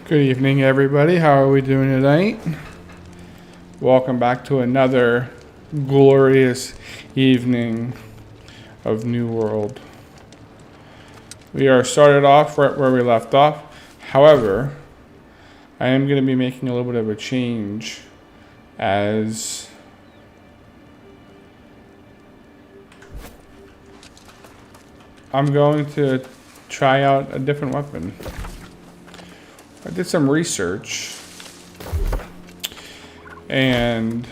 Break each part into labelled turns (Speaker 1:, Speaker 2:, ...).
Speaker 1: Good evening, everybody. How are we doing tonight? Welcome back to another glorious evening of New World. We are started off right where we left off. However, I am going to be making a little bit of a change as I'm going to try out a different weapon. I did some research and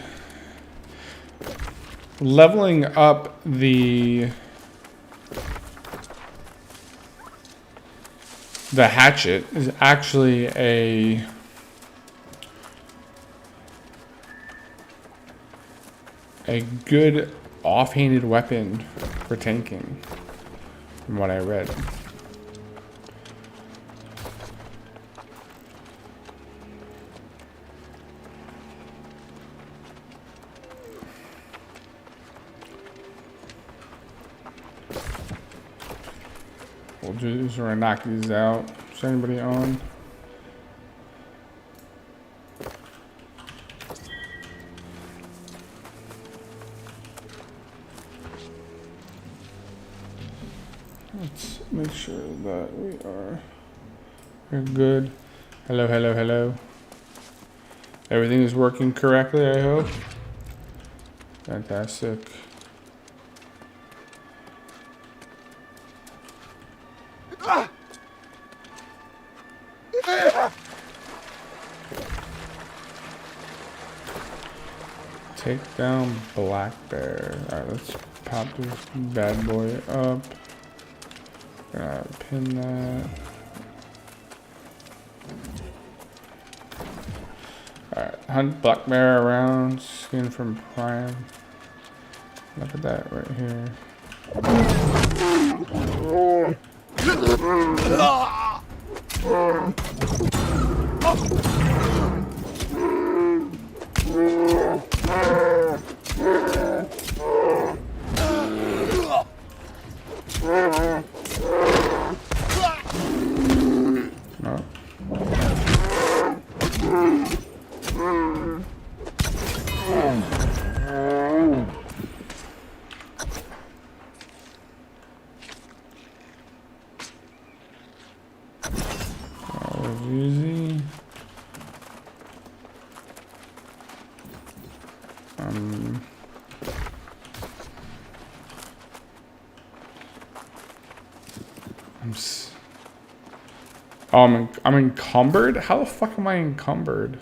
Speaker 1: leveling up the hatchet is actually a good offhanded weapon for tanking, from what I read. We'll just gonna knock these out. Is anybody on? Let's make sure that we're good. Hello, hello, hello. Everything is working correctly, I hope. Fantastic. Take down Black Bear. Alright, let's pop this bad boy up. Pin that. Alright, hunt Black Bear around. Skin from Prime. Look at that right here. Easy. I'm encumbered? How the fuck am I encumbered?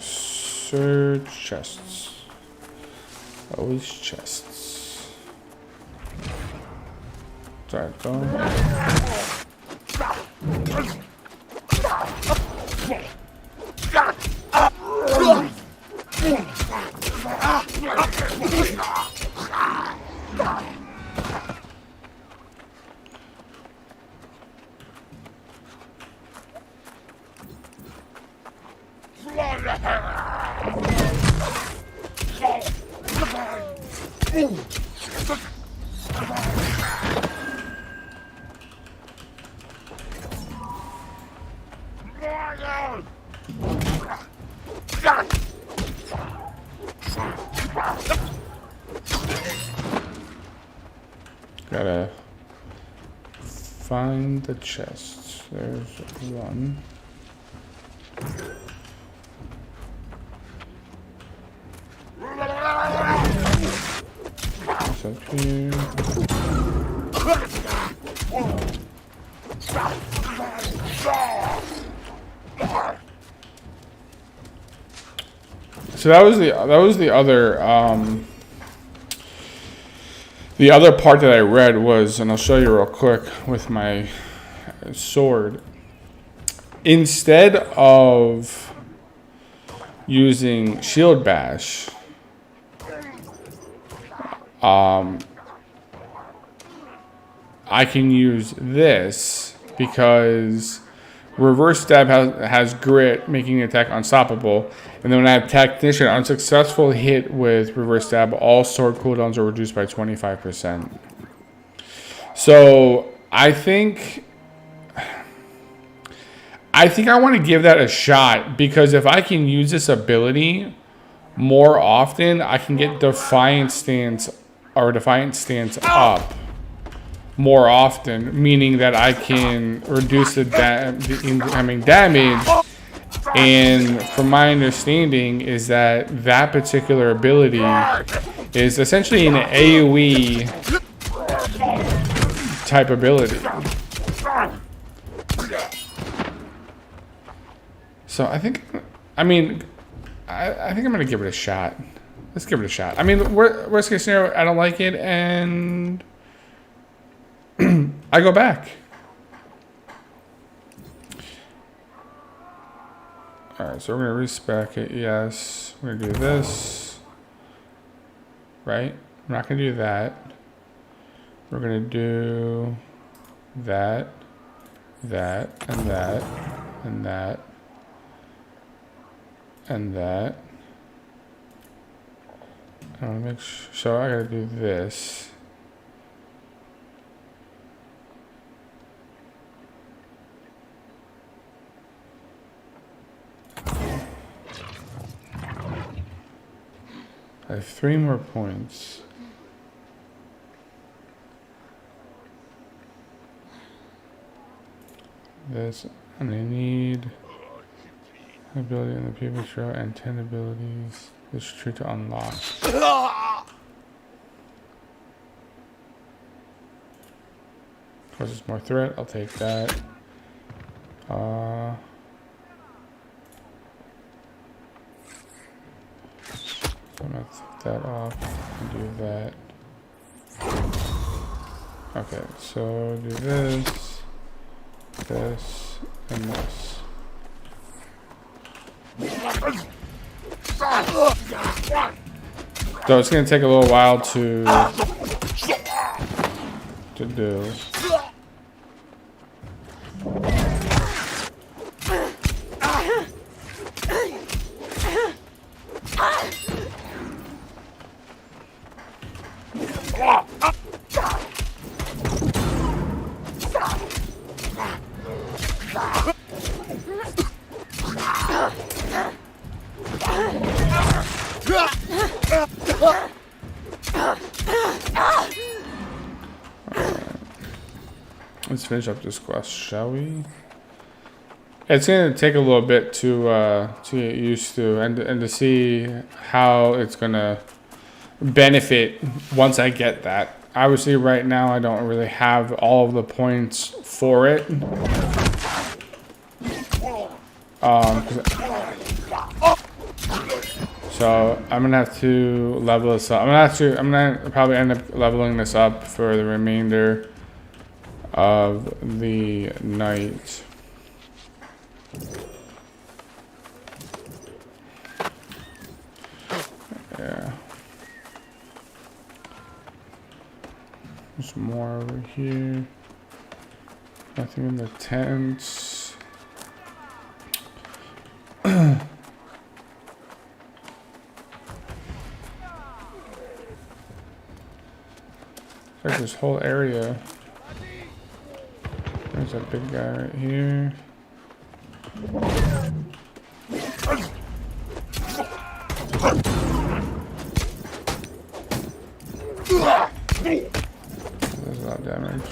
Speaker 1: Search chests. Always chests. Sorry, go. Gotta find the chests. There's one. It's up here. So that was the other part that I read was, and I'll show you real quick with my sword. Instead of using shield bash, I can use this because reverse stab has grit, making the attack unstoppable. And then when I have Technician, unsuccessful hit with reverse stab, all sword cooldowns are reduced by 25%. So I think I want to give that a shot, because if I can use this ability more often, I can get Defiant Stance up more often, meaning that I can reduce the incoming damage. And from my understanding is that that particular ability is essentially an AoE type ability. So I think I'm going to give it a shot. Let's give it a shot. I mean, worst case scenario, I don't like it, and I go back. Alright, so we're going to respec it. Yes. We're going to do this. Right? We're not going to do that. We're going to do that, that, and that, and that, and that. I want to make sure. So I got to do this. I have 3 more points. This, and I need ability in the people show and 10 abilities. This is true to unlock. Causes more threat. I'll take that. So I'm gonna take that off and do that. Okay, so do this, this, and this. So it's gonna take a little while to do. Let's finish up this quest, shall we? It's gonna take a little bit to get used to and to see how it's gonna benefit once I get that. Obviously, right now I don't really have all of the points for it. So I'm gonna have to level this up. I'm gonna probably end up leveling this up for the remainder of the night. Yeah. There's more over here. Nothing in the tents. Like this whole area. There's that big guy right here. There's a lot of damage.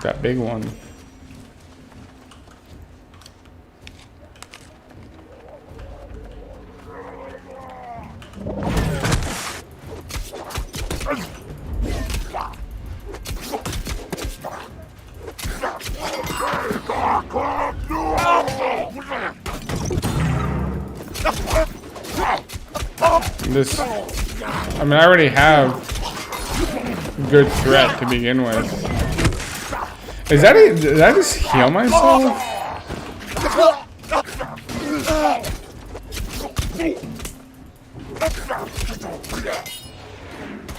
Speaker 1: That big one. This, I mean, I already have good threat to begin with. Is that it? Did I just heal myself?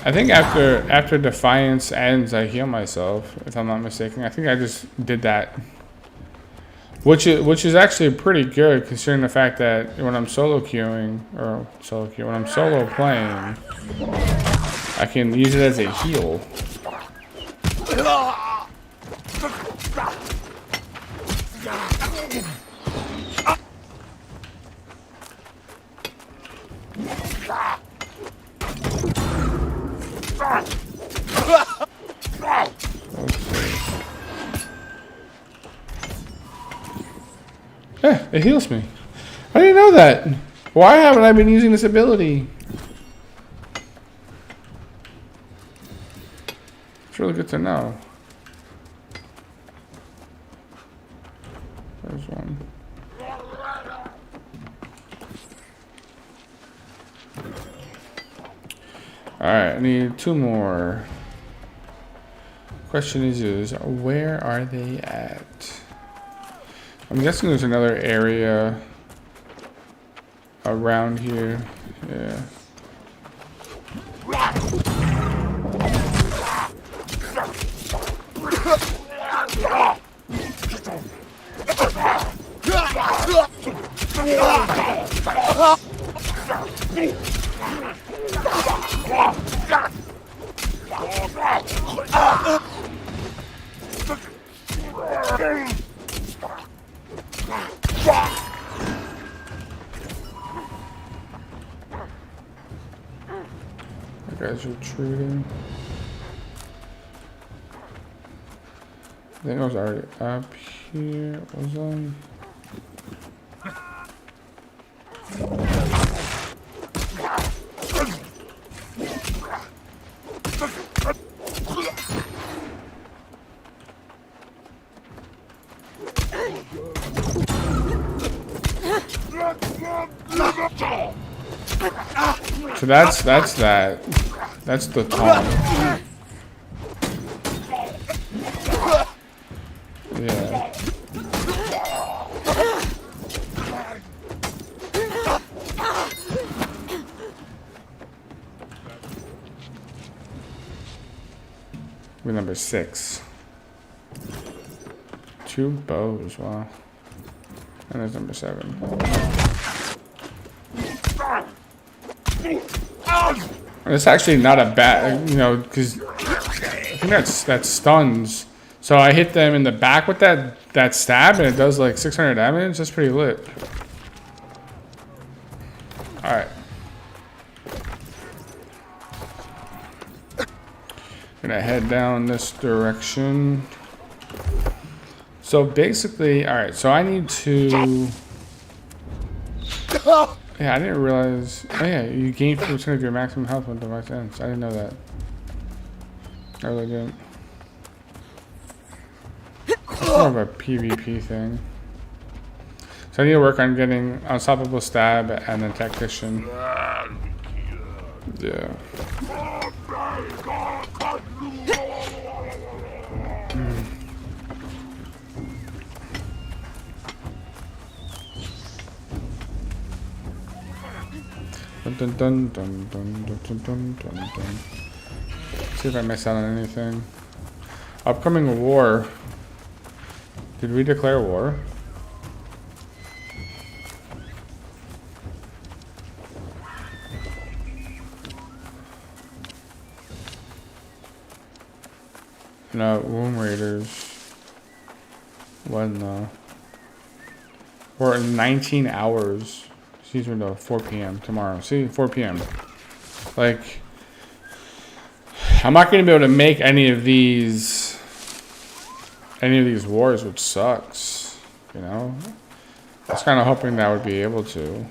Speaker 1: I think after Defiance ends, I heal myself, if I'm not mistaken. I think I just did that. Which is actually pretty good, considering the fact that when I'm solo queuing, when I'm solo playing, I can use it as a heal. Yeah, it heals me. I didn't know that. Why haven't I been using this ability? It's really good to know. There's one. Alright, I need 2 more. Question is where are they at? I'm guessing there's another area around here. Yeah. That guy's retreating. I think I was already up here. Was I? So that's that. That's the taunt. Yeah. We're number 6. 2 bows, wow. And there's number 7. It's actually not a bad, you know, because I think that stuns. So I hit them in the back with that stab, and it does like 600 damage. That's pretty lit. All right. Gonna head down this direction. So basically, all right. So I need to. Yeah, I didn't realize. Oh yeah, you gain 50% of your maximum health when device ends. I didn't know that. I really didn't. It's more of a PvP thing. So I need to work on getting Unstoppable Stab and then Tactician. Yeah. Dun, dun, dun, dun, dun, dun, dun, dun, dun. See if I miss out on anything. Upcoming war. Did we declare war? No, Womb Raiders. When though? We're in 19 hours. These are no 4 p.m. tomorrow. See, 4 p.m. Like, I'm not going to be able to make any of these any of these wars, which sucks. You know, I was kind of hoping that I would be able to.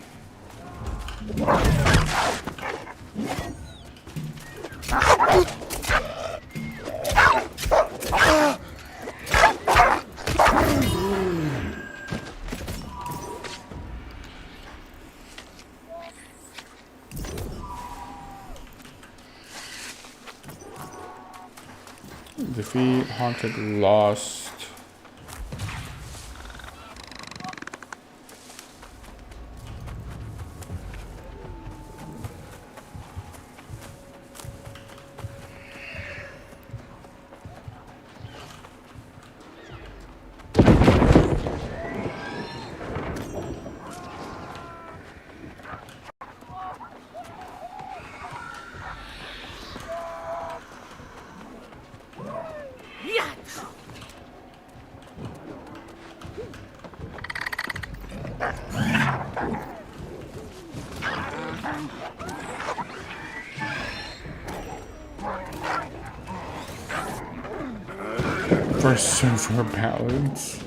Speaker 1: Defeat, haunted, lost. First silver balance.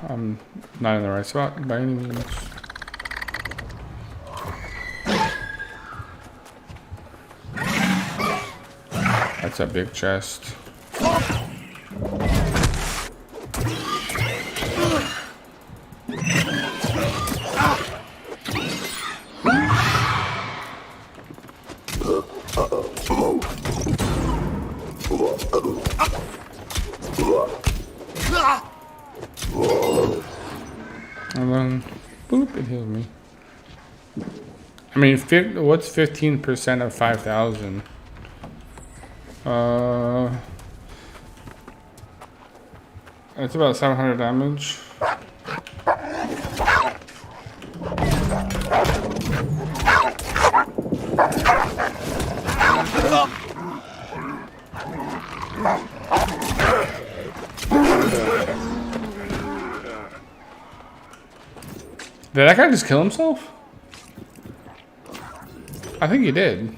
Speaker 1: I'm not in the right spot by any means. That's a big chest. And then, boop, it heals me. I mean, what's 15% of 5,000? It's about 700 damage. Did that guy just kill himself? I think he did.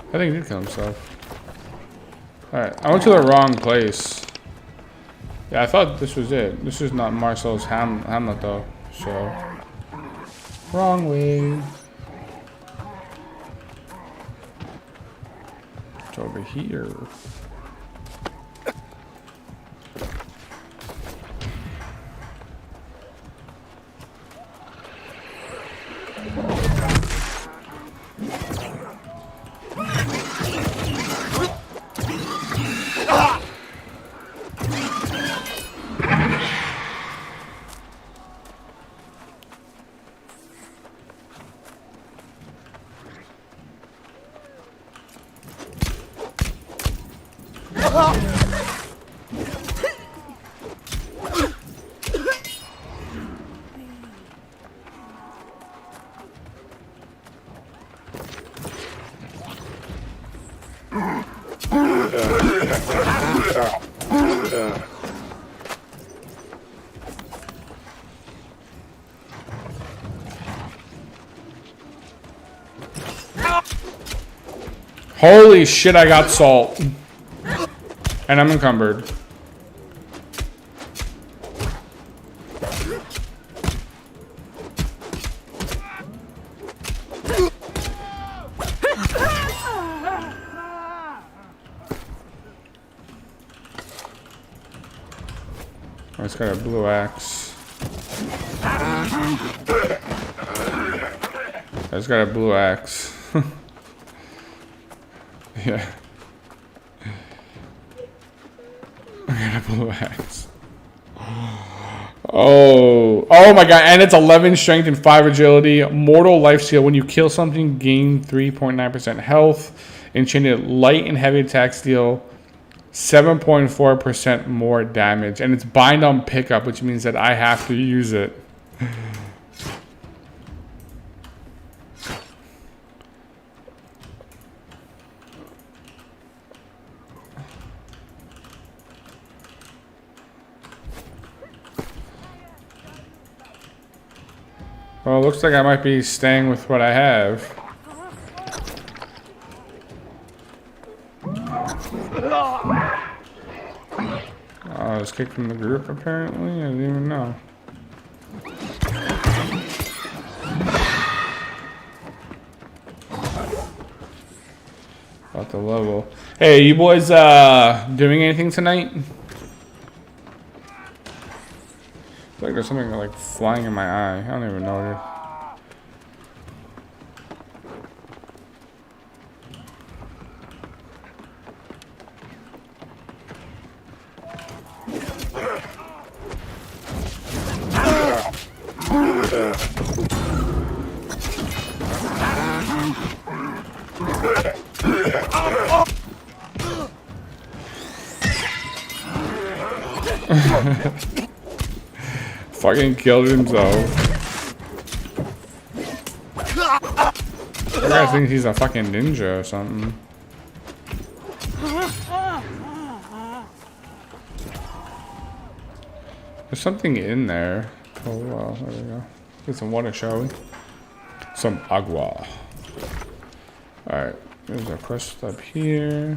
Speaker 1: I think he did kill himself. Alright, I went to the wrong place. Yeah, I thought this was it. This is not Marcel's Hamlet though, so... Wrong way. It's over here. Holy shit, I got salt. And I'm encumbered. Oh, it's got a blue axe. It's got a blue axe. Yeah. I got a blue axe. Oh my god, and it's 11 strength and 5 agility. Mortal life steal. When you kill something, gain 3.9% health. Enchanted light and heavy attack steal 7.4% more damage. And it's bind on pickup, which means that I have to use it. Well, it looks like I might be staying with what I have. I was kicked from the group, apparently. I didn't even know. About the level. Hey, you boys doing anything tonight? I feel like there's something like flying in my eye. I don't even know it. Fucking killed himself. The guy thinks he's a fucking ninja or something. There's something in there. Oh wow, there we go. Get some water, shall we? Some agua. Alright, there's a quest up here.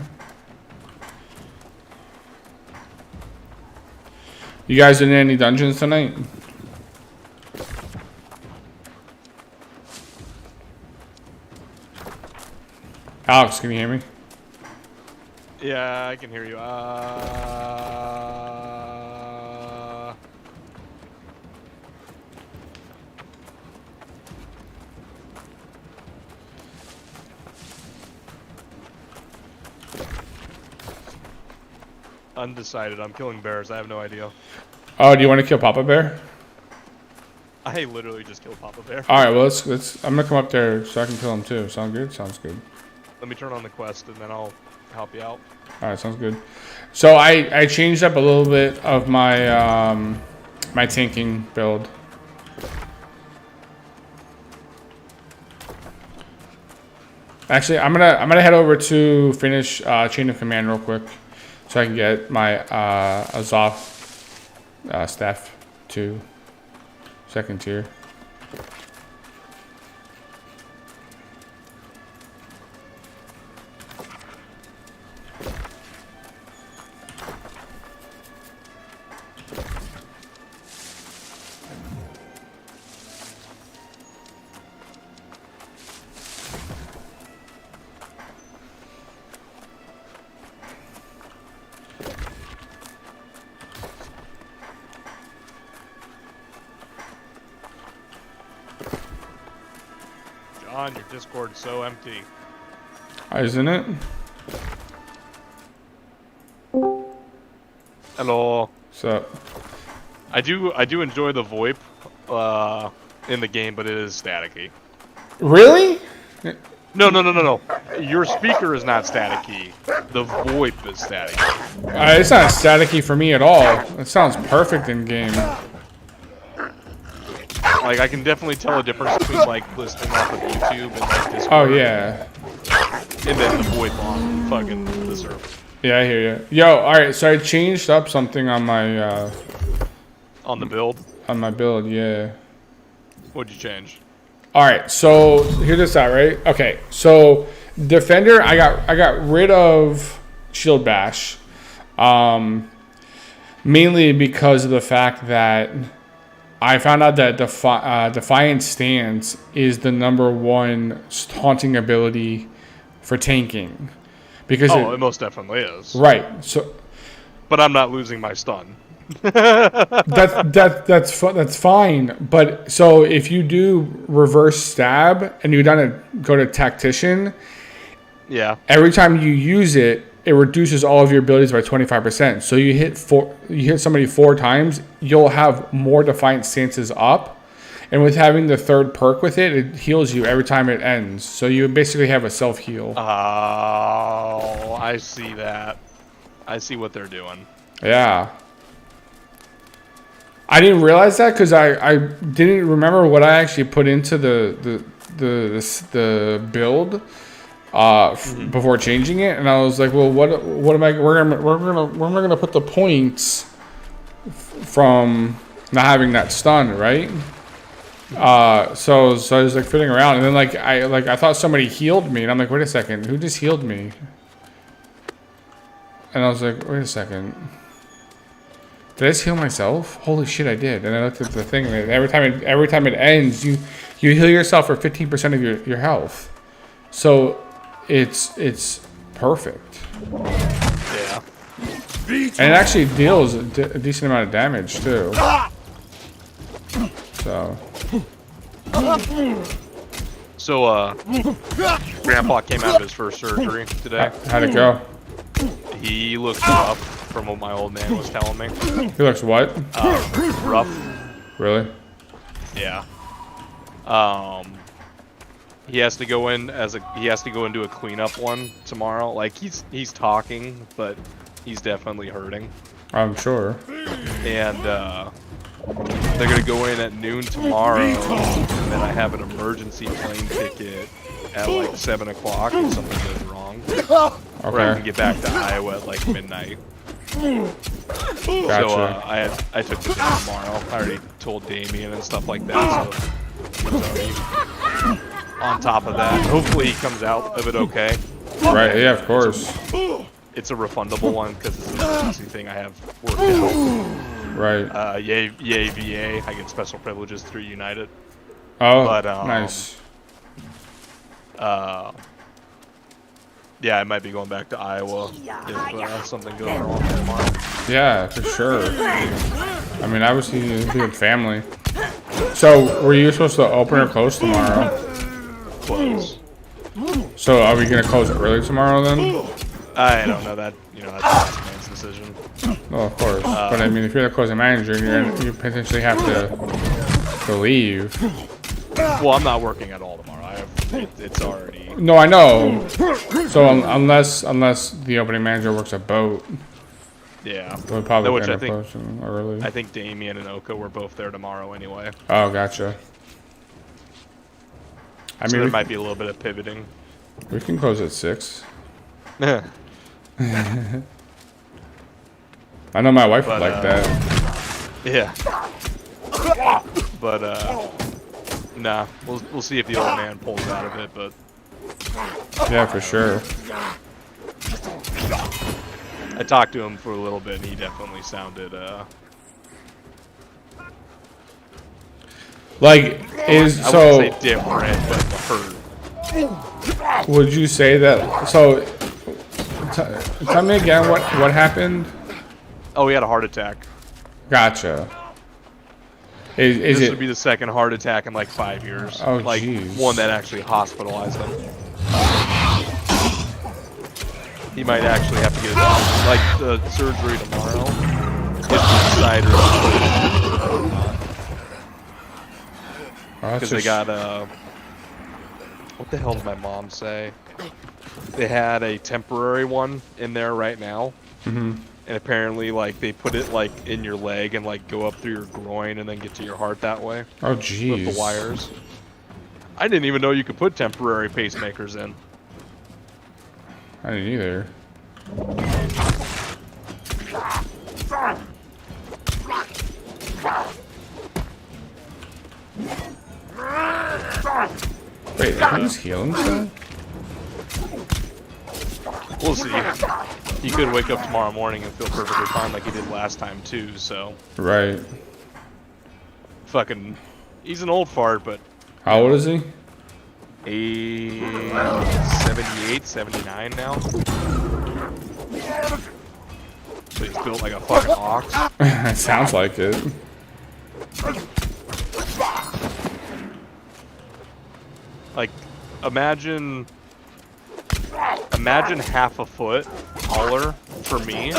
Speaker 1: You guys in any dungeons tonight? Alex, can you hear me?
Speaker 2: Yeah, I can hear you. Undecided. I'm killing bears. I have no idea.
Speaker 1: Oh, do you want to kill Papa Bear?
Speaker 2: I literally just killed Papa Bear.
Speaker 1: All right, well let's. I'm gonna come up there so I can kill him too. Sound good? Sounds good.
Speaker 2: Let me turn on the quest and then I'll help you out.
Speaker 1: All right, sounds good. So I changed up a little bit of my my tanking build. Actually, I'm gonna head over to finish Chain of Command real quick, so I can get my Azov staff to 2nd tier.
Speaker 2: John, your Discord's so empty.
Speaker 1: Isn't it?
Speaker 2: Hello.
Speaker 1: So
Speaker 2: I do enjoy the VoIP in the game, but it is staticky.
Speaker 1: really?
Speaker 2: No. Your speaker is not staticky. The VoIP is staticky.
Speaker 1: It's not staticky for me at all. It sounds perfect in game.
Speaker 2: Like, I can definitely tell a difference between, like, listening off of YouTube and, like, Discord.
Speaker 1: Oh yeah.
Speaker 2: And then the VoIP on fucking the server.
Speaker 1: Yeah, I hear you. Yo, all right. So I changed up something on my
Speaker 2: On the build?
Speaker 1: on my build. Yeah.
Speaker 2: What'd you change?
Speaker 1: All right. So hear this out, right? Okay. So Defender, I got rid of Shield Bash, mainly because of the fact that I found out that Defiant Stance is the #1 taunting ability for tanking. Because
Speaker 2: it most definitely is.
Speaker 1: Right. So,
Speaker 2: but I'm not losing my stun.
Speaker 1: that's fine. But so if you do reverse stab and you go to Tactician,
Speaker 2: yeah.
Speaker 1: Every time you use it, it reduces all of your abilities by 25%. So you hit somebody 4 times, you'll have more Defiant Stances up. And with having the 3rd perk with it, it heals you every time it ends. So you basically have a self-heal.
Speaker 2: Oh, I see that. I see what they're doing.
Speaker 1: Yeah. I didn't realize that because I didn't remember what I actually put into the build before changing it, and I was like, well, what am I? Where am I gonna put the points from not having that stun, right? So I was like fiddling around, and then I thought somebody healed me, and I'm like, wait a second, who just healed me? And I was like, wait a second. Did I just heal myself? Holy shit, I did. And I looked at the thing, and every time it ends, you heal yourself for 15% of your health. So it's perfect.
Speaker 2: Yeah.
Speaker 1: And it actually deals a decent amount of damage too.
Speaker 2: So Grandpa came out of his first surgery today.
Speaker 1: How'd it go?
Speaker 2: He looks rough from what my old man was telling me.
Speaker 1: He looks what?
Speaker 2: Rough.
Speaker 1: Really?
Speaker 2: Yeah. He has to go in do a cleanup one tomorrow. Like he's talking, but he's definitely hurting.
Speaker 1: I'm sure.
Speaker 2: And they're gonna go in at noon tomorrow, and then I have an emergency plane ticket at like 7 o'clock if something goes wrong. Or I can get back to Iowa at like midnight.
Speaker 1: Gotcha.
Speaker 2: So I took the day tomorrow. I already told Damien and stuff like that, so he's already on top of that. Hopefully he comes out of it okay.
Speaker 1: Right, yeah, of course.
Speaker 2: It's a refundable one because it's an emergency thing I have worked out.
Speaker 1: Right.
Speaker 2: Yay VA, I get special privileges through United.
Speaker 1: Oh,
Speaker 2: but,
Speaker 1: nice.
Speaker 2: Yeah, I might be going back to Iowa if something goes wrong tomorrow.
Speaker 1: Yeah, for sure. I mean, obviously you're with family. So, were you supposed to open or close tomorrow?
Speaker 2: Close.
Speaker 1: So, are we gonna close it early tomorrow then?
Speaker 2: I don't know that. That's the last man's decision.
Speaker 1: Oh, of course. But I mean, if you're the closing manager, you potentially have to leave.
Speaker 2: Well, I'm not working at all tomorrow. It's already.
Speaker 1: No, I know. So unless the opening manager works a boat.
Speaker 2: Yeah.
Speaker 1: We'll probably
Speaker 2: Which
Speaker 1: end
Speaker 2: I
Speaker 1: up closing early.
Speaker 2: I think Damien and Oka were both there tomorrow anyway.
Speaker 1: Oh, gotcha. I
Speaker 2: So
Speaker 1: mean,
Speaker 2: there might be a little bit of pivoting.
Speaker 1: We can close at 6. I know my wife would like that.
Speaker 2: Yeah. But nah, we'll see if the old man pulls out of it, but
Speaker 1: yeah, for sure.
Speaker 2: I talked to him for a little bit and he definitely sounded
Speaker 1: like is
Speaker 2: I
Speaker 1: so
Speaker 2: wouldn't say different, but hurt.
Speaker 1: Would you say that so tell me again what happened?
Speaker 2: Oh, he had a heart attack.
Speaker 1: Gotcha. Is
Speaker 2: this
Speaker 1: it
Speaker 2: would be the second heart attack in like 5 years.
Speaker 1: Oh,
Speaker 2: like
Speaker 1: geez.
Speaker 2: one that actually hospitalized him. He might actually have to get it done. Like the surgery tomorrow. Because they got what the hell did my mom say? They had a temporary one in there right now.
Speaker 1: Mm-hmm.
Speaker 2: And apparently, like, they put it, like, in your leg and, like, go up through your groin and then get to your heart that way.
Speaker 1: Oh, jeez.
Speaker 2: With the wires. I didn't even know you could put temporary pacemakers in.
Speaker 1: I didn't either. Wait, who's healing himself?
Speaker 2: We'll see. He could wake up tomorrow morning and feel perfectly fine like he did last time too, so.
Speaker 1: Right.
Speaker 2: Fucking, he's an old fart, but.
Speaker 1: How old is he?
Speaker 2: 78, 79 now. So he's built like a fucking ox.
Speaker 1: It sounds like it.
Speaker 2: Like, imagine half a foot taller for me,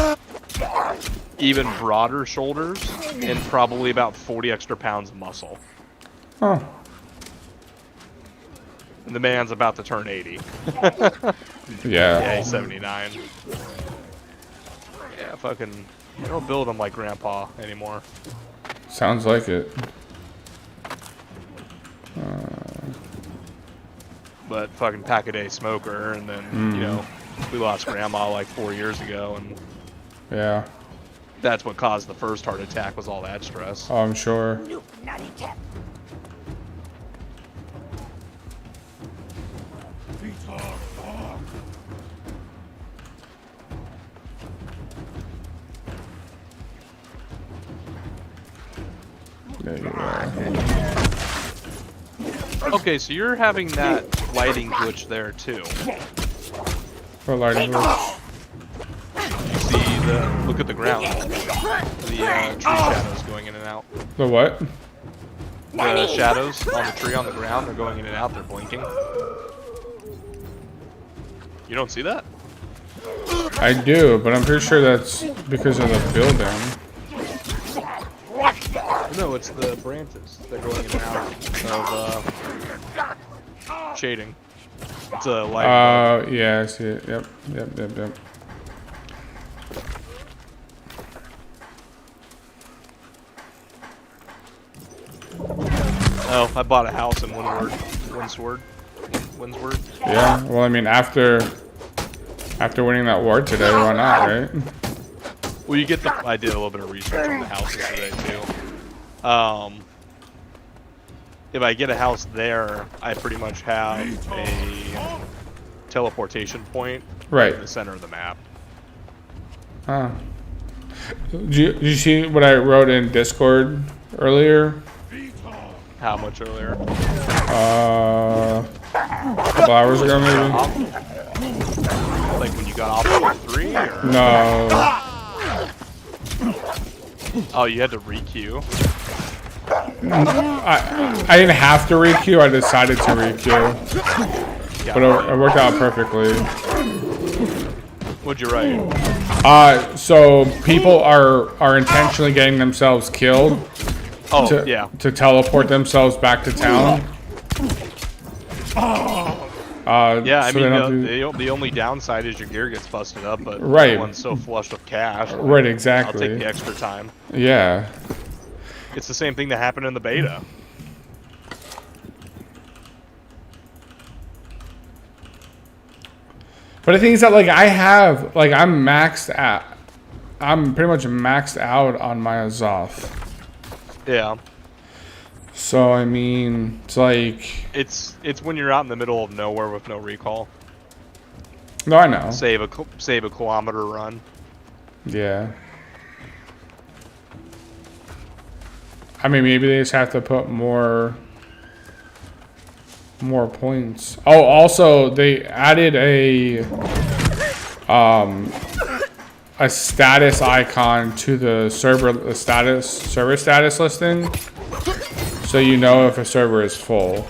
Speaker 2: even broader shoulders, and probably about 40 extra pounds of muscle.
Speaker 1: Oh.
Speaker 2: And the man's about to turn 80.
Speaker 1: Yeah.
Speaker 2: Yeah, he's 79. Yeah, fucking. They don't build them like Grandpa anymore.
Speaker 1: Sounds like it.
Speaker 2: But fucking pack-a-day smoker, and then, you know, we lost Grandma like 4 years ago, and
Speaker 1: Yeah.
Speaker 2: that's what caused the first heart attack, was all that stress.
Speaker 1: Oh, I'm sure. There you go.
Speaker 2: Okay, so you're having that lighting glitch there, too.
Speaker 1: For lighting glitch.
Speaker 2: You see the... Look at the ground. The tree shadows going in and out.
Speaker 1: The what?
Speaker 2: The shadows on the tree on the ground are going in and out. They're blinking. You don't see that?
Speaker 1: I do, but I'm pretty sure that's because of the building.
Speaker 2: No, it's the branches. They're going in and out of shading. It's a light.
Speaker 1: Yeah, I see it. Yep.
Speaker 2: Oh, I bought a house in Windsward.
Speaker 1: Yeah. Well, I mean, after winning that war today, why not, right?
Speaker 2: Well, you get the. I did a little bit of research on the houses today too. If I get a house there, I pretty much have a teleportation point
Speaker 1: Right
Speaker 2: in the center of the map.
Speaker 1: Huh. Did you see what I wrote in Discord earlier?
Speaker 2: How much earlier?
Speaker 1: A couple hours ago, maybe.
Speaker 2: Like when you got off level 3, or?
Speaker 1: No.
Speaker 2: Oh, you had to re-queue?
Speaker 1: I didn't have to re-queue. I decided to re-queue, but it worked out perfectly.
Speaker 2: What'd you write?
Speaker 1: So people are intentionally getting themselves killed.
Speaker 2: Oh,
Speaker 1: to teleport themselves back to town.
Speaker 2: Yeah, I
Speaker 1: so
Speaker 2: mean, the only downside is your gear gets busted up, but
Speaker 1: right.
Speaker 2: no one's so flush with cash. Like,
Speaker 1: right, exactly.
Speaker 2: I'll take the extra time.
Speaker 1: Yeah.
Speaker 2: It's the same thing that happened in the beta.
Speaker 1: But the thing is that, like, I'm pretty much maxed out on my Azoth.
Speaker 2: Yeah.
Speaker 1: So, I mean, it's like...
Speaker 2: It's when you're out in the middle of nowhere with no recall.
Speaker 1: No, I know.
Speaker 2: Save a kilometer run.
Speaker 1: Yeah. I mean, maybe they just have to put more points. Oh, also, they added a status icon to the server status listing, so you know if a server is full.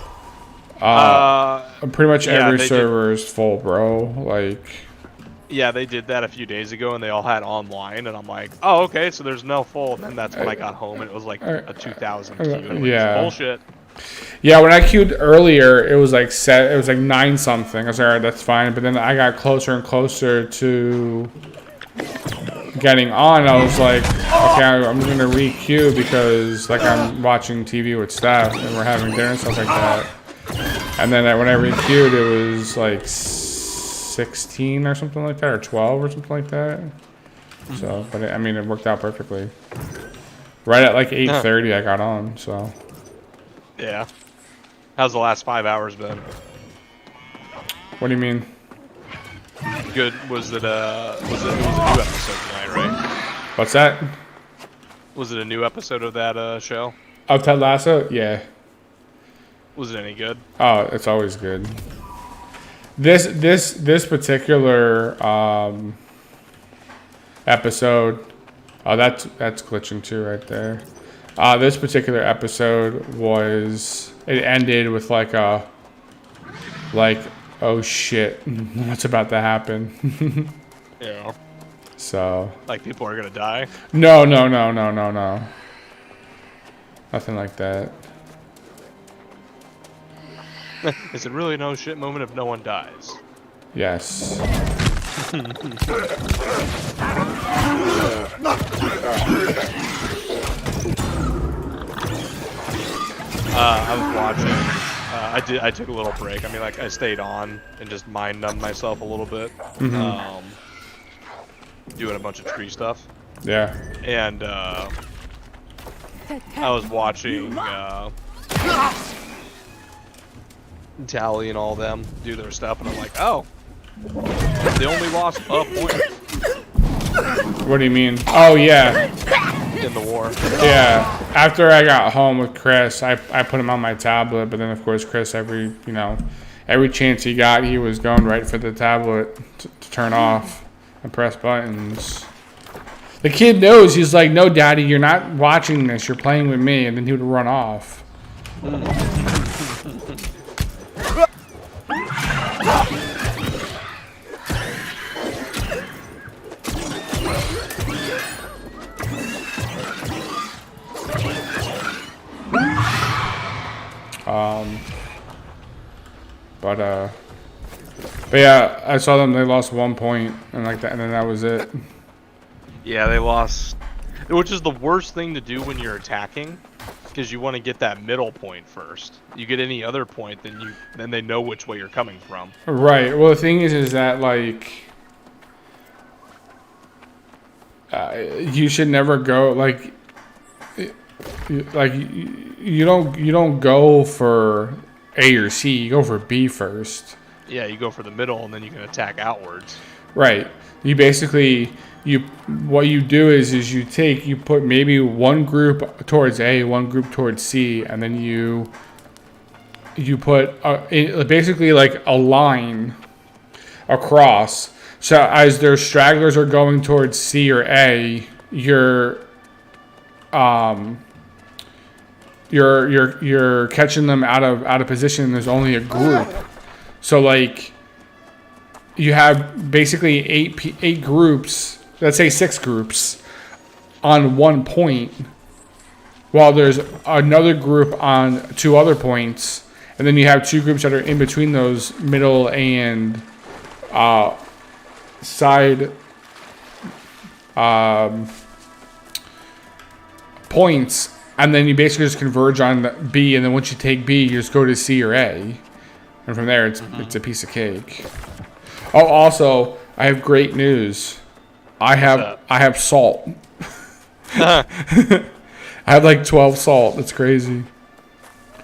Speaker 1: Pretty much every server is full, bro. Like,
Speaker 2: yeah, they did that a few days ago, and they all had online, and I'm like, oh, okay, so there's no full. And then that's when I got home, and it was like a 2,000 queue. Like,
Speaker 1: yeah,
Speaker 2: bullshit.
Speaker 1: Yeah, when I queued earlier, it was like 9 something. I was like, all right, that's fine. But then I got closer and closer to getting on. I was like, okay, I'm gonna re-queue because like I'm watching TV with staff and we're having dinner and stuff like that. And then when I re-queued, it was like 16 or something like that, or 12 or something like that. So, but I mean, it worked out perfectly. Right at like 8:30, I got on. So.
Speaker 2: Yeah. How's the last 5 hours been?
Speaker 1: What do you mean?
Speaker 2: Good. Was it a new episode tonight, right?
Speaker 1: What's that?
Speaker 2: Was it a new episode of that show?
Speaker 1: Of Ted Lasso? Yeah.
Speaker 2: Was it any good?
Speaker 1: Oh, it's always good. This particular episode, oh, that's glitching too right there. This particular episode it ended with like oh shit, what's about to happen?
Speaker 2: Yeah.
Speaker 1: So.
Speaker 2: Like people are gonna die?
Speaker 1: No. Nothing like that.
Speaker 2: Is it really no shit moment if no one dies?
Speaker 1: Yes.
Speaker 2: I was watching. I took a little break. I mean, like I stayed on and just mind numbed myself a little bit, doing a bunch of tree stuff.
Speaker 1: Yeah.
Speaker 2: And I was watching Tally and all them do their stuff, and I'm like, oh, they only lost a point
Speaker 1: What do you mean? Oh, yeah.
Speaker 2: in the war.
Speaker 1: Yeah. After I got home with Chris, I put him on my tablet, but then of course Chris, every chance he got, he was going right for the tablet to turn off and press buttons. The kid knows. He's like, no, Daddy, you're not watching this. You're playing with me. And then he would run off. But yeah, I saw them. They lost 1 point, and like that, and then that was it.
Speaker 2: Yeah, they lost, which is the worst thing to do when you're attacking, because you want to get that middle point first. You get any other point, then they know which way you're coming from.
Speaker 1: Right. Well, the thing is that like you should never go like you don't go for A or C. You go for B first.
Speaker 2: Yeah, you go for the middle, and then you can attack outwards.
Speaker 1: Right. You basically what you do is you put maybe one group towards A, one group towards C, and then you put basically like a line across. So as their stragglers are going towards C or A, you're catching them out of position. There's only a group. So like you have basically eight groups, let's say 6 groups on 1 point, while there's another group on 2 other points, and then you have 2 groups that are in between those middle and side points, and then you basically just converge on B, and then once you take B, you just go to C or A. And from there, it's a piece of cake. Oh, also, I have great news. I have salt. I have like 12 salt. That's crazy.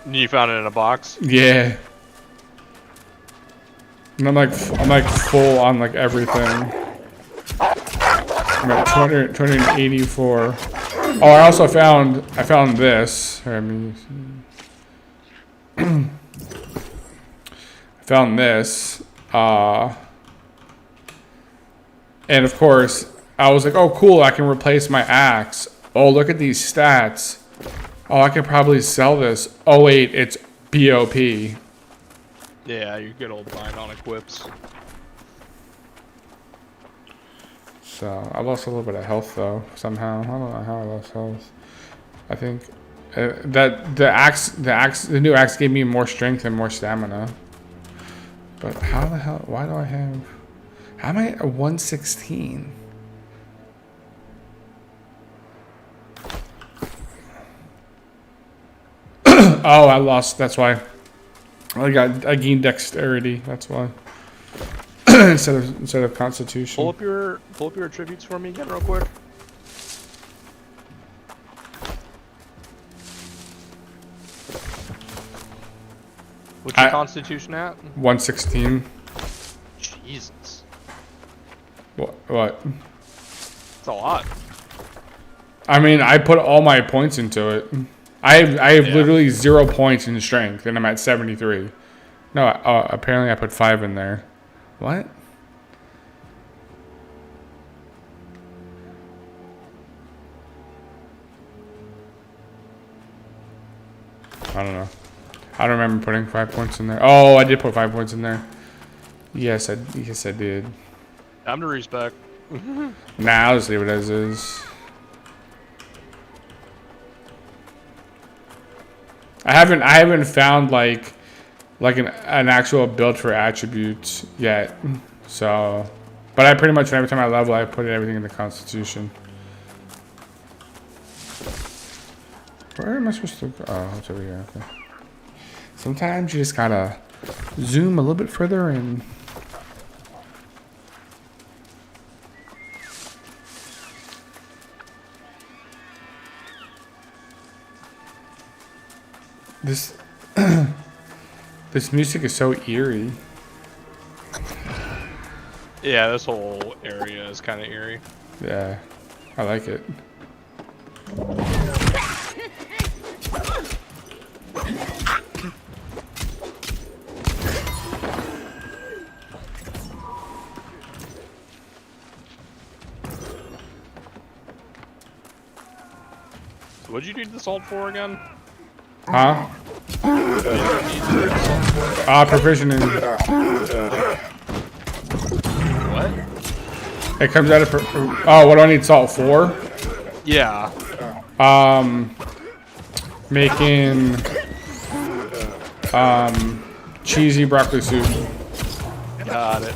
Speaker 2: You found it in a box?
Speaker 1: Yeah. And I'm like full on like everything. I'm at 284. Oh, I also found this. Here, I found this. And of course, I was like, oh, cool, I can replace my axe. Oh, look at these stats. Oh, I could probably sell this. Oh, wait, it's BOP.
Speaker 2: Yeah, you good old bind on equips.
Speaker 1: So, I lost a little bit of health, though, somehow. I don't know how I lost health. I think that the new axe gave me more strength and more stamina. But how the hell, why do I have... How am I at 116? Oh, I lost. That's why. I gained dexterity. That's why. instead of constitution.
Speaker 2: Pull up your attributes for me again, real quick. What's your constitution at?
Speaker 1: 116.
Speaker 2: Jesus.
Speaker 1: What?
Speaker 2: It's a lot.
Speaker 1: I mean, I put all my points into it. I have literally 0 points in strength, and I'm at 73. No, apparently I put 5 in there. What? I don't know. I don't remember putting 5 points in there. Oh, I did put 5 points in there. Yes, I did.
Speaker 2: I'm to respec.
Speaker 1: Nah, I'll just leave it as is. I haven't found like an actual build for attributes yet. So But I pretty much every time I level, I put everything in the Constitution. Where am I supposed to go? Oh, it's over here. Okay. Sometimes you just gotta zoom a little bit further and. This this music is so eerie.
Speaker 2: Yeah, this whole area is kind of eerie.
Speaker 1: Yeah, I like it.
Speaker 2: So what'd you need the salt for again?
Speaker 1: Huh? Provisioning.
Speaker 2: What?
Speaker 1: It comes out of. Oh, what do I need salt for?
Speaker 2: Yeah.
Speaker 1: Making cheesy broccoli soup.
Speaker 2: Got it.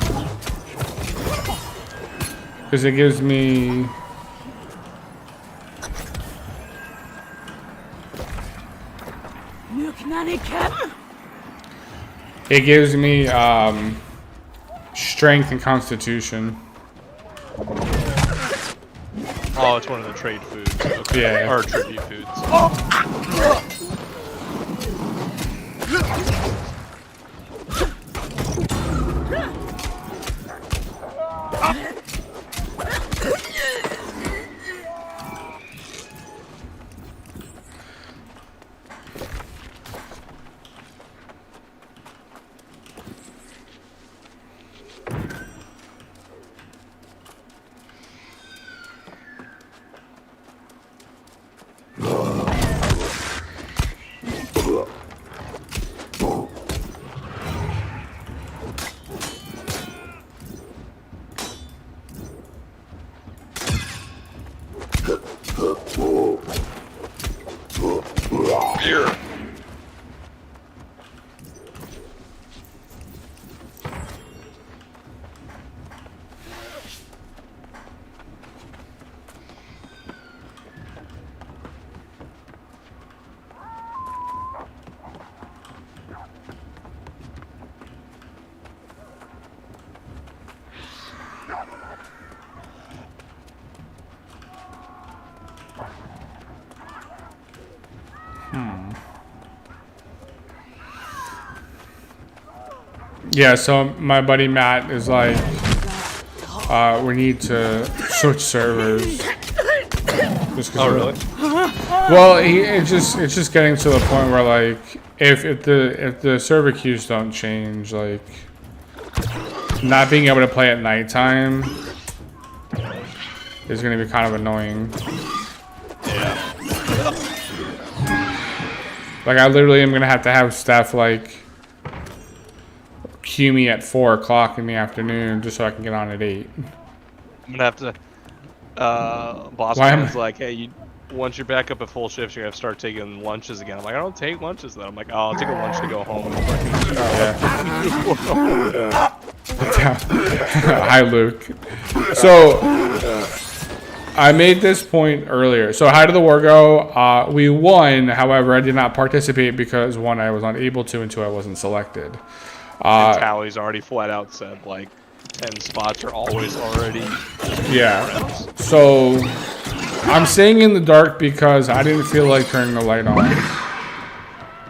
Speaker 1: Because it gives me. It gives me strength and constitution.
Speaker 2: Oh, it's one of the trade foods. Okay.
Speaker 1: Yeah.
Speaker 2: Or tribute foods. Beer.
Speaker 1: Yeah, so my buddy Matt is like, we need to switch servers.
Speaker 2: Oh, really?
Speaker 1: Well, it's just getting to the point where like, if the server queues don't change, like, not being able to play at nighttime is gonna be kind of annoying.
Speaker 2: Yeah.
Speaker 1: Like, I literally am gonna have to have staff like queue me at 4 o'clock in the afternoon just so I can get on at 8.
Speaker 2: I'm gonna have to. Boss
Speaker 1: Why am
Speaker 2: man's
Speaker 1: I-
Speaker 2: like, hey, once you're back up at full shifts, you're gonna have to start taking lunches again. I'm like, I don't take lunches then. I'm like, oh, I'll take a lunch to go home.
Speaker 1: Hi, Luke. So, I made this point earlier. So, how did the war go? We won. However, I did not participate because, one, I was unable to, and two, I wasn't selected.
Speaker 2: And Tally's already flat out said, like, 10 spots are always already.
Speaker 1: Yeah. So, I'm staying in the dark because I didn't feel like turning the light on.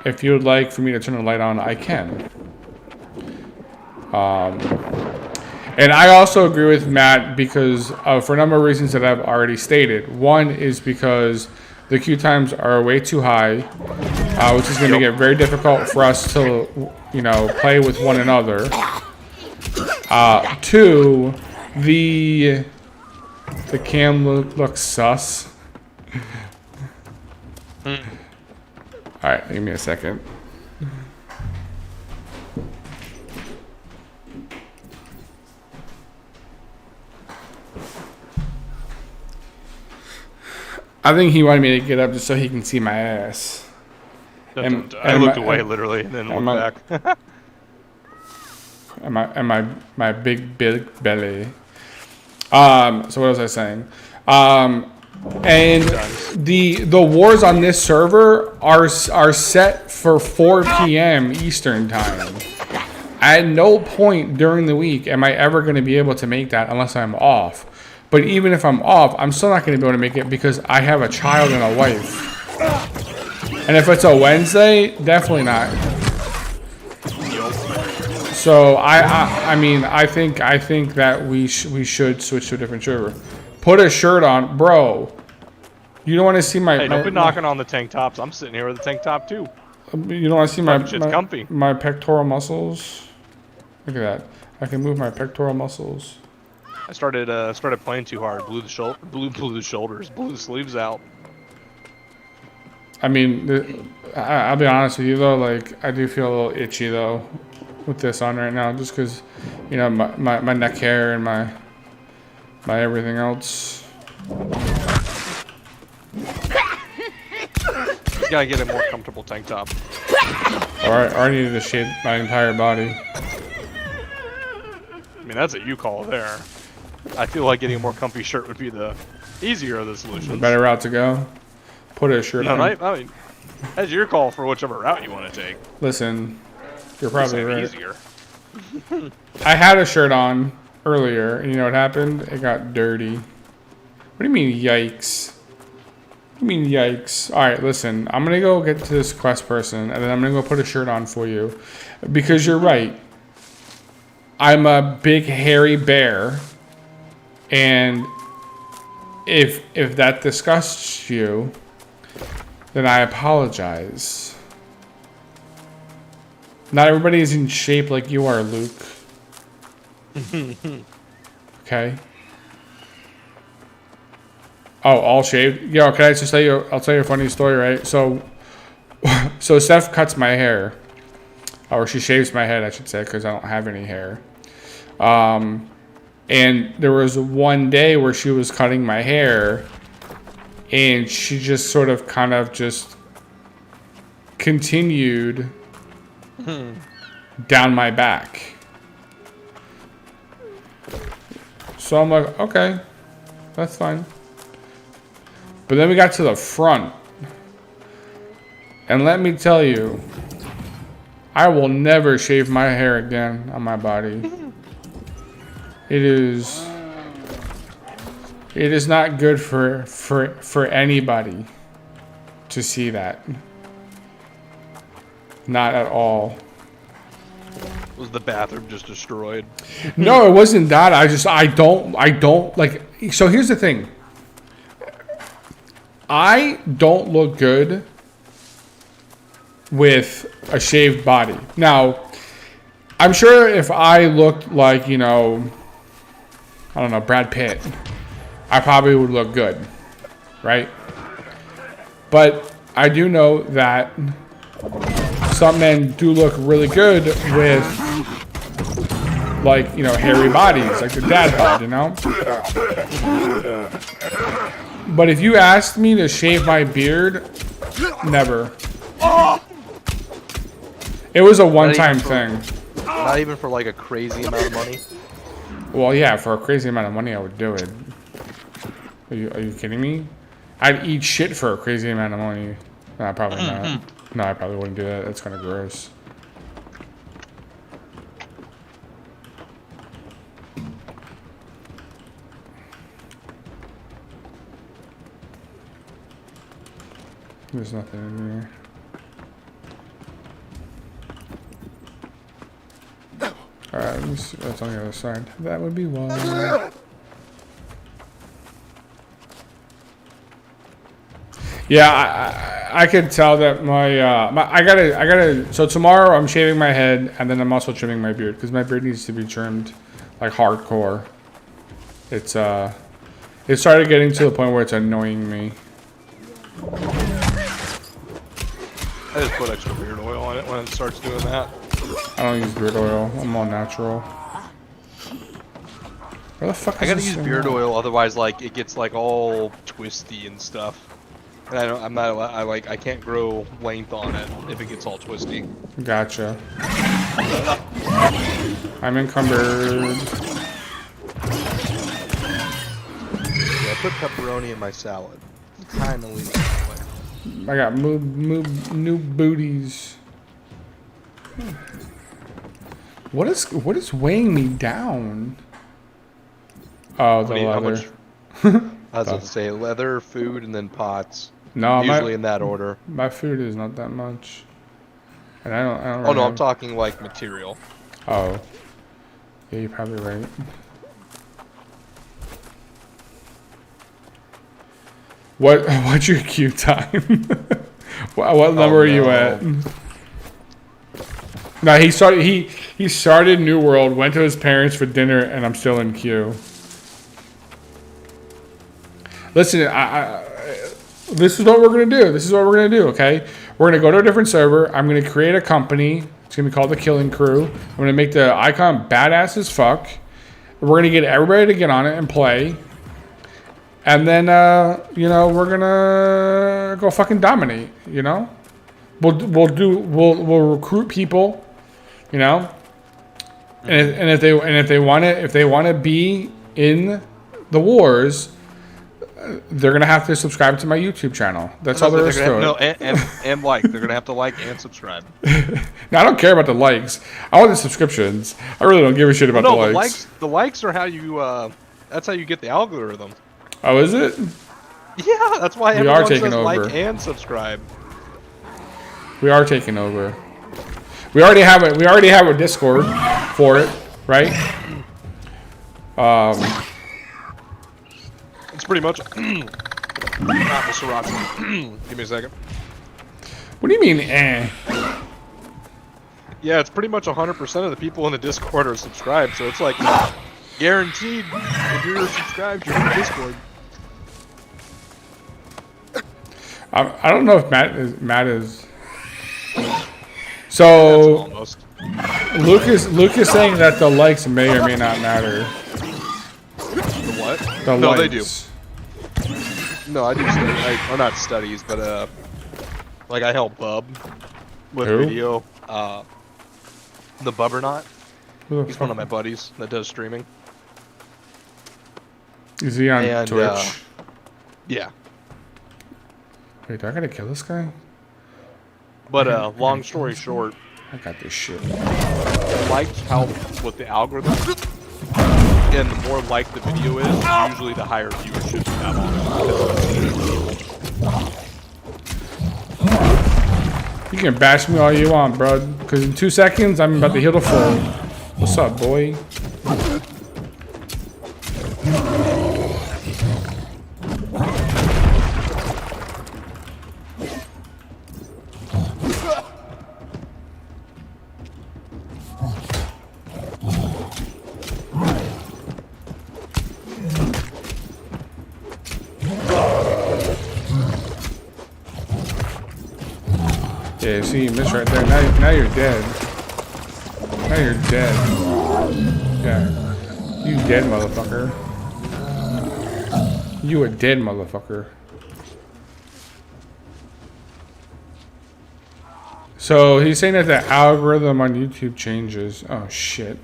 Speaker 1: If you would like for me to turn the light on, I can. And I also agree with Matt because for a number of reasons that I've already stated. One is because the queue times are way too high, which is going to make it very difficult for us to, play with one another. Two, the cam looks sus. Alright, give me a second. I think he wanted me to get up just so he can see my ass.
Speaker 2: I looked away literally and then looked back.
Speaker 1: and my big belly. So what was I saying? And the wars on this server are set for 4 p.m. Eastern time. At no point during the week am I ever going to be able to make that unless I'm off. But even if I'm off, I'm still not going to be able to make it because I have a child and a wife. And if it's a Wednesday, definitely not. So I mean I think that we should switch to a different server. Put a shirt on, bro. You don't want to see my.
Speaker 2: Hey, don't be knocking on the tank tops. I'm sitting here with a tank top too.
Speaker 1: You don't want to see my
Speaker 2: comfy.
Speaker 1: My pectoral muscles. Look at that. I can move my pectoral muscles.
Speaker 2: I started playing too hard. Blew the shoulders. Blew the sleeves out.
Speaker 1: I mean, I'll be honest with you though. Like, I do feel a little itchy though with this on right now, just because, you know, my neck hair and my everything else.
Speaker 2: You gotta get a more comfortable tank top.
Speaker 1: Or I needed to shave my entire body.
Speaker 2: I mean, that's a you call there. I feel like getting a more comfy shirt would be the easier of the solutions.
Speaker 1: The better route to go. Put a shirt on.
Speaker 2: I mean, that's your call for whichever route you want to take.
Speaker 1: Listen, you're probably right.
Speaker 2: Easier.
Speaker 1: I had a shirt on earlier, and you know what happened? It got dirty. What do you mean, yikes? What do you mean, yikes? All right, listen. I'm going to go get to this quest person, and then I'm going to go put a shirt on for you. Because you're right. I'm a big, hairy bear. And if that disgusts you, then I apologize. Not everybody is in shape like you are, Luke. Okay. Oh, all shaved? Yo, can I just tell you? I'll tell you a funny story, right? So Steph cuts my hair, or she shaves my head, I should say, because I don't have any hair. And there was one day where she was cutting my hair, and she just sort of kind of just continued down my back. So I'm like, okay, that's fine. But then we got to the front. And let me tell you, I will never shave my hair again on my body. It is not good for anybody to see that. Not at all.
Speaker 2: Was the bathroom just destroyed?
Speaker 1: No, it wasn't that. I don't like. So here's the thing. I don't look good with a shaved body. Now, I'm sure if I looked like, you know, I don't know, Brad Pitt, I probably would look good, right? But I do know that some men do look really good with, like, you know, hairy bodies, like the dad bod, you know? But if you asked me to shave my beard, never. It was a one-time thing.
Speaker 2: Not even for like a crazy amount of money?
Speaker 1: Well, yeah, for a crazy amount of money, I would do it. Are you kidding me? I'd eat shit for a crazy amount of money. Nah, probably not. No, I probably wouldn't do that. That's kind of gross. There's nothing in here. Alright, let me see what's on the other side. That would be one. Yeah, I could tell that I gotta. So tomorrow I'm shaving my head, and then I'm also trimming my beard because my beard needs to be trimmed, like hardcore. It started getting to the point where it's annoying me.
Speaker 2: I just put extra beard oil on it when it starts doing that.
Speaker 1: I don't use beard oil. I'm all natural. Where the fuck is
Speaker 2: I gotta
Speaker 1: this
Speaker 2: use beard oil, otherwise, like, it gets like all twisty and stuff. And I can't grow length on it if it gets all twisty.
Speaker 1: Gotcha. I'm encumbered.
Speaker 2: put pepperoni in my salad. Kind of leaning that way.
Speaker 1: I got new booties. What is weighing me down? Oh, the leather.
Speaker 2: I was going to say leather, food, and then pots.
Speaker 1: No,
Speaker 2: usually in that order.
Speaker 1: My food is not that much, and I don't.
Speaker 2: Oh
Speaker 1: really
Speaker 2: no,
Speaker 1: have...
Speaker 2: I'm talking like material.
Speaker 1: Oh, yeah, you're probably right. What's your queue time? what number are you at? No, he started New World, went to his parents for dinner, and I'm still in queue. Listen, this is what we're gonna do. This is what we're gonna do. Okay, we're gonna go to a different server. I'm gonna create a company. It's gonna be called the Killing Crew. I'm gonna make the icon badass as fuck. We're gonna get everybody to get on it and play. And then, you know, we're gonna go fucking dominate. You know, we'll recruit people. You know, and if they want to be in the wars, they're gonna have to subscribe to my YouTube channel. That's all there is to it.
Speaker 2: No, and like they're gonna have to like and subscribe.
Speaker 1: Now I don't care about the likes. I want the subscriptions. I really don't give a shit about the likes.
Speaker 2: The likes are how you. That's how you get the algorithm.
Speaker 1: Oh, is it?
Speaker 2: Yeah, that's why everyone says like and subscribe.
Speaker 1: We are taking over. We already have it. We already have a Discord for it, right?
Speaker 2: It's pretty much. Not the sriracha. Give me a second.
Speaker 1: What do you mean, eh?
Speaker 2: Yeah, it's pretty much 100% of the people in the Discord are subscribed, so it's like guaranteed. If you're subscribed, you're in the Discord.
Speaker 1: I don't know if Matt is. So Luke is saying that the likes may or may not matter.
Speaker 2: The what?
Speaker 1: The
Speaker 2: no,
Speaker 1: likes.
Speaker 2: They do. No, I do study. Or not studies, but like I help Bub with video. The Bubbernaut. He's one of my buddies that does streaming.
Speaker 1: Is he on Twitch?
Speaker 2: Yeah.
Speaker 1: Wait, do I gotta kill this guy?
Speaker 2: But long story short,
Speaker 1: I got this shit.
Speaker 2: Likes help with the algorithm, and the more like the video is, usually the higher viewership you have on it.
Speaker 1: You can bash me all you want, bro. Because in 2 seconds, I'm about to heal the full. What's up, boy? Yeah, see, you missed right there. Now you're dead. Now you're dead. Yeah. You dead, motherfucker. You a dead motherfucker. So he's saying that the algorithm on YouTube changes. Oh shit.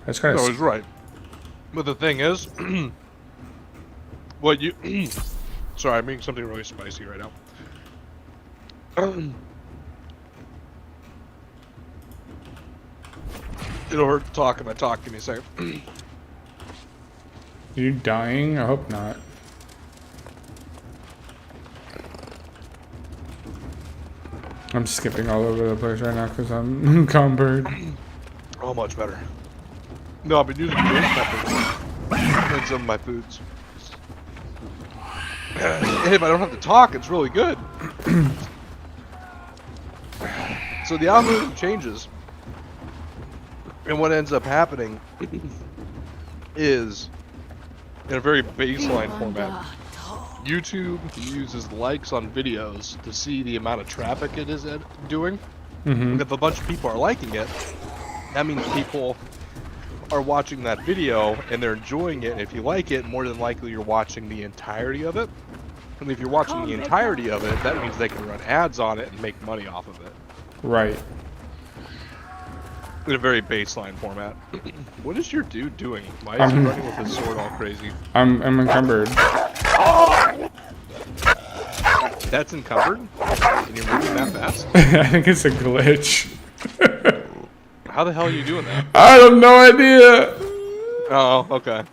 Speaker 1: That's kind of.
Speaker 2: No, he's right. But the thing is, what you? Sorry, I'm eating something really spicy right now. It'll hurt to talk if I talk. Give me a second.
Speaker 1: You dying? I hope not. I'm skipping all over the place right now because I'm encumbered.
Speaker 2: Oh, much better. No, I've been using ghost peppers in some of my foods. Hey, if I don't have to talk, it's really good. So the algorithm changes. And what ends up happening is, in a very baseline format, YouTube uses likes on videos to see the amount of traffic it is doing.
Speaker 1: Mm-hmm.
Speaker 2: If a bunch of people are liking it, that means people are watching that video and they're enjoying it. And if you like it, more than likely you're watching the entirety of it. And if you're watching the entirety of it, that means they can run ads on it and make money off of it.
Speaker 1: Right.
Speaker 2: In a very baseline format. What is your dude doing? Why is he running with his sword all crazy?
Speaker 1: I'm encumbered.
Speaker 2: That's encumbered? And you're moving that fast?
Speaker 1: I think it's a glitch.
Speaker 2: How the hell are you doing that?
Speaker 1: I have no idea.
Speaker 2: Oh, okay.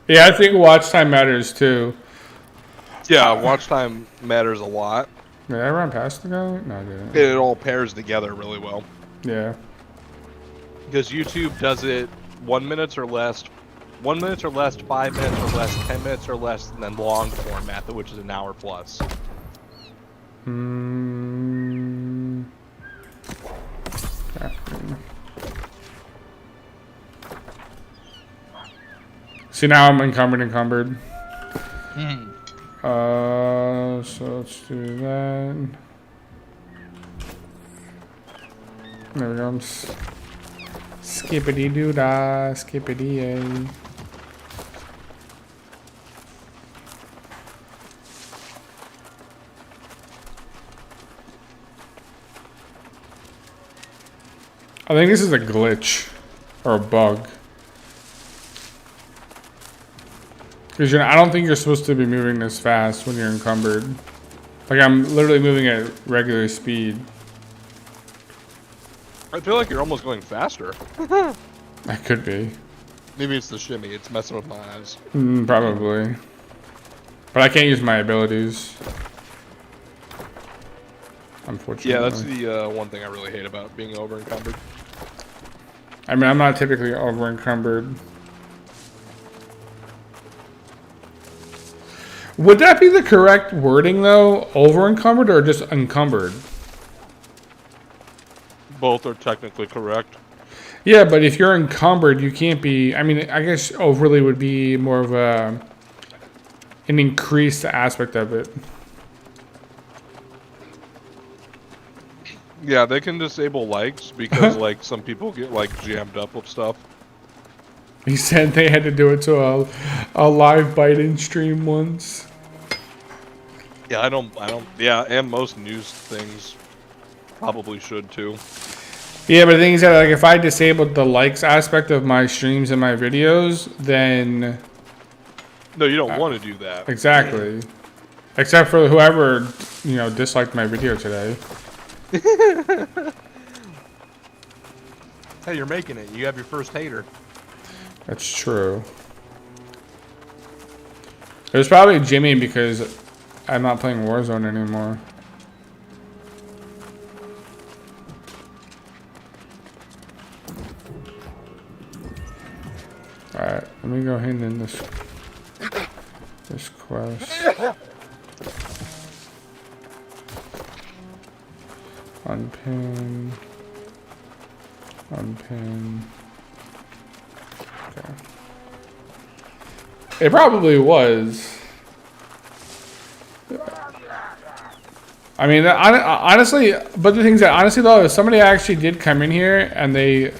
Speaker 1: Yeah, I think watch time matters too.
Speaker 2: Yeah, watch time matters a lot.
Speaker 1: Did I run past the guy? No, I didn't.
Speaker 2: It all pairs together really well.
Speaker 1: Yeah.
Speaker 2: Because YouTube does it 1 minute or less, 1 minute or less, 5 minutes or less, 10 minutes or less, and then long format, which is an hour plus.
Speaker 1: See, now I'm encumbered.
Speaker 2: Mm.
Speaker 1: So let's do that. There we go. Skippity doo dah, skippity a. I think this is a glitch or a bug. Because I don't think you're supposed to be moving this fast when you're encumbered. Like, I'm literally moving at regular speed.
Speaker 2: I feel like you're almost going faster.
Speaker 1: That could be.
Speaker 2: Maybe it's the shimmy. It's messing with my eyes.
Speaker 1: Probably. But I can't use my abilities. Unfortunately.
Speaker 2: Yeah, that's the one thing I really hate about being over encumbered.
Speaker 1: I mean, I'm not typically over encumbered. Would that be the correct wording though? Over encumbered or just encumbered?
Speaker 2: Both are technically correct.
Speaker 1: Yeah, but if you're encumbered, you can't be. I mean, I guess overly would be more of an increased aspect of it.
Speaker 2: Yeah, they can disable likes because like some people get like jammed up with stuff.
Speaker 1: He said they had to do it to a live Biden stream once.
Speaker 2: Yeah, I don't. Yeah, and most news things probably should too.
Speaker 1: Yeah, but the thing is that like if I disabled the likes aspect of my streams and my videos, then
Speaker 2: No, you don't want to do that.
Speaker 1: exactly. Except for whoever, disliked my video today.
Speaker 2: Hey, you're making it. You have your first hater.
Speaker 1: That's true. It was probably Jimmy because I'm not playing Warzone anymore. Alright, let me go ahead and end this quest. Unpin. Unpin. Okay. It probably was. I mean, honestly, but the thing is that honestly though, if somebody actually did come in here and they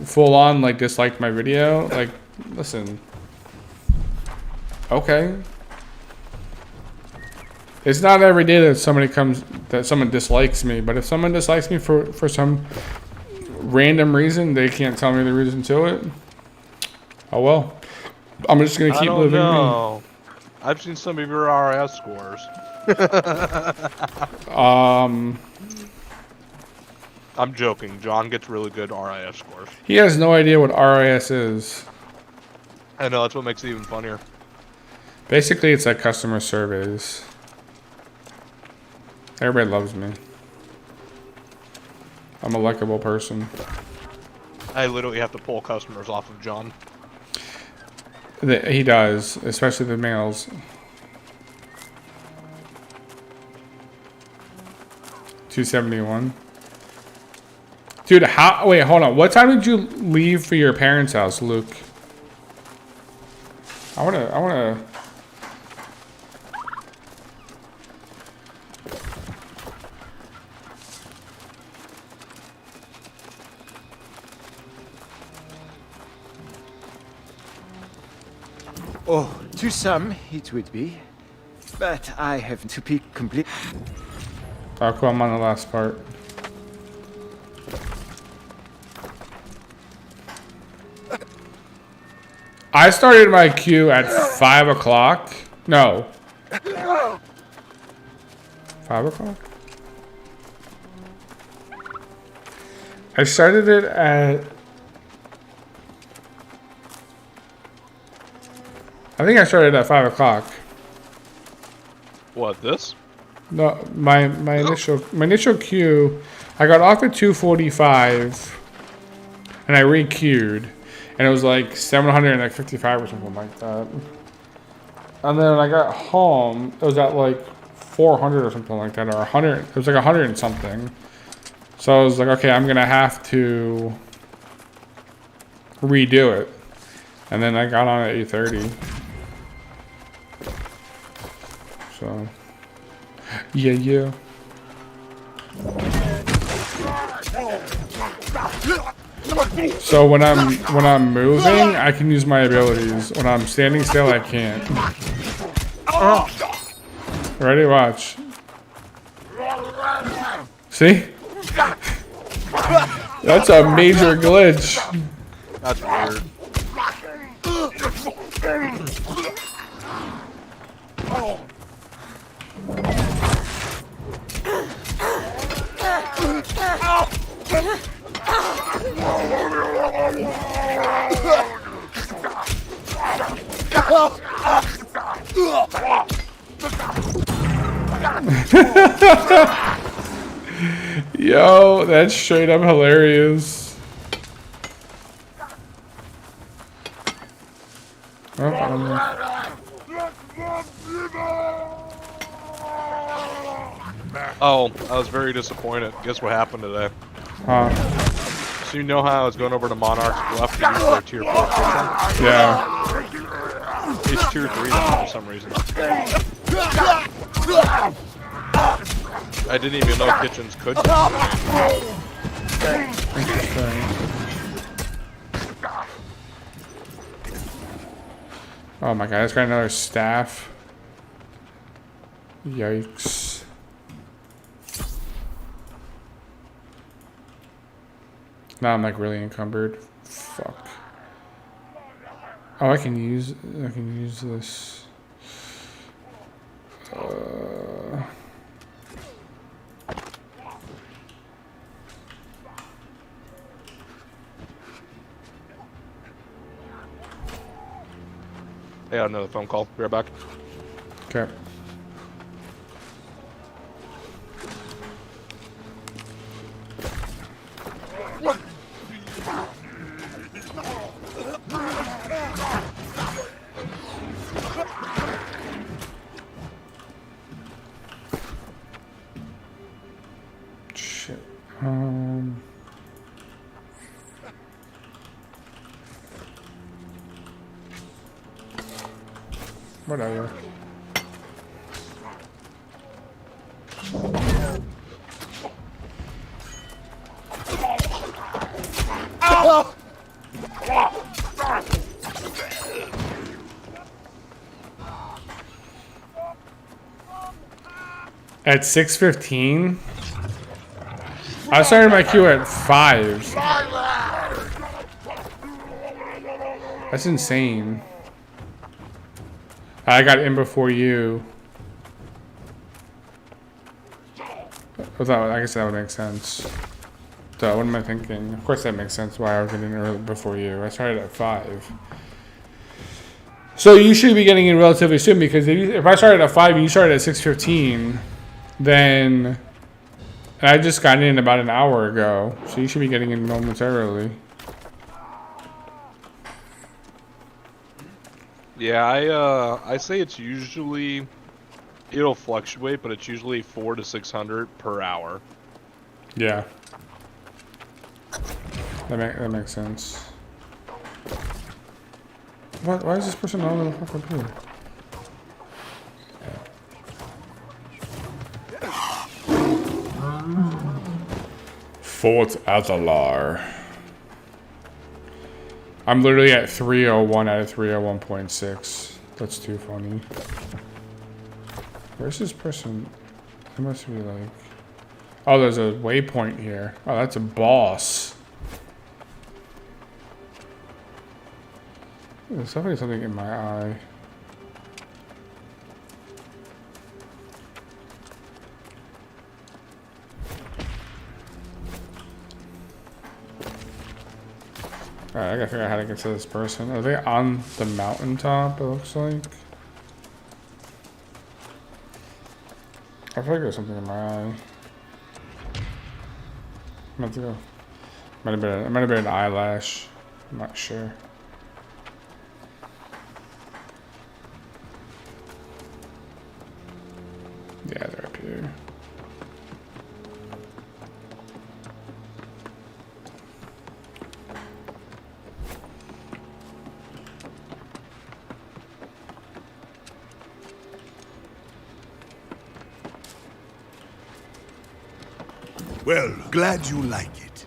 Speaker 1: full on like disliked my video, like, listen, okay. It's not every day that someone dislikes me, but if someone dislikes me for some random reason, they can't tell me the reason to it. Oh well, I'm just gonna keep living.
Speaker 2: No, I've seen some of your RS scores. I'm joking. John gets really good RIS scores.
Speaker 1: He has no idea what RIS is.
Speaker 2: I know, that's what makes it even funnier.
Speaker 1: Basically, it's like customer surveys. Everybody loves me. I'm a likable person.
Speaker 2: I literally have to pull customers off of John.
Speaker 1: He does, especially the males. $271. Dude, wait, hold on. What time did you leave for your parents' house, Luke? I wanna.
Speaker 3: Oh, to some it would be. But I have to be complete.
Speaker 1: Oh, cool, I'm on the last part. I started my queue at 5 o'clock. No. 5 o'clock? I started it at... I think I started at 5 o'clock.
Speaker 2: What, this?
Speaker 1: No, my initial queue, I got off at 2:45, and I re-queued, and it was like 755 or something like that. And then when I got home, it was at like 400 or something like that, or 100. It was like 100 and something. So I was like, okay, I'm gonna have to redo it. And then I got on at 8:30. So. Yeah. So when I'm moving, I can use my abilities. When I'm standing still, I can't. Ready? Watch. See? That's a major glitch.
Speaker 2: That's weird.
Speaker 1: Yo, that's straight up hilarious.
Speaker 2: Oh, I was very disappointed. Guess what happened today?
Speaker 1: Huh?
Speaker 2: So you know how I was going over to Monarch's Bluff to use their tier 4 kitchen?
Speaker 1: Yeah.
Speaker 2: It's tier 3 now for some reason. I didn't even know kitchens could.
Speaker 1: Oh my god, it's got another staff. Yikes. Now I'm like really encumbered. Fuck. Oh, I can use this.
Speaker 2: Hey, I got another phone call. Be right back.
Speaker 1: Okay. Shit. Whatever. At 6:15? I started my queue at 5. That's insane. I got in before you. I guess that would make sense. So what am I thinking? Of course that makes sense why I was getting in early before you. I started at 5. So you should be getting in relatively soon, because if I started at 5 and you started at 6:15, then I just got in about an hour ago. So you should be getting in momentarily.
Speaker 2: Yeah, I say it's usually, it'll fluctuate, but it's usually 400 to 600 per hour.
Speaker 1: Yeah. That makes sense. What? Why is this person all the fuck up here? Fort Azalar. I'm literally at 301 out of 301.6. That's too funny. Where's this person? It must be like... Oh, there's a waypoint here. Oh, that's a boss. There's definitely something in my eye. Alright, I gotta figure out how to get to this person. Are they on the mountaintop, it looks like? I feel like there's something in my eye. I'm about to go. It might have been an eyelash. I'm not sure. Yeah, they're up here.
Speaker 4: Well, glad you like it.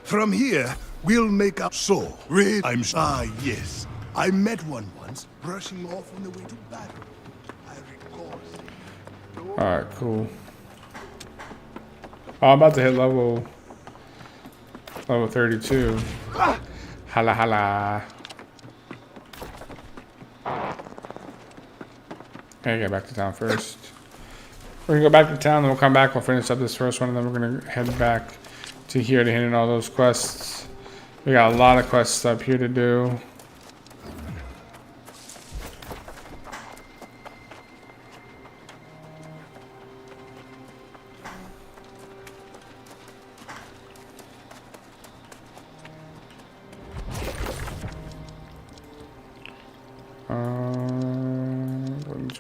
Speaker 4: From here, we'll make up so. Yes. I met one once, brushing off on the way to battle. I recall.
Speaker 1: Alright, cool. Oh, I'm about to hit level 32. Hala hala. Gotta get back to town first. We're gonna go back to town, then we'll come back, we'll finish up this first one, and then we're gonna head back to here to hit in all those quests. We got a lot of quests up here to do.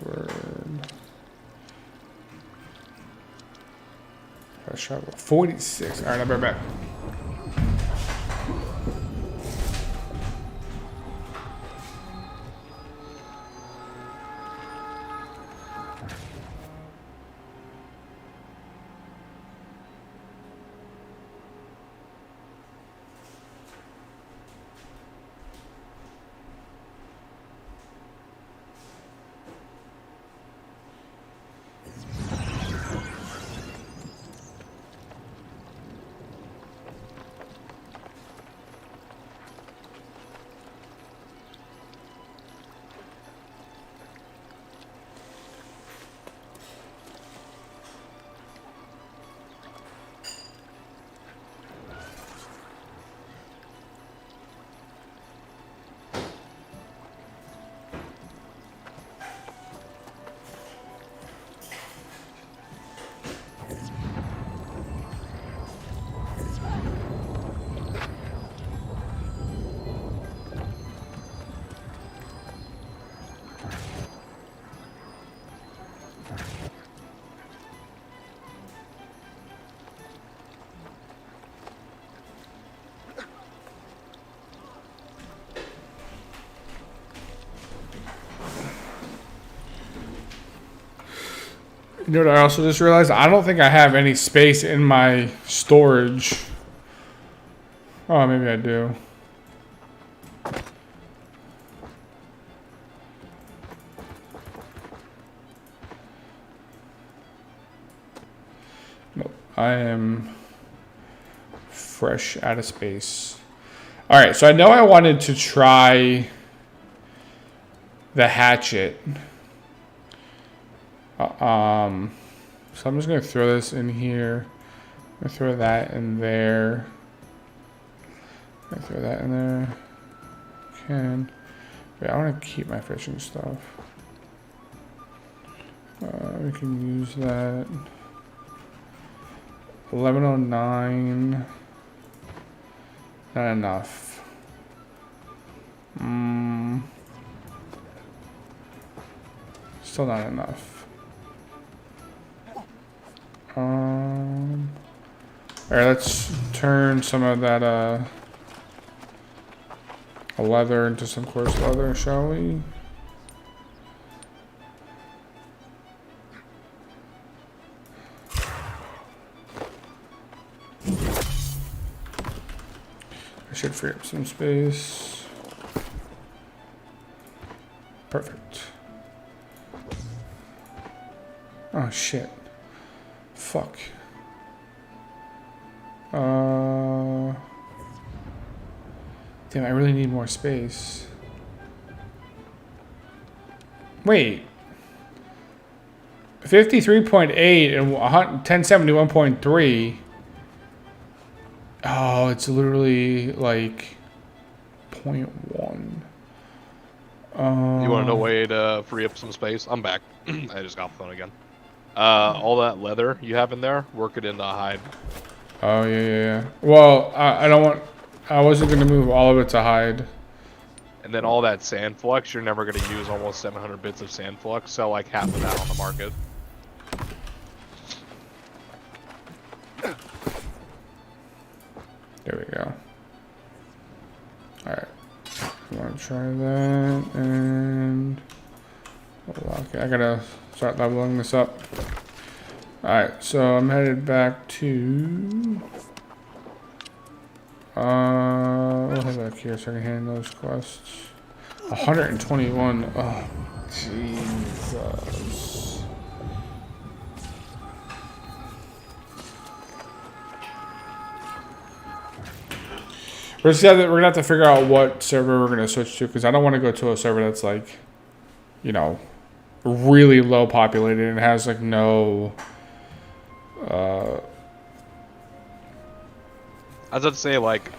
Speaker 1: Word. Shot 46. All right, I'll be right back. You know what I also just realized? I don't think I have any space in my storage. Oh, maybe I do. Nope. I am fresh out of space. Alright, so I know I wanted to try the hatchet. So I'm just going to throw this in here. I'm going to throw that in there. I'm going to throw that in there. Can. Wait, I want to keep my fishing stuff. We can use that. 1109. Not enough. Still not enough. Alright, let's turn some of that leather into some coarse leather, shall we? I should free up some space. Perfect. Oh shit. Fuck. Damn, I really need more space. Wait. 53.8 and 1071.3. Oh, it's literally like 0.1.
Speaker 2: You want to know a way to free up some space? I'm back. I just got the phone again. All that leather you have in there, work it into hide.
Speaker 1: Oh yeah. Well, I don't want. I wasn't gonna move all of it to hide.
Speaker 2: And then all that sand flux, you're never going to use almost 700 bits of sand flux. Sell like half of that on the market.
Speaker 1: There we go. Alright. I want to try that. And... okay, I gotta start leveling this up. Alright, so I'm headed back to... we'll head back here so I can handle those quests. 121. Oh, Jesus. We're gonna have to figure out what server we're gonna switch to, because I don't want to go to a server that's like, you know, really low populated and has like no.
Speaker 2: I was about to say, like,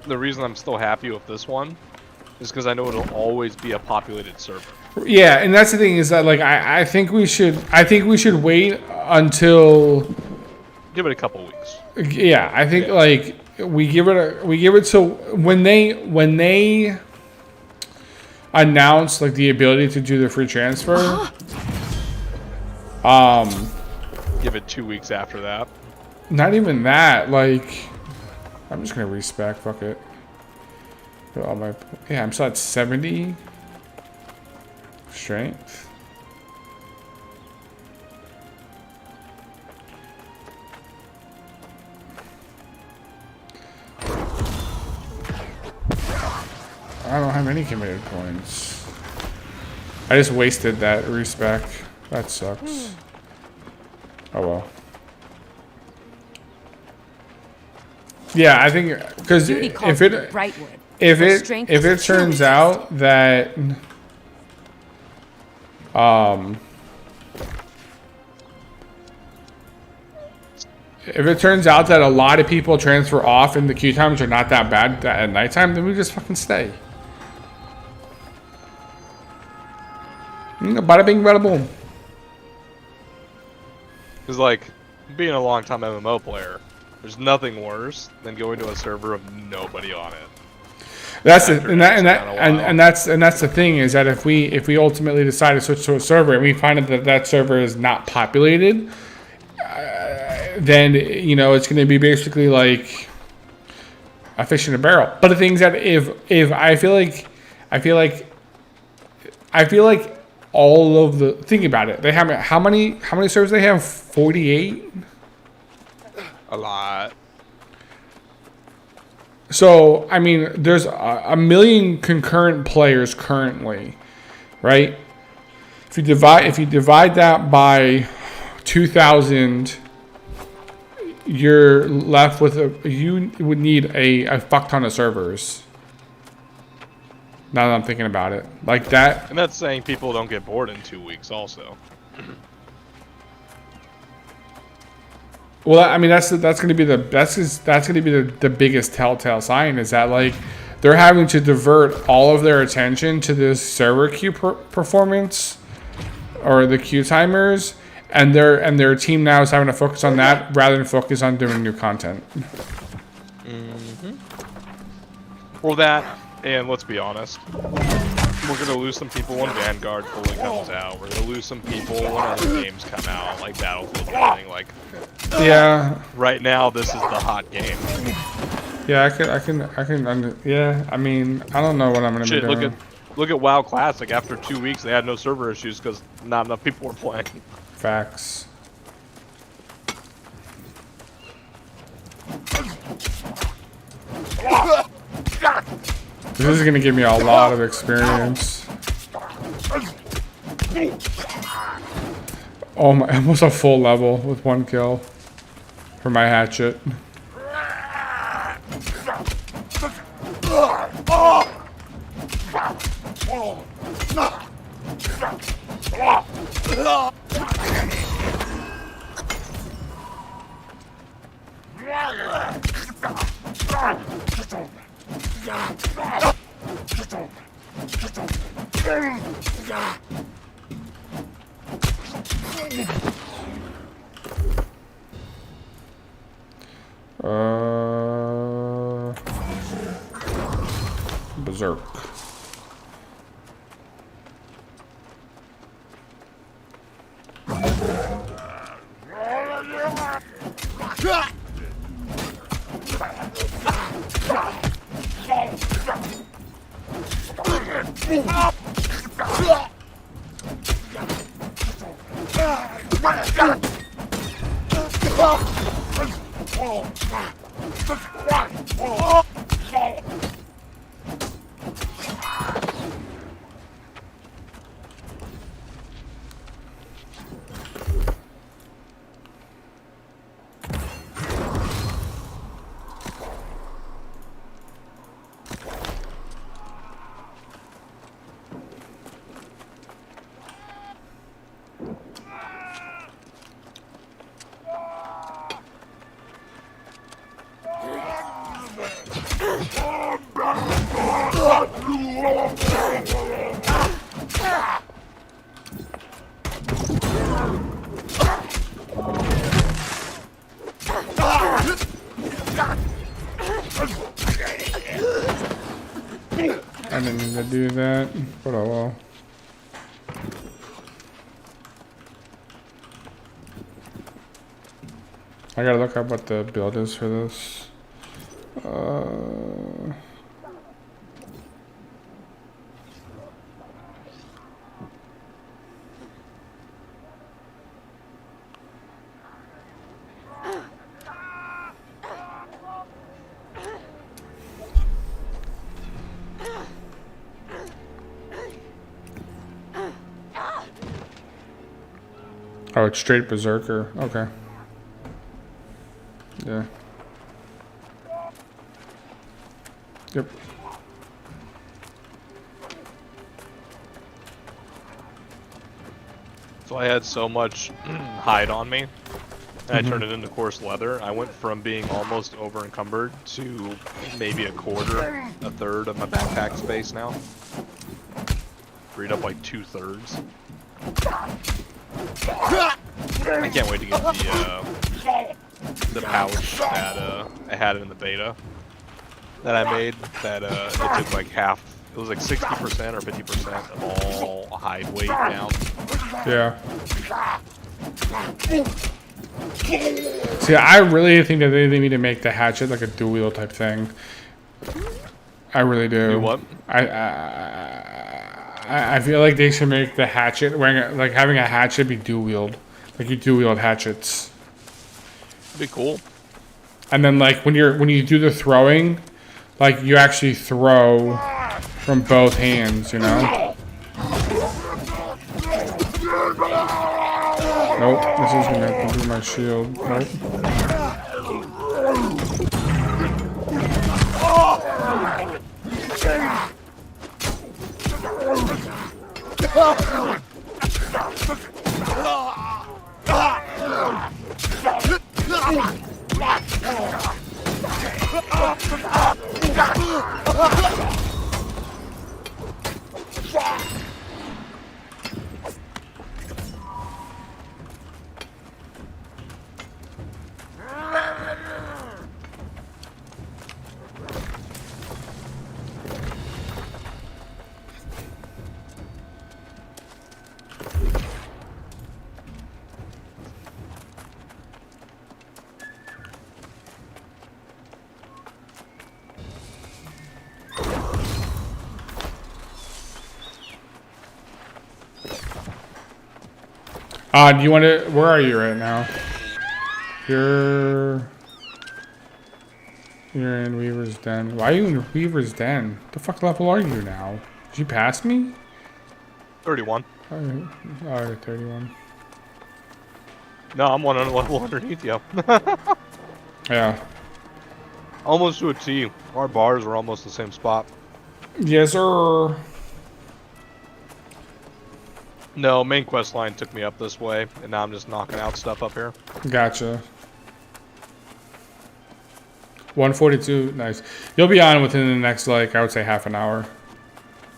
Speaker 2: the reason I'm still happy with this one is because I know it'll always be a populated server.
Speaker 1: Yeah, and that's the thing is that like I think we should wait until.
Speaker 2: Give it a couple weeks.
Speaker 1: Yeah, I think like we give it so when they announce like the ability to do the free transfer.
Speaker 2: Give it 2 weeks after that.
Speaker 1: Not even that. Like, I'm just gonna respec. Fuck it. Put all my I'm still at 70 strength. I don't have any committed points. I just wasted that respec. That sucks. Oh well. Yeah, I think because if it turns out that a lot of people transfer off and the queue times are not that bad at nighttime, then we just fucking stay. Bada bing, bada boom.
Speaker 2: Because, like, being a long-time MMO player, there's nothing worse than going to a server of nobody on it.
Speaker 1: That's the that's the thing is that if we ultimately decide to switch to a server and we find out that server is not populated, then you know it's going to be basically like a fish in a barrel. But the thing is that if I feel like all of the think about it, they have how many servers they have? 48.
Speaker 2: A lot.
Speaker 1: So I mean, there's a million concurrent players currently, right? If you divide that by 2,000, you're left with you would need a fuck ton of servers. Now that I'm thinking about it, like that.
Speaker 2: And that's saying people don't get bored in 2 weeks, also.
Speaker 1: Well, I mean that's going to be the biggest telltale sign is that like they're having to divert all of their attention to this server queue performance or the queue timers, and their team now is having to focus on that rather than focus on doing new content.
Speaker 2: Or that, and let's be honest, we're gonna lose some people when Vanguard fully comes out. We're gonna lose some people when other games come out, like Battlefield and everything. Like,
Speaker 1: yeah.
Speaker 2: Right now, this is the hot game.
Speaker 1: Yeah, yeah, I mean, I don't know what I'm gonna be doing.
Speaker 2: Look at WoW Classic. After 2 weeks, they had no server issues because not enough people were playing.
Speaker 1: Facts. This is gonna give me a lot of experience. Oh my, almost a full level with 1 kill for my hatchet. Berserk. I didn't need to do that, but oh well. I gotta look up what the build is for this. Oh, it's straight berserker. Okay. Yeah. Yep.
Speaker 2: So I had so much hide on me, and I turned it into coarse leather. I went from being almost over encumbered to maybe a quarter, a third of my backpack space now. Freed up like 2/3. I can't wait to get the pouch that I had in the beta that I made. That it took like half. It was like 60% or 50% of all hide weight down.
Speaker 1: Yeah. See, I really think that they need to make the hatchet like a dual wield type thing. I really do.
Speaker 2: Do what?
Speaker 1: I feel like they should make the hatchet like having a hatchet be dual wield, like you dual wield hatchets.
Speaker 2: It'd be cool.
Speaker 1: And then like when you do the throwing, like you actually throw from both hands, you know? Nope, this is gonna have to be my shield. Nope. Do you want to? Where are you right now? You're in Weaver's Den. Why are you in Weaver's Den? The fuck level are you now? Did you pass me?
Speaker 2: 31.
Speaker 1: Oh, 31.
Speaker 2: No, I'm one level underneath you.
Speaker 1: Yeah.
Speaker 2: Almost to a T. Our bars are almost the same spot.
Speaker 1: Yes, sir.
Speaker 2: No, main quest line took me up this way, and now I'm just knocking out stuff up here.
Speaker 1: Gotcha. 142, nice. You'll be on within the next, like, I would say half an hour.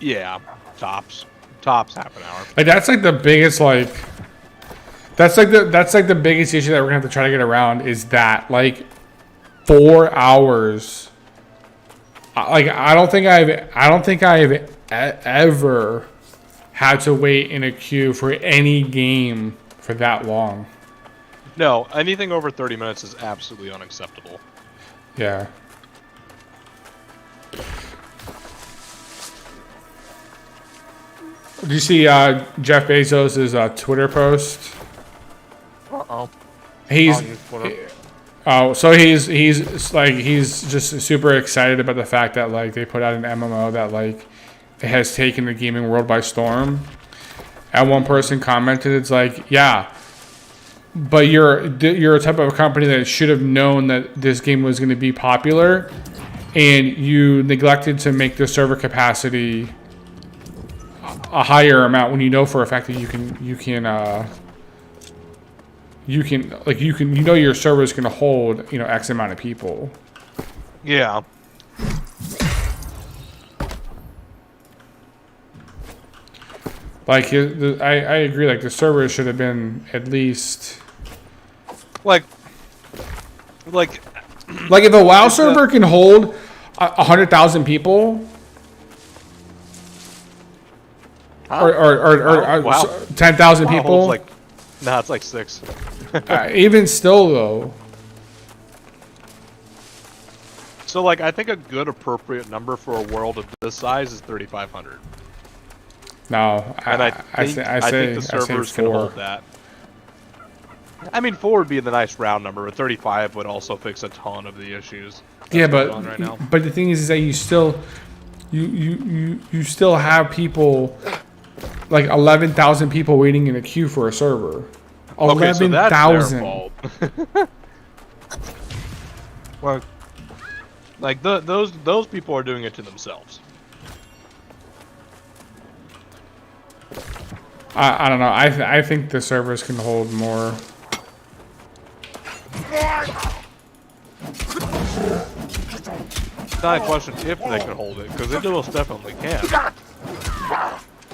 Speaker 2: Yeah, tops. Tops half an hour.
Speaker 1: Like, that's like the biggest, like, that's like the biggest issue that we're gonna have to try to get around is that, like, 4 hours. Like, I don't think I've ever had to wait in a queue for any game for that long.
Speaker 2: No, anything over 30 minutes is absolutely unacceptable.
Speaker 1: Yeah. Do you see Jeff Bezos' Twitter post?
Speaker 2: Uh-oh.
Speaker 1: He's so he's just super excited about the fact that like they put out an MMO that like it has taken the gaming world by storm. And one person commented, "It's like, yeah, but you're a type of company that should have known that this game was going to be popular, and you neglected to make the server capacity a higher amount when you know for a fact that you know your server is going to hold X amount of people."
Speaker 2: Yeah.
Speaker 1: Like I agree. Like the server should have been at least
Speaker 2: Like
Speaker 1: if a WoW server can hold 100,000 people, or
Speaker 2: wow.
Speaker 1: 10,000
Speaker 2: wow,
Speaker 1: people.
Speaker 2: like, nah, it's like 6.
Speaker 1: Even still, though.
Speaker 2: So, like, I think a good appropriate number for a world of this size is 3,500.
Speaker 1: No,
Speaker 2: And I think the servers can hold that. I mean, 4 would be the nice round number, but 35 would also fix a ton of the issues.
Speaker 1: Yeah,
Speaker 2: going on right now.
Speaker 1: but the thing is that you still have people, like 11,000 people waiting in a queue for a server.
Speaker 2: Okay, so that's their
Speaker 1: 11,000.
Speaker 2: fault. Well, like those people are doing it to themselves.
Speaker 1: I don't know. I think the servers can hold more.
Speaker 2: It's not a question if they can hold it, because they most definitely can.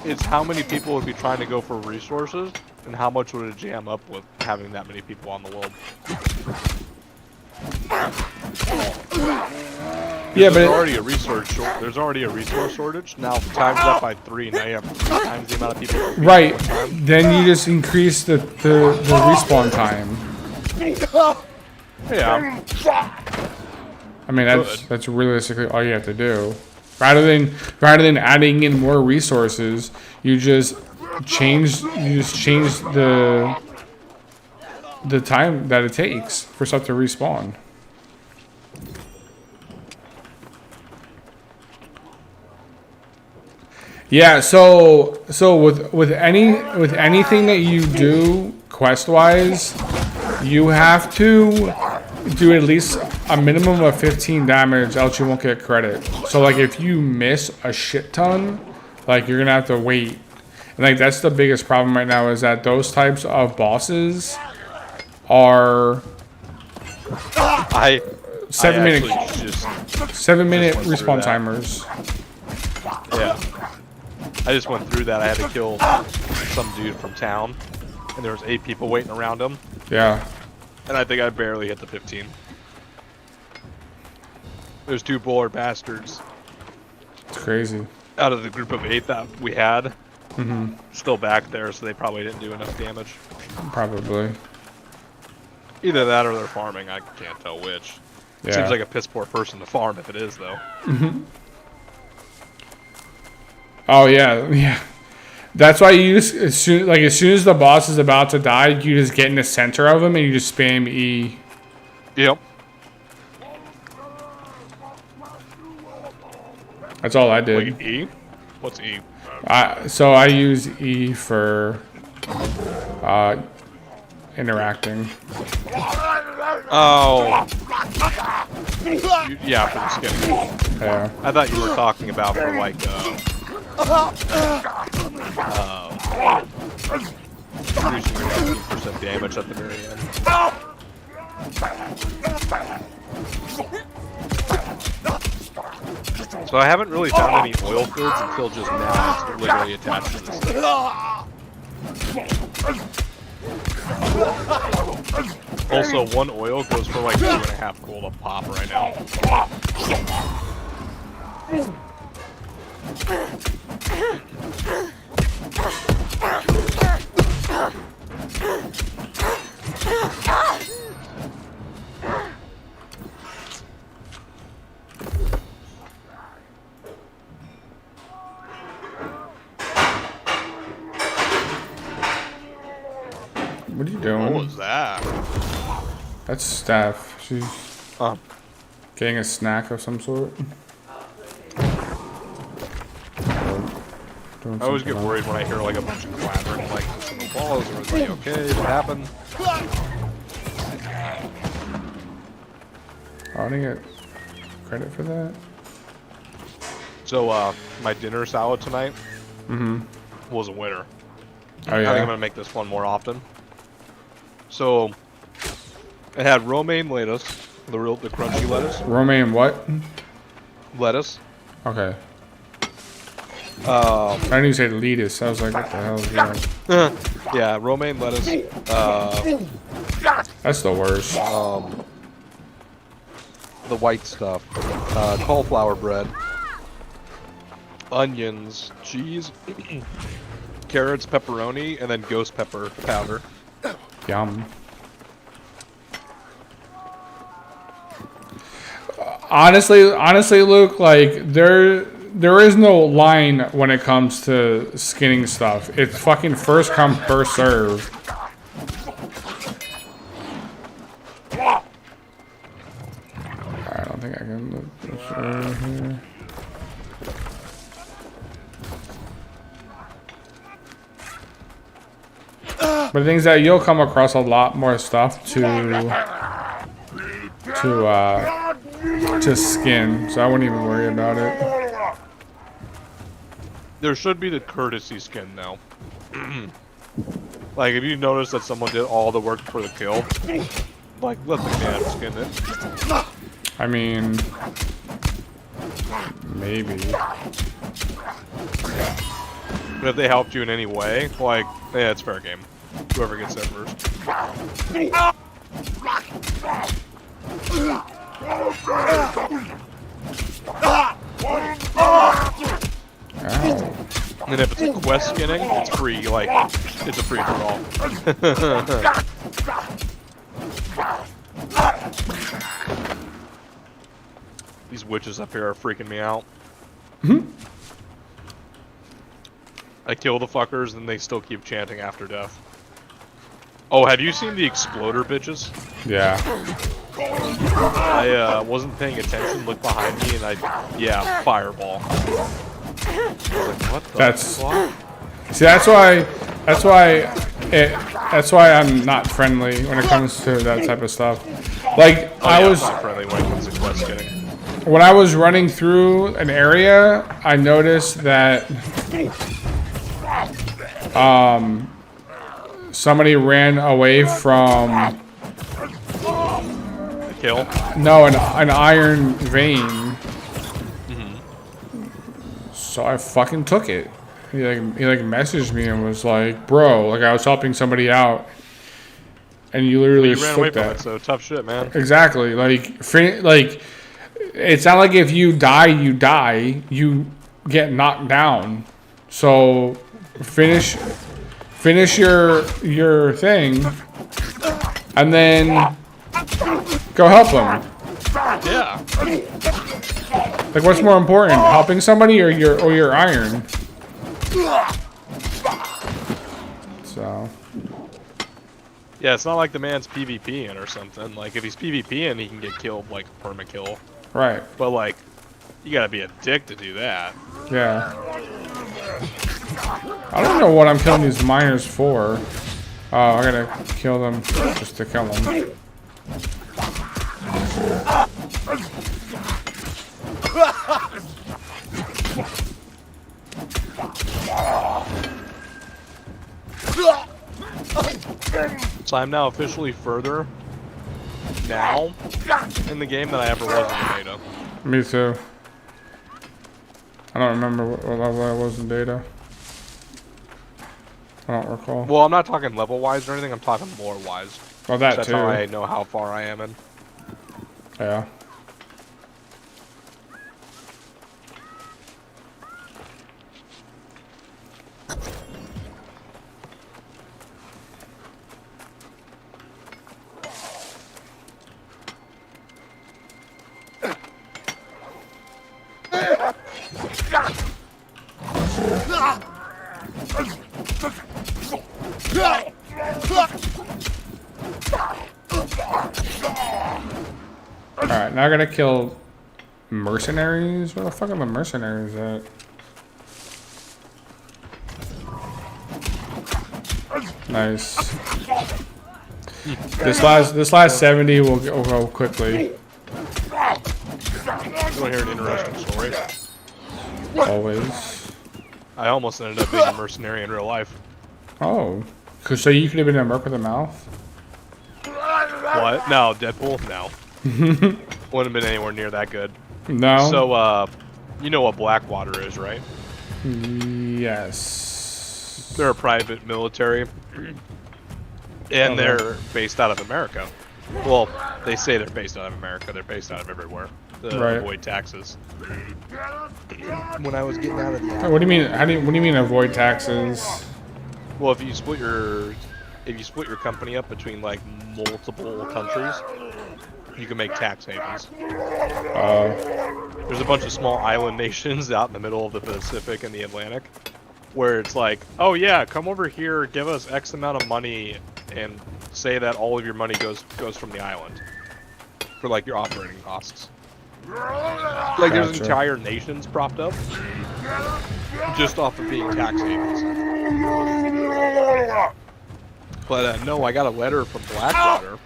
Speaker 2: It's how many people would be trying to go for resources, and how much would it jam up with having that many people on the world.
Speaker 1: Yeah,
Speaker 2: there's already a resource shortage. Now times that by 3, now you have 3 times the amount of people.
Speaker 1: Right. Then you just increase the respawn time.
Speaker 2: Yeah.
Speaker 1: I mean, that's realistically all you have to do. Rather than adding in more resources, you just change the time that it takes for stuff to respawn. Yeah, so with anything that you do quest wise, you have to do at least a minimum of 15 damage, else you won't get credit. So like if you miss a shit ton, like you're gonna have to wait. And like that's the biggest problem right now is that those types of bosses are 7 minute respawn timers.
Speaker 2: Yeah. I just went through that. I had to kill some dude from town, and there was 8 people waiting around him.
Speaker 1: Yeah.
Speaker 2: And I think I barely hit the 15. There's 2 buller bastards.
Speaker 1: It's crazy.
Speaker 2: Out of the group of 8 that we had, still back there, so they probably didn't do enough damage.
Speaker 1: Probably.
Speaker 2: Either that or they're farming. I can't tell which.
Speaker 1: Yeah.
Speaker 2: Seems like a piss poor person to farm if it is, though.
Speaker 1: Oh yeah. That's why you just as soon as the boss is about to die, you just get in the center of him and you just spam E.
Speaker 2: Yep.
Speaker 1: That's all I did.
Speaker 2: Wait, E? What's E?
Speaker 1: So I use E for interacting.
Speaker 2: Oh. Yeah, for the skinning.
Speaker 1: Yeah.
Speaker 2: I thought you were talking about for like, reducing your 19% damage at the very end. So I haven't really found any oil fields until just now. It's literally attached to this thing. Also, one oil goes for like 2.5 gold a pop right now.
Speaker 1: What are you doing?
Speaker 2: What was that?
Speaker 1: That's Steph. She's getting a snack of some sort.
Speaker 2: I always get worried when I hear like a bunch of clattering, like some balls, or is it okay? What happened?
Speaker 1: I didn't get credit for that.
Speaker 2: So, my dinner salad tonight was a winner.
Speaker 1: Oh
Speaker 2: I think I'm
Speaker 1: yeah.
Speaker 2: gonna make this one more often. So, it had romaine lettuce, the crunchy lettuce.
Speaker 1: Romaine what?
Speaker 2: Lettuce.
Speaker 1: Okay. I didn't even say lettuce. I was like, what the hell is that?
Speaker 2: Yeah, romaine lettuce.
Speaker 1: That's the worst.
Speaker 2: The white stuff. Cauliflower bread. Onions, cheese, carrots, pepperoni, and then ghost pepper powder.
Speaker 1: Yum. Honestly, Luke, like there is no line when it comes to skinning stuff. It's fucking first come, first serve. I don't think I can look this over here. But the thing is that you'll come across a lot more stuff to skin, so I wouldn't even worry about it.
Speaker 2: There should be the courtesy skin now. Like, if you notice that someone did all the work for the kill, like, let the man skin it.
Speaker 1: I mean, maybe.
Speaker 2: But if they helped you in any way, like, yeah, it's fair game. Whoever gets there first.
Speaker 1: Ow.
Speaker 2: And if it's a quest skinning, it's free, like, it's a free for all. These witches up here are freaking me out. I kill the fuckers and they still keep chanting after death. Oh, have you seen the exploder bitches?
Speaker 1: Yeah.
Speaker 2: I wasn't paying attention, looked behind me, and yeah, fireball. I was like, what the fuck?
Speaker 1: See, that's why I'm not friendly when it comes to that type of stuff. Like,
Speaker 2: I'm not friendly when it comes to quest getting.
Speaker 1: When I was running through an area, I noticed that somebody ran away from
Speaker 2: The kill?
Speaker 1: no an iron vein. So I fucking took it. He messaged me and was like, "Bro, like I was helping somebody out, and you literally
Speaker 2: You
Speaker 1: just
Speaker 2: ran away
Speaker 1: took
Speaker 2: from
Speaker 1: that."
Speaker 2: it, so tough shit, man.
Speaker 1: Exactly. Like it's not like if you die, you get knocked down. So finish your thing, and then go help them.
Speaker 2: Yeah.
Speaker 1: Like, what's more important, helping somebody or your iron? So.
Speaker 2: Yeah, it's not like the man's PvPing or something. Like, if he's PvPing, he can get killed, like, permakill.
Speaker 1: Right.
Speaker 2: But, like, you gotta be a dick to do that.
Speaker 1: Yeah. I don't know what I'm killing these miners for. Oh, I gotta kill them just to kill them.
Speaker 2: So I'm now officially further now in the game than I ever was in the beta.
Speaker 1: Me too. I don't remember what level I was in beta. I don't recall.
Speaker 2: Well, I'm not talking level-wise or anything. I'm talking lore-wise.
Speaker 1: Well, that
Speaker 2: That's
Speaker 1: too.
Speaker 2: how I know how far I am in.
Speaker 1: Yeah. Alright, now I gotta kill mercenaries? Where the fuck are the mercenaries at? Nice. This last 70 will go quickly.
Speaker 2: You want to hear an interesting story?
Speaker 1: Always.
Speaker 2: I almost ended up being a mercenary in real life.
Speaker 1: Oh. So you could have been a merc with a mouth?
Speaker 2: What? No, Deadpool? No. Wouldn't have been anywhere near that good.
Speaker 1: No?
Speaker 2: So, you know what Blackwater is, right?
Speaker 1: Yes.
Speaker 2: They're a private military. And they're based out of America. Well, they say they're based out of America. They're based out of everywhere. To
Speaker 1: Right.
Speaker 2: avoid taxes. When I was getting out of the
Speaker 1: What do you mean? What do you mean avoid taxes?
Speaker 2: Well, if you split your company up between like multiple countries, you can make tax havens. There's a bunch of small island nations out in the middle of the Pacific and the Atlantic, where it's like, oh yeah, come over here, give us X amount of money, and say that all of your money goes from the island for like your operating costs. Like there's
Speaker 1: Gotcha.
Speaker 2: entire nations propped up just off of being tax havens. But no, I got a letter from Blackwater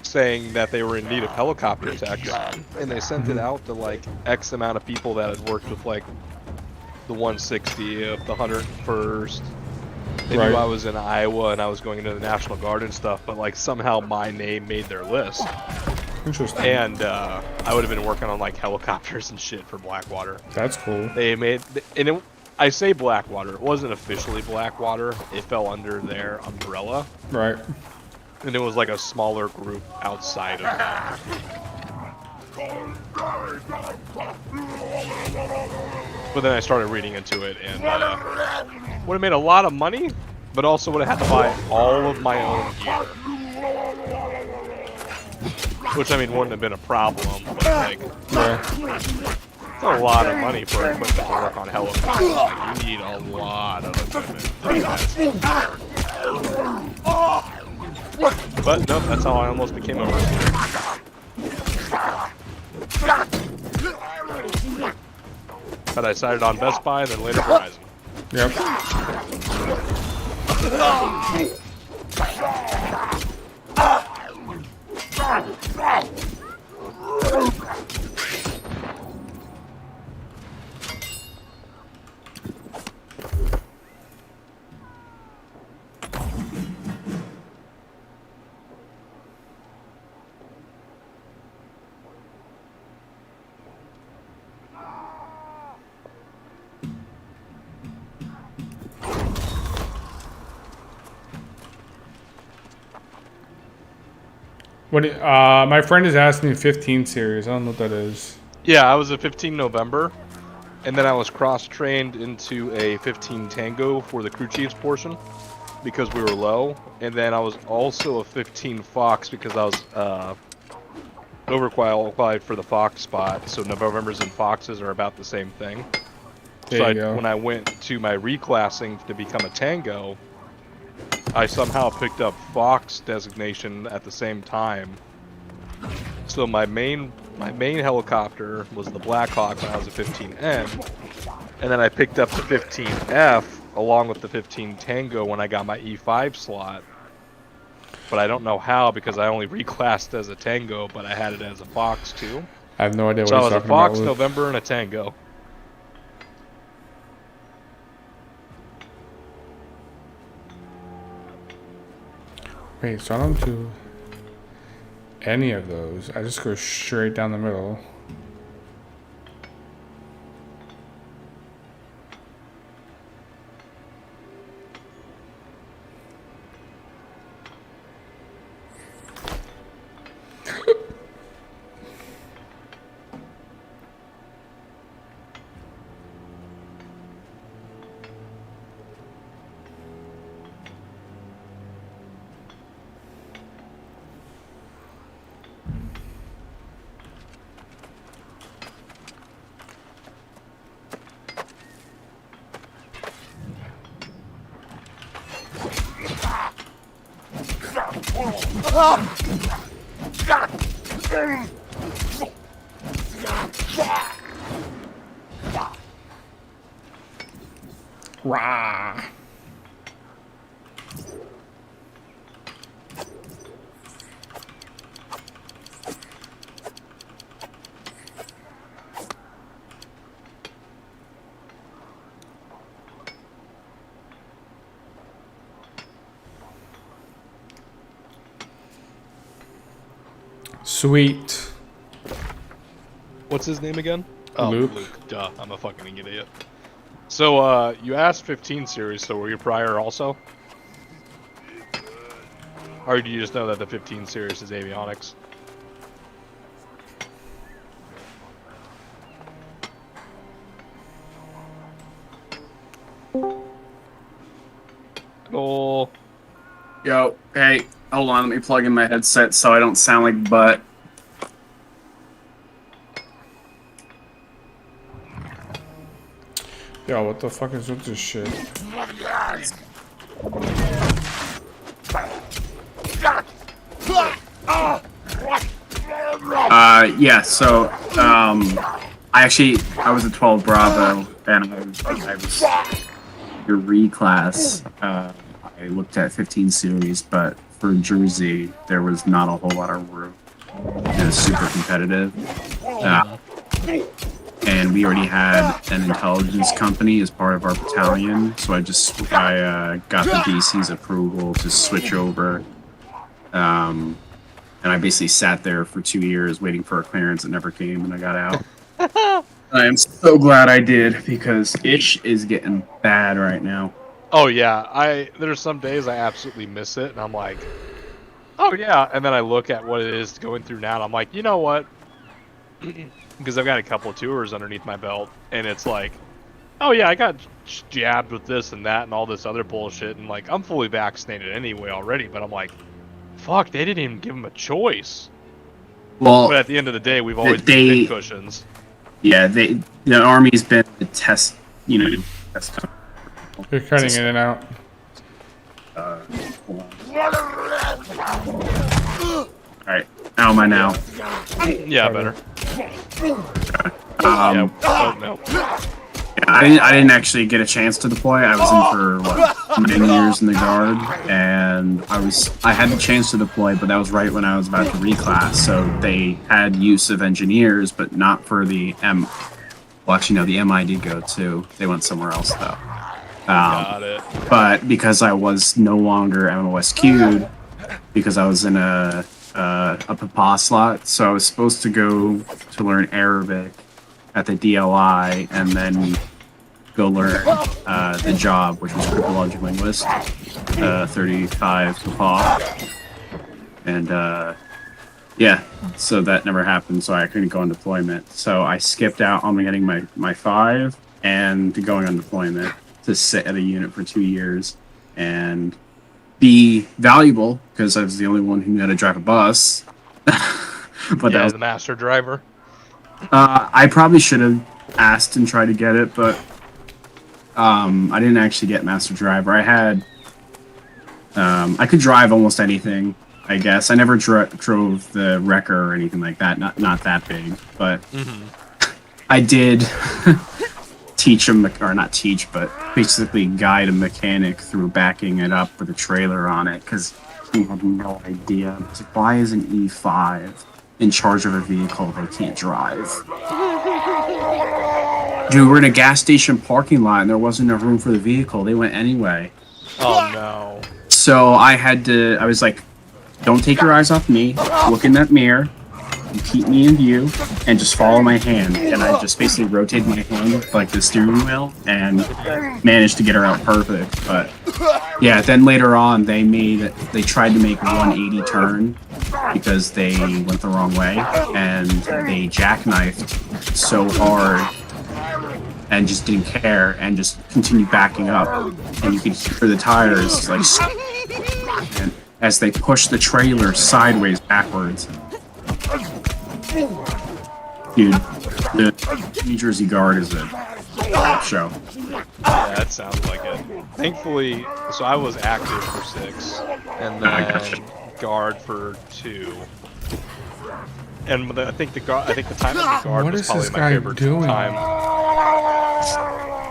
Speaker 2: saying that they were in need of helicopter techs, and they sent it out to like X amount of people that had worked with like the 160th, the 101st. They knew I was in Iowa and I was going into the National Guard and stuff, but like somehow my name made their list.
Speaker 1: Interesting.
Speaker 2: And I would have been working on like helicopters and shit for Blackwater.
Speaker 1: That's cool.
Speaker 2: They made, and I say Blackwater, it wasn't officially Blackwater, it fell under their umbrella.
Speaker 1: Right.
Speaker 2: And it was like a smaller group outside of that. But then I started reading into it and would have made a lot of money, but also would have had to buy all of my own gear. Which, I mean, wouldn't have been a problem, but like, it's a lot of money for equipment to work on helicopters. Like, you need a lot of equipment. But nope, that's how I almost became a mercenary. But I decided on Best Buy, then later Verizon.
Speaker 1: Yep. What? My friend is asking me 15 series. I don't know what that is.
Speaker 2: Yeah, I was a 15 November, and then I was cross-trained into a 15 Tango for the crew chiefs portion because we were low, and then I was also a 15 Fox because I was overqualified for the Fox spot. So Novembers and Foxes are about the same thing. So when I went to my reclassing to become a Tango, I somehow picked up Fox designation at the same time. So my main helicopter was the Black Hawk when I was a 15N, and then I picked up the 15F along with the 15 Tango when I got my E5 slot. But I don't know how because I only reclassed as a Tango, but I had it as a Fox too.
Speaker 1: I have no idea
Speaker 2: So
Speaker 1: what
Speaker 2: I
Speaker 1: he's
Speaker 2: was a
Speaker 1: talking
Speaker 2: Fox,
Speaker 1: about. Luke.
Speaker 2: November, and a Tango.
Speaker 1: Wait, so I don't do any of those. I just go straight down the middle. Rah! Sweet.
Speaker 2: What's his name again?
Speaker 1: Luke.
Speaker 2: Luke. Duh, I'm a fucking idiot. So, you asked 15 series, so were you prior also? Or do you just know that the 15 series is avionics? Cool.
Speaker 5: Yo, hey, hold on, let me plug in my headset so I don't sound like butt.
Speaker 1: Yo, what the fuck is with this shit?
Speaker 5: Yeah, so, I was a 12 Bravo, and I was your reclass. I looked at 15 series, but for Jersey, there was not a whole lot of room. It was super competitive. And we already had an intelligence company as part of our battalion, so I got the DC's approval to switch over. And I basically sat there for 2 years waiting for a clearance that never came, and I got out. I am so glad I did, because Ish is getting bad right now.
Speaker 2: Oh yeah, there's some days I absolutely miss it, and I'm like, oh yeah, and then I look at what it is going through now, and I'm like, you know what? Because I've got a couple of tours underneath my belt, and it's like, oh yeah, I got jabbed with this and that and all this other bullshit, and like, I'm fully vaccinated anyway already, but I'm like, fuck, they didn't even give him a choice.
Speaker 5: Well,
Speaker 2: But at the end of the day, we've always been pincushions.
Speaker 5: Yeah, the Army's been a test, test.
Speaker 1: You're cutting in and out.
Speaker 5: Hold on. Alright, how am I now?
Speaker 2: Yeah, better.
Speaker 5: Um,
Speaker 2: Oh no.
Speaker 5: Yeah, I didn't actually get a chance to deploy. I was in for 9 years in the Guard, and I had the chance to deploy, but that was right when I was about to reclass. So they had use of engineers, but not for the M. Well, actually, no, the MI did go too. They went somewhere else though.
Speaker 2: Got it.
Speaker 5: But because I was no longer MOSQ'd, because I was in a Papa slot, so I was supposed to go to learn Arabic at the DLI, and then go learn the job, which was cryptologic linguist, 35 Papa. And yeah, so that never happened, so I couldn't go on deployment. So I skipped out on getting my 5 and going on deployment to sit at a unit for 2 years and be valuable, because I was the only one who knew how to drive a bus. But that was
Speaker 2: the master driver.
Speaker 5: I probably should have asked and tried to get it, but I didn't actually get Master Driver. I had I could drive almost anything, I guess. I never drove the Wrecker or anything like that. Not that big, but I did teach him, or not teach, but basically guide a mechanic through backing it up with a trailer on it, because he had no idea. I was like, why is an E5 in charge of a vehicle they can't drive? Dude, we're in a gas station parking lot and there wasn't enough room for the vehicle. They went anyway.
Speaker 2: Oh no.
Speaker 5: So I was like, don't take your eyes off me. Look in that mirror. And keep me in view. And just follow my hand. And I just basically rotated my hand like the steering wheel and managed to get her out perfect. But yeah, then later on they tried to make a 180 turn because they went the wrong way. And they jackknifed so hard and just didn't care and just continued backing up, and you could hear the tires like and as they pushed the trailer sideways backwards. Dude, the New Jersey Guard is a show.
Speaker 2: Yeah, that sounds like it. Thankfully, so I was active for 6, and then guard for 2. And I think the time in the guard
Speaker 1: What
Speaker 2: was
Speaker 1: is
Speaker 2: probably
Speaker 1: this
Speaker 2: my
Speaker 1: guy
Speaker 2: favorite
Speaker 1: doing?
Speaker 2: time.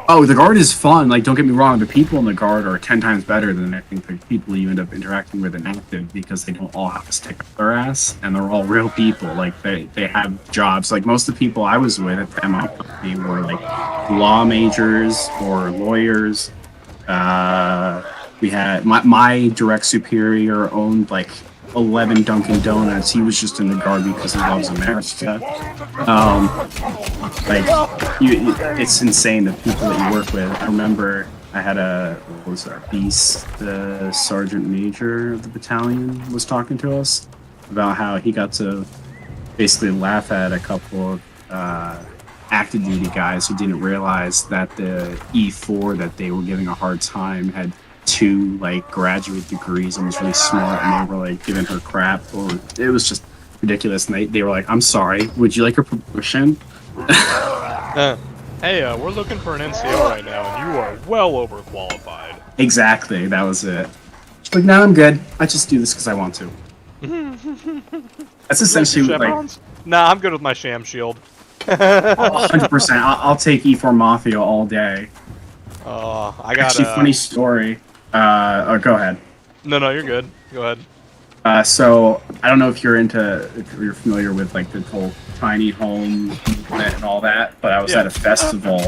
Speaker 5: Oh, the guard is fun. Like, don't get me wrong, the people in the guard are 10 times better than I think the people you end up interacting with in active, because they don't all have to stick up their ass, and they're all real people. Like, they have jobs. Like, most of the people I was with at the MI company were like law majors or lawyers. We had my direct superior owned like 11 Dunkin' Donuts. He was just in the guard because he loves America. It's insane the people that you work with. I remember I had Beast, the sergeant major of the battalion, was talking to us about how he got to basically laugh at a couple of active duty guys who didn't realize that the E4 that they were giving a hard time had 2 like graduate degrees and was really smart, and they were like giving her crap, or it was just ridiculous. And they were like, "I'm sorry, would you like a promotion?"
Speaker 2: Hey, we're looking for an NCO right now, and you are well overqualified.
Speaker 5: Exactly, that was it. She's like, "No, I'm good. I just do this because I want to." That's essentially like,
Speaker 2: Nah, I'm good with my sham shield.
Speaker 5: 100%. I'll take E4 Mafia all day.
Speaker 2: I got
Speaker 5: Actually, funny story. Go ahead.
Speaker 2: No, you're good. Go ahead.
Speaker 5: So I don't know if you're familiar with like the whole tiny home movement and all that, but I was at a festival,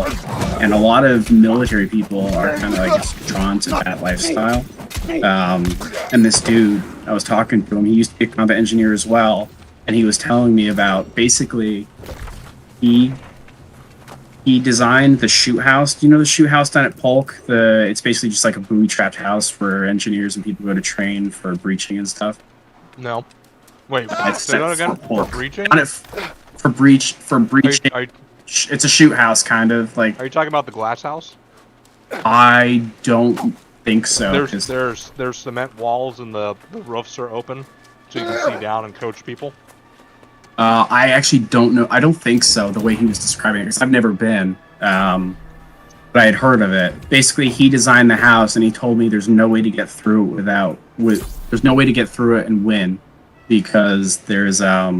Speaker 5: and a lot of military people are kind of like drawn to that lifestyle. And this dude, I was talking to him. He used to be a combat engineer as well, and he was telling me about basically he designed the shoot house. Do you know the shoot house down at Polk? It's basically just like a booby-trapped house for engineers and people go to train for breaching and stuff.
Speaker 2: No. Wait,
Speaker 5: It's
Speaker 2: say that again? For
Speaker 5: Polk.
Speaker 2: breaching?
Speaker 5: For breaching.
Speaker 2: Are
Speaker 5: It's a shoot house, kind of like.
Speaker 2: you talking about the glass house?
Speaker 5: I don't think so.
Speaker 2: There's cement walls and the roofs are open, so you can see down and coach people.
Speaker 5: I actually don't know. I don't think so, the way he was describing it, because I've never been. But I had heard of it. Basically, he designed the house, and he told me there's no way to get through it there's no way to get through it and win, because there's a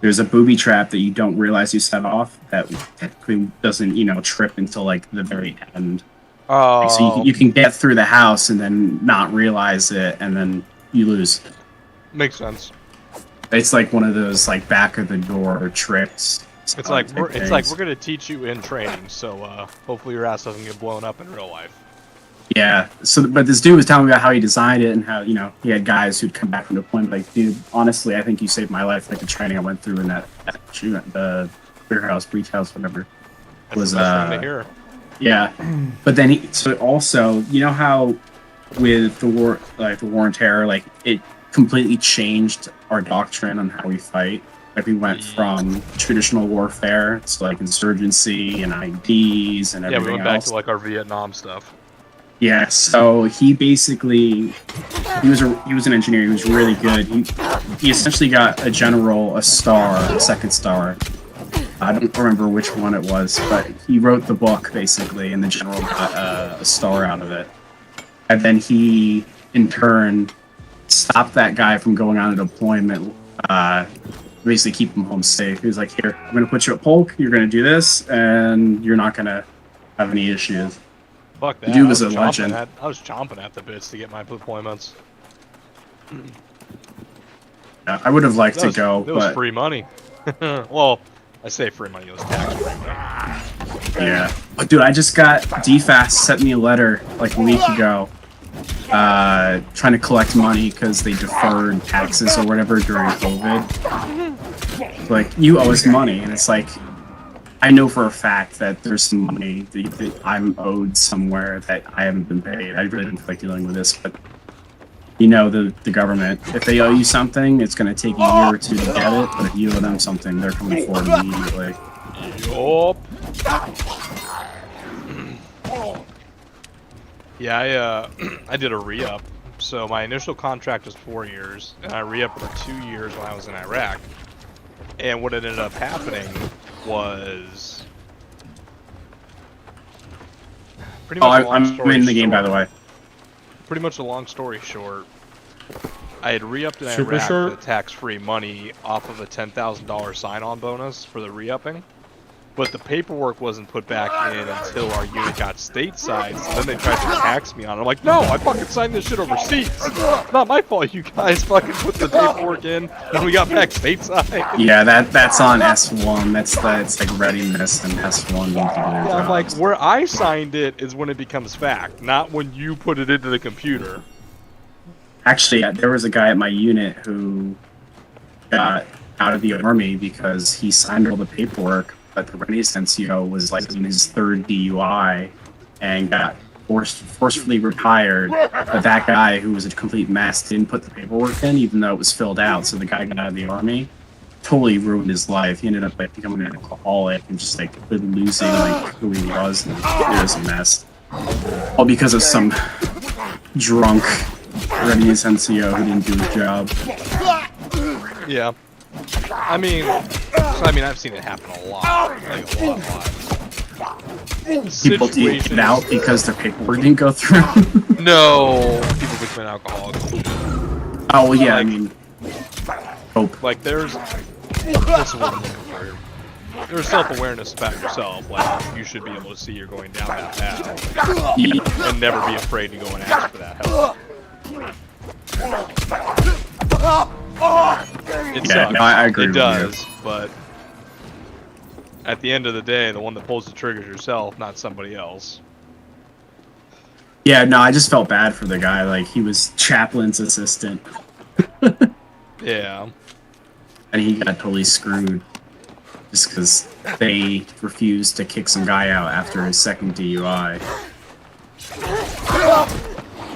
Speaker 5: booby trap that you don't realize you set off that technically doesn't, trip until like the very end.
Speaker 2: Oh.
Speaker 5: Like, so you can get through the house and then not realize it, and then you lose.
Speaker 2: Makes sense.
Speaker 5: It's like one of those like back of the door tricks.
Speaker 2: It's like we're gonna teach you in training, so hopefully your ass doesn't get blown up in real life.
Speaker 5: Yeah. But this dude was telling me about how he designed it and how he had guys who'd come back from deployment like, dude, honestly, I think you saved my life. Like the training I went through in that the warehouse, breach house, whatever.
Speaker 2: That's
Speaker 5: was
Speaker 2: the best thing to hear.
Speaker 5: Yeah. But then also, how with the war on terror, like it completely changed our doctrine on how we fight. Like we went from traditional warfare to like insurgency and IDs and everything else.
Speaker 2: Yeah, we went back to like our Vietnam stuff.
Speaker 5: Yeah, so he basically he was an engineer. He was really good. He essentially got a general a second star. I don't remember which one it was, but he wrote the book basically, and the general got a star out of it. And then he, in turn, stopped that guy from going on a deployment basically keep them home safe. He was like, here, I'm going to put you at Polk, you're going to do this, and you're not going to have any issues.
Speaker 2: Fuck that.
Speaker 5: The dude was a legend.
Speaker 2: I was chomping at the bits to get my deployments.
Speaker 5: Yeah, I would have liked to go,
Speaker 2: it was
Speaker 5: but...
Speaker 2: free money. Well, I say free money, it was tax-free money.
Speaker 5: Yeah. But dude, I just got DFAS sent me a letter like a week ago trying to collect money because they deferred taxes or whatever during COVID. Like, you owe us money, and it's like, I know for a fact that there's some money that I'm owed somewhere that I haven't been paid. I really don't feel like dealing with this, but you know, the government, if they owe you something, it's going to take a year or two to get it, but if you owe them something, they're coming forward immediately.
Speaker 2: Yup. Yeah, I did a re-up. So my initial contract was 4 years, and I re-upped for 2 years when I was in Iraq. And what ended up happening was pretty much
Speaker 5: I'm in the game, by the way.
Speaker 2: Pretty much a long story short, I had re-upped in
Speaker 1: Super
Speaker 2: Iraq
Speaker 1: short?
Speaker 2: the tax-free money off of a $10,000 sign-on bonus for the re-upping. But the paperwork wasn't put back in until our unit got stateside, so then they tried to tax me on it. I'm like, no, I fucking signed this shit overseas. It's not my fault you guys fucking put the paperwork in when we got back stateside.
Speaker 5: Yeah, that's on S1. It's like readiness and S1.
Speaker 2: Yeah, I'm like, where I signed it is when it becomes fact, not when you put it into the computer.
Speaker 5: Actually, there was a guy at my unit who got out of the army because he signed all the paperwork, but the readiness NCO was like in his 3rd DUI and got forcefully retired. But that guy, who was a complete mess, didn't put the paperwork in, even though it was filled out. So the guy got out of the army, totally ruined his life. He ended up like becoming an alcoholic and just like losing like who he was. And it was a mess. All because of some drunk readiness NCO who didn't do his job.
Speaker 2: Yeah. I mean, I've seen it happen a lot. Like, a lot.
Speaker 5: People take it out because their paperwork didn't go through.
Speaker 2: No, people become alcoholics.
Speaker 5: Oh, well, yeah, I mean, hope.
Speaker 2: Like, there's self-awareness about yourself. Like, you should be able to see you're going down that path.
Speaker 5: Yeah.
Speaker 2: And never be afraid to go and ask for that help. It sucks.
Speaker 5: No, I agree
Speaker 2: it
Speaker 5: with
Speaker 2: does,
Speaker 5: you.
Speaker 2: But at the end of the day, the one that pulls the trigger is yourself, not somebody else.
Speaker 5: Yeah, no, I just felt bad for the guy. Like, he was chaplain's assistant.
Speaker 2: Yeah.
Speaker 5: And he got totally screwed just because they refused to kick some guy out after his 2nd DUI.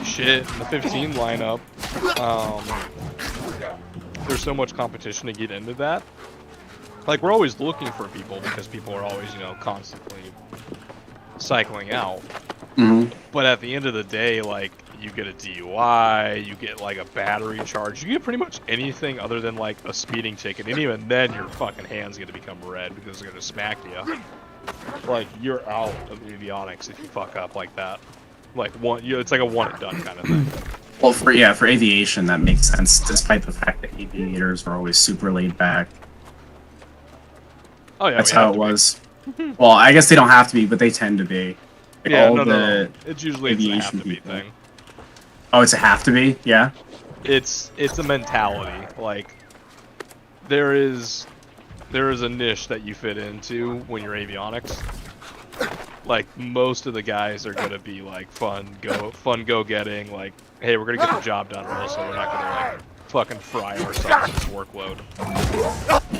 Speaker 2: Shit, in the 15 lineup, there's so much competition to get into that. Like, we're always looking for people because people are always, constantly cycling out.
Speaker 5: Mm-hmm.
Speaker 2: But at the end of the day, like, you get a DUI, you get, like, a battery charge, you get pretty much anything other than, like, a speeding ticket, and even then your fucking hand's gonna become red because they're gonna smack you. Like, you're out of avionics if you fuck up like that. Like, it's like a one and done kind of thing.
Speaker 5: Well, for aviation, that makes sense, despite the fact that aviators are always super laid back.
Speaker 2: Oh yeah,
Speaker 5: that's how it was. Well, I guess they don't have to be, but they tend to be. Like,
Speaker 2: yeah, no. It's usually a have to be thing.
Speaker 5: Oh, it's a have to be? Yeah?
Speaker 2: It's a mentality. Like, there is a niche that you fit into when you're avionics. Like, most of the guys are gonna be like fun go-getting, like, hey, we're gonna get the job done, so we're not gonna like fucking fry ourselves with workload.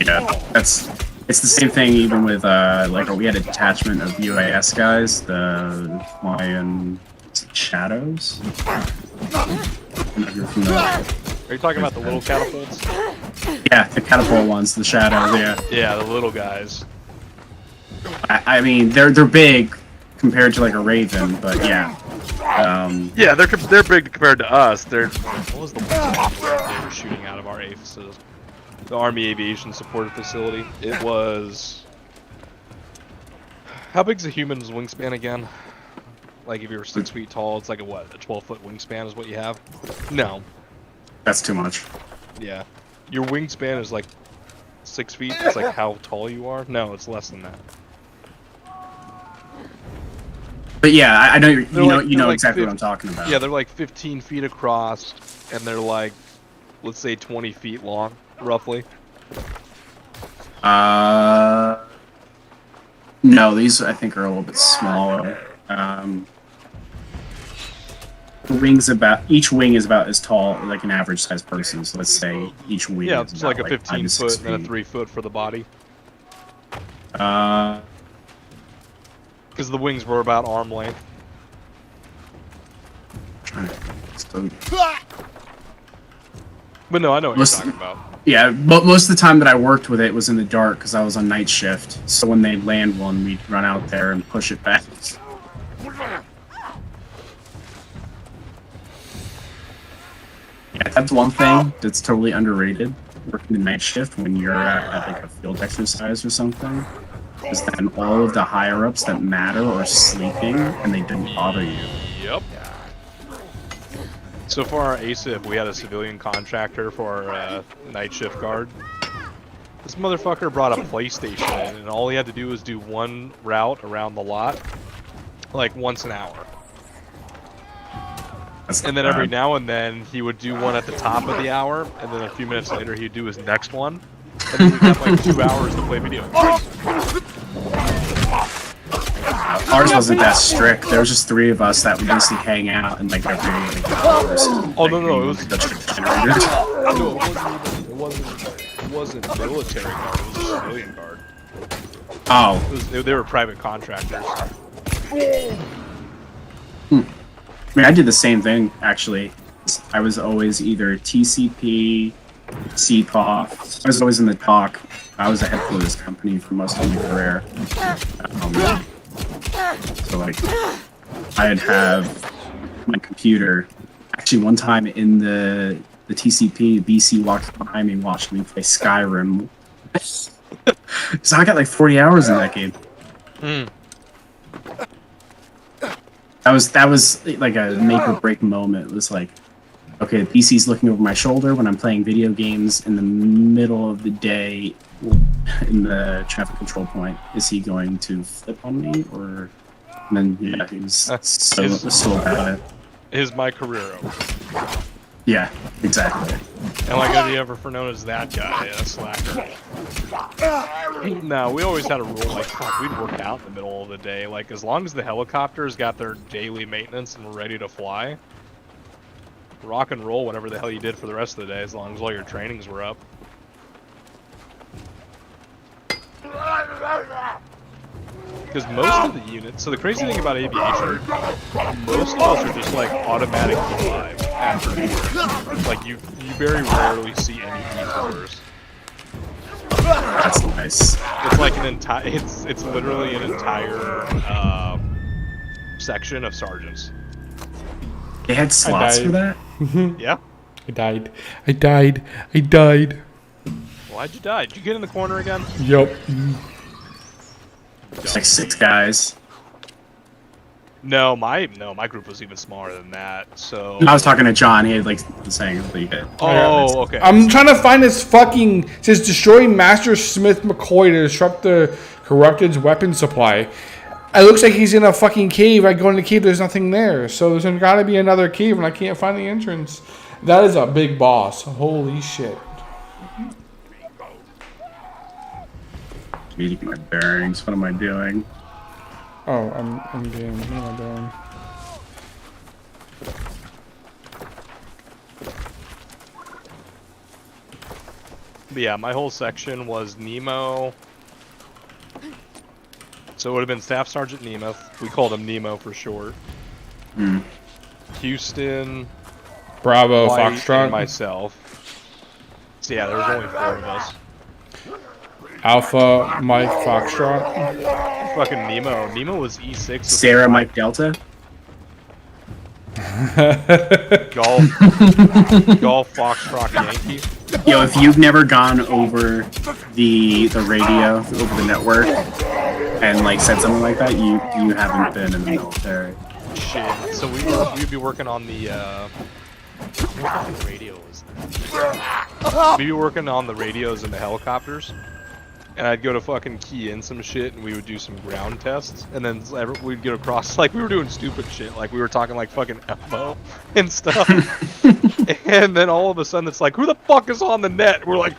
Speaker 5: Yeah, it's the same thing even with like we had a detachment of UAS guys, the Mayan Shadows. I don't know if you're familiar.
Speaker 2: Are you talking about the little catapults?
Speaker 5: Yeah, the catapult ones, the Shadows, yeah.
Speaker 2: Yeah, the little guys.
Speaker 5: I mean, they're big compared to like a Raven, but yeah.
Speaker 2: Yeah, they're big compared to us. What was the one they were shooting out of our AFISs? The Army Aviation Support Facility. It was... How big's a human's wingspan again? Like, if you're 6 feet tall, it's like a 12-foot wingspan is what you have? No.
Speaker 5: That's too much.
Speaker 2: Yeah. Your wingspan is like 6 feet is like how tall you are. No, it's less than that.
Speaker 5: But yeah, I know you
Speaker 2: They're
Speaker 5: know
Speaker 2: like-
Speaker 5: you know
Speaker 2: they're like
Speaker 5: exactly what
Speaker 2: 50
Speaker 5: I'm talking about.
Speaker 2: Yeah, they're like 15 feet across, and they're like, let's say 20 feet long, roughly.
Speaker 5: No, these I think are a little bit smaller. The wing's about each wing is about as tall like an average sized person. So let's say each wing.
Speaker 2: Yeah,
Speaker 5: is
Speaker 2: it's
Speaker 5: about,
Speaker 2: like a 15
Speaker 5: 5 to
Speaker 2: foot
Speaker 5: 6
Speaker 2: and then a
Speaker 5: feet.
Speaker 2: 3 foot for the body.
Speaker 5: Uh,
Speaker 2: Because the wings were about arm length. But no, I know what you're talking about.
Speaker 5: Yeah, but most of the time that I worked with it was in the dark because I was on night shift. So when they land one, we'd run out there and push it back. Yeah, that's one thing that's totally underrated. Working the night shift when you're at like a field exercise or something, is then all of the higher ups that matter are sleeping and they didn't bother you.
Speaker 2: Yep. So for our ASIP, we had a civilian contractor for our night shift guard. This motherfucker brought a PlayStation in, and all he had to do was do one route around the lot, like once an hour.
Speaker 5: That's
Speaker 2: And then every now and then, he would do one at the top of the hour, and then a few minutes later, he'd do his next one. And then we'd have like 2 hours to play video games.
Speaker 5: Ours wasn't that strict. There was just 3 of us that would basically hang out and like every hours.
Speaker 2: Oh, no, it was...
Speaker 5: generator.
Speaker 2: No, it wasn't military guard, it was a civilian guard.
Speaker 5: Oh,
Speaker 2: They were private contractors.
Speaker 5: I mean, I did the same thing actually. I was always either TCP, CPOF. I was always in the talk. I was a headquarters company for most of my career. So like, I'd have my computer. Actually, one time in the TCP, BC walked behind me and watched me play Skyrim. So I got like 40 hours in that game. That was like a make or break moment. It was like, okay, the PC's looking over my shoulder when I'm playing video games in the middle of the day in the traffic control point. Is he going to flip on me or? And then yeah, he was so bad at it.
Speaker 2: Is my career over.
Speaker 5: Yeah, exactly.
Speaker 2: Am I gonna be ever known as that guy, a slacker? No, we always had a rule like, fuck, we'd work out in the middle of the day. Like, as long as the helicopters got their daily maintenance and were ready to fly, rock and roll whatever the hell you did for the rest of the day, as long as all your trainings were up. Because most of the units, so the crazy thing about aviation, most of us are just like automatic alive after work. Like you very rarely see any E4s.
Speaker 5: That's nice.
Speaker 2: It's like an entire, it's literally an entire section of sergeants.
Speaker 5: They had slots
Speaker 1: died.
Speaker 5: for that?
Speaker 2: Yeah.
Speaker 1: I died.
Speaker 2: Why'd you die? Did you get in the corner again?
Speaker 1: Yup.
Speaker 5: It's like 6 guys.
Speaker 2: No, my group was even smaller than that. So.
Speaker 5: I was talking to John. He had like saying that he hit.
Speaker 2: Oh, okay.
Speaker 1: I'm trying to find this fucking. It says destroy Master Smith McCoy to disrupt the corrupted's weapon supply. It looks like he's in a fucking cave. I go in the cave, there's nothing there. So there's gotta be another cave, and I can't find the entrance. That is a big boss. Holy shit.
Speaker 5: Meeting my bearings. What am I doing?
Speaker 1: Oh, I'm game. What am I doing?
Speaker 2: But yeah, my whole section was Nemo. So it would have been Staff Sergeant Nemo. We called him Nemo for short. Houston,
Speaker 1: Bravo,
Speaker 2: White, and
Speaker 1: Foxtrot,
Speaker 2: myself. So yeah, there was only 4 of us.
Speaker 1: Alpha, Mike, Foxtrot.
Speaker 2: Fucking Nemo. Nemo was E6. with
Speaker 5: Sarah, Mike, Delta.
Speaker 2: Golf, Foxtrot, Yankee.
Speaker 5: Yo, if you've never gone over the radio, over the network, and like said something like that, you haven't been in the military.
Speaker 2: Shit. So we'd be working on the What fucking radio was that? We'd be working on the radios in the helicopters, and I'd go to fucking key in some shit, and we would do some ground tests, and then we'd get across, like, we were doing stupid shit, like, we were talking, like, fucking Elmo and stuff, and then all of a sudden, it's like, who the fuck is on the net? We're like,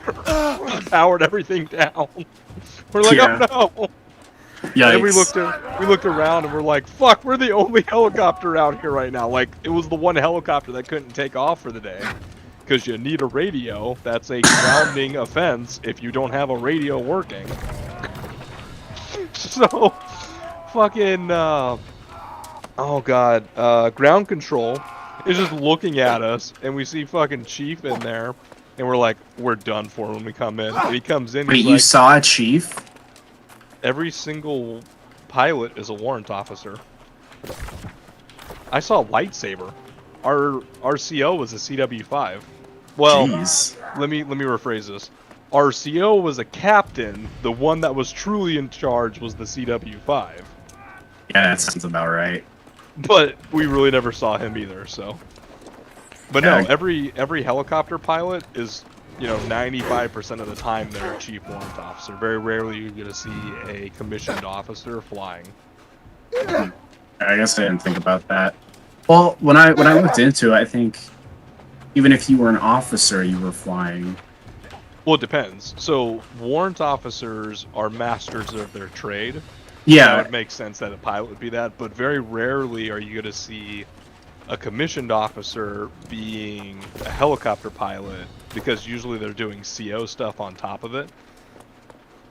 Speaker 2: powered everything down. We're like,
Speaker 5: Yeah.
Speaker 2: oh no!
Speaker 5: Yikes.
Speaker 2: And we looked around, and we're like, fuck, we're the only helicopter out here right now. Like, it was the one helicopter that couldn't take off for the day. Because you need a radio. That's a grounding offense if you don't have a radio working. So, fucking, oh god, ground control is just looking at us, and we see fucking Chief in there, and we're like, we're done for when we come in. And he comes in,
Speaker 5: Wait,
Speaker 2: he's
Speaker 5: you
Speaker 2: like,
Speaker 5: saw a chief?
Speaker 2: every single pilot is a warrant officer. I saw a lightsaber. Our CO was a CW5. Well,
Speaker 5: Jeez.
Speaker 2: let me rephrase this. Our CO was a captain. The one that was truly in charge was the CW5.
Speaker 5: Yeah, that sounds about right.
Speaker 2: But we really never saw him either. So, but
Speaker 5: Yeah.
Speaker 2: no, every helicopter pilot is, you know, 95% of the time they're a chief warrant officer. Very rarely you're gonna see a commissioned officer flying.
Speaker 5: I guess I didn't think about that. Well, when I looked into it, I think even if you were an officer, you were flying.
Speaker 2: Well, it depends. So, warrant officers are masters of their trade. So
Speaker 5: Yeah,
Speaker 2: it makes sense that a pilot would be that, but very rarely are you going to see a commissioned officer being a helicopter pilot, because usually they're doing CO stuff on top of it.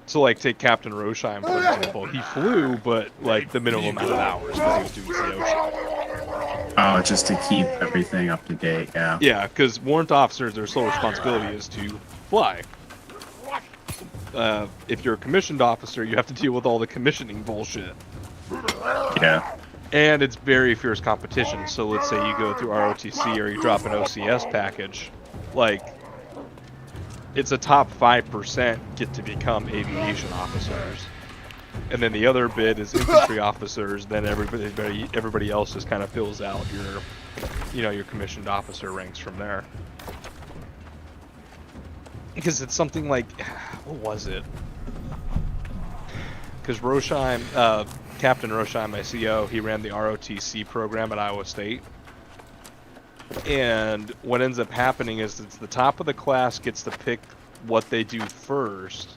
Speaker 2: So, like, take Captain Rosheim, for example. He flew, but, like, the minimum amount of hours because he was doing CO shit.
Speaker 5: oh, just to keep everything up to date. Yeah.
Speaker 2: Yeah, because warrant officers, their sole responsibility is to fly. If you're a commissioned officer, you have to deal with all the commissioning bullshit.
Speaker 5: Yeah.
Speaker 2: And it's very fierce competition. So let's say you go through ROTC or you drop an OCS package, like, it's a top 5% get to become aviation officers. And then the other bit is infantry officers, then everybody else just kind of fills out your, you know, your commissioned officer ranks from there. Because it's something like, what was it? Because Rosheim, Captain Rosheim, my CO, he ran the ROTC program at Iowa State. And what ends up happening is it's the top of the class gets to pick what they do first.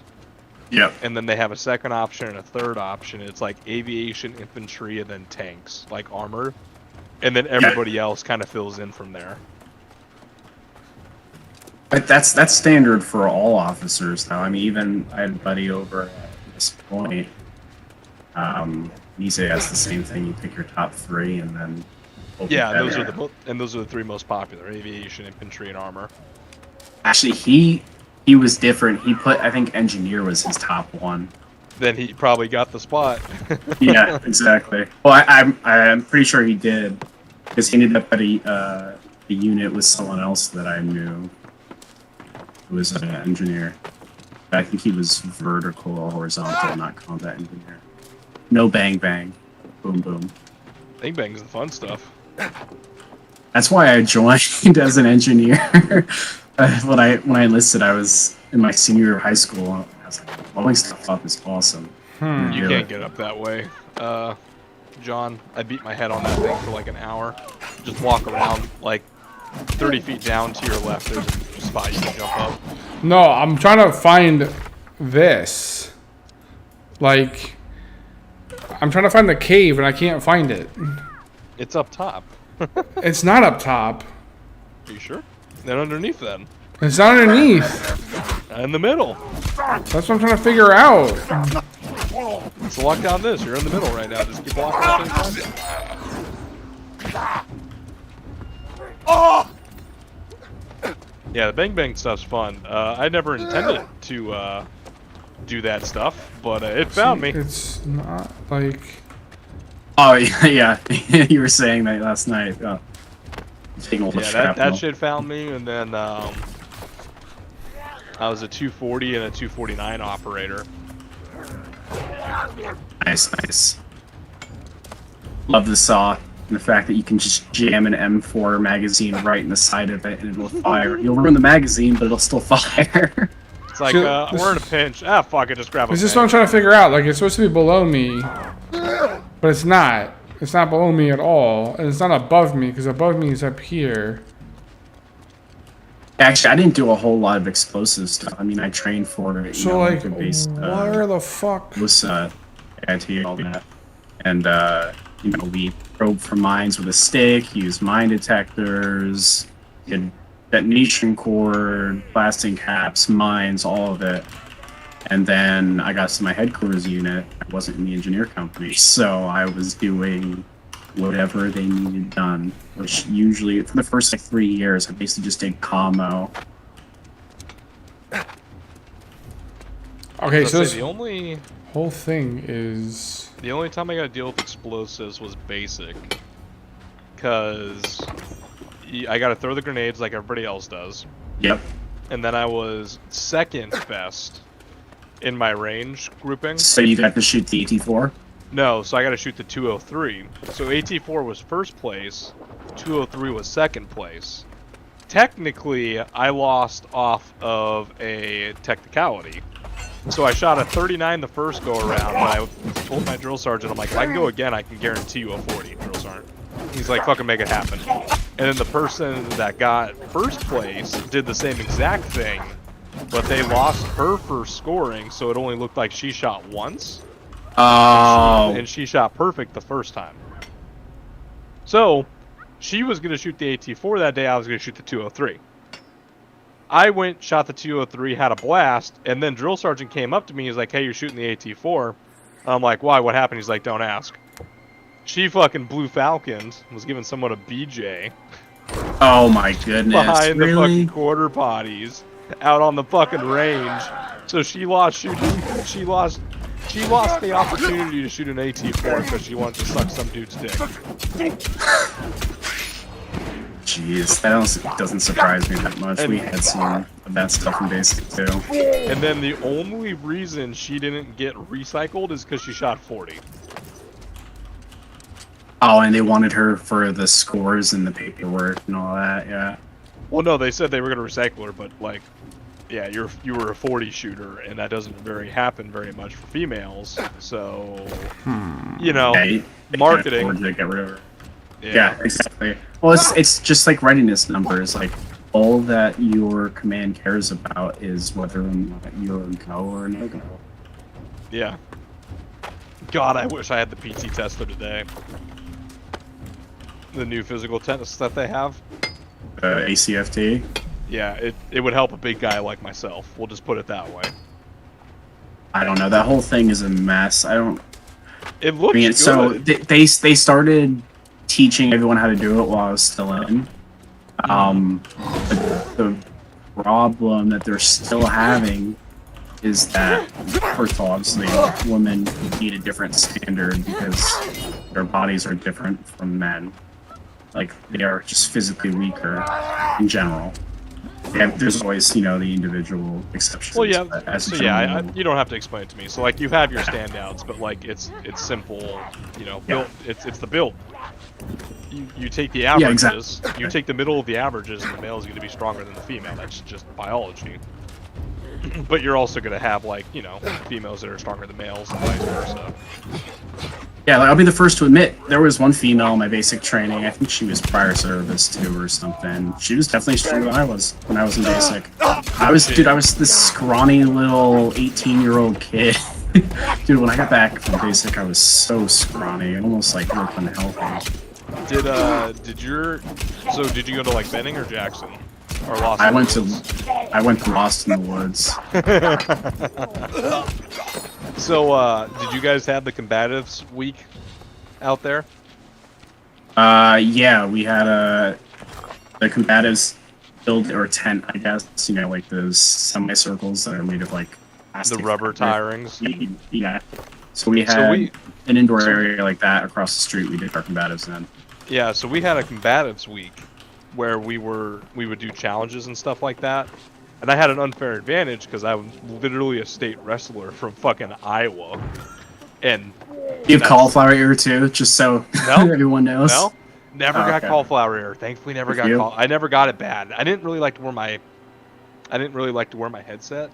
Speaker 5: Yep.
Speaker 2: And then they have a second option and a third option. It's like aviation, infantry, and then tanks, like armor. And then everybody else kind of fills in from there.
Speaker 5: But that's standard for all officers, though. I mean, even I had a buddy over at this point. He said that's the same thing. You pick your top three, and then
Speaker 2: Yeah, those are the three most popular: aviation, infantry, and armor.
Speaker 5: Actually, he was different. He put, I think, engineer was his top one.
Speaker 2: Then he probably got the spot.
Speaker 5: Yeah, exactly. Well, I'm pretty sure he did, because he ended up at a unit with someone else that I knew who was an engineer. I think he was vertical or horizontal, not combat engineer. No bang bang, boom boom.
Speaker 2: Bang bang's the fun stuff.
Speaker 5: That's why I joined as an engineer. When I enlisted, I was in my senior year of high school. I was like, blowing stuff up is awesome.
Speaker 2: You can't get up that way. John, I beat my head on that thing for like an hour. Just walk around like 30 feet down to your left. There's a spot you can jump up.
Speaker 1: No, I'm trying to find this. Like, I'm trying to find the cave and I can't find it.
Speaker 2: It's up top.
Speaker 1: It's not up top.
Speaker 2: Are you sure? Then underneath then.
Speaker 1: It's not underneath.
Speaker 2: In the middle.
Speaker 1: That's what I'm trying to figure out.
Speaker 2: So walk down this. You're in the middle right now. Just keep walking up this. Yeah, the bang bang stuff's fun. I never intended to do that stuff, but it found me.
Speaker 1: It's not like...
Speaker 5: Oh yeah, you were saying that last night. Oh.
Speaker 2: Yeah, that shit found me, and then I was a 240 and a 249 operator.
Speaker 5: Nice. Love the saw. And the fact that you can just jam an M4 magazine right in the side of it and it'll fire. You'll ruin the magazine, but it'll still fire.
Speaker 2: It's like,
Speaker 1: So,
Speaker 2: we're in a pinch. Ah, fuck it, just grab a
Speaker 1: It's just
Speaker 2: bag.
Speaker 1: what I'm trying to figure out. Like, it's supposed to be below me, but it's not. It's not below me at all, and it's not above me because above me is up here.
Speaker 5: Actually, I didn't do a whole lot of explosive stuff. I mean, I trained for it.
Speaker 1: So like,
Speaker 5: based,
Speaker 1: where the fuck?
Speaker 5: was anti all that, and you know, we probed for mines with a stick, used mine detectors, did detonation cord, blasting caps, mines, all of it. And then I got to my headquarters unit. I wasn't in the engineer company, so I was doing whatever they needed done, which usually for the first like 3 years I basically just did commo.
Speaker 1: Okay, so
Speaker 2: I'd
Speaker 1: this
Speaker 2: say the
Speaker 1: whole thing is.
Speaker 2: only time I got to deal with explosives was basic, cause I got to throw the grenades like everybody else does.
Speaker 5: Yep.
Speaker 2: And then I was second best in my range grouping.
Speaker 5: So you got to shoot the AT-4?
Speaker 2: No, so I got to shoot the 203. So AT-4 was first place, 203 was second place. Technically, I lost off of a technicality. So I shot a 39 the first go around, but I told my drill sergeant, I'm like, if I can go again, I can guarantee you a 40, drill sergeant. He's like, fucking make it happen. And then the person that got first place did the same exact thing, but they lost her for scoring, so it only looked like she shot once.
Speaker 5: Oh.
Speaker 2: And she shot perfect the first time. So, she was going to shoot the AT-4 that day, I was going to shoot the 203. I went, shot the 203, had a blast, and then drill sergeant came up to me, he's like, hey, you're shooting the AT-4. I'm like, why, what happened? He's like, don't ask. She fucking blue falconed, was giving someone a BJ.
Speaker 5: Oh my goodness.
Speaker 2: Behind the
Speaker 5: Really?
Speaker 2: fucking quarter potties, out on the fucking range. So she lost shooting, she lost the opportunity to shoot an AT-4 because she wanted to suck some dude's dick.
Speaker 5: Jeez, that doesn't surprise me that much. We had some of that stuff in basic too.
Speaker 2: And then the only reason she didn't get recycled is because she shot 40.
Speaker 5: Oh, and they wanted her for the scores and the paperwork and all that, yeah.
Speaker 2: Well, no, they said they were going to recycle her, but like, yeah, you were a 40 shooter, and that doesn't happen very much for females. So, you know,
Speaker 5: Yeah, they
Speaker 2: marketing.
Speaker 5: can't afford to get rid of her. Yeah, exactly. Well, it's just like readiness numbers. Like, all that your command cares about is whether or not you're a go or no go.
Speaker 2: Yeah. God, I wish I had the PT tester today. The new physical test that they have.
Speaker 5: ACFT.
Speaker 2: Yeah, it would help a big guy like myself. We'll just put it that way.
Speaker 5: I don't know. That whole thing is a mess. I don't.
Speaker 2: It looks
Speaker 5: I mean,
Speaker 2: good.
Speaker 5: so they started teaching everyone how to do it while I was still in. But the problem that they're still having is that, first of all, obviously, women need a different standard because their bodies are different from men. Like, they are just physically weaker in general. There's always, you know, the individual exceptions.
Speaker 2: Well, yeah.
Speaker 5: But as a
Speaker 2: So yeah,
Speaker 5: general rule,
Speaker 2: you don't have to explain it to me. So like, you have your standouts, but like, it's simple. You know, build. It's the build. You take the averages.
Speaker 5: Yeah, exactly.
Speaker 2: You take the middle of the averages, and the male is going to be stronger than the female. That's just biology. But you're also going to have, like, you know, females that are stronger than males and vice versa.
Speaker 5: Yeah, like, I'll be the first to admit, there was one female in my basic training. I think she was prior service too or something. She was definitely stronger than I was when I was in basic. I was this scrawny little 18-year-old kid. Dude, when I got back from basic, I was so scrawny, almost like looked unhealthy.
Speaker 2: Did you go to like Benning or Jackson? Or Lost
Speaker 5: I
Speaker 2: in
Speaker 5: went
Speaker 2: the Woods?
Speaker 5: I went to Lost in the Woods.
Speaker 2: So, did you guys have the combatives week out there?
Speaker 5: Yeah, we had the combatives build or tent, I guess. You know, like those semicircles that are made of like plastic.
Speaker 2: The rubber tie-rings?
Speaker 5: Yeah. So we had an indoor area like that across the street. We did our combatives in.
Speaker 2: Yeah, so we had a combatives week where we would do challenges and stuff like that. And I had an unfair advantage because I'm literally a state wrestler from fucking Iowa. And
Speaker 5: you have cauliflower ear too, just so
Speaker 2: No.
Speaker 5: everyone knows.
Speaker 2: Never
Speaker 5: Oh,
Speaker 2: got
Speaker 5: okay.
Speaker 2: cauliflower ear. Thankfully, never got
Speaker 5: you?
Speaker 2: call. I never got it bad. I didn't really like to wear my headset.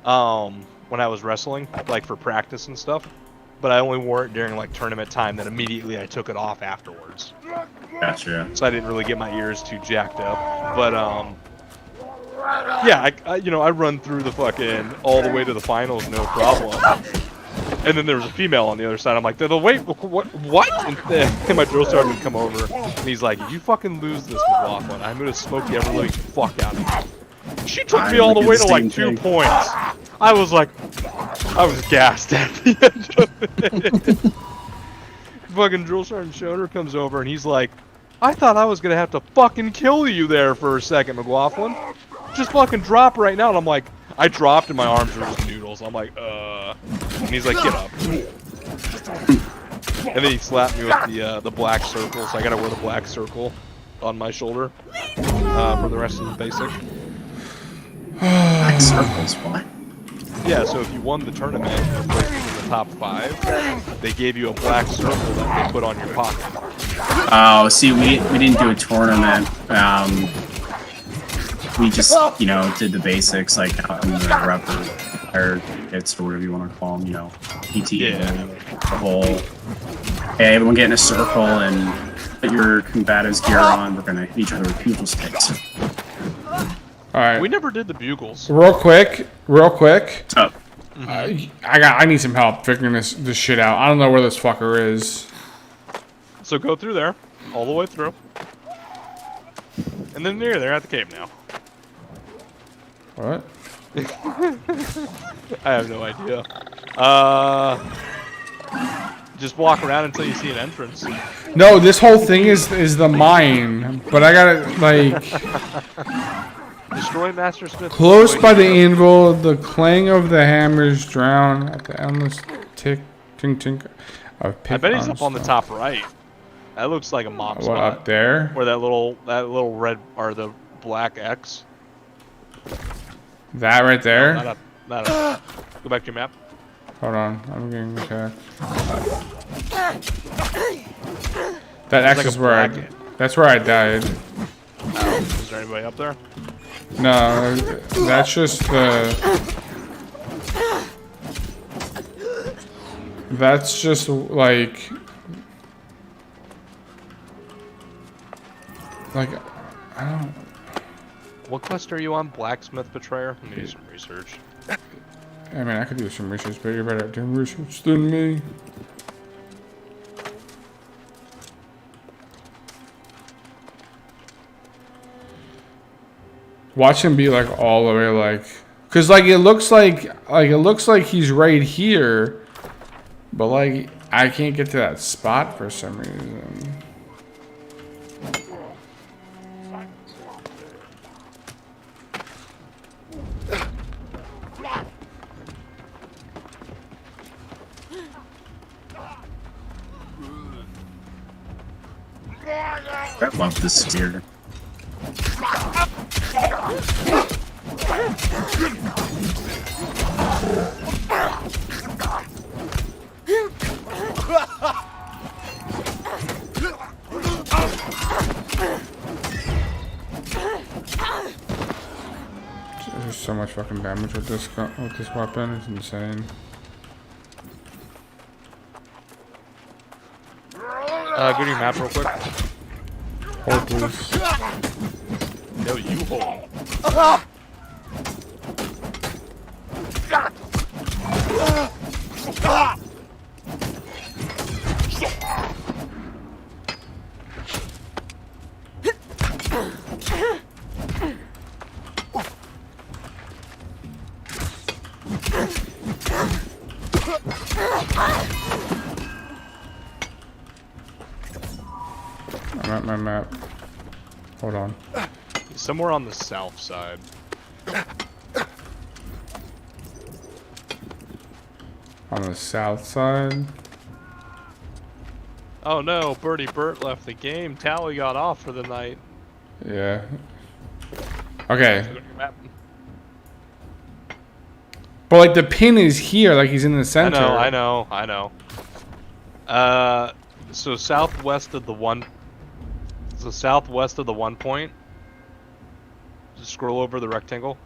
Speaker 2: When I was wrestling, like for practice and stuff. But I only wore it during like tournament time. Then immediately I took it off afterwards.
Speaker 5: Gotcha.
Speaker 2: So I didn't really get my ears too jacked up. But yeah, I run through the fucking all the way to the finals, no problem. And then there was a female on the other side. I'm like, wait, what? And my drill sergeant would come over, and he's like, if you fucking lose this, McLaughlin, I'm gonna smoke the ever-living fuck out of you. She took me all the way to like 2 points. I was gassed at the end of it. Fucking drill sergeant Shoner comes over, and he's like, I thought I was gonna have to fucking kill you there for a second, McLaughlin. Just fucking drop right now. And I'm like, I dropped and my arms were just noodles. I'm like, And he's like, get up. And then he slapped me with the black circle, so I gotta wear the black circle on my shoulder for the rest of the basic.
Speaker 5: Black circles, what?
Speaker 2: Yeah, so if you won the tournament and placed in the top 5, they gave you a black circle that they put on your pocket.
Speaker 5: Oh, see, we didn't do a tournament. We just, you know, did the basics, like out in the rep or hits or whatever you want to call them, you know, PT, the whole, hey, everyone get in a circle and put your combative's gear on, we're gonna hit each other with bugle sticks.
Speaker 1: Alright.
Speaker 2: We never did the bugles.
Speaker 1: Real quick.
Speaker 5: What's up?
Speaker 1: I need some help figuring this shit out. I don't know where this fucker is.
Speaker 2: So go through there, all the way through. And then they're at the cave now.
Speaker 1: What?
Speaker 2: I have no idea. Just walk around until you see an entrance.
Speaker 1: No, this whole thing is the mine, but I gotta like
Speaker 2: Destroy Master Smith.
Speaker 1: close by the anvil. The clang of the hammers drown at the endless tick tink tink of
Speaker 2: I bet he's
Speaker 1: pitons.
Speaker 2: up on the top right. That looks like a mob
Speaker 1: What,
Speaker 2: spot.
Speaker 1: up there?
Speaker 2: Where that little red or the black X.
Speaker 1: That right there?
Speaker 2: Not up. Not up. Go back to your map.
Speaker 1: Hold on, I'm getting attacked. That X
Speaker 2: like
Speaker 1: is
Speaker 2: a
Speaker 1: where
Speaker 2: black-
Speaker 1: that's where I died.
Speaker 2: Is there anybody up there?
Speaker 1: No, that's just the. That's just like. I don't.
Speaker 2: What quest are you on? Blacksmith Betrayer? Let me do some research.
Speaker 1: I mean, I could do some research, but you're better at doing research than me. Watch him be like all the way like, cause like it looks like he's right here, but like I can't get to that spot for some reason.
Speaker 5: I love this spear.
Speaker 1: There's so much fucking damage with this weapon. It's insane.
Speaker 2: Go to your map real quick.
Speaker 1: Hold please.
Speaker 2: No, you hold.
Speaker 1: I'm at my map. Hold on.
Speaker 2: Somewhere on the south side.
Speaker 1: On the south side.
Speaker 2: Oh no, Birdie Burt left the game. Tally got off for the night.
Speaker 1: Yeah. Okay.
Speaker 2: Go to your map.
Speaker 1: But like the pin is here, like he's in the center.
Speaker 2: I know. So southwest of the one So southwest of the 1 point. Just scroll over the rectangle.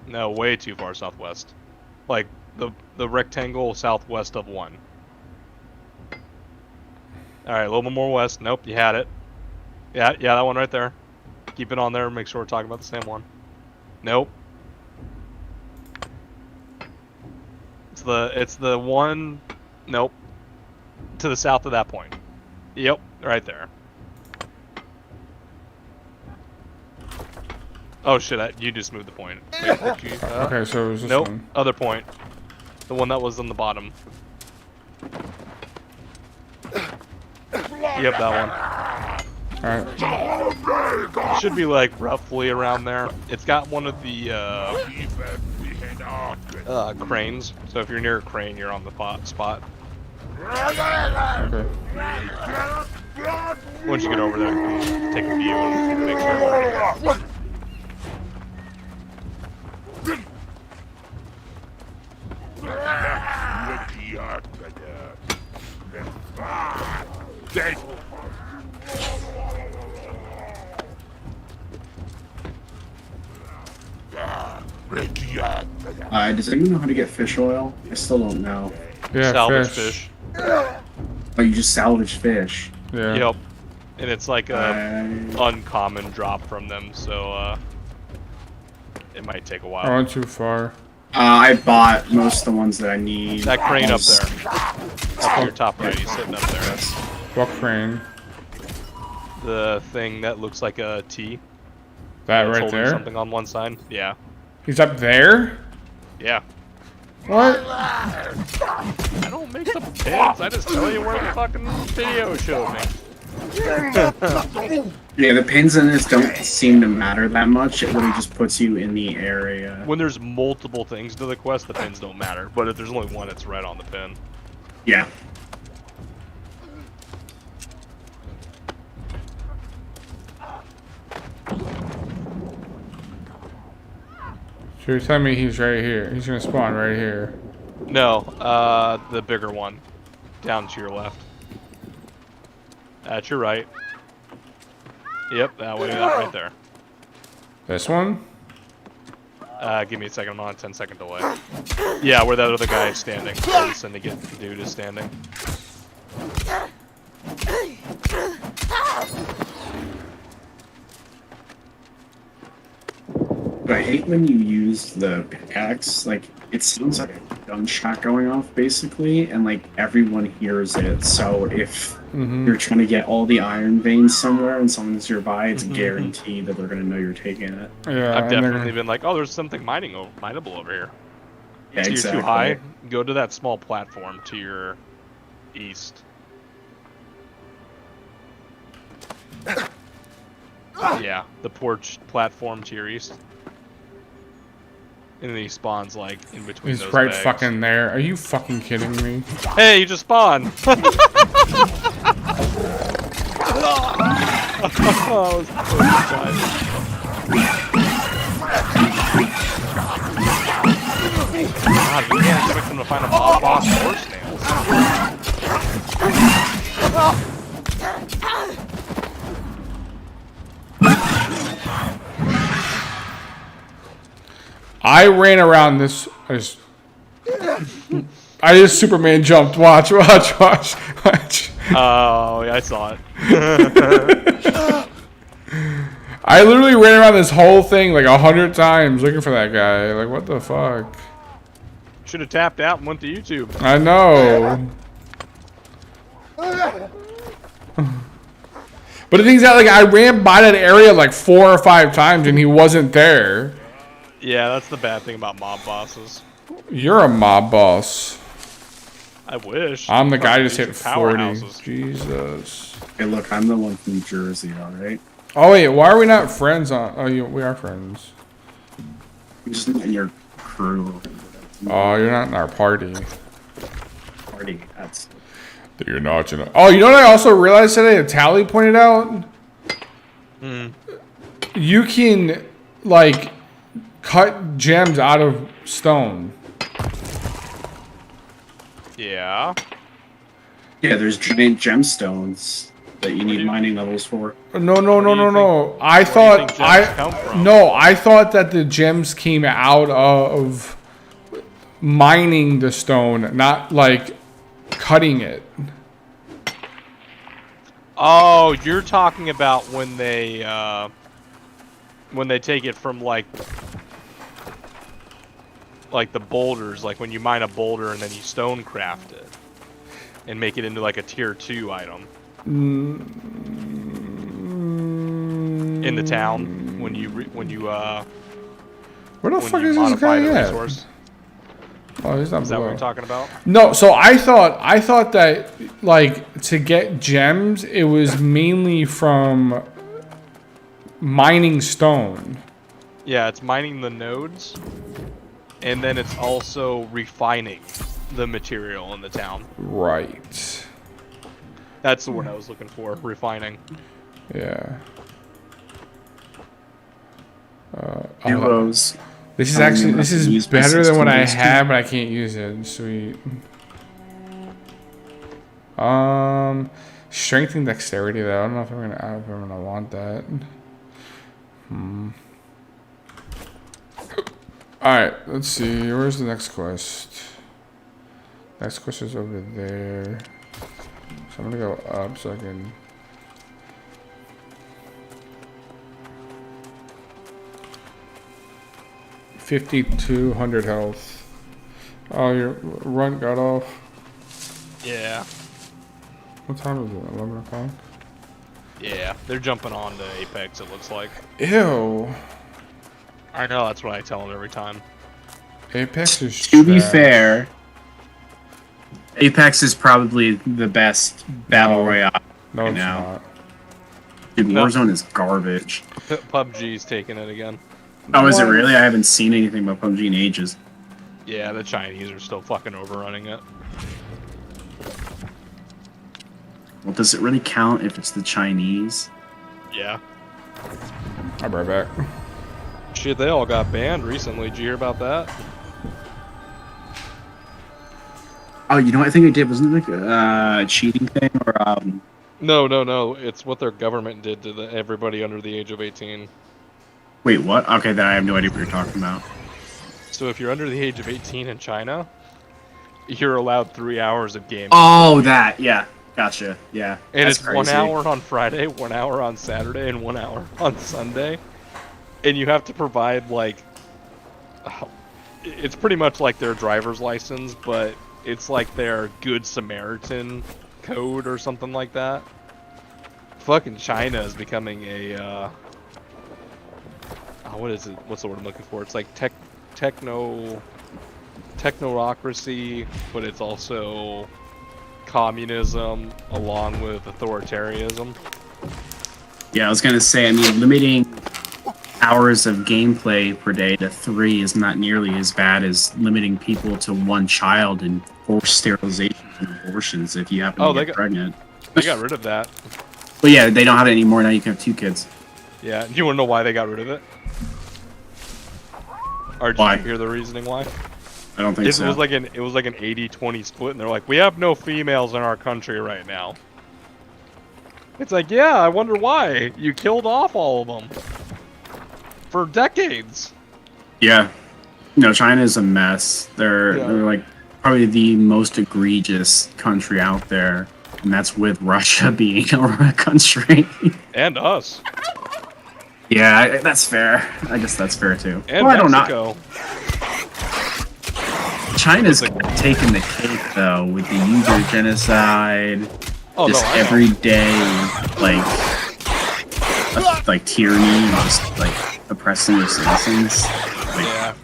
Speaker 2: No, way too far southwest. Like the rectangle southwest of 1. Alright, a little bit more west. Nope, you had it. Yeah, that one right there. Keep it on there, make sure we're talking about the same one. Nope. It's the one. Nope. To the south of that point. Yep, right there. Oh shit! You just moved the point. Wait,
Speaker 1: Okay, so it was this
Speaker 2: nope.
Speaker 1: one.
Speaker 2: Other point. The one that was on the bottom. Yep, that
Speaker 1: Alright.
Speaker 2: one. Should be like roughly around there. It's got one of the cranes. So if you're near a crane, you're on the spot.
Speaker 1: Okay.
Speaker 2: Once you get over there, you can take a view and make sure.
Speaker 5: Does anyone know how to get fish oil? I still don't know.
Speaker 1: Yeah,
Speaker 2: Salvage
Speaker 1: fish.
Speaker 5: Oh, you just salvage fish.
Speaker 1: Yeah.
Speaker 2: Yep. And it's like a uncommon drop from them, so it might take a
Speaker 1: I
Speaker 2: while.
Speaker 1: went too far.
Speaker 5: I bought most of the ones that I need.
Speaker 2: That crane up there. Up on your top right, he's sitting up there.
Speaker 1: What crane?
Speaker 2: The thing that looks like a T.
Speaker 1: That
Speaker 2: It's
Speaker 1: right
Speaker 2: holding
Speaker 1: there?
Speaker 2: something on one side. Yeah.
Speaker 1: He's up there?
Speaker 2: Yeah.
Speaker 1: What?
Speaker 2: I don't make the pins, I just tell you where the fucking video showed me.
Speaker 5: Yeah, the pins in this don't seem to matter that much. It really just puts you in the area.
Speaker 2: When there's multiple things to the quest, the pins don't matter. But if there's only one, it's right on the pin.
Speaker 5: Yeah.
Speaker 1: So you're telling me he's right here. He's gonna spawn right here.
Speaker 2: No, the bigger one. Down to your left. At your right. Yep, that way, that right there.
Speaker 1: This one?
Speaker 2: Give me a second, I'm on a 10-second delay. Yeah, where that other guy is standing. Where the syndicate dude is standing.
Speaker 5: But I hate when you use the pickaxe. Like, it sounds like a gunshot going off, basically, and like everyone hears it. So if you're trying to get all the iron veins somewhere and someone's nearby, it's guaranteed that they're gonna know you're taking it.
Speaker 1: Yeah.
Speaker 2: I've
Speaker 1: and they're
Speaker 2: definitely
Speaker 1: gonna-
Speaker 2: been like, oh, there's something mineable over here.
Speaker 5: Yeah,
Speaker 2: So
Speaker 5: exactly.
Speaker 2: you're too high, go to that small platform to your east. Yeah, the porch platform to your east. And then he spawns like in between
Speaker 1: He's
Speaker 2: those
Speaker 1: right
Speaker 2: bags.
Speaker 1: fucking there. Are you fucking kidding me?
Speaker 2: Hey, you just spawned! Oh, that was perfect timing. God, we can't expect them to find a mob boss or snails.
Speaker 1: I ran around this. I just Superman jumped. Watch.
Speaker 2: Oh, yeah, I saw it.
Speaker 1: I literally ran around this whole thing like 100 times looking for that guy. Like, what the fuck?
Speaker 2: Should have tapped out and went to YouTube.
Speaker 1: I know. But the thing's that, like, I ran by that area like 4 or 5 times and he wasn't there.
Speaker 2: Yeah, that's the bad thing about mob bosses.
Speaker 1: You're a mob boss.
Speaker 2: I wish.
Speaker 1: I'm the guy who just
Speaker 2: These
Speaker 1: hit
Speaker 2: are
Speaker 1: 40.
Speaker 2: powerhouses.
Speaker 5: Hey,
Speaker 1: Jesus.
Speaker 5: look, I'm the one from New Jersey, alright?
Speaker 1: Oh, wait, why are we not friends on... Oh, we are friends.
Speaker 5: I'm just not in your crew.
Speaker 1: Oh, you're not in our party.
Speaker 5: Party, that's...
Speaker 1: You're not in a... Oh, you know what I also realized today? A Tally pointed out? You can, like, cut gems out of stone.
Speaker 2: Yeah.
Speaker 5: Yeah, there's giant gemstones that you need mining levels for.
Speaker 1: No.
Speaker 2: Where do you think gems come from?
Speaker 1: I thought that the gems came out of mining the stone, not like cutting it.
Speaker 2: Oh, you're talking about when they take it from like the boulders, like when you mine a boulder and then you stone craft it and make it into like a tier 2 item. In the town when you
Speaker 1: Where the fuck is this guy at? Oh, he's not.
Speaker 2: Is that what you're talking about?
Speaker 1: No, so I thought that like to get gems, it was mainly from mining stone.
Speaker 2: Yeah, it's mining the nodes, and then it's also refining the material in the town.
Speaker 1: Right.
Speaker 2: That's the word I was looking for. Refining.
Speaker 1: Yeah.
Speaker 5: Duos.
Speaker 1: This is better than what I have, but I can't use it. Sweet. Strength and dexterity though. I don't know if I'm gonna want that. Alright, let's see. Where's the next quest? Next quest is over there. So I'm gonna go up so I can. $5,200 health. Oh, your run got off.
Speaker 2: Yeah.
Speaker 1: What time is it? 11 o'clock?
Speaker 2: Yeah, they're jumping on to Apex, it looks like.
Speaker 1: Ew.
Speaker 2: I know, that's what I tell them every time.
Speaker 1: Apex is
Speaker 5: To be
Speaker 1: trash.
Speaker 5: fair, Apex is probably the best battle royale
Speaker 1: No,
Speaker 5: right
Speaker 1: it's
Speaker 5: now.
Speaker 1: not.
Speaker 5: Dude,
Speaker 2: No.
Speaker 5: Warzone is garbage.
Speaker 2: PUBG's taking it again.
Speaker 5: Oh, is it
Speaker 1: What?
Speaker 5: really? I haven't seen anything about PUBG in ages.
Speaker 2: Yeah, the Chinese are still fucking overrunning it.
Speaker 5: Well, does it really count if it's the Chinese?
Speaker 2: Yeah.
Speaker 1: I'll be right back.
Speaker 2: Shit, they all got banned recently. Did you hear about that?
Speaker 5: Oh, you know what I think I did? Wasn't it like a cheating thing or
Speaker 2: No. It's what their government did to everybody under the age of 18.
Speaker 5: Wait, what? Okay, then I have no idea what you're talking about.
Speaker 2: So if you're under the age of 18 in China, you're allowed 3 hours of game.
Speaker 5: Oh, that, yeah. Gotcha, yeah.
Speaker 2: And
Speaker 5: That's
Speaker 2: it's
Speaker 5: crazy.
Speaker 2: 1 hour on Friday, 1 hour on Saturday, and 1 hour on Sunday. And you have to provide, like... It's pretty much like their driver's license, but it's like their Good Samaritan code or something like that. Fucking China is becoming a... what is it? What's the word I'm looking for? It's like technocracy, but it's also communism along with authoritarianism.
Speaker 5: Yeah, I was gonna say, I mean, limiting hours of gameplay per day to 3 is not nearly as bad as limiting people to 1 child and forced sterilizations and abortions if you happen to get pregnant.
Speaker 2: They got rid of that.
Speaker 5: But yeah, they don't have it anymore. Now you can have 2 kids.
Speaker 2: Yeah, do you want to know why they got rid of it? Or did
Speaker 5: Why?
Speaker 2: you hear the reasoning why?
Speaker 5: I don't think so.
Speaker 2: It was like an 80-20 split, and they're like, we have no females in our country right now. It's like, yeah, I wonder why. You killed off all of them. For decades.
Speaker 5: Yeah. No, China's a mess. They're like probably the most egregious country out there. And that's with Russia being a country.
Speaker 2: And us.
Speaker 5: Yeah, that's fair. I guess that's fair too.
Speaker 2: And
Speaker 5: well,
Speaker 2: Mexico.
Speaker 5: China's taking the cake though with the Uyghur genocide.
Speaker 2: Oh,
Speaker 5: just
Speaker 2: no, I know.
Speaker 5: everyday like tyranny and just like oppressing their citizens. Like,
Speaker 2: Yeah.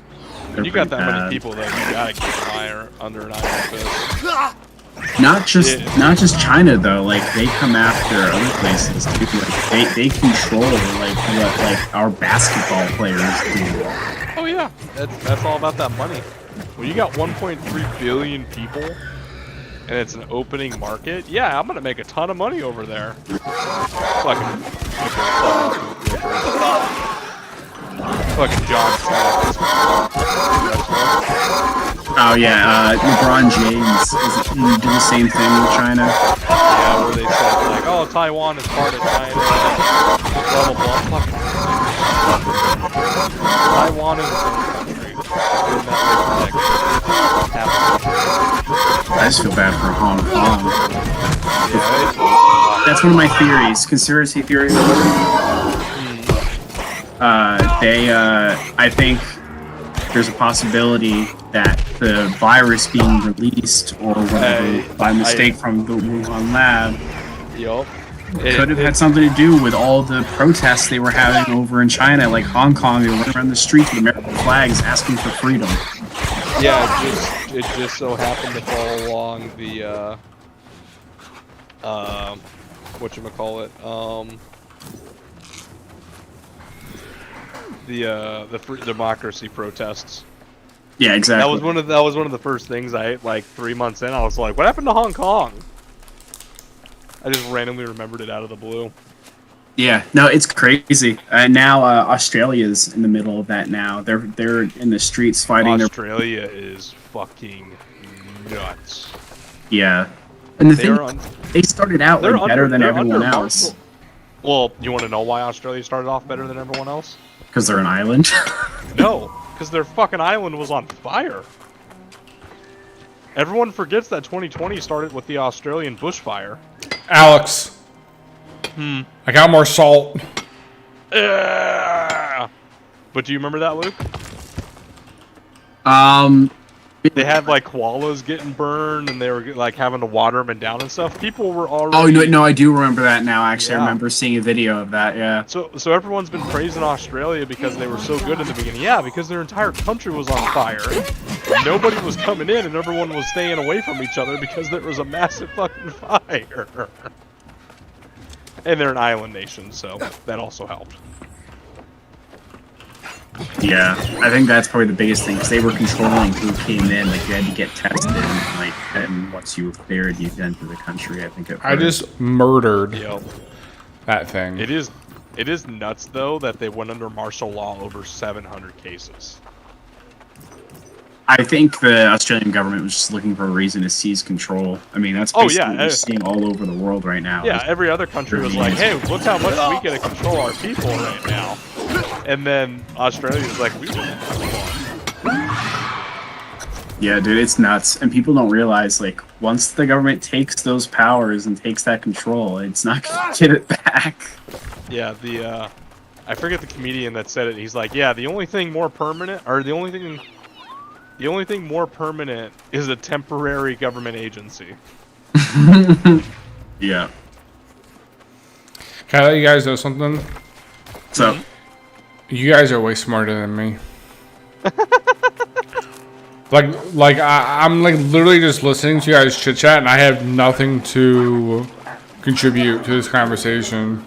Speaker 5: they're
Speaker 2: You got
Speaker 5: pretty
Speaker 2: that many
Speaker 5: bad.
Speaker 2: people that you gotta keep an eye under an iron fist.
Speaker 5: Not just China though. Like they come after other places too. Like they control like what like our basketball players do.
Speaker 2: Oh yeah, that's all about that money. When you got 1.3 billion people, and it's an opening market, yeah, I'm gonna make a ton of money over there. Fucking. Fucking John Cena.
Speaker 5: Oh yeah, LeBron James he did the same thing with China.
Speaker 2: Yeah, where they said like, oh, Taiwan is part of China. Blah blah blah. Taiwan is its own country. It's been that way for decades.
Speaker 5: I just feel bad for Hong Kong.
Speaker 2: Yeah,
Speaker 5: That's one of my theories, conspiracy theories. I think there's a possibility that the virus being released or whatever by mistake from the Wuhan lab
Speaker 2: yup.
Speaker 5: could have had something to do with all the protests they were having over in China, like Hong Kong. They went around the streets with American flags asking for freedom.
Speaker 2: Yeah, it just so happened to fall along the whatchamacallit, the free democracy protests.
Speaker 5: Yeah, exactly.
Speaker 2: That was one of the first things I, like 3 months in, I was like, what happened to Hong Kong? I just randomly remembered it out of the blue.
Speaker 5: Yeah, no, it's crazy. And now Australia's in the middle of that now. They're in the streets fighting.
Speaker 2: Australia is fucking nuts.
Speaker 5: Yeah. And the thing, they started out like, better than everyone else.
Speaker 2: Well, you want to know why Australia started off better than everyone else?
Speaker 5: Because they're an island.
Speaker 2: No, because their fucking island was on fire. Everyone forgets that 2020 started with the Australian bushfire.
Speaker 1: Alex. I got more salt.
Speaker 2: But do you remember that, Luke? They had like koalas getting burned, and they were like having to water them down and stuff. People were already.
Speaker 5: Oh no, I do remember that now. Actually,
Speaker 2: Yeah.
Speaker 5: I remember seeing a video of that. Yeah.
Speaker 2: So everyone's been praising Australia because they were so good in the beginning. Yeah, because their entire country was on fire. Nobody was coming in, and everyone was staying away from each other because there was a massive fucking fire. And they're an island nation, so that also helped.
Speaker 5: Yeah, I think that's probably the biggest thing because they were controlling who came in. Like you had to get tested, and like then once you were cleared, you enter the country. I think.
Speaker 1: I just murdered
Speaker 2: Yep.
Speaker 1: that thing.
Speaker 2: It is nuts though that they went under martial law over 700 cases.
Speaker 5: I think the Australian government was just looking for a reason to seize control. I mean, that's basically what we're seeing all over the world right now.
Speaker 2: Yeah, every other country was like, hey, look how much we get to control our people right now. And then Australia's like, we want fun.
Speaker 5: Yeah, dude, it's nuts. And people don't realize, like, once the government takes those powers and takes that control, it's not going to get it back.
Speaker 2: Yeah, I forget the comedian that said it. He's like, yeah, the only thing more permanent is a temporary government agency.
Speaker 5: Yeah.
Speaker 1: Can I let you guys know something?
Speaker 5: So,
Speaker 1: You guys are way smarter than me. I'm like literally just listening to you guys chit chat, and I have nothing to contribute to this conversation,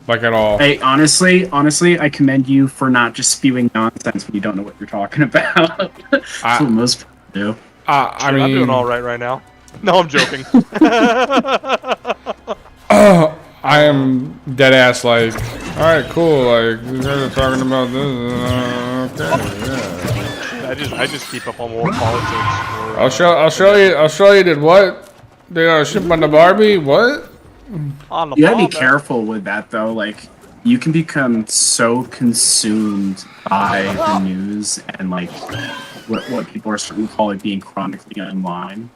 Speaker 1: like at all.
Speaker 5: hey, honestly, I commend you for not just spewing nonsense when you don't know what you're talking about. That's what most people do.
Speaker 1: I mean,
Speaker 2: I'm doing all right now. No, I'm joking.
Speaker 1: I am dead ass like, all right, cool. Like you guys are talking about this. Okay, yeah.
Speaker 2: I just keep up on world politics.
Speaker 1: Australia did what? They got a ship on the Barbie? What?
Speaker 2: On the
Speaker 5: You gotta be
Speaker 2: ball, man.
Speaker 5: careful with that, though. Like, you can become so consumed by the news and, like, what people are starting to call, like, being chronically online.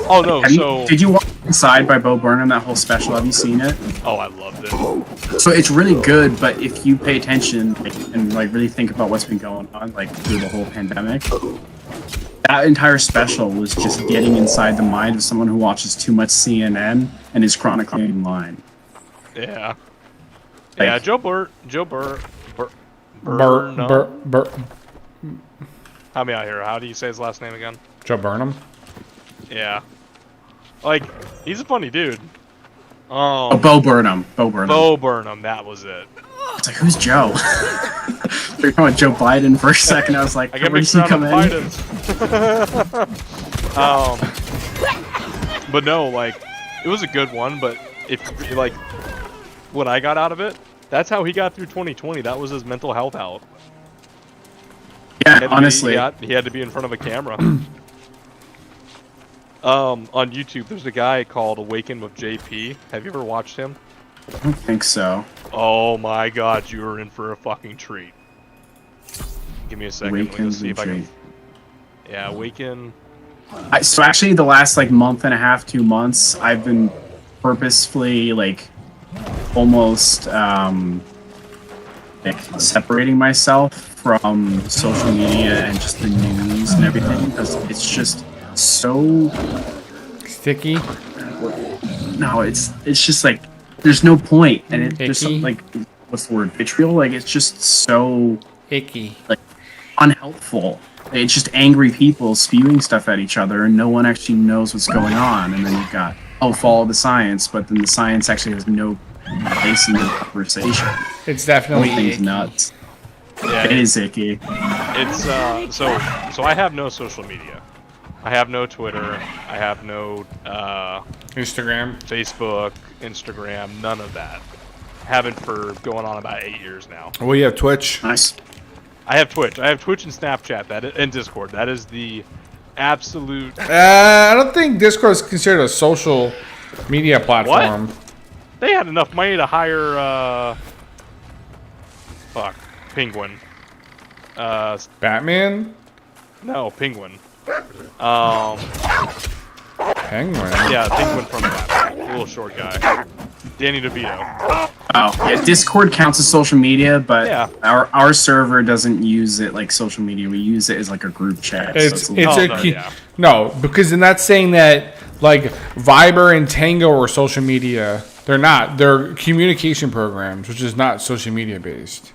Speaker 2: Oh no!
Speaker 5: Did you watch Inside by Bo Burnham, that whole special? Have you seen it?
Speaker 2: Oh, I loved it.
Speaker 5: So it's really good, but if you pay attention and like really think about what's been going on, like through the whole pandemic, that entire special was just getting inside the mind of someone who watches too much CNN and is chronically online.
Speaker 2: Yeah.
Speaker 5: Like-
Speaker 2: Yeah, Joe Help me out here. How do you say his last name again?
Speaker 1: Joe Burnham.
Speaker 5: Yeah.
Speaker 2: Like, he's a funny dude.
Speaker 5: Oh, Bo Burnham. Bo
Speaker 2: Burnham, that was it.
Speaker 5: It's like, who's Joe? They're talking about Joe Biden for a second. I was like,
Speaker 2: I get
Speaker 5: where
Speaker 2: mixed
Speaker 5: does he
Speaker 2: around
Speaker 5: come
Speaker 2: with
Speaker 5: in?
Speaker 2: Bidens. But no, like, it was a good one, but if, like, what I got out of it That's how he got through 2020. That was his mental health out.
Speaker 5: Yeah, honestly.
Speaker 2: He had to be in front of a camera. On YouTube, there's a guy called Awaken with JP. Have you ever watched him?
Speaker 5: I don't think so.
Speaker 2: Oh my god, you are in for a fucking treat. Give me a second. Let me see if I can. Yeah, Awaken.
Speaker 5: So actually, the last like month and a half, 2 months, I've been purposefully like almost like separating myself from social media and just the news and everything because it's just so
Speaker 1: Sticky.
Speaker 5: No, it's just like there's no point, and it's just
Speaker 1: Icky.
Speaker 5: like what's the word? Vitriol. Like it's just so
Speaker 1: Icky.
Speaker 5: like unhelpful. It's just angry people spewing stuff at each other, and no one actually knows what's going on. And then you've got follow the science, but then the science actually has no place in the conversation.
Speaker 1: It's definitely
Speaker 5: Everything's
Speaker 1: icky.
Speaker 5: nuts.
Speaker 2: Yeah,
Speaker 5: It is icky.
Speaker 2: It's so I have no social media. I have no Twitter. I have no
Speaker 1: Instagram.
Speaker 2: Facebook, Instagram, none of that. Haven't for going on about 8 years now.
Speaker 1: Well, you have Twitch.
Speaker 5: Nice.
Speaker 2: I have Twitch. I have Twitch and Snapchat. And Discord. That is the absolute.
Speaker 1: I don't think Discord is considered a social media platform.
Speaker 2: They had enough money to hire Penguin.
Speaker 1: Batman?
Speaker 2: No, Penguin.
Speaker 1: Penguin?
Speaker 2: Yeah, Penguin from Batman. The little short guy. Danny DeVito.
Speaker 5: Oh, yeah. Discord counts as social media, but
Speaker 2: Yeah.
Speaker 5: our server doesn't use it like social media. We use it as like a group chat.
Speaker 1: It's
Speaker 5: so a little-
Speaker 1: no, because then that's saying that like Viber and Tango are social media. They're not. They're communication programs, which is not social media based.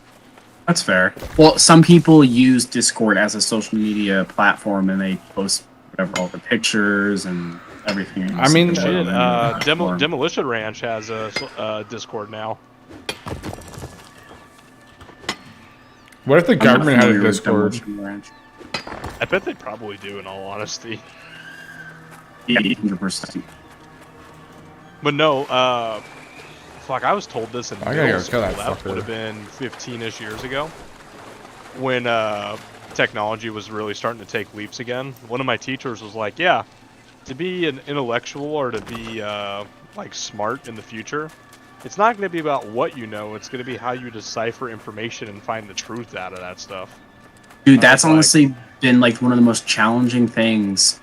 Speaker 5: That's fair. Well, some people use Discord as a social media platform, and they post whatever all the pictures and everything else.
Speaker 1: I mean,
Speaker 5: that they
Speaker 2: Shit,
Speaker 5: put on the platform.
Speaker 2: Demolition Ranch has a Discord now.
Speaker 1: What if the
Speaker 5: I'm not
Speaker 1: government had a
Speaker 5: familiar with
Speaker 1: Discord?
Speaker 5: Demolition Ranch.
Speaker 2: I bet they probably do, in all honesty.
Speaker 5: Yeah, 100%.
Speaker 2: But no, fuck, I was told this in
Speaker 1: I gotta
Speaker 2: middle
Speaker 1: go
Speaker 2: school.
Speaker 1: kill that
Speaker 2: That
Speaker 1: fucker.
Speaker 2: would have been 15-ish years ago. When technology was really starting to take leaps again. One of my teachers was like, yeah, to be an intellectual or to be like smart in the future, it's not going to be about what you know, it's going to be how you decipher information and find the truth out of that stuff.
Speaker 5: Dude, that's
Speaker 2: like-
Speaker 5: honestly been like one of the most challenging things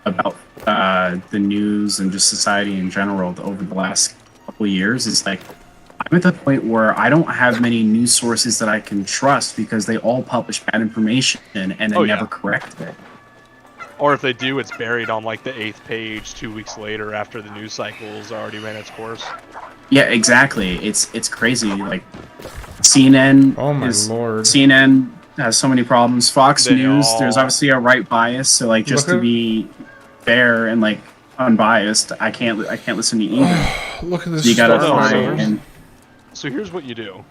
Speaker 5: about the news and just society in general over the last couple of years. Is like I'm at the point where I don't have many news sources that I can trust because they all publish bad information and then
Speaker 2: Oh, yeah.
Speaker 5: never correct it.
Speaker 2: Or if they do, it's buried on like the 8th page 2 weeks later after the news cycle's already ran its course.
Speaker 5: Yeah, exactly. It's crazy. Like CNN.
Speaker 1: Oh my lord.
Speaker 5: CNN has so many problems. Fox
Speaker 2: They
Speaker 5: News.
Speaker 2: all-
Speaker 5: There's obviously a right bias. So like just
Speaker 1: Look
Speaker 5: to
Speaker 1: at-
Speaker 5: be fair and like unbiased, I can't listen to either.
Speaker 1: Look at this.
Speaker 5: You gotta
Speaker 2: No,
Speaker 5: try
Speaker 2: so-
Speaker 5: and
Speaker 2: So here's what you do.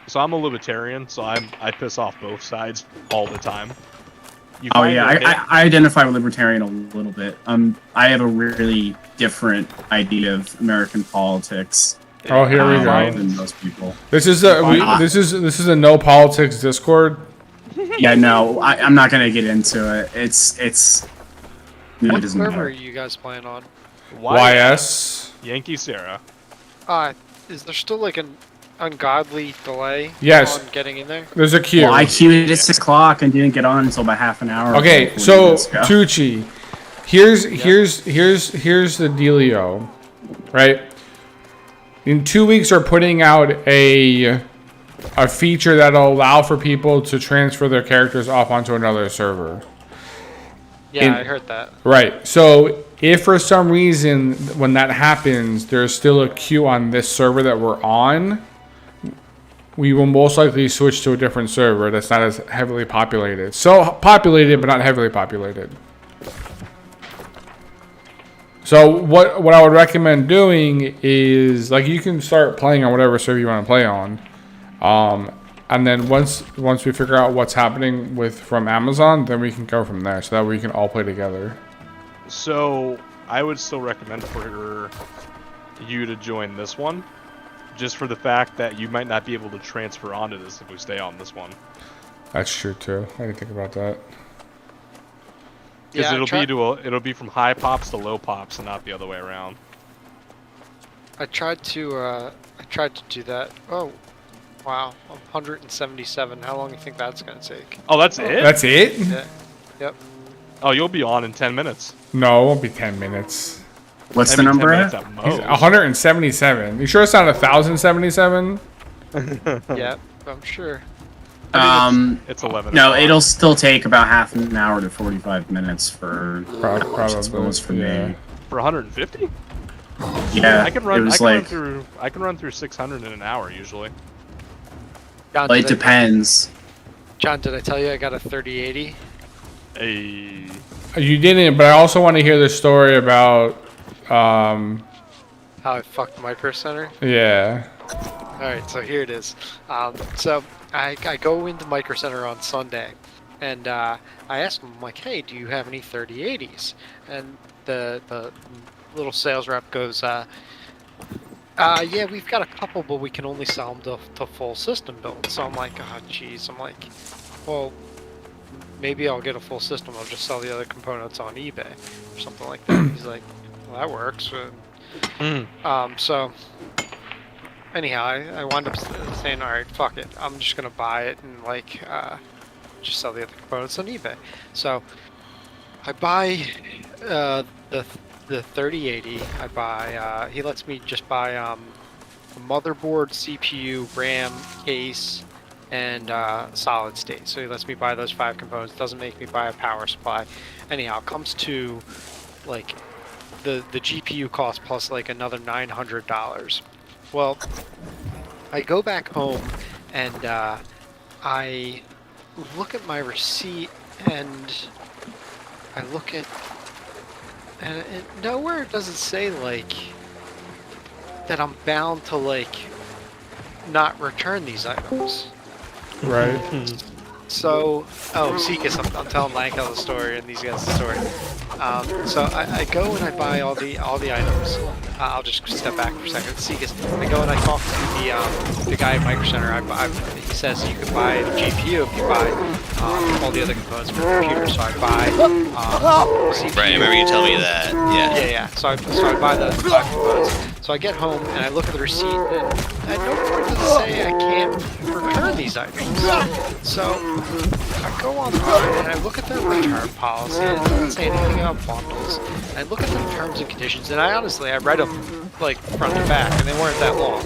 Speaker 2: So I'm a libertarian, so I piss off both sides all the time. You
Speaker 5: oh
Speaker 2: find
Speaker 5: yeah,
Speaker 2: a hit-
Speaker 5: I identify with libertarian a little bit. I have a really different idea of American politics
Speaker 1: Oh, here we
Speaker 2: Fine.
Speaker 1: go.
Speaker 5: than most people.
Speaker 1: This is this is a no politics Discord.
Speaker 5: Yeah, no, I'm not gonna get into it. It
Speaker 6: What
Speaker 5: doesn't
Speaker 6: server are
Speaker 5: matter.
Speaker 6: you guys playing on?
Speaker 1: YS.
Speaker 2: Yankee Sarah.
Speaker 6: Is there still like an ungodly delay
Speaker 1: Yes.
Speaker 6: on getting in there?
Speaker 1: There's a queue.
Speaker 5: Well, I queued at 6 o'clock and didn't get on until about half an hour.
Speaker 1: Okay,
Speaker 5: before
Speaker 1: so
Speaker 5: this go.
Speaker 1: Tucci, here's the dealio, right? In 2 weeks, they're putting out a feature that'll allow for people to transfer their characters off onto another server.
Speaker 6: Yeah,
Speaker 1: In-
Speaker 6: I heard that.
Speaker 1: Right. So if for some reason when that happens, there's still a queue on this server that we're on, we will most likely switch to a different server that's not as heavily populated. So populated, but not heavily populated. So what I would recommend doing is like you can start playing on whatever server you want to play on, and then once we figure out what's happening from Amazon, then we can go from there, so that we can all play together.
Speaker 2: So I would still recommend for you to join this one, just for the fact that you might not be able to transfer onto this if we stay on this one.
Speaker 1: That's true too. I didn't think about that.
Speaker 2: Because
Speaker 6: Yeah,
Speaker 2: it'll be from high pops to low pops and not the other way around.
Speaker 6: I tried to do that. Oh, wow, 177. How long do you think that's gonna take?
Speaker 2: Oh, that's it?
Speaker 1: That's it?
Speaker 6: Yeah. Yep.
Speaker 2: Oh, you'll be on in 10 minutes.
Speaker 1: No, it won't be 10 minutes.
Speaker 5: What's
Speaker 2: I
Speaker 5: the
Speaker 2: mean, 10
Speaker 5: number
Speaker 2: minutes
Speaker 5: at?
Speaker 2: at
Speaker 1: He's
Speaker 2: most.
Speaker 1: 177. You sure it's not 1,077?
Speaker 6: Yeah, I'm sure.
Speaker 2: It's 11
Speaker 5: No,
Speaker 2: o'clock.
Speaker 5: it'll still take about half an hour to 45 minutes for
Speaker 1: Probably.
Speaker 5: suppose for
Speaker 1: Yeah.
Speaker 5: me.
Speaker 2: For 150?
Speaker 5: Yeah,
Speaker 2: I can
Speaker 5: it
Speaker 2: run.
Speaker 5: was
Speaker 2: I can run through 600 in an hour usually.
Speaker 6: John,
Speaker 5: well, it
Speaker 6: did
Speaker 5: depends.
Speaker 6: John, did I tell you I got a 3080?
Speaker 2: Hey.
Speaker 1: You didn't, but I also want to hear the story about,
Speaker 6: How I fucked Micro Center?
Speaker 1: yeah.
Speaker 6: Alright, so here it is. So I go into Micro Center on Sunday, and I ask him, I'm like, hey, do you have any 3080s? And the little sales rep goes, yeah, we've got a couple, but we can only sell them to full system build. So I'm like, oh, jeez. I'm like, well, maybe I'll get a full system. I'll just sell the other components on eBay or something like that. He's like, well, that works. So anyhow, I wound up saying, all right, fuck it. I'm just gonna buy it and like just sell the other components on eBay. So I buy the 3080. I buy. He lets me just buy a motherboard, CPU, RAM, case, and solid state. So he lets me buy those 5 components. Doesn't make me buy a power supply. Anyhow, it comes to like the GPU cost plus like another $900. Well, I go back home and I look at my receipt and I look at and nowhere does it say like that I'm bound to like not return these items.
Speaker 1: Right.
Speaker 6: So, Seekis, I'm telling Lanko the story and these guys the story. So I go and I buy all the items. I'll just step back for a second. Seekis, I go and I talk to the guy at Micro Center. He says you can buy the GPU if you buy all the other components for the computer. So I buy CPU.
Speaker 7: Right, I remember you telling me that. Yeah.
Speaker 6: Yeah. So I buy the 5 components. So I get home and I look at the receipt and at no point does it say I can't return these items. So I go online and I look at their return policy and it doesn't say anything about bundles. And I look at the terms and conditions and I read them like front to back and they weren't that long.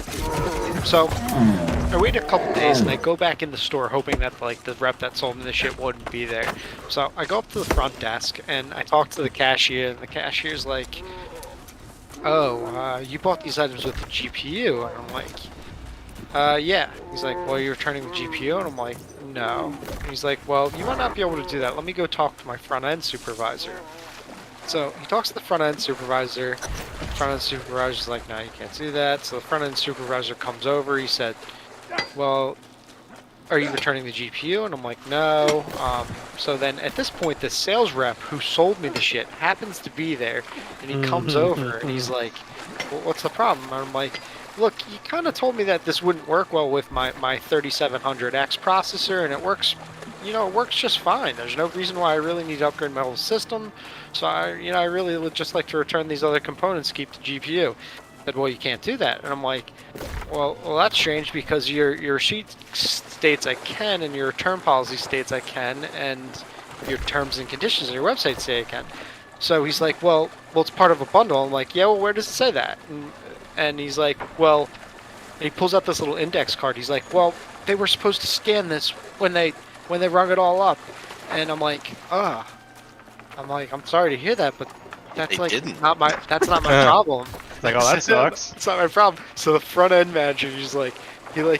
Speaker 6: So I wait a couple days and I go back in the store hoping that like the rep that sold me the shit wouldn't be there. So I go up to the front desk and I talk to the cashier and the cashier's like, oh, you bought these items with the GPU? And I'm like, yeah. He's like, well, you're returning the GPU? And I'm like, no. And he's like, well, you might not be able to do that. Let me go talk to my front-end supervisor. So he talks to the front-end supervisor. The front-end supervisor's like, no, you can't do that. So the front-end supervisor comes over. He said, well, are you returning the GPU? And I'm like, no. So then at this point, the sales rep who sold me the shit happens to be there. And he comes over and he's like, well, what's the problem? And I'm like, look, you kind of told me that this wouldn't work well with my 3700X processor, and it works, it works just fine. There's no reason why I really need to upgrade my whole system. So I really would just like to return these other components to keep the GPU. He said, well, you can't do that. And I'm like, well, that's strange because your sheet states I can, and your return policy states I can, and your terms and conditions on your website say I can. So he's like, well, it's part of a bundle. I'm like, yeah, well, where does it say that? And he's like, well, and he pulls out this little index card. He's like, well, they were supposed to scan this when they rung it all up. And I'm like, I'm sorry to hear that, but that's not my problem.
Speaker 2: Like, oh, that sucks.
Speaker 6: It's not my problem. So the front end manager, he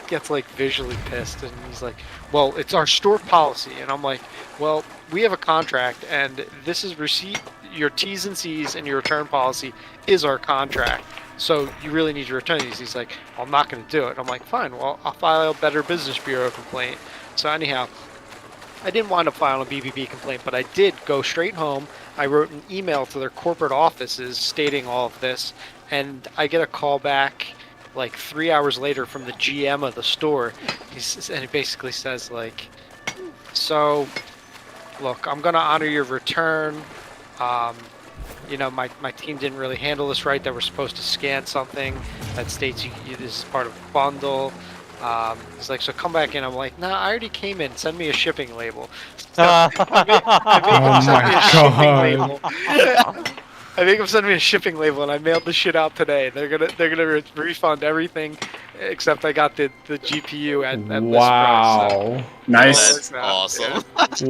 Speaker 6: gets visually pissed, and he's like, well, it's our store policy. And I'm like, well, we have a contract, and this is receipt. Your T's and C's and your return policy is our contract. So you really need to return these. He's like, well, I'm not going to do it. I'm like, fine, well, I'll file a Better Business Bureau complaint. So anyhow, I didn't wind up filing a BBB complaint, but I did go straight home. I wrote an email to their corporate offices stating all of this, and I get a call back like 3 hours later from the GM of the store. And he basically says like, so, look, I'm gonna honor your return. You know, my team didn't really handle this right. They were supposed to scan something that states this is part of a bundle. He's like, so come back in. I'm like, nah, I already came in. Send me a shipping label. So I make him send me a shipping label, and I mailed the shit out today. They're gonna refund everything except I got the GPU at
Speaker 1: wow.
Speaker 6: list price. So.
Speaker 5: Nice.
Speaker 7: That's awesome.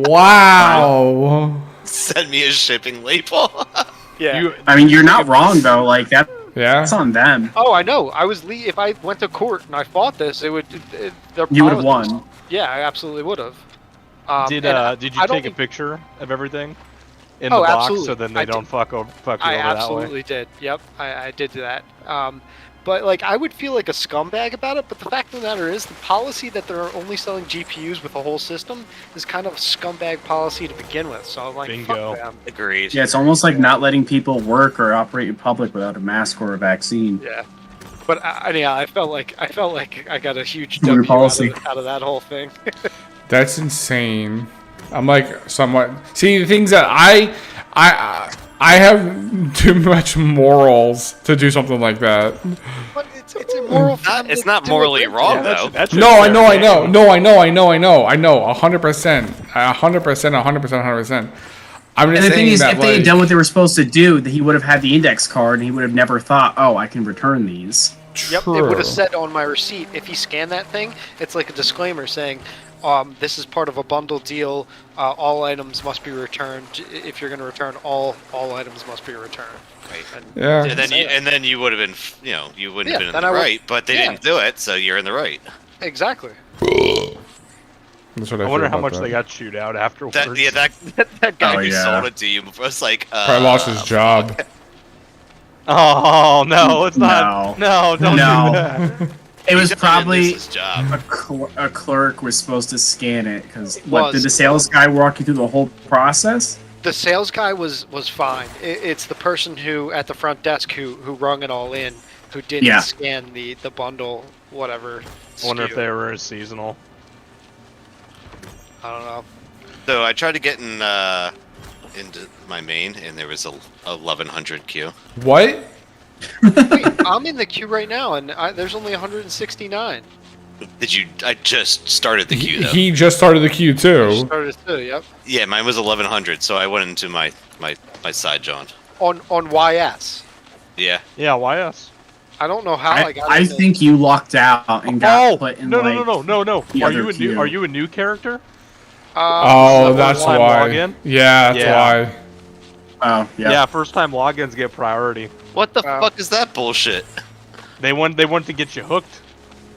Speaker 1: Wow.
Speaker 7: Send me a shipping label.
Speaker 6: Yeah.
Speaker 5: I mean, you're not wrong though. Like
Speaker 1: Yeah.
Speaker 5: that's on them.
Speaker 6: Oh, I know. If I went to court and I fought this, you would have
Speaker 5: won.
Speaker 6: Yeah, I absolutely would have.
Speaker 2: Did you take a picture of everything in the
Speaker 6: Oh,
Speaker 2: box
Speaker 6: absolutely.
Speaker 2: so then they don't fuck you over that way?
Speaker 6: I absolutely did. Yep, I did that. But like, I would feel like a scumbag about it. But the fact of the matter is, the policy that they're only selling GPUs with a whole system is kind of a scumbag policy to begin with. So I'm like,
Speaker 2: Bingo.
Speaker 6: fuck them.
Speaker 7: Agreed.
Speaker 5: Yeah, it's almost like not letting people work or operate in public without a mask or a vaccine.
Speaker 6: Yeah. But yeah, I felt like I got a huge
Speaker 5: Weird
Speaker 6: W
Speaker 5: policy.
Speaker 6: out of that whole thing.
Speaker 1: That's insane. I'm like somewhat. See, the things that I have too much morals to do something like that.
Speaker 6: But it's immoral. For them
Speaker 7: It's
Speaker 6: to
Speaker 7: not
Speaker 6: do
Speaker 7: morally
Speaker 6: it.
Speaker 7: wrong
Speaker 2: That's-
Speaker 7: though.
Speaker 2: that's
Speaker 1: No,
Speaker 2: just
Speaker 1: I
Speaker 2: fair
Speaker 1: know.
Speaker 2: game.
Speaker 1: No, I know. 100%. 100%. I'm just
Speaker 5: And the thing
Speaker 1: saying
Speaker 5: is,
Speaker 1: that,
Speaker 5: if they had
Speaker 1: like,
Speaker 5: done what they were supposed to do, that he would have had the index card, and he would have never thought, "Oh, I can return these."
Speaker 6: Yep,
Speaker 1: true.
Speaker 6: it would have said on my receipt, if he scanned that thing, it's like a disclaimer saying, this is part of a bundle deal, all items must be returned. If you're going to return, all items must be returned.
Speaker 7: Right.
Speaker 1: Yeah.
Speaker 7: And then you would have been, you wouldn't have been in
Speaker 6: then
Speaker 7: the
Speaker 6: I would-
Speaker 7: right, but they
Speaker 6: yeah.
Speaker 7: didn't do it, so you're in the right.
Speaker 6: Exactly.
Speaker 1: That's what I
Speaker 2: I wonder
Speaker 1: feel
Speaker 2: how
Speaker 1: about
Speaker 2: much
Speaker 1: that.
Speaker 2: they got chewed out afterwards.
Speaker 7: That guy
Speaker 5: Oh,
Speaker 7: who
Speaker 5: yeah.
Speaker 7: sold it to you was like,
Speaker 1: Probably lost his job.
Speaker 2: Oh no, it's not. No, don't
Speaker 5: No.
Speaker 2: do that.
Speaker 5: It was
Speaker 7: He definitely
Speaker 5: probably
Speaker 7: didn't lose his job.
Speaker 5: a clerk was supposed to scan it because
Speaker 6: Was.
Speaker 5: did the sales guy walk you through the whole process?
Speaker 6: The sales guy was fine. It's the person who at the front desk who rung it all in, who didn't
Speaker 5: Yeah.
Speaker 6: scan the bundle, whatever.
Speaker 2: I wonder if
Speaker 6: SKU.
Speaker 2: they were seasonal.
Speaker 6: I don't know.
Speaker 7: So I tried to get into my main, and there was a 1100 queue.
Speaker 1: What?
Speaker 6: Wait, I'm in the queue right now, and there's only 169.
Speaker 7: I just started the queue though.
Speaker 1: He just started the queue too.
Speaker 6: Started too. Yep.
Speaker 7: Yeah, mine was 1100, so I went into my side John.
Speaker 6: On YS.
Speaker 7: Yeah.
Speaker 2: Yeah, why us?
Speaker 6: I don't know how I got.
Speaker 5: I
Speaker 6: in
Speaker 5: think you lucked out and got put in
Speaker 2: no.
Speaker 5: the
Speaker 2: Are
Speaker 5: other
Speaker 2: you a
Speaker 5: queue.
Speaker 2: new? Are you a new character?
Speaker 1: Oh, that's
Speaker 2: first time
Speaker 1: why.
Speaker 2: login?
Speaker 1: Yeah, that's
Speaker 2: Yeah.
Speaker 1: why.
Speaker 5: Oh, yeah.
Speaker 2: Yeah, first time logins get priority.
Speaker 7: What the fuck is that bullshit?
Speaker 2: They want to get you hooked.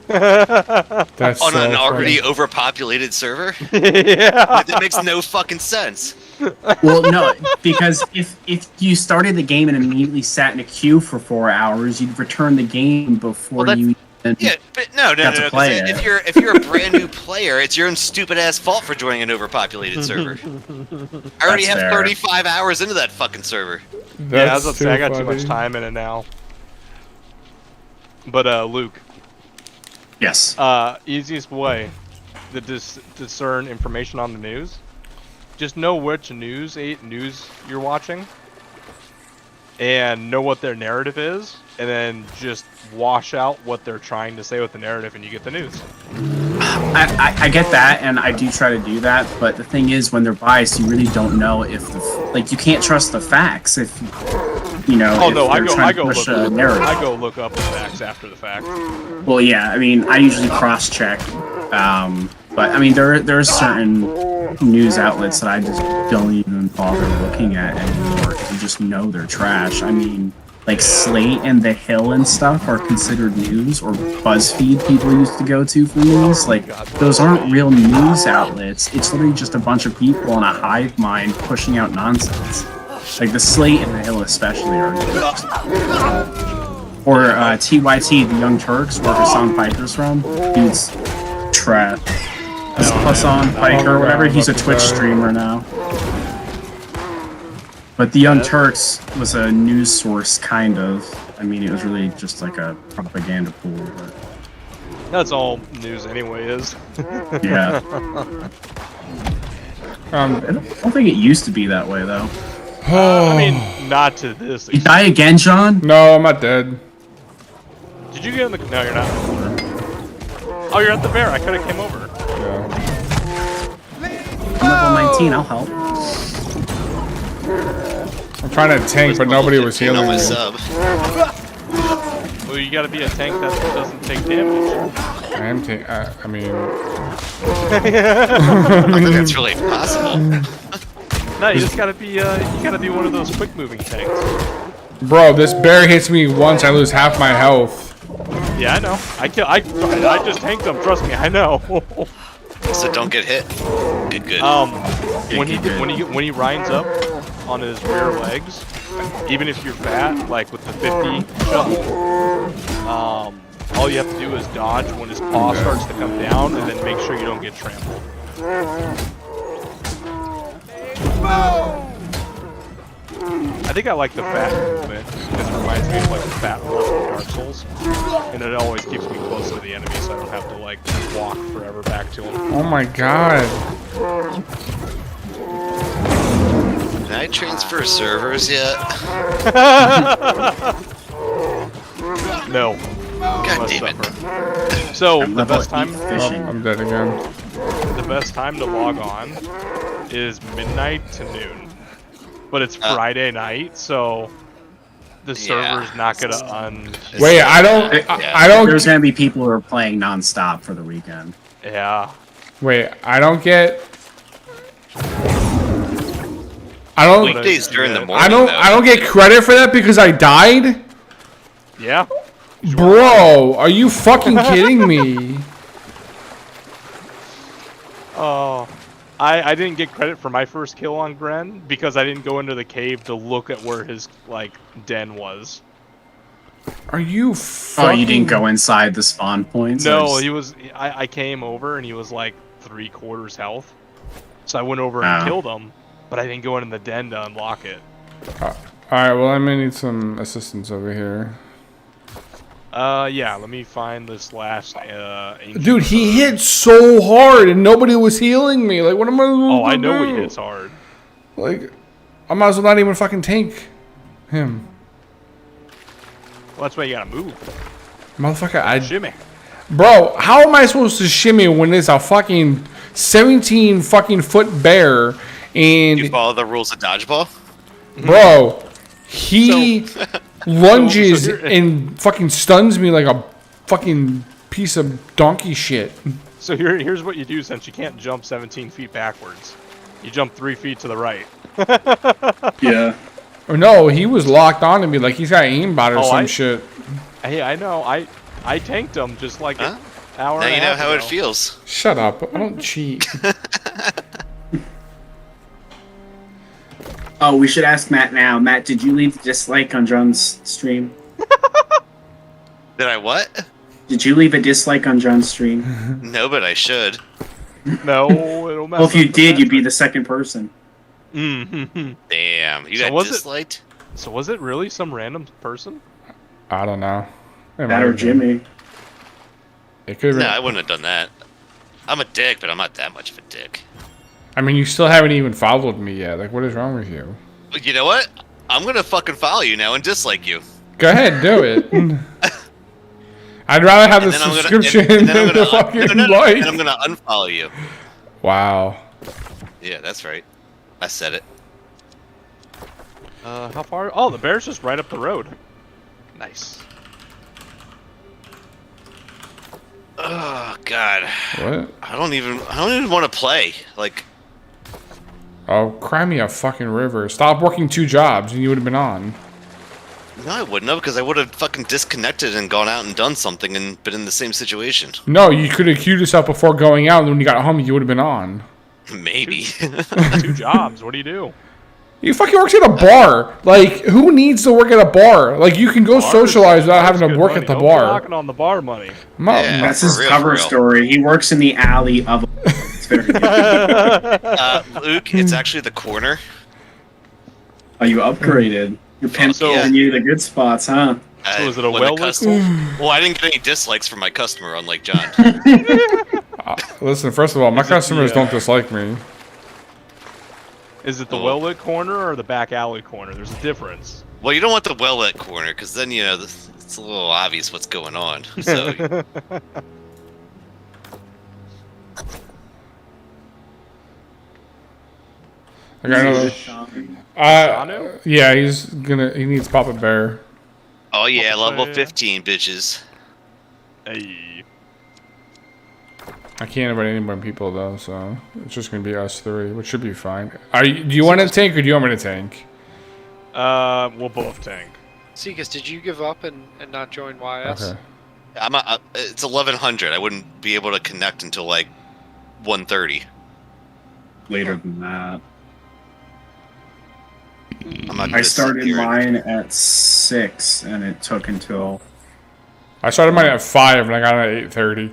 Speaker 1: That's
Speaker 7: On
Speaker 1: so
Speaker 7: an already
Speaker 1: funny.
Speaker 7: overpopulated server?
Speaker 2: Yeah.
Speaker 7: That makes no fucking sense.
Speaker 5: Well, no, because if you started the game and immediately sat in a queue for 4 hours, you'd return the game before
Speaker 7: Well,
Speaker 5: you.
Speaker 7: Yeah, but no.
Speaker 5: Got to
Speaker 7: 'cause
Speaker 5: play it.
Speaker 7: if you're a brand new player, it's your own stupid ass fault for joining an overpopulated server. I already
Speaker 5: That's
Speaker 7: have
Speaker 5: fair.
Speaker 7: 35 hours into that fucking server.
Speaker 2: Yeah, I was
Speaker 1: That's
Speaker 2: about to say, I got
Speaker 1: too
Speaker 2: too much
Speaker 1: funny.
Speaker 2: time in it now. But Luke,
Speaker 5: Yes.
Speaker 2: easiest way to discern information on the news, just know which news you're watching, and know what their narrative is, and then just wash out what they're trying to say with the narrative, and you get the news.
Speaker 5: I get that, and I do try to do that, but the thing is, when they're biased, you really don't know if you can't trust the facts if
Speaker 2: Oh no,
Speaker 5: if
Speaker 2: I
Speaker 5: they're
Speaker 2: go
Speaker 5: trying to
Speaker 2: look
Speaker 5: push a narrative.
Speaker 2: I go look up the facts after the fact.
Speaker 5: Well, yeah, I mean, I usually cross-check, but I mean, there are certain news outlets that I just don't even bother looking at anymore because you just know they're trash. I mean, like Slate and The Hill and stuff are considered news, or BuzzFeed people used to go to for news. Like, those aren't real news outlets. It's literally just a bunch of people in a hive mind pushing out nonsense. Like the Slate and The Hill especially are news. Or TYT, the Young Turks, where Hassan Piker's from. He's trash. Hassan Piker, whatever, he's a Twitch streamer now. But the Young Turks was a news source, kind of. I mean, it was really just like a propaganda pool. But
Speaker 2: That's all news anyway is.
Speaker 5: yeah. I don't think it used to be that way, though.
Speaker 2: I mean, not to this
Speaker 5: You
Speaker 2: extent.
Speaker 5: die again, John?
Speaker 1: No, I'm not dead.
Speaker 2: Did you get in the... No, you're not. Oh, you're at the bear. I could have came over.
Speaker 1: Yeah.
Speaker 5: I'm level 19, I'll help.
Speaker 1: I'm trying to tank, but nobody was
Speaker 7: Level 15 on
Speaker 1: healing
Speaker 7: my
Speaker 1: me.
Speaker 7: sub.
Speaker 2: Well, you gotta be a tank that doesn't take damage.
Speaker 1: I am tank. I mean,
Speaker 7: I don't think that's really possible.
Speaker 2: No, you just gotta be. You gotta be one of those quick-moving tanks.
Speaker 1: bro, this bear hits me once, I lose half my health.
Speaker 2: Yeah, I know. I just tanked them. Trust me, I know.
Speaker 7: So don't get hit. Good.
Speaker 2: When he rinds up on his rear legs, even if you're fat, like with the 50 shuttle, all you have to do is dodge when his paw starts to come down, and then make sure you don't get trampled. I think I like the fat movement because it reminds me of like the fat roll from Dark Souls, and it always keeps me close to the enemy, so I don't have to like walk forever back to him.
Speaker 1: Oh my god.
Speaker 7: Can I transfer servers yet?
Speaker 2: No.
Speaker 7: God damn it.
Speaker 2: So
Speaker 5: I'm
Speaker 2: the
Speaker 5: level
Speaker 2: best time,
Speaker 5: 8 fishing.
Speaker 1: I'm dead again.
Speaker 2: the best time to log on is midnight to noon. But it's Friday night, so the server's not gonna
Speaker 1: Wait, I don't. I don't.
Speaker 5: There's gonna be people who are playing non-stop for the weekend.
Speaker 2: Yeah.
Speaker 1: Wait, I don't get. I don't.
Speaker 7: Weekdays during the morning.
Speaker 1: I don't get credit for that because I died.
Speaker 2: Yeah.
Speaker 1: Bro, are you fucking kidding me?
Speaker 2: Oh. I didn't get credit for my first kill on Gren because I didn't go into the cave to look at where his like den was.
Speaker 1: Are you
Speaker 5: Oh,
Speaker 1: fucking...
Speaker 5: you didn't go inside the spawn points?
Speaker 2: No, he was. I came over and he was like 3/4 health, so I went over and killed him, but I didn't go into the den to unlock it.
Speaker 1: Alright, well I may need some assistance over here.
Speaker 2: Yeah. Let me find this last. Ancient
Speaker 1: Dude, he hit so hard and nobody was healing me. Like, what am I supposed to
Speaker 2: Oh, I know
Speaker 1: do?
Speaker 2: he hits hard.
Speaker 1: Like, I might as well not even fucking tank him.
Speaker 2: Well, that's why you gotta move.
Speaker 1: Motherfucker,
Speaker 2: Shimmy.
Speaker 1: Bro, how am I supposed to shimmy when it's a fucking 17 fucking foot bear and...
Speaker 7: You follow the rules of dodgeball?
Speaker 1: Bro, he lunges
Speaker 2: so here-
Speaker 1: and fucking stuns me like a fucking piece of donkey shit.
Speaker 2: So here's what you do since you can't jump 17 feet backwards. You jump 3 feet to the right.
Speaker 5: Yeah.
Speaker 1: Or no, he was locked on to me like he's got aimbot or some shit.
Speaker 2: Hey, I know. I tanked him just like
Speaker 7: Huh?
Speaker 2: an hour
Speaker 7: Now
Speaker 2: and a
Speaker 7: you know
Speaker 2: half
Speaker 7: how it
Speaker 2: ago.
Speaker 7: feels.
Speaker 1: Shut up. I don't cheat.
Speaker 5: Oh, we should ask Matt now. Matt, did you leave a dislike on John's stream?
Speaker 7: Did I what?
Speaker 5: Did you leave a dislike on John's stream?
Speaker 7: No, but I should.
Speaker 2: No, it'll mess
Speaker 5: Well, if you
Speaker 2: up the
Speaker 5: did, you'd be
Speaker 2: metric.
Speaker 5: the second person.
Speaker 2: Mm-hmm.
Speaker 7: Damn, you
Speaker 2: So
Speaker 7: got
Speaker 2: was it-
Speaker 7: disliked?
Speaker 2: So was it really some random person?
Speaker 1: I don't know. It might
Speaker 5: Matt or
Speaker 1: have been.
Speaker 5: Jimmy.
Speaker 1: It could have
Speaker 7: No,
Speaker 1: been.
Speaker 7: I wouldn't have done that. I'm a dick, but I'm not that much of a dick.
Speaker 1: I mean, you still haven't even followed me yet. Like, what is wrong with you?
Speaker 7: But you know what? I'm gonna fucking follow you now and dislike you.
Speaker 1: Go ahead, do it. I'd rather have the
Speaker 7: And then I'm gonna-
Speaker 1: subscription
Speaker 7: and then I'm
Speaker 1: than the
Speaker 7: gonna-
Speaker 1: fucking
Speaker 7: no,
Speaker 1: like.
Speaker 7: And I'm gonna unfollow you.
Speaker 1: Wow.
Speaker 7: Yeah, that's right. I said it.
Speaker 2: How far? Oh, the bear's just right up the road. Nice.
Speaker 7: Oh god.
Speaker 1: What?
Speaker 7: I don't even want to play. Like,
Speaker 1: Oh, cry me a fucking river. Stop working 2 jobs and you would have been on.
Speaker 7: no, I wouldn't have, because I would have fucking disconnected and gone out and done something and been in the same situation.
Speaker 1: No, you could have queued yourself before going out, and when you got home, you would have been on.
Speaker 7: Maybe.
Speaker 2: 2 jobs. What do you do?
Speaker 1: You fucking works at a bar. Like, who needs to work at a bar? Like, you can go socialize without having to
Speaker 2: Good
Speaker 1: work
Speaker 2: money.
Speaker 1: at the
Speaker 2: Don't be
Speaker 1: bar.
Speaker 2: knocking on the bar money.
Speaker 7: Yeah.
Speaker 5: That's
Speaker 7: For
Speaker 5: his
Speaker 7: real,
Speaker 5: cover
Speaker 7: for real.
Speaker 5: story. He works in the alley of. It's very good.
Speaker 7: Luke, it's actually the corner.
Speaker 5: Oh, you upgraded. Your pimp
Speaker 2: So-
Speaker 5: giving you the good spots, huh?
Speaker 2: So is it a
Speaker 7: when the
Speaker 2: well-lit
Speaker 7: custom- Well, I didn't get any dislikes from my customer, unlike John.
Speaker 1: Listen, first of all, my
Speaker 2: Is it the,
Speaker 1: customers don't dislike me.
Speaker 2: Is it the well-lit corner or the back alley corner? There's a difference.
Speaker 7: Well, you don't want the well-lit corner, because then, you know, it's a little obvious what's going on. So,
Speaker 1: I got another.
Speaker 2: Shanu?
Speaker 1: Yeah, he needs Papa Bear.
Speaker 7: oh yeah, level
Speaker 2: Bear.
Speaker 7: 15, bitches.
Speaker 2: Hey.
Speaker 1: I can't invite any more people though, so it's just gonna be us three, which should be fine. Do you want to tank or do you want me to tank?
Speaker 2: We'll both tank.
Speaker 6: Seekus, did you give up and not join YS?
Speaker 1: Okay.
Speaker 7: It's 1100. I wouldn't be able to connect until like 1:30.
Speaker 5: Later than that.
Speaker 7: I'm not
Speaker 5: I
Speaker 7: gonna
Speaker 5: started
Speaker 7: sit here and-
Speaker 5: mine at 6, and it took until...
Speaker 1: I started mine at 5 and I got it at 8:30.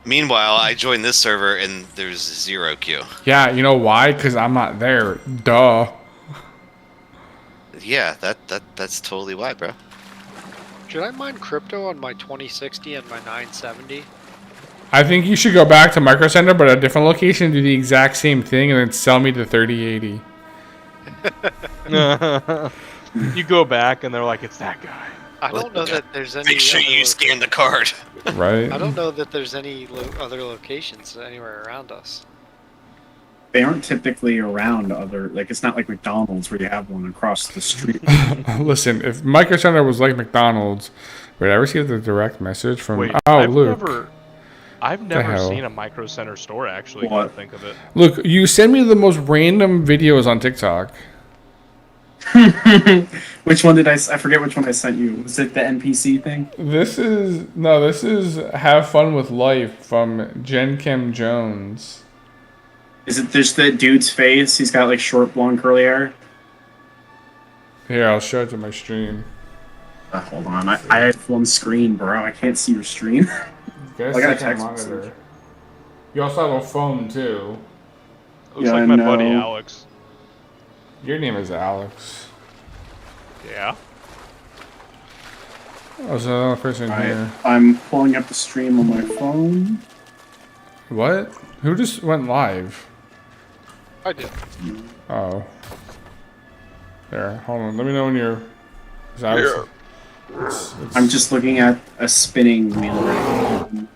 Speaker 7: Meanwhile, I joined this server and there's 0 queue.
Speaker 1: Yeah, you know why? Because I'm not there. Duh.
Speaker 7: Yeah, that's totally why, bro.
Speaker 6: Should I mine crypto on my 2060 and my 970?
Speaker 1: I think you should go back to Micro Center, but at a different location, do the exact same thing, and then sell me the 3080.
Speaker 2: You go back and they're like, it's that guy.
Speaker 6: I don't know that there's any.
Speaker 7: Make sure
Speaker 6: other
Speaker 7: you scan the card.
Speaker 1: Right?
Speaker 6: I don't know that there's any other locations anywhere around us.
Speaker 5: They aren't typically around other... Like, it's not like McDonald's where you have one across the street.
Speaker 1: Listen, if Micro Center was like McDonald's, would I ever see the direct message from...
Speaker 2: Wait,
Speaker 1: oh,
Speaker 2: I've
Speaker 1: Luke.
Speaker 2: never
Speaker 1: hell?
Speaker 2: seen a Micro Center store, actually, come
Speaker 5: What?
Speaker 2: to think of it.
Speaker 1: Look, you send me the most random videos on TikTok.
Speaker 5: Which one did I forget which one I sent you. Was it the NPC thing?
Speaker 1: This is Have Fun with Life from Jen Kim Jones.
Speaker 5: Is it just the dude's face? He's got like short blonde curly hair?
Speaker 1: Here, I'll show it to my stream.
Speaker 5: Hold on, I have one screen, bro. I can't see your screen.
Speaker 1: Get a
Speaker 5: I got a
Speaker 1: second
Speaker 5: text
Speaker 1: monitor.
Speaker 5: message.
Speaker 1: You also have a phone too.
Speaker 2: Looks
Speaker 5: Yeah,
Speaker 2: like
Speaker 5: I
Speaker 2: my buddy
Speaker 5: know.
Speaker 2: Alex.
Speaker 1: Your name is Alex.
Speaker 2: Yeah.
Speaker 1: Oh, there's another person
Speaker 5: Alright,
Speaker 1: here.
Speaker 5: I'm pulling up the stream on my phone.
Speaker 1: What? Who just went live?
Speaker 6: I did.
Speaker 1: Oh. There, hold on. Let me know when you're... It's-
Speaker 5: I'm just looking at a spinning wheel right now.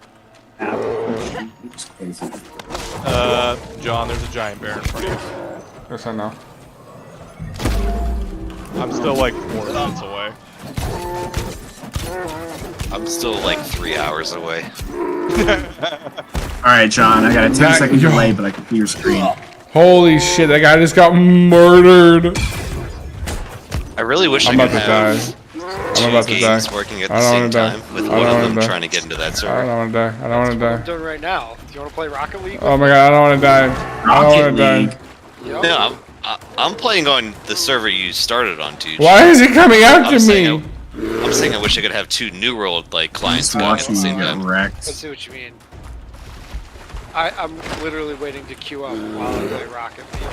Speaker 5: App. It's crazy.
Speaker 2: John, there's a giant bear in front of you.
Speaker 1: Yes, I know.
Speaker 2: I'm still like 4 minutes away.
Speaker 7: I'm still like 3 hours away.
Speaker 5: Alright, John, I got a 10
Speaker 1: That-
Speaker 5: second
Speaker 1: yo.
Speaker 5: delay, but I can see your screen.
Speaker 1: Holy shit, that guy just got murdered.
Speaker 7: I really wish
Speaker 1: I'm
Speaker 7: I
Speaker 1: about
Speaker 7: could
Speaker 1: to die.
Speaker 7: have
Speaker 1: I'm
Speaker 7: two
Speaker 1: about to die.
Speaker 7: games working at
Speaker 1: I
Speaker 7: the
Speaker 1: don't
Speaker 7: same
Speaker 1: wanna die.
Speaker 7: time, with
Speaker 1: I
Speaker 7: one
Speaker 1: don't
Speaker 7: of
Speaker 1: wanna
Speaker 7: them
Speaker 1: die.
Speaker 7: trying to get into that
Speaker 1: I
Speaker 7: server.
Speaker 1: don't want to die. I don't want to
Speaker 6: What I'm
Speaker 1: die.
Speaker 6: doing right now. Do you want to play Rocket League?
Speaker 1: Oh my god, I don't want to die. I don't
Speaker 5: Rocket
Speaker 1: want to
Speaker 5: League.
Speaker 1: die.
Speaker 6: Yep.
Speaker 7: No, I'm playing on the server you started on, dude.
Speaker 1: Why is he coming after
Speaker 7: I'm saying
Speaker 1: me?
Speaker 7: I'm saying I wish I could have 2 New World like
Speaker 5: I'm
Speaker 7: clients
Speaker 5: just
Speaker 7: going at
Speaker 5: watching
Speaker 7: the
Speaker 5: you
Speaker 7: same
Speaker 5: get
Speaker 7: time.
Speaker 6: I
Speaker 5: wrecked.
Speaker 6: see what you mean. I'm literally waiting to queue up while I play Rocket League.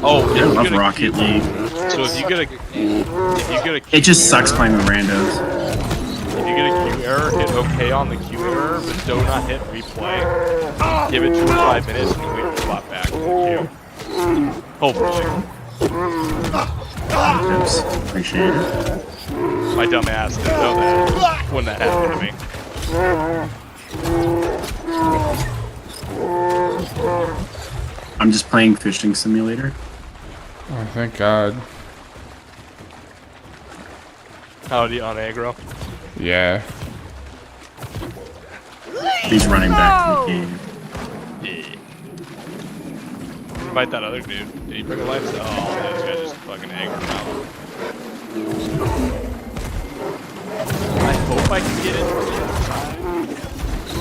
Speaker 2: Oh,
Speaker 5: I
Speaker 2: if you
Speaker 5: love
Speaker 2: get a
Speaker 5: Rocket
Speaker 2: key-
Speaker 5: League.
Speaker 2: So if you get a
Speaker 5: It just sucks playing with randos.
Speaker 2: If you get a queue error, hit OK on the queue error, but do not hit replay. Give it 2 or 5 minutes and you wait to swap back to the queue. Hopefully.
Speaker 5: Oops, appreciate it.
Speaker 2: My dumb ass didn't know that when that happened to me.
Speaker 5: I'm just playing Fishing Simulator.
Speaker 1: Oh, thank god.
Speaker 2: Howdy on aggro.
Speaker 1: Yeah.
Speaker 5: He's running back to the game.
Speaker 2: Yeah. Invite that other dude. Did he bring a life? Oh, this guy just fucking aggroed him out. I hope I can get in from the other side.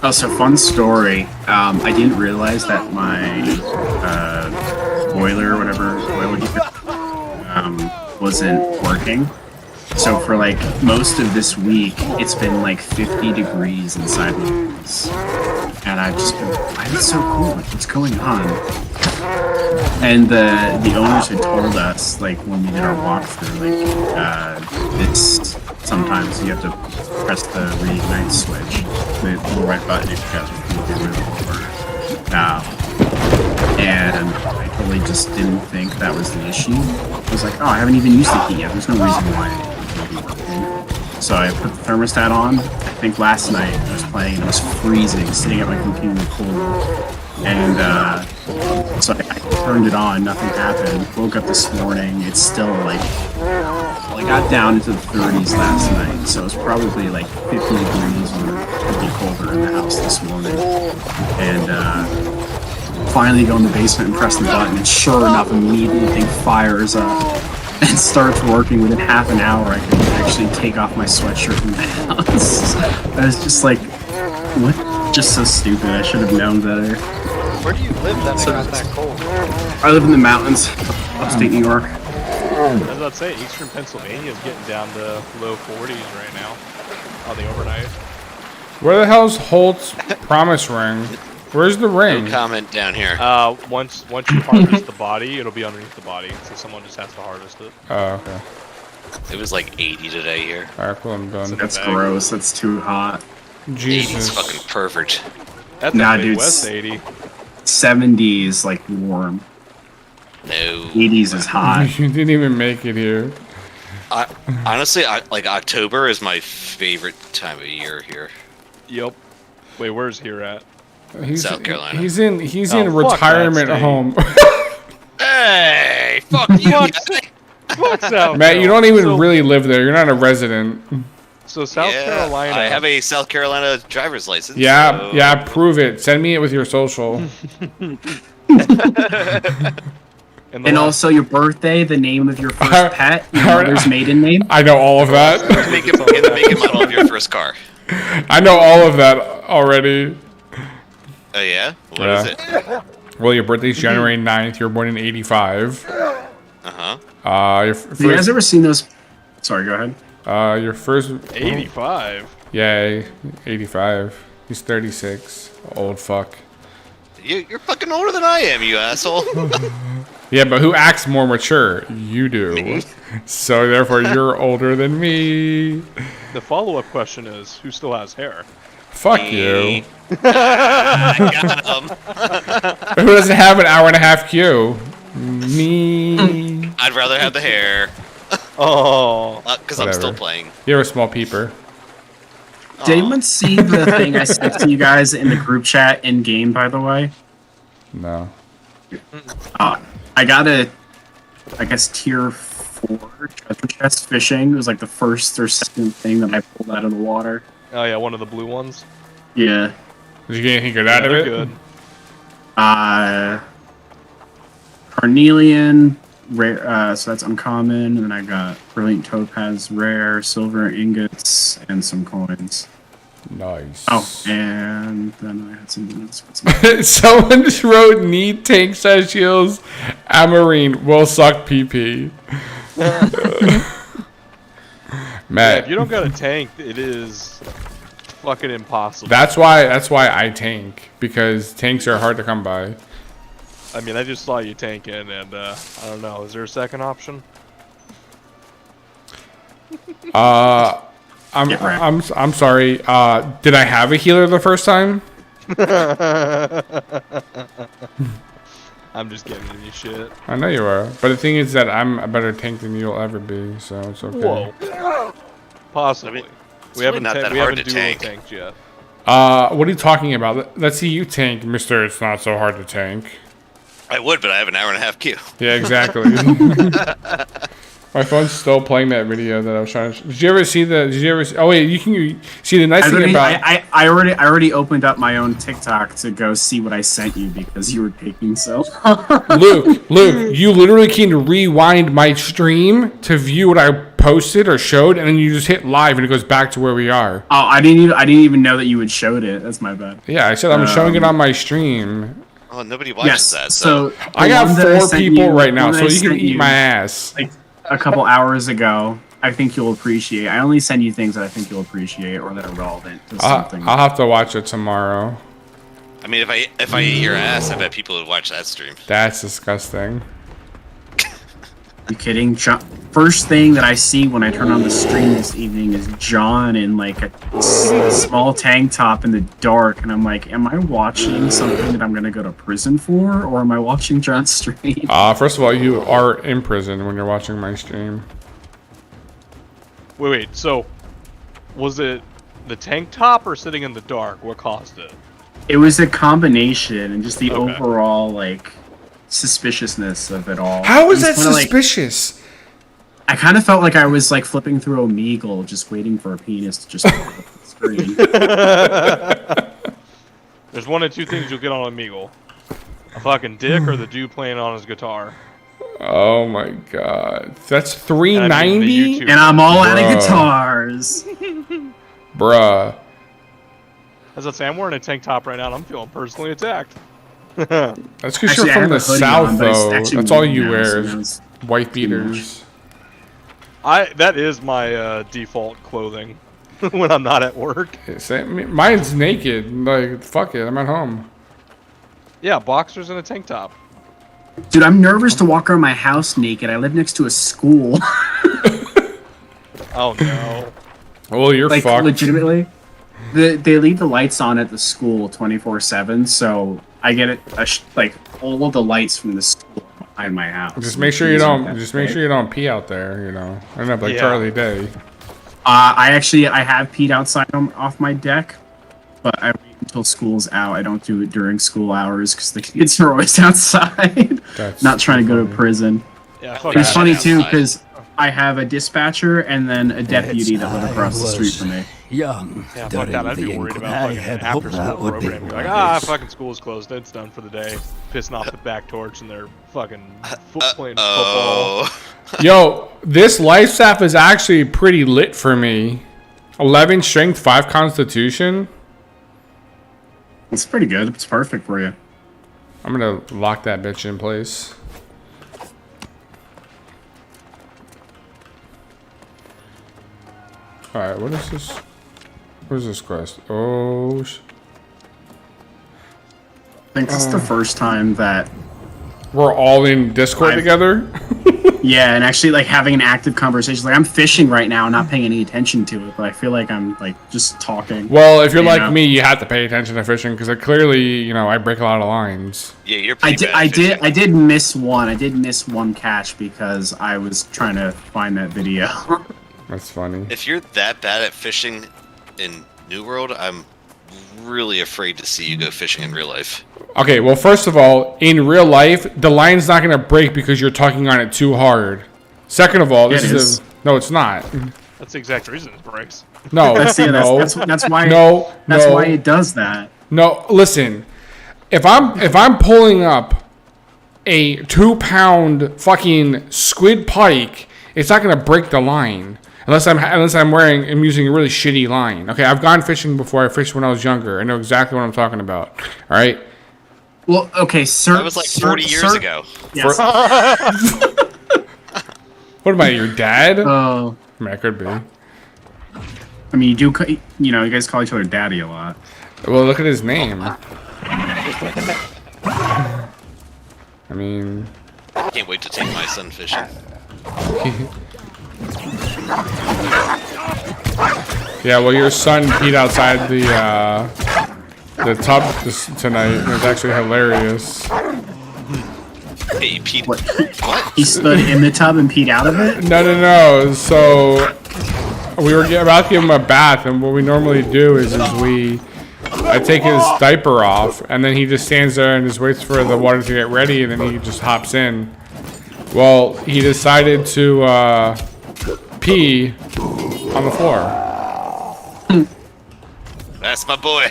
Speaker 5: Oh, so fun story. I didn't realize that my boiler, whatever oil heater, wasn't working. So for like most of this week, it's been like 50 degrees inside the house. And I've just been, why is it so cool? Like, what's going on? And the owners had told us, like, when we did our walkthrough, like, it's sometimes you have to press the reignite switch, the little red button if you guys are really over. And I totally just didn't think that was the issue. I was like, oh, I haven't even used the heat yet. There's no reason why it would be working. So I put the thermostat on. I think last night I was playing and I was freezing, sitting at my computer in the cold. And so I turned it on, nothing happened. Woke up this morning, it's still like, well, I got down into the 30s last night, so it's probably like 50 degrees or a bit colder in the house this morning. And finally go in the basement and press the button, and sure enough, immediately the thing fires up and starts working. Within half an hour, I can actually take off my sweatshirt in the house. I was just like, what? Just so stupid. I should have known better.
Speaker 6: Where do you live that it got that cold?
Speaker 5: I live in the mountains, upstate New York.
Speaker 2: I was about to say, eastern Pennsylvania is getting down to low 40s right now on the overnight.
Speaker 1: Where the hell's Holt's promise ring? Where's the ring?
Speaker 7: No comment down here.
Speaker 2: Once you harvest the body, it'll be underneath the body, so someone just has to harvest it.
Speaker 1: Oh, okay.
Speaker 7: It was like 80 today here.
Speaker 1: Alright, cool, I'm done.
Speaker 5: That's gross. That's too hot.
Speaker 7: 80's
Speaker 1: Jesus.
Speaker 7: fucking perfect.
Speaker 2: That's
Speaker 5: Nah,
Speaker 2: a
Speaker 5: dude,
Speaker 2: Midwest 80.
Speaker 5: 70s like warm.
Speaker 7: No.
Speaker 5: 80s is hot.
Speaker 1: You didn't even make it here.
Speaker 7: Honestly, like October is my favorite time of year here.
Speaker 2: Yep. Wait, where's here at?
Speaker 1: He's,
Speaker 7: South Carolina.
Speaker 1: He's in
Speaker 2: Oh, fuck
Speaker 1: retirement
Speaker 2: that state.
Speaker 1: home.
Speaker 7: Hey, fuck you.
Speaker 2: Fuck South
Speaker 1: Matt, you don't
Speaker 2: Carolina.
Speaker 1: even
Speaker 2: So-
Speaker 1: really live there. You're not a resident.
Speaker 2: So South
Speaker 7: Yeah,
Speaker 2: Carolina.
Speaker 7: I have a South Carolina driver's license.
Speaker 1: Yeah,
Speaker 7: so-
Speaker 1: yeah, prove it. Send me it with your social.
Speaker 2: And
Speaker 5: And also your birthday, the name of your first pet, your
Speaker 1: Alright.
Speaker 5: mother's maiden name.
Speaker 1: I know all of that.
Speaker 7: Make it, and the make and model of your first car.
Speaker 1: I know all of that already.
Speaker 7: Oh yeah? What is it?
Speaker 1: Well, your birthday's January 9th. You were born in 85.
Speaker 7: Uh-huh.
Speaker 1: Your
Speaker 5: Have you guys
Speaker 1: first,
Speaker 5: ever seen those? Sorry, go ahead.
Speaker 1: your first,
Speaker 2: 85.
Speaker 1: yay, 85. He's 36. Old fuck.
Speaker 7: You're fucking older than I am, you asshole.
Speaker 1: Yeah, but who acts more mature? You do. So therefore, you're older than me.
Speaker 2: The follow-up question is, who still has hair?
Speaker 1: Fuck you.
Speaker 7: I got him.
Speaker 1: Who doesn't have an hour and a half queue? Me.
Speaker 7: I'd rather have the hair.
Speaker 2: Oh.
Speaker 7: Because I'm still
Speaker 1: Whatever.
Speaker 7: playing.
Speaker 1: You're a small peeper.
Speaker 5: Did anyone see the thing I sent to you guys in the group chat in game? By the way,
Speaker 1: No.
Speaker 5: I got a, I guess tier 4 treasure chest fishing. It was like the first or second thing that I pulled out of the water.
Speaker 2: Oh yeah, one of the blue ones.
Speaker 5: Yeah.
Speaker 1: Did you get anything good out
Speaker 2: Yeah,
Speaker 1: of
Speaker 2: they're
Speaker 1: it?
Speaker 2: good.
Speaker 5: Carnelian, rare, so that's uncommon, and then I got brilliant topaz, rare, silver ingots, and some coins.
Speaker 1: Nice.
Speaker 5: Oh, and then I had something else.
Speaker 1: Someone just wrote need tank size shields. Amarine will suck PP.
Speaker 2: Yeah,
Speaker 1: Matt,
Speaker 2: if you don't got a tank, it is fucking impossible.
Speaker 1: that's why I tank, because tanks are hard to come by.
Speaker 2: I mean, I just saw you tanking, and I don't know. Is there a second option?
Speaker 1: I'm sorry. Did I have a healer the first time?
Speaker 2: I'm just getting into shit.
Speaker 1: I know you are, but the thing is that I'm a better tank than you'll ever be, so it's okay.
Speaker 2: Whoa. Possibly.
Speaker 7: It's really not that
Speaker 2: we
Speaker 7: hard
Speaker 2: haven't
Speaker 7: to
Speaker 2: duo
Speaker 7: tank.
Speaker 2: tanked yet.
Speaker 1: What are you talking about? Let's see you tank, Mister. It's not so hard to tank.
Speaker 7: I would, but I have an hour and a half queue.
Speaker 1: Yeah, exactly. My phone's still playing that video that I was trying to. Did you ever see the? Did you ever? Oh wait, you can see the nice thing about.
Speaker 5: I already opened up my own TikTok to go see what I sent you because you were taking so.
Speaker 1: Luke, you literally can rewind my stream to view what I posted or showed, and then you just hit live, and it goes back to where we are.
Speaker 5: Oh, I didn't even know that you had showed it. That's my bad.
Speaker 1: Yeah, I said I'm showing it on my stream.
Speaker 7: Oh, nobody watches that.
Speaker 5: So
Speaker 1: I
Speaker 5: the
Speaker 1: got
Speaker 5: one that I
Speaker 1: 4
Speaker 5: sent
Speaker 1: people
Speaker 5: you-
Speaker 1: right now,
Speaker 5: the
Speaker 1: so
Speaker 5: one that I
Speaker 1: you can
Speaker 5: sent
Speaker 1: eat
Speaker 5: you,
Speaker 1: my ass.
Speaker 5: Like a couple hours ago, I think you'll appreciate. I only send you things that I think you'll appreciate or that are relevant to something.
Speaker 1: I'll have to watch it tomorrow.
Speaker 7: I mean, if I eat your ass, I bet people would watch that stream.
Speaker 1: That's disgusting.
Speaker 5: You kidding? First thing that I see when I turn on the stream this evening is John in like a small tank top in the dark, and I'm like, am I watching something that I'm gonna go to prison for, or am I watching John's stream?
Speaker 1: First of all, you are in prison when you're watching my stream.
Speaker 2: Wait. So, was it the tank top or sitting in the dark? What caused it?
Speaker 5: It was a combination, and just the
Speaker 2: Okay.
Speaker 5: overall like suspiciousness of it all.
Speaker 1: How is
Speaker 5: It
Speaker 1: that
Speaker 5: was kinda
Speaker 1: suspicious?
Speaker 5: I kind of felt like I was like flipping through Omegle, just waiting for a penis to just pop up on the screen.
Speaker 2: There's one of two things you'll get on Omegle. A fucking dick or the dude playing on his guitar.
Speaker 1: Oh my god. That's
Speaker 2: And I mean the
Speaker 1: $3.90?
Speaker 2: YouTube-
Speaker 5: And I'm all out of
Speaker 1: Bruh.
Speaker 5: guitars.
Speaker 1: Bruh.
Speaker 2: As I say, I'm wearing a tank top right now and I'm feeling personally attacked.
Speaker 1: That's because
Speaker 5: Actually,
Speaker 1: you're
Speaker 5: I
Speaker 1: from
Speaker 5: have
Speaker 1: the
Speaker 5: a hoodie
Speaker 1: south,
Speaker 5: on, but it's
Speaker 1: though.
Speaker 5: actually
Speaker 1: That's all
Speaker 5: warm
Speaker 1: you
Speaker 5: now,
Speaker 1: wear
Speaker 5: so
Speaker 1: is
Speaker 5: now it's
Speaker 1: white
Speaker 5: too much.
Speaker 1: beaters.
Speaker 2: That is my default clothing when I'm not at work.
Speaker 1: Mine's naked. Like, fuck it. I'm at home.
Speaker 2: Yeah, boxers and a tank top.
Speaker 5: Dude, I'm nervous to walk around my house naked. I live next to a school.
Speaker 2: Oh no.
Speaker 1: Well, you're
Speaker 5: Like,
Speaker 1: fucked.
Speaker 5: legitimately. They leave the lights on at the school 24/7, so I get it. Like all of the lights from the school behind my house.
Speaker 1: Just make sure you don't. Just make sure you don't pee out there. You know, end up like
Speaker 2: Yeah.
Speaker 1: Charlie Day.
Speaker 5: I have peed outside off my deck, but I wait until school's out. I don't do it during school hours because the kids are always outside,
Speaker 1: That's
Speaker 5: not trying to go to
Speaker 1: funny.
Speaker 5: prison.
Speaker 2: Yeah,
Speaker 5: It's
Speaker 7: Yeah.
Speaker 5: funny too
Speaker 7: Outside.
Speaker 5: because I have a dispatcher and then a deputy that live across the street from me.
Speaker 8: Young.
Speaker 2: Yeah, fuck that. I'd be worried about fucking an after school program. Be like, fucking school's closed. It's done for the day. Pissing off the back torch and they're fucking playing football.
Speaker 7: Oh.
Speaker 1: Yo, this life staff is actually pretty lit for me. 11 strength, 5 constitution.
Speaker 5: It's pretty good. It's perfect for you.
Speaker 1: I'm gonna lock that bitch in place. Alright, what is this? What is this quest? Oh,
Speaker 5: I think this is the first time that
Speaker 1: we're all in Discord together?
Speaker 5: yeah, and actually like having an active conversation. Like I'm fishing right now, not paying any attention to it, but I feel like I'm like just talking.
Speaker 1: Well, if you're
Speaker 5: You
Speaker 1: like
Speaker 5: know?
Speaker 1: me, you have to pay attention to fishing because clearly, you know, I break a lot of lines.
Speaker 7: Yeah, you're pretty bad at
Speaker 5: I
Speaker 7: fishing.
Speaker 5: did miss one. I did miss one catch because I was trying to find that video.
Speaker 1: That's funny.
Speaker 7: If you're that bad at fishing in New World, I'm really afraid to see you go fishing in real life.
Speaker 1: Okay, well, first of all, in real life, the line's not going to break because you're tugging on it too hard. Second of all, this
Speaker 5: It
Speaker 1: is
Speaker 5: is.
Speaker 1: No, it's not.
Speaker 2: That's the exact reason it breaks.
Speaker 1: No,
Speaker 5: That's
Speaker 1: no,
Speaker 5: that's why
Speaker 1: no,
Speaker 5: that's
Speaker 1: no,
Speaker 5: why it does that.
Speaker 1: no. Listen, if I'm pulling up a 2-pound fucking squid pike, it's not going to break the line. Unless I'm using a really shitty line. Okay, I've gone fishing before. I fished when I was younger. I know exactly what I'm talking about. All right.
Speaker 5: Well, okay, sir.
Speaker 7: That was like 40 years ago.
Speaker 5: Yes.
Speaker 1: What am I, your dad?
Speaker 5: Oh,
Speaker 1: I mean, I could be.
Speaker 5: I mean, you do. You know, you guys call each other daddy a lot.
Speaker 1: Well, look at his name. I mean,
Speaker 7: Can't wait to take my son fishing.
Speaker 1: yeah. Well, your son peed outside the tub tonight. It was actually hilarious.
Speaker 7: Hey, Pete.
Speaker 5: What? He stood in the tub and peed out of it.
Speaker 1: No. So we were about to give him a bath, and what we normally do is I take his diaper off, and then he just stands there and just waits for the water to get ready, and then he just hops in. Well, he decided to pee on the floor.
Speaker 7: That's my boy.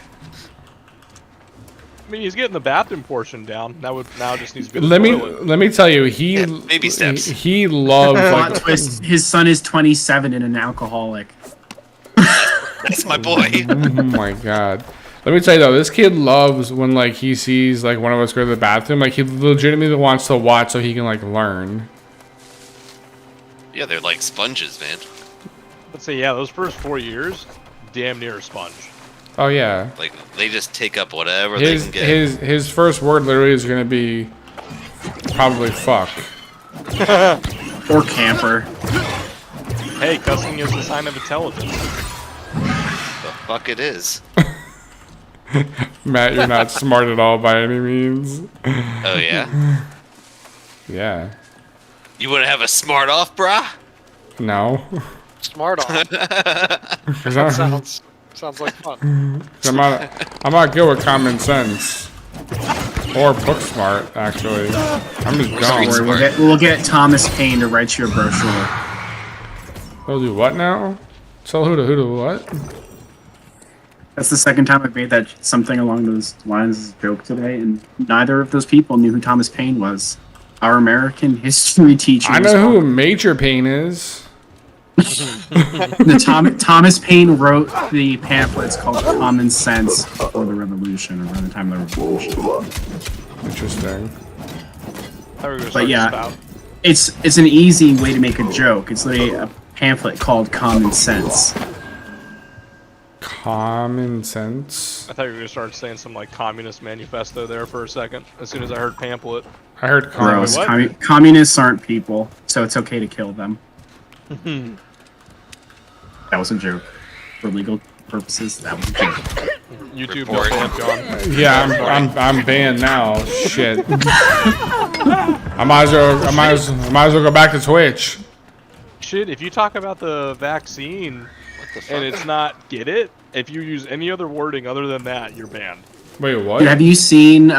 Speaker 2: I mean, he's getting the bathroom portion down. Now just needs to be the
Speaker 1: Let
Speaker 2: toilet.
Speaker 1: me tell you,
Speaker 7: Yeah, baby steps.
Speaker 1: He loves
Speaker 5: Plot
Speaker 1: like.
Speaker 5: twist: his son is 27 and an alcoholic.
Speaker 7: That's my boy.
Speaker 1: Oh my god. Let me tell you though, this kid loves when like he sees like one of us go to the bathroom. Like he legitimately wants to watch so he can like learn.
Speaker 7: Yeah, they're like sponges, man.
Speaker 2: Let's say, yeah, those first 4 years, damn near a sponge.
Speaker 1: Oh yeah.
Speaker 7: Like they just take up whatever
Speaker 1: His
Speaker 7: they can get.
Speaker 1: his first word literally is gonna be probably fuck.
Speaker 5: Or camper.
Speaker 2: Hey, cussing is a sign of intelligence.
Speaker 7: The fuck it is.
Speaker 1: Matt, you're not smart at all by any means.
Speaker 7: Oh yeah.
Speaker 1: Yeah.
Speaker 7: You want to have a smart off, brah?
Speaker 1: No.
Speaker 6: Smart off.
Speaker 1: 'Cause I'm
Speaker 6: Sounds like fun.
Speaker 1: not good with common sense. Or book smart, actually. I'm just
Speaker 7: Street
Speaker 1: dumb.
Speaker 7: smart.
Speaker 5: We'll get Thomas Paine to write you a brochure.
Speaker 1: They'll do what now? Tell who to what?
Speaker 5: That's the second time I've made that something along those lines as a joke today, and neither of those people knew who Thomas Paine was. Our American history teacher.
Speaker 1: I know who Major Pain is.
Speaker 5: Thomas Paine wrote the pamphlets called Common Sense before the Revolution, or around the time of the Revolution.
Speaker 1: Interesting.
Speaker 5: But yeah, it's an easy way to make a joke. It's literally a pamphlet called Common Sense.
Speaker 1: Common sense.
Speaker 2: I thought you were gonna start saying some like communist manifesto there for a second. As soon as I heard pamphlet.
Speaker 1: I heard common.
Speaker 5: Gross.
Speaker 2: What?
Speaker 5: Communists aren't people, so it's okay to kill them. That was a joke. For legal purposes, that was a joke.
Speaker 2: YouTube
Speaker 7: Report.
Speaker 2: don't ban John.
Speaker 1: Yeah, I'm banned now. Shit. I might as well go back to Twitch.
Speaker 2: Shit, if you talk about the vaccine and it's not get it, if you use any other wording other than that, you're banned.
Speaker 1: Wait, what?
Speaker 5: Dude, have you seen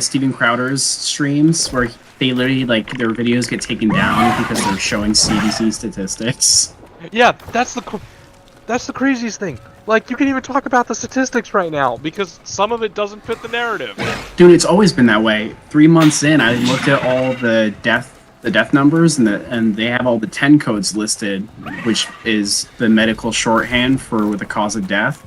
Speaker 5: Steven Crowder's streams where they literally, like, their videos get taken down because they're showing CDC statistics?
Speaker 2: Yeah, that's the craziest thing. Like, you can even talk about the statistics right now because some of it doesn't fit the narrative.
Speaker 5: Dude, it's always been that way. 3 months in, I looked at all the death numbers, and they have all the 10 codes listed, which is the medical shorthand for the cause of death.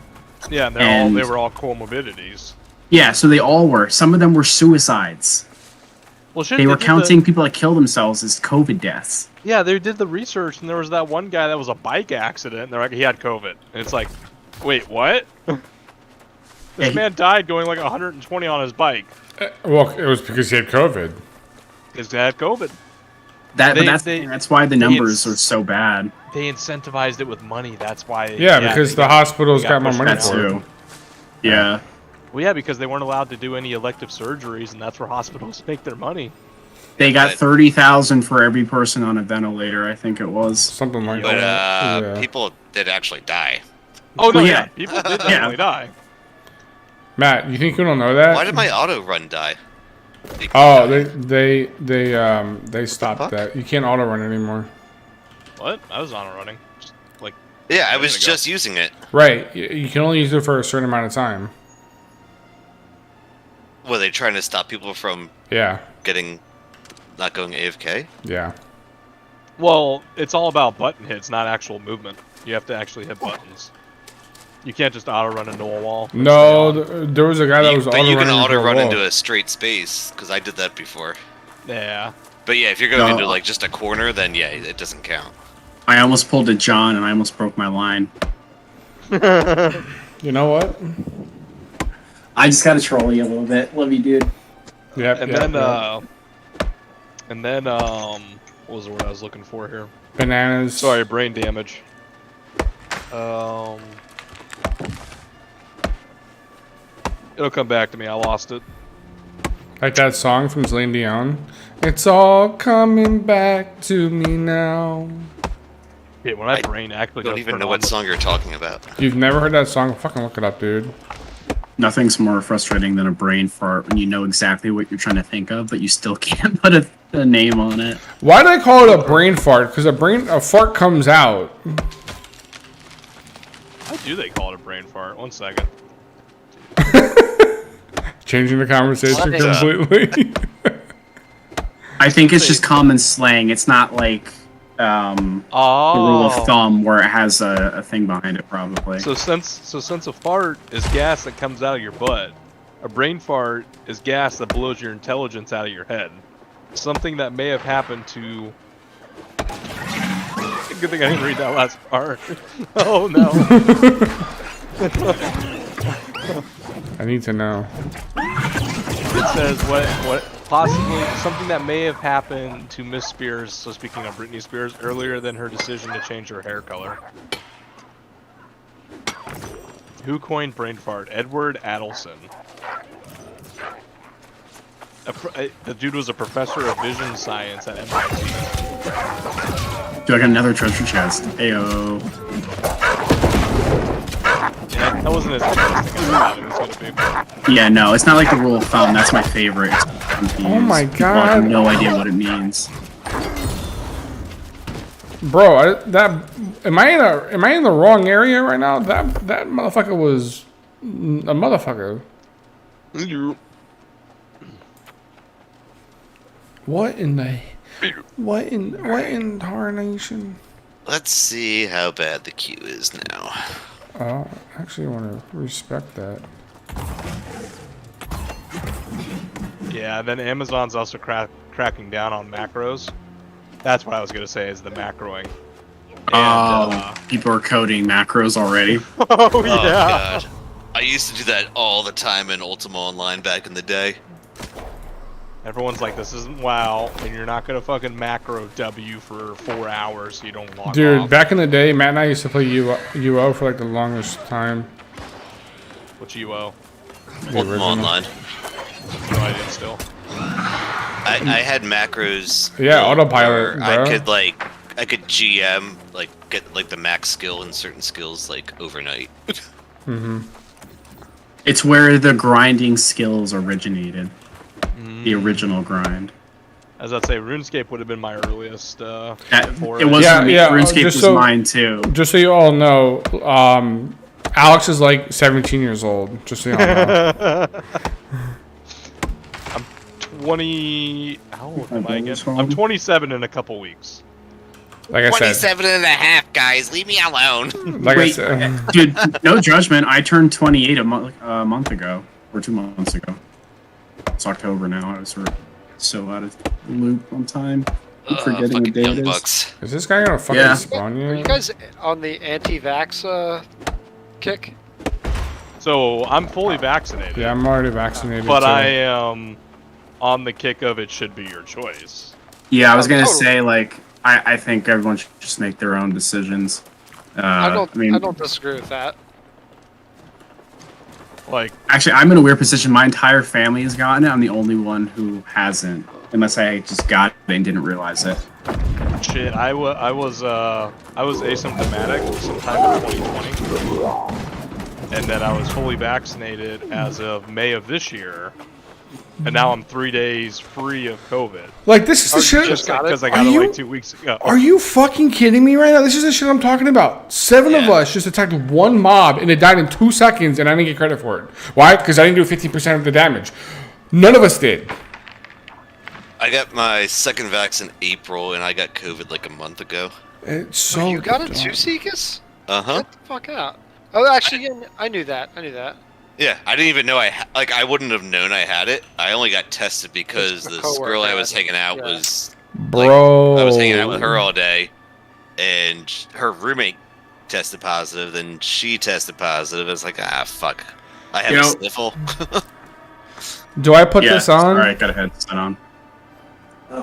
Speaker 2: Yeah, they were all comorbidities.
Speaker 5: Yeah, so they all were. Some of them were suicides.
Speaker 2: Well, shit,
Speaker 5: They were
Speaker 2: did
Speaker 5: counting people that kill themselves as COVID deaths.
Speaker 2: Yeah, they did the research, and there was that one guy that was a bike accident, and they're like, he had COVID. And it's like, wait, what? This man died going like 120 on his bike.
Speaker 1: Well, it was because he had COVID.
Speaker 2: Because he had COVID.
Speaker 5: That's why the numbers are so bad.
Speaker 2: They incentivized it with money. That's why.
Speaker 1: Yeah, because the hospitals got more money
Speaker 5: That
Speaker 1: for it.
Speaker 5: too. Yeah.
Speaker 2: Well, yeah, because they weren't allowed to do any elective surgeries, and that's where hospitals make their money.
Speaker 5: They got 30,000 for every person on a ventilator, I think it was.
Speaker 1: Something like
Speaker 7: But
Speaker 1: that. Yeah.
Speaker 7: people did actually die.
Speaker 2: Oh no,
Speaker 5: Well,
Speaker 2: yeah,
Speaker 5: yeah.
Speaker 2: people did definitely die.
Speaker 1: Matt, you think you don't know that?
Speaker 7: Why did my auto run die?
Speaker 1: Oh, they stopped that. You can't auto run anymore.
Speaker 2: What? I was on a running. Just like.
Speaker 7: Yeah, I
Speaker 2: a
Speaker 7: was
Speaker 2: minute ago.
Speaker 7: just using it.
Speaker 1: Right. You can only use it for a certain amount of time.
Speaker 7: Were they trying to stop people from
Speaker 1: Yeah.
Speaker 7: not going AFK?
Speaker 1: Yeah.
Speaker 2: Well, it's all about button hits, not actual movement. You have to actually hit buttons. You can't just auto run into a wall. and
Speaker 1: No,
Speaker 2: stay on.
Speaker 1: there was a guy that was
Speaker 7: But
Speaker 1: auto
Speaker 7: you can
Speaker 1: running
Speaker 7: auto run
Speaker 1: a wall.
Speaker 7: into a straight space, because I did that before.
Speaker 2: Yeah.
Speaker 7: But yeah, if you're going
Speaker 5: No.
Speaker 7: into like just a corner, then yeah, it doesn't count.
Speaker 5: I almost pulled a John and I almost broke my line.
Speaker 1: You know what?
Speaker 5: I just gotta troll you a little bit. Love you, dude.
Speaker 1: Yep.
Speaker 2: And
Speaker 1: yep,
Speaker 2: then,
Speaker 1: yep.
Speaker 2: what was the word I was looking for here?
Speaker 1: Bananas.
Speaker 2: Sorry, brain damage. It'll come back to me. I lost it.
Speaker 1: Like that song from Celine Dion. It's all coming back to me now.
Speaker 2: Yeah, when my
Speaker 7: I
Speaker 2: brain actually
Speaker 7: Don't
Speaker 2: does
Speaker 7: even
Speaker 2: turn
Speaker 7: know
Speaker 2: on
Speaker 7: what
Speaker 2: the-
Speaker 7: song you're talking about.
Speaker 1: You've never heard that song? Fucking look it up, dude.
Speaker 5: Nothing's more frustrating than a brain fart when you know exactly what you're trying to think of, but you still can't put a name on it.
Speaker 1: Why do I call it a brain fart? Because a fart comes out.
Speaker 2: How do they call it a brain fart? 1 second.
Speaker 1: Changing the conversation
Speaker 6: What?
Speaker 1: completely.
Speaker 5: I think it's just common slang. It's not like the rule
Speaker 2: Oh.
Speaker 5: of thumb where it has a thing behind it, probably.
Speaker 2: So since a fart is gas that comes out of your butt, a brain fart is gas that blows your intelligence out of your head. Something that may have happened to Good thing I didn't read that last part. Oh no.
Speaker 1: I need to know.
Speaker 2: It says what possibly something that may have happened to Miss Spears. So speaking of Britney Spears, earlier than her decision to change her hair color. Who coined brain fart? Edward Adelson. The dude was a professor of vision science at MIT.
Speaker 5: Dude, I got another treasure chest. Ayo.
Speaker 2: Yeah, that wasn't as interesting as I thought it was gonna be.
Speaker 5: Yeah, no, it's not like the rule of thumb. That's my favorite.
Speaker 1: Oh my
Speaker 5: People have
Speaker 1: God.
Speaker 5: no idea what it means.
Speaker 1: Bro, am I in the wrong area right now? That motherfucker was a motherfucker. What in tarnation?
Speaker 7: Let's see how bad the queue is now.
Speaker 1: Oh, I actually want to respect that.
Speaker 2: Yeah, then Amazon's also cracking down on macros. That's what I was gonna say is the macroing. And,
Speaker 5: people are coding macros already.
Speaker 2: oh
Speaker 7: Oh
Speaker 2: yeah.
Speaker 7: god. I used to do that all the time in Ultima Online back in the day.
Speaker 2: Everyone's like, this isn't WoW, and you're not gonna fucking macro W for 4 hours so you don't log
Speaker 1: Dude,
Speaker 2: off.
Speaker 1: back in the day, Matt and I used to play UO for like the longest time.
Speaker 2: What you owe?
Speaker 1: The
Speaker 7: Ultima
Speaker 1: original.
Speaker 7: Online.
Speaker 2: No idea still.
Speaker 7: I had macros.
Speaker 1: Yeah,
Speaker 7: built
Speaker 1: autopilot,
Speaker 7: where I
Speaker 1: bro.
Speaker 7: could GM, like get like the max skill in certain skills like overnight.
Speaker 5: It's where the grinding skills originated. The original grind.
Speaker 2: As I'd say, RuneScape would have been my earliest.
Speaker 5: It
Speaker 2: foray.
Speaker 5: was
Speaker 1: Yeah,
Speaker 5: for me.
Speaker 1: yeah,
Speaker 5: RuneScape
Speaker 1: just
Speaker 5: was
Speaker 1: so-
Speaker 5: mine too.
Speaker 1: Just so you all know, Alex is like 17 years old. Just so you all know.
Speaker 2: 20. How old am I again?
Speaker 5: phone?
Speaker 2: I'm 27 in a couple weeks.
Speaker 1: Like I said,
Speaker 7: 27 and a half, guys. Leave me alone.
Speaker 1: like I
Speaker 5: Wait.
Speaker 1: said,
Speaker 5: Dude, no judgment. I turned 28 a month ago, or 2 months ago. It's October now. I was sort of so out of the loop on time. I'm forgetting what
Speaker 7: Fucking
Speaker 5: day it
Speaker 7: young
Speaker 5: is.
Speaker 7: bucks.
Speaker 1: is this guy gonna fucking
Speaker 5: Yeah.
Speaker 1: spawn
Speaker 6: Are
Speaker 1: you?
Speaker 6: you guys on the anti-vax kick?
Speaker 2: So I'm fully vaccinated.
Speaker 1: Yeah, I'm already vaccinated.
Speaker 2: But
Speaker 1: too.
Speaker 2: I am on the kick of it should be your choice.
Speaker 5: Yeah, I was gonna
Speaker 6: Totally.
Speaker 5: say like I think everyone should just make their own decisions.
Speaker 6: I don't
Speaker 5: mean,
Speaker 6: disagree with that.
Speaker 2: Like,
Speaker 5: actually, I'm in a weird position. My entire family has gotten it. I'm the only one who hasn't, unless I just got it and didn't realize it.
Speaker 2: shit, I was asymptomatic sometime in 2020. And then I was fully vaccinated as of May of this year. And now I'm 3 days free of COVID.
Speaker 1: Like this is the shit.
Speaker 2: Just
Speaker 6: got it?
Speaker 2: because I
Speaker 1: Are
Speaker 2: got it
Speaker 1: you-
Speaker 2: like 2 weeks ago.
Speaker 1: Are you fucking kidding me right now? This is the shit I'm talking about. 7 of
Speaker 7: Yeah.
Speaker 1: us just attacked one mob and it died in 2 seconds and I didn't get credit for it. Why? Because I didn't do 15% of the damage. None of us did.
Speaker 7: I got my second vax in April, and I got COVID like a month ago.
Speaker 1: It's so.
Speaker 6: You got it
Speaker 1: dumb.
Speaker 6: too, Seekus?
Speaker 7: Uh-huh.
Speaker 6: Get the fuck out. Oh, actually, yeah, I knew that.
Speaker 7: Yeah, I didn't even know I wouldn't have known I had it. I only got tested because
Speaker 6: It's the
Speaker 7: this girl I
Speaker 6: coworker
Speaker 7: was
Speaker 6: had it,
Speaker 7: hanging out
Speaker 6: yeah.
Speaker 7: was
Speaker 1: Bro.
Speaker 7: I was hanging out with her all day, and her roommate tested positive. Then she tested positive. It's like, ah, fuck. I have
Speaker 5: You
Speaker 7: a
Speaker 5: know-
Speaker 7: sniffle.
Speaker 1: Do I put
Speaker 5: Yeah,
Speaker 1: this on?
Speaker 5: All right, got a headset on.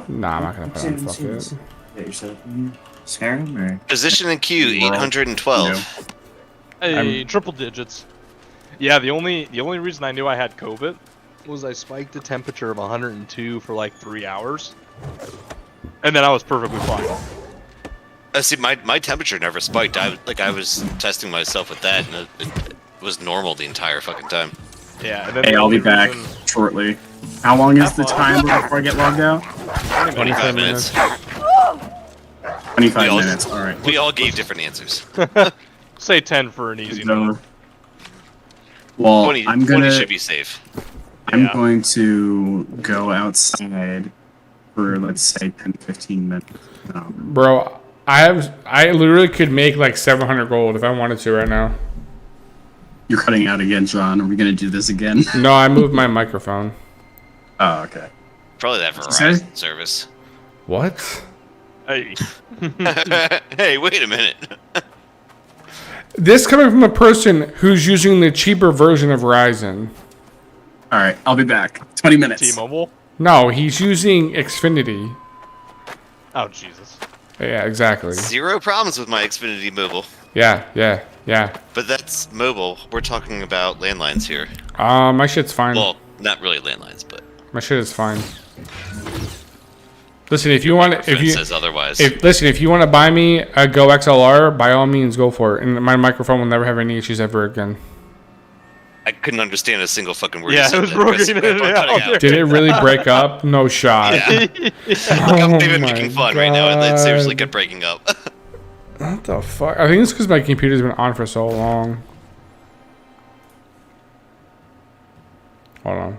Speaker 1: Nah, I'm not gonna put it on. Fuck it.
Speaker 8: Get yourself in Skyrim or
Speaker 7: Position in queue,
Speaker 5: Well,
Speaker 7: 812.
Speaker 2: Hey, triple digits. Yeah, the only reason I knew I had COVID was I spiked a temperature of 102 for like 3 hours, and then I was perfectly fine.
Speaker 7: See, my temperature never spiked. I was testing myself with that, and it was normal the entire fucking time.
Speaker 2: Yeah, and then
Speaker 5: Hey,
Speaker 2: the
Speaker 5: I'll be
Speaker 2: only
Speaker 5: back
Speaker 2: reason-
Speaker 5: shortly. How long is
Speaker 2: Have
Speaker 5: the
Speaker 2: fun.
Speaker 5: time before I get logged out?
Speaker 7: 25 minutes.
Speaker 5: 25
Speaker 7: We all-
Speaker 5: minutes. All right.
Speaker 7: We all gave different answers.
Speaker 2: Say 10 for an easy
Speaker 5: So,
Speaker 2: note.
Speaker 5: well,
Speaker 7: 20,
Speaker 5: I'm
Speaker 7: 20
Speaker 5: gonna.
Speaker 7: should be safe.
Speaker 5: I'm
Speaker 2: Yeah.
Speaker 5: going to go outside for let's say 10-15 minutes.
Speaker 1: Bro, I literally could make like 700 gold if I wanted to right now.
Speaker 5: You're cutting out again, John. Are we gonna do this again?
Speaker 1: No, I moved my microphone.
Speaker 5: Oh, okay.
Speaker 7: Probably that
Speaker 5: Says-
Speaker 7: Verizon service.
Speaker 1: What?
Speaker 2: Hey.
Speaker 7: Hey, wait a minute.
Speaker 1: This coming from a person who's using the cheaper version of Verizon.
Speaker 5: All right, I'll be back. 20 minutes.
Speaker 2: T-Mobile?
Speaker 1: No, he's using Xfinity.
Speaker 2: Oh, Jesus.
Speaker 1: Yeah, exactly.
Speaker 7: 0 problems with my Xfinity Mobile.
Speaker 1: Yeah.
Speaker 7: But that's mobile. We're talking about landlines here.
Speaker 1: My shit's fine.
Speaker 7: Well, not really landlines, but
Speaker 1: My shit is fine. Listen, if you want,
Speaker 7: friend says otherwise.
Speaker 1: if you want to buy me a Go XLR, by all means, go for it. And my microphone will never have any issues ever again.
Speaker 7: I couldn't understand a single fucking word.
Speaker 2: Yeah,
Speaker 7: you said
Speaker 2: it was
Speaker 7: there, Chris.
Speaker 2: broken in and
Speaker 7: I'm cutting
Speaker 2: out.
Speaker 7: out.
Speaker 1: Did it really break up? No shot.
Speaker 7: Yeah. Like, I'm not even making fun right now. It seriously kept breaking up.
Speaker 1: What the fuck? I think it's because my computer's been on for so long. Hold on.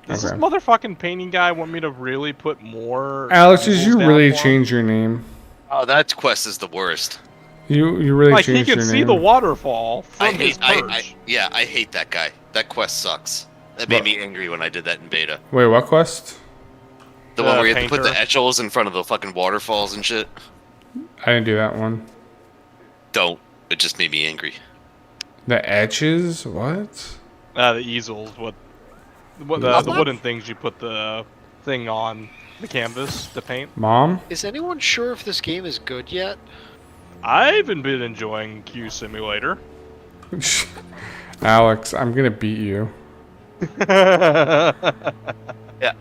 Speaker 2: Does this
Speaker 1: Okay.
Speaker 2: motherfucking painting guy want me to really put more...
Speaker 1: Alex, did you
Speaker 2: rules
Speaker 1: really
Speaker 2: down for him?
Speaker 1: change your name?
Speaker 7: Oh, that quest is the worst.
Speaker 1: You really
Speaker 2: Like, he
Speaker 1: changed
Speaker 2: can
Speaker 1: your
Speaker 2: see
Speaker 1: name?
Speaker 2: the waterfall from
Speaker 7: I
Speaker 2: his
Speaker 7: hate.
Speaker 2: perch.
Speaker 7: I hate that guy. That quest sucks. That made me angry when I did that in beta.
Speaker 1: Wait, what quest?
Speaker 7: The one where you have to put the
Speaker 2: painter.
Speaker 7: etchels in front of the fucking waterfalls and shit.
Speaker 1: I didn't do that one.
Speaker 7: Don't. It just made me angry.
Speaker 1: The etches? What?
Speaker 2: The easels, the wooden things you put the thing on the canvas to paint.
Speaker 1: Mom?
Speaker 6: Is anyone sure if this game is good yet?
Speaker 2: I've been enjoying Q Simulator.
Speaker 1: Alex, I'm gonna beat you.
Speaker 7: Yeah,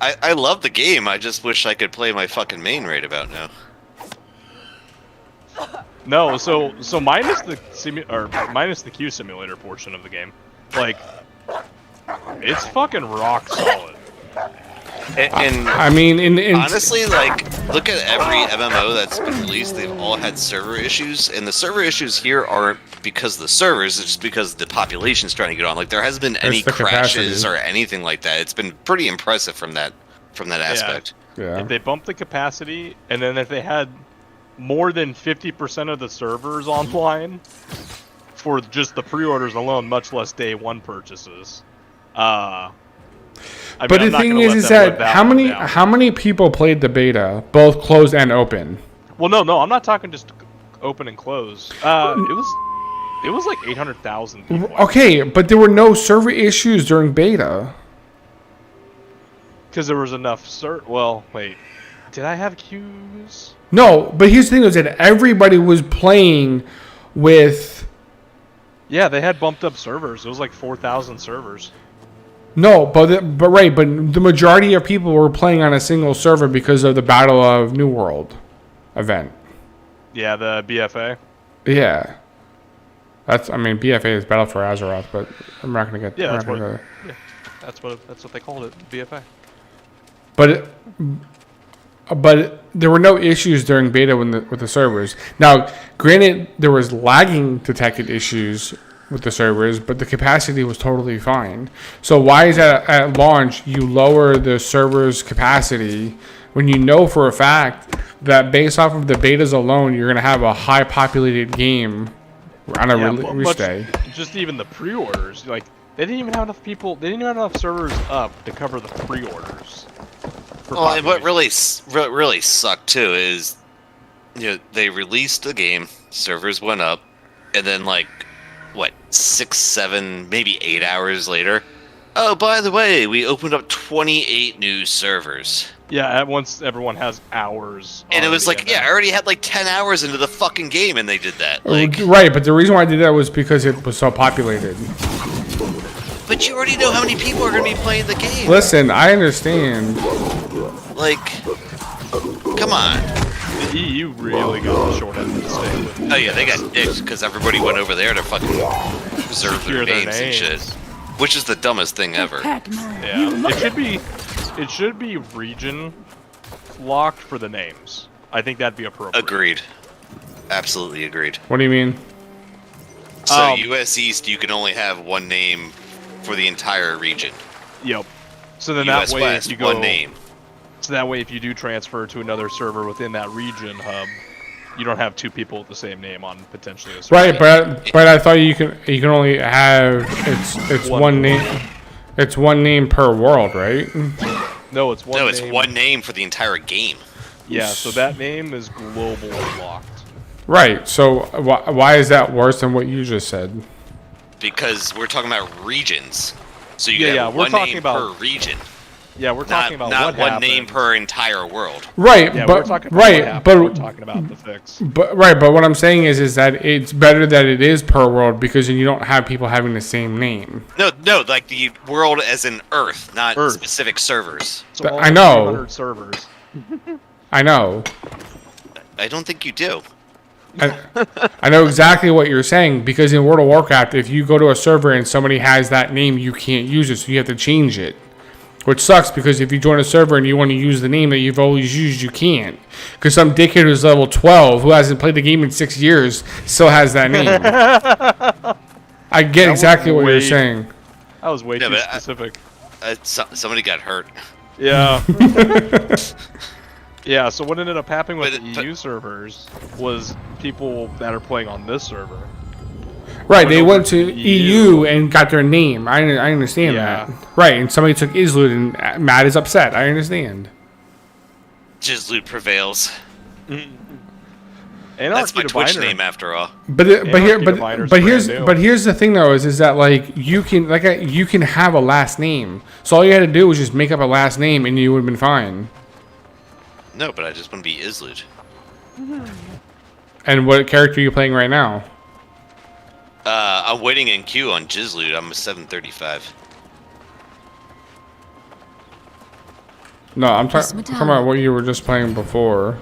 Speaker 7: I love the game. I just wish I could play my fucking main right about now.
Speaker 2: No, so minus the Q Simulator portion of the game, like, it's fucking rock solid.
Speaker 7: And
Speaker 1: I mean, in
Speaker 7: honestly, like, look at every MMO that's been released. They've all had server issues, and the server issues here aren't because of the servers. It's just because the population's trying to get on. Like, there hasn't been any
Speaker 1: the
Speaker 7: crashes
Speaker 1: capacity.
Speaker 7: or anything like that. It's been pretty impressive from that aspect.
Speaker 1: yeah.
Speaker 2: If they bumped the capacity, and then if they had more than 50% of the servers online for just the pre-orders alone, much less day one purchases. I
Speaker 1: But
Speaker 2: mean,
Speaker 1: the
Speaker 2: I'm not
Speaker 1: thing
Speaker 2: gonna let
Speaker 1: is
Speaker 2: them
Speaker 1: that
Speaker 2: live
Speaker 1: how
Speaker 2: one
Speaker 1: many
Speaker 2: down.
Speaker 1: people played the beta, both closed and open?
Speaker 2: Well, no, I'm not talking just open and close. It was like 800,000 people.
Speaker 1: Okay, but there were no server issues during beta.
Speaker 2: Because there was enough Well, wait. Did I have queues?
Speaker 1: No, but here's the thing: is that everybody was playing with.
Speaker 2: Yeah, they had bumped up servers. It was like 4,000 servers.
Speaker 1: No, but the majority of people were playing on a single server because of the Battle of New World event.
Speaker 2: Yeah, the BFA.
Speaker 1: Yeah, I mean, BFA is Battle for Azeroth, but I'm not gonna get.
Speaker 2: Yeah,
Speaker 1: we're not
Speaker 2: that's
Speaker 1: gonna
Speaker 2: that's what they called it, BFA.
Speaker 1: But there were no issues during beta with the servers. Now, granted, there was lagging detected issues with the servers, but the capacity was totally fine. So why is that at launch you lower the server's capacity when you know for a fact that based off of the betas alone, you're going to have a high populated game on a release day?
Speaker 2: Just even the pre-orders, like, they didn't even have enough people. They didn't even have enough servers up to cover the pre-orders.
Speaker 7: Well, and what really sucked too is, they released the game, servers went up, and then like, 6, 7, maybe 8 hours later, oh, by the way, we opened up 28 new servers.
Speaker 2: Yeah, at once everyone has hours.
Speaker 7: And it was
Speaker 2: already
Speaker 7: like,
Speaker 2: in
Speaker 7: yeah,
Speaker 2: there.
Speaker 7: I already had like 10 hours into the fucking game, and they did that. Like,
Speaker 1: Right, but the reason why I did that was because it was so populated.
Speaker 7: but you already know how many people are going to be playing the game.
Speaker 1: Listen, I understand.
Speaker 7: Like, come on.
Speaker 2: The EU really got the short end of the stick.
Speaker 7: Oh yeah, they got dicks because everybody went over there to fucking preserve
Speaker 2: Secure
Speaker 7: their
Speaker 2: their
Speaker 7: names and
Speaker 2: names.
Speaker 7: shit. Which is the dumbest thing ever.
Speaker 2: Yeah, it should be region locked for the names. I think that'd be appropriate.
Speaker 7: Agreed. Absolutely agreed.
Speaker 1: What do you mean?
Speaker 7: So US East, you can only have one name for the entire region.
Speaker 2: Yep. So then
Speaker 7: US
Speaker 2: that way,
Speaker 7: West,
Speaker 2: if you go,
Speaker 7: one name.
Speaker 2: So that way, if you do transfer to another server within that region hub, you don't have two people with the same name on potentially a server.
Speaker 1: Right, but I thought you can only have it's one name. It's one name per world, right?
Speaker 2: No, it's one.
Speaker 7: No,
Speaker 2: name.
Speaker 7: it's one name for the entire game.
Speaker 2: Yeah, so that name is global locked.
Speaker 1: Right. So why is that worse than what you just said?
Speaker 7: Because we're talking about regions. So you
Speaker 2: Yeah,
Speaker 7: have
Speaker 2: we're
Speaker 7: one
Speaker 2: talking
Speaker 7: name
Speaker 2: about-
Speaker 7: per region.
Speaker 2: Yeah, we're talking about
Speaker 7: not
Speaker 2: what
Speaker 7: one
Speaker 2: happened.
Speaker 7: name per entire world.
Speaker 1: Right.
Speaker 2: Yeah,
Speaker 1: but
Speaker 2: we're talking about what
Speaker 1: right.
Speaker 2: happened.
Speaker 1: But
Speaker 2: We're talking about the fix.
Speaker 1: But what I'm saying is that it's better that it is per world because then you don't have people having the same name.
Speaker 7: No, like the world as in Earth, not
Speaker 2: Earth.
Speaker 7: specific servers.
Speaker 2: So
Speaker 1: I know.
Speaker 2: 300 servers.
Speaker 1: I know.
Speaker 7: I don't think you do.
Speaker 1: I know exactly what you're saying because in World of Warcraft, if you go to a server and somebody has that name, you can't use it, so you have to change it. Which sucks because if you join a server and you want to use the name that you've always used, you can't. Because some dickhead who's level 12 who hasn't played the game in 6 years still has that name. I get exactly what you're saying.
Speaker 2: That was way too specific.
Speaker 7: Somebody got hurt.
Speaker 2: Yeah. Yeah, so what ended up happening with the EU servers was people that are playing on this server.
Speaker 1: Right, they went to EU and got their name. I understand
Speaker 2: Yeah.
Speaker 1: that. Right, and somebody took Izlut and Matt is upset. I understand.
Speaker 7: Jizloot prevails.
Speaker 2: Anarchy
Speaker 7: That's my Twitch
Speaker 2: Diviner.
Speaker 7: name after all.
Speaker 1: But here's the thing though is that like you can have a last name. So all you had to do was just make up a last name and you would have been fine.
Speaker 7: No, but I just want to be Izlut.
Speaker 1: And what character are you playing right now?
Speaker 7: I'm waiting in queue on Jizloot. I'm a 735.
Speaker 1: No, I'm talking about what you were just playing before.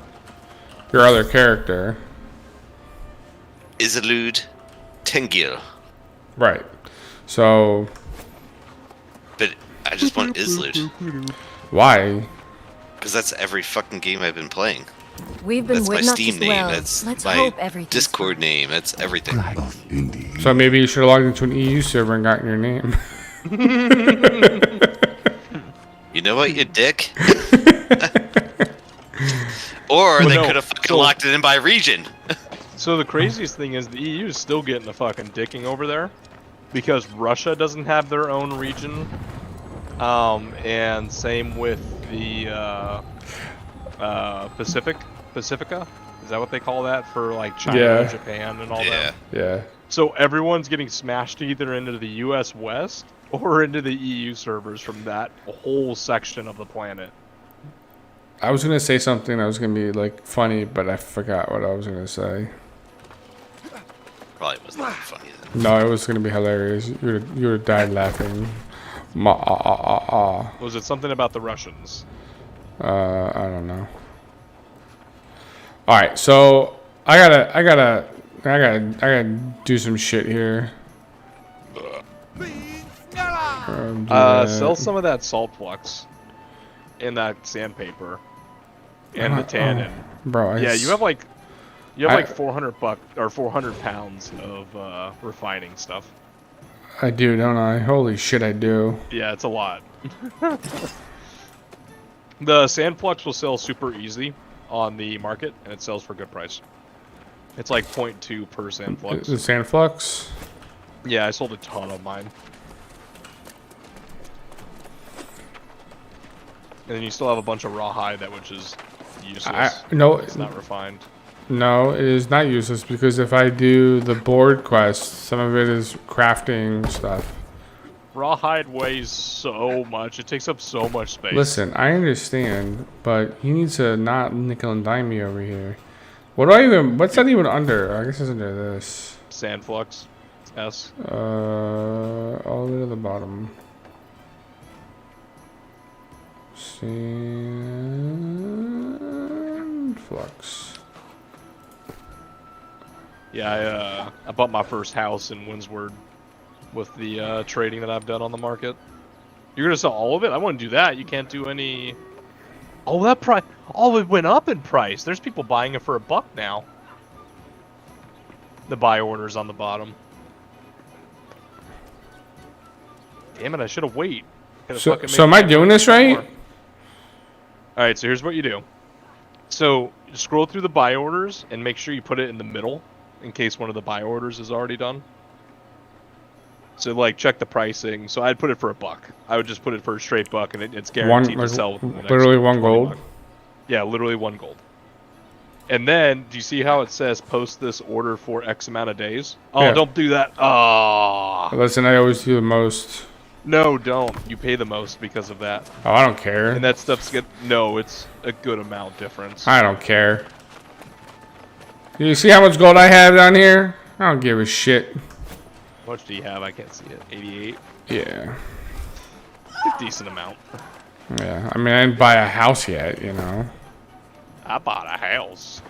Speaker 1: Your other character.
Speaker 7: Izalud Tengil.
Speaker 1: Right. So.
Speaker 7: But I just want Izlut.
Speaker 1: Why?
Speaker 7: Because that's every fucking game I've been playing.
Speaker 9: We've been
Speaker 7: That's my
Speaker 9: not
Speaker 7: Steam
Speaker 9: just
Speaker 7: name.
Speaker 9: well.
Speaker 7: That's
Speaker 9: Let's
Speaker 7: my
Speaker 9: hope everything's
Speaker 7: Discord name. That's everything.
Speaker 1: So maybe you should have logged into an EU server and gotten your name.
Speaker 7: You know what, you dick? Or they could have fucking locked it in by region.
Speaker 2: So the craziest thing is the EU is still getting the fucking dicking over there because Russia doesn't have their own region. And same with the Pacifica? Is that what they call that for like China, Japan, and all that?
Speaker 1: Yeah.
Speaker 2: So everyone's getting smashed either into the US West or into the EU servers from that whole section of the planet.
Speaker 1: I was gonna say something that was gonna be like funny, but I forgot what I was gonna say.
Speaker 7: Probably wasn't that funny then.
Speaker 1: No, it was gonna be hilarious. You would have died laughing.
Speaker 2: Was it something about the Russians?
Speaker 1: I don't know. All right, so I gotta do some shit here.
Speaker 2: Sell some of that salt flux and that sandpaper and the tannin.
Speaker 1: Bro,
Speaker 2: yeah, you have like 400 or 400 pounds of refining stuff.
Speaker 1: I do, don't I? Holy shit, I do.
Speaker 2: Yeah, it's a lot. The sand flux will sell super easy on the market, and it sells for a good price. It's like 0.2 per sand flux.
Speaker 1: The sand flux?
Speaker 2: Yeah, I sold a ton of mine. And then you still have a bunch of rawhide which is useless.
Speaker 1: No,
Speaker 2: it's not refined.
Speaker 1: No, it is not useless because if I do the board quest, some of it is crafting stuff.
Speaker 2: Rawhide weighs so much. It takes up so much space.
Speaker 1: Listen, I understand, but you need to not nickel and dime me over here. What's that even under? I guess it's under this.
Speaker 2: Sand flux. S.
Speaker 1: All the way to the bottom. Sand flux.
Speaker 2: Yeah, I bought my first house in Windsward with the trading that I've done on the market. You're gonna sell all of it? I wouldn't do that. You can't do any. Oh, that price! Oh, it went up in price. There's people buying it for $1 now. The buy orders on the bottom. Damn it! I should have waited.
Speaker 1: So am I doing this right?
Speaker 2: All right. So here's what you do. So scroll through the buy orders and make sure you put it in the middle, in case one of the buy orders is already done. So like check the pricing. So I'd put it for $1. I would just put it for a straight $1, and it's guaranteed to sell within the next
Speaker 1: literally 1
Speaker 2: 20
Speaker 1: gold.
Speaker 2: bucks. Yeah, literally 1 gold. And then, do you see how it says post this order for X amount of days? Oh,
Speaker 1: Yeah.
Speaker 2: don't do that. Oh.
Speaker 1: Listen, I always do the most.
Speaker 2: No, don't. You pay the most because of that.
Speaker 1: Oh, I don't care.
Speaker 2: And that stuff's good. No, it's a good amount difference.
Speaker 1: I don't care. You see how much gold I have down here? I don't give a shit.
Speaker 2: How much do you have? I can't see it. 88?
Speaker 1: Yeah.
Speaker 2: A decent amount.
Speaker 1: Yeah. I mean, I didn't buy a house yet, you know.
Speaker 2: I bought a house.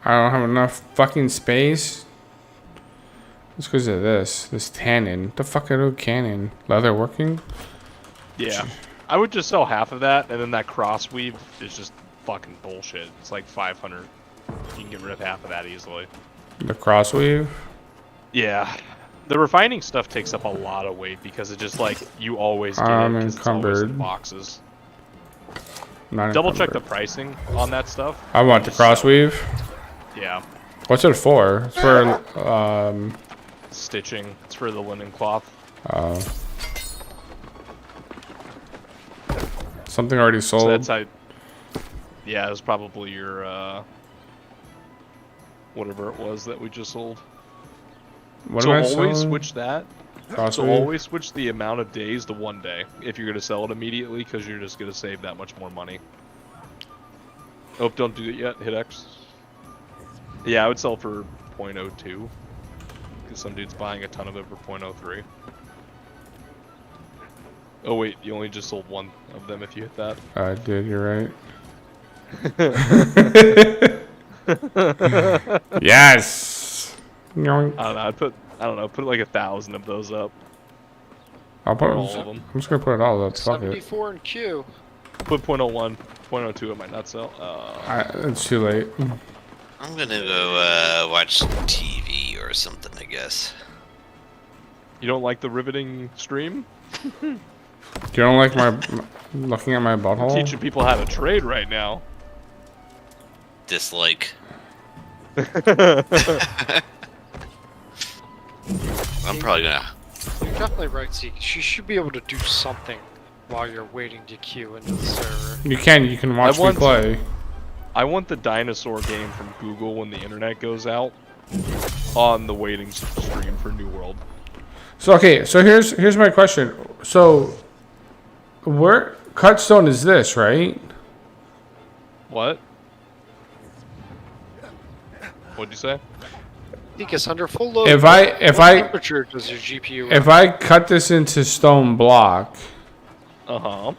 Speaker 1: I don't have enough fucking space. It's because of this tannin. The fuck I do cannon? Leather working?
Speaker 2: Yeah. I would just sell half of that, and then that cross weave is just fucking bullshit. It's like 500. You can get rid of half of that easily.
Speaker 1: The crossweave?
Speaker 2: Yeah. The refining stuff takes up a lot of weight because it just like you always get
Speaker 1: I'm
Speaker 2: it 'cause it's always in
Speaker 1: encumbered.
Speaker 2: boxes.
Speaker 1: Not
Speaker 2: Double check the
Speaker 1: encumbered.
Speaker 2: pricing on that stuff.
Speaker 1: I want the crossweave.
Speaker 2: Yeah.
Speaker 1: What's it for? It's for
Speaker 2: Stitching. It's for the linen cloth.
Speaker 1: Something already sold.
Speaker 2: So that's how. Yeah, it was probably your whatever it was that we just sold.
Speaker 1: What
Speaker 2: So
Speaker 1: am I
Speaker 2: always
Speaker 1: selling?
Speaker 2: switch that. So
Speaker 1: Crossweave?
Speaker 2: always switch the amount of days to 1 day if you're gonna sell it immediately, because you're just gonna save that much more money. Oh, don't do it yet. Hit X. Yeah, I would sell for 0.02 because some dude's buying a ton of it for 0.03. Oh wait, you only just sold 1 of them if you hit that.
Speaker 1: I did. You're right. Yes. Yoink.
Speaker 2: I don't know. I'd put put like 1,000 of those up.
Speaker 1: I'll put
Speaker 2: All of them.
Speaker 1: I'm just gonna put it all up. Fuck it.
Speaker 6: 74 in queue.
Speaker 2: Put 0.01, 0.02. It might not sell.
Speaker 1: It's too late.
Speaker 7: I'm gonna go watch TV or something, I guess.
Speaker 2: You don't like the riveting stream?
Speaker 1: You don't like my looking at my butthole?
Speaker 2: Teaching people how to trade right now.
Speaker 7: Dislike. I'm probably gonna.
Speaker 6: You're definitely right, Zeke. You should be able to do something while you're waiting to queue into the server.
Speaker 1: You can watch me play.
Speaker 2: I want the dinosaur game from Google when the internet goes out on the waiting stream for New World.
Speaker 1: So okay, so here's my question. So where Cutstone is this, right?
Speaker 2: What? What'd you say?
Speaker 6: Zeke is under full load.
Speaker 1: If
Speaker 6: What
Speaker 1: I
Speaker 6: temperature does your GPU
Speaker 1: if I cut this into stone block,
Speaker 2: Uh-huh.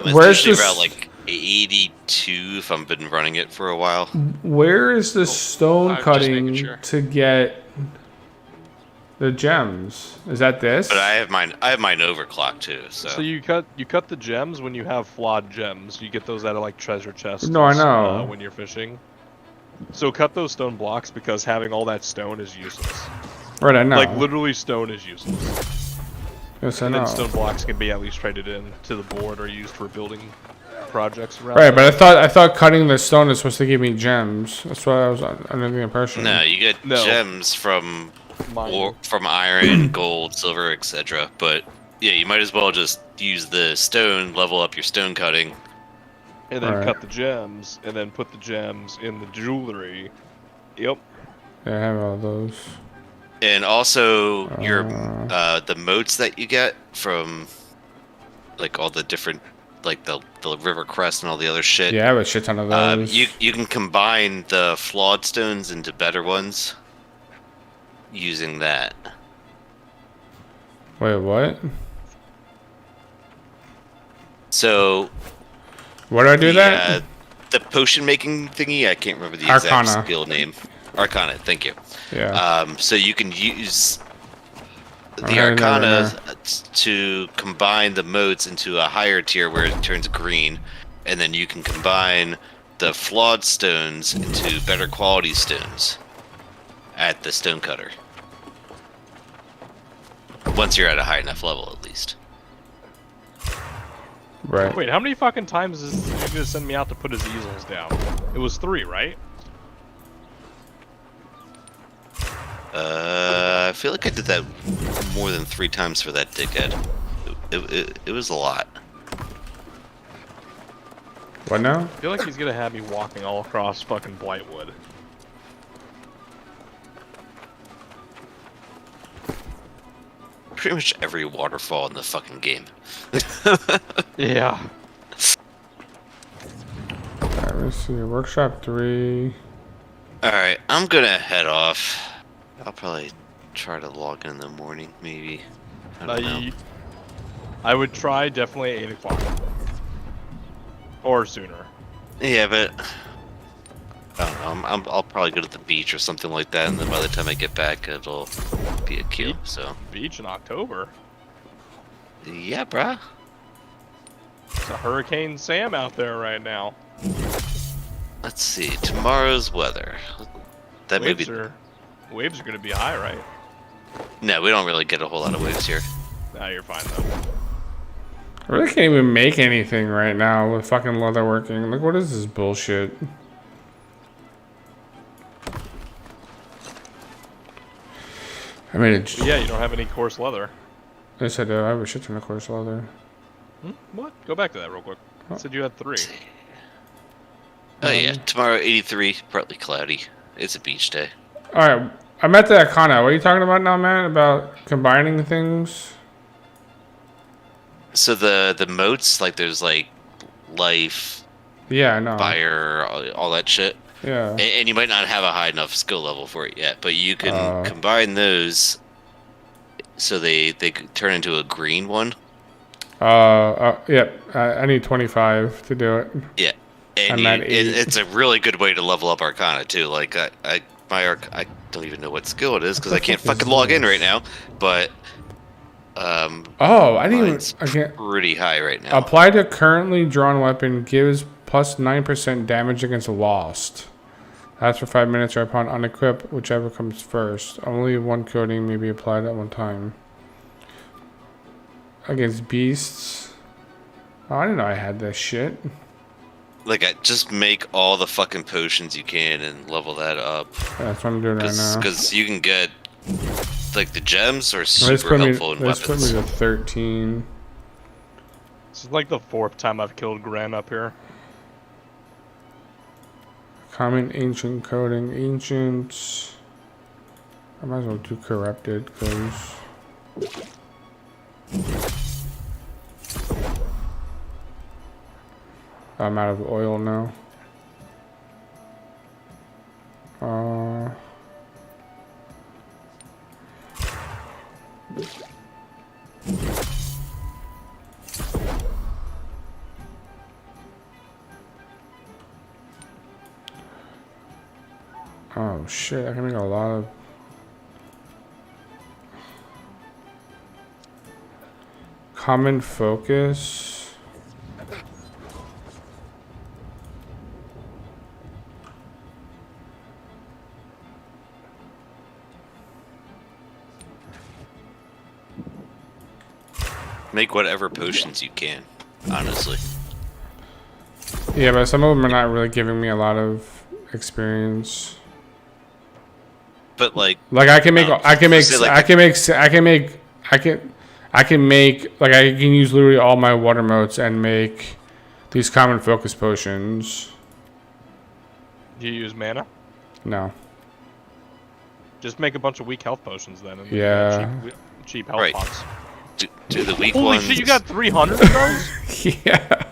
Speaker 7: It's
Speaker 1: where's
Speaker 7: usually
Speaker 1: this?
Speaker 7: around like 82 if I've been running it for a while.
Speaker 1: Where is the stone
Speaker 6: I'm just
Speaker 1: cutting
Speaker 6: making sure.
Speaker 1: to get the gems? Is that this?
Speaker 7: But I have mine overclocked too.
Speaker 2: So you cut the gems when you have flawed gems. You get those out of like treasure chests.
Speaker 1: No, I know.
Speaker 2: When you're fishing. So cut those stone blocks because having all that stone is useless.
Speaker 1: Right, I know.
Speaker 2: Like literally stone is useless.
Speaker 1: Yes, I
Speaker 2: And
Speaker 1: know.
Speaker 2: then stone blocks can be at least traded in to the board or used for building projects around.
Speaker 1: Right, but I thought cutting the stone is supposed to give me gems. That's what I was under the impression.
Speaker 7: No, you get
Speaker 2: No.
Speaker 7: gems from
Speaker 2: Mining.
Speaker 7: from iron, gold, silver, etc. But yeah, you might as well just use the stone, level up your stone cutting.
Speaker 2: And then
Speaker 1: Right.
Speaker 2: cut the gems, and then put the gems in the jewelry. Yep.
Speaker 1: Yeah, I have all those.
Speaker 7: And also your the moats that you get from like all the different like the river crest and all the other shit.
Speaker 1: Yeah, I have a shit ton of those.
Speaker 7: You can combine the flawed stones into better ones using that.
Speaker 1: Wait, what?
Speaker 7: So
Speaker 1: Where do I do that?
Speaker 7: The potion making thingy, I can't remember the
Speaker 1: Arcana.
Speaker 7: exact skill name. Arcana, thank you.
Speaker 1: Yeah.
Speaker 7: So you can use
Speaker 1: I
Speaker 7: the
Speaker 1: know
Speaker 7: Arcana to combine the moats into a higher tier where it turns green, and then you can combine the flawed stones into better quality stones at the stone cutter. Once you're at a high enough level, at least.
Speaker 1: Right.
Speaker 2: Wait, how many fucking times is he gonna send me out to put his easels down? It was 3, right?
Speaker 7: I feel like I did that more than 3 times for that dickhead. It was a lot.
Speaker 1: What now?
Speaker 2: I feel like he's gonna have me walking all across fucking Blightwood.
Speaker 7: Pretty much every waterfall in the fucking game.
Speaker 2: Yeah.
Speaker 1: Alright, let's see. Workshop 3.
Speaker 7: Alright, I'm gonna head off. I'll probably try to log in the morning, maybe. I don't know.
Speaker 2: I would try definitely 8 o'clock. Or sooner.
Speaker 7: Yeah, but I don't know. I'll probably go to the beach or something like that, and then by the time I get back, it'll be a kill. So
Speaker 2: Beach in October.
Speaker 7: yeah, bruh.
Speaker 2: It's a Hurricane Sam out there right now.
Speaker 7: Let's see tomorrow's weather. That may be.
Speaker 2: Waves are gonna be high, right?
Speaker 7: No, we don't really get a whole lot of waves here.
Speaker 2: Nah, you're fine though.
Speaker 1: I really can't even make anything right now with fucking leather working. Like, what is this bullshit? I made it.
Speaker 2: But yeah, you don't have any coarse leather.
Speaker 1: Yes, I do. I have a shit ton of coarse leather.
Speaker 2: What? Go back to that real quick. You said you had 3.
Speaker 7: Oh yeah, tomorrow 83, partly cloudy. It's a beach day.
Speaker 1: Alright, I'm at the Icona. What are you talking about now, man? About combining things?
Speaker 7: So the moats, like there's like life,
Speaker 1: Yeah, I know.
Speaker 7: fire, all that shit.
Speaker 1: Yeah.
Speaker 7: And you might not have a high enough skill level for it yet, but you can combine those so they turn into a green one.
Speaker 1: Yep. I need 25 to do it.
Speaker 7: Yeah. And
Speaker 1: I'm at 8.
Speaker 7: it's a really good way to level up Arcana too. Like I don't even know what skill it is because I can't fucking log in right now. But
Speaker 1: oh, I didn't even. I can't.
Speaker 7: Pretty high right now.
Speaker 1: Apply to currently drawn weapon gives plus 9% damage against lost. That's for 5 minutes or upon unequip, whichever comes first. Only one coating may be applied at one time. Against beasts. Oh, I didn't know I had this shit.
Speaker 7: Like, just make all the fucking potions you can and level that up.
Speaker 1: Yeah, that's what I'm doing right now.
Speaker 7: Because you can get, like, the gems are super helpful in
Speaker 1: weapons. Let's put me to 13.
Speaker 2: This is like the 4th time I've killed Gran up here.
Speaker 1: Common ancient coding. Ancients. I might as well do corrupted because. I'm out of oil now. Oh shit, I can make a lot of common focus.
Speaker 7: Make whatever potions you can, honestly.
Speaker 1: Yeah, but some of them are not really giving me a lot of experience.
Speaker 7: But like
Speaker 1: I can make like I can use literally all my water motes and make these common focus potions.
Speaker 2: Do you use mana?
Speaker 1: No.
Speaker 2: Just make a bunch of weak health potions then. And
Speaker 1: Yeah.
Speaker 2: Cheap health
Speaker 7: Right.
Speaker 2: pots.
Speaker 7: Do the weak
Speaker 2: Holy
Speaker 7: ones.
Speaker 2: shit, you got 300 of those?
Speaker 1: Yeah.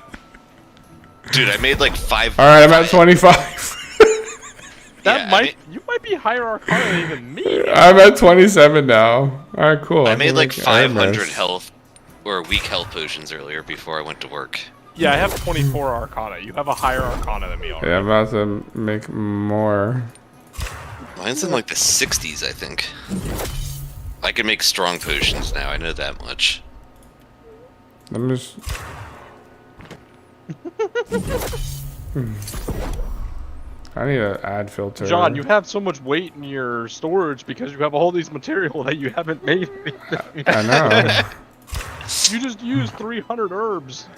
Speaker 7: Dude, I made like 5.
Speaker 1: All right, I'm at 25.
Speaker 2: You might be higher Arcana than me.
Speaker 1: I'm at 27 now. All right, cool.
Speaker 7: I made like
Speaker 1: can
Speaker 7: 500
Speaker 1: armrest.
Speaker 7: health or weak health potions earlier before I went to work.
Speaker 2: Yeah, I have 24 Arcana. You have a higher Arcana than me already.
Speaker 1: Yeah, I'm about to make more.
Speaker 7: Mine's in like the 60s, I think. I can make strong potions now, I know that much.
Speaker 1: I'm just. I need an ad filter.
Speaker 2: John, you have so much weight in your storage because you have all these material that you haven't made.
Speaker 1: I know.
Speaker 2: You just used 300 herbs.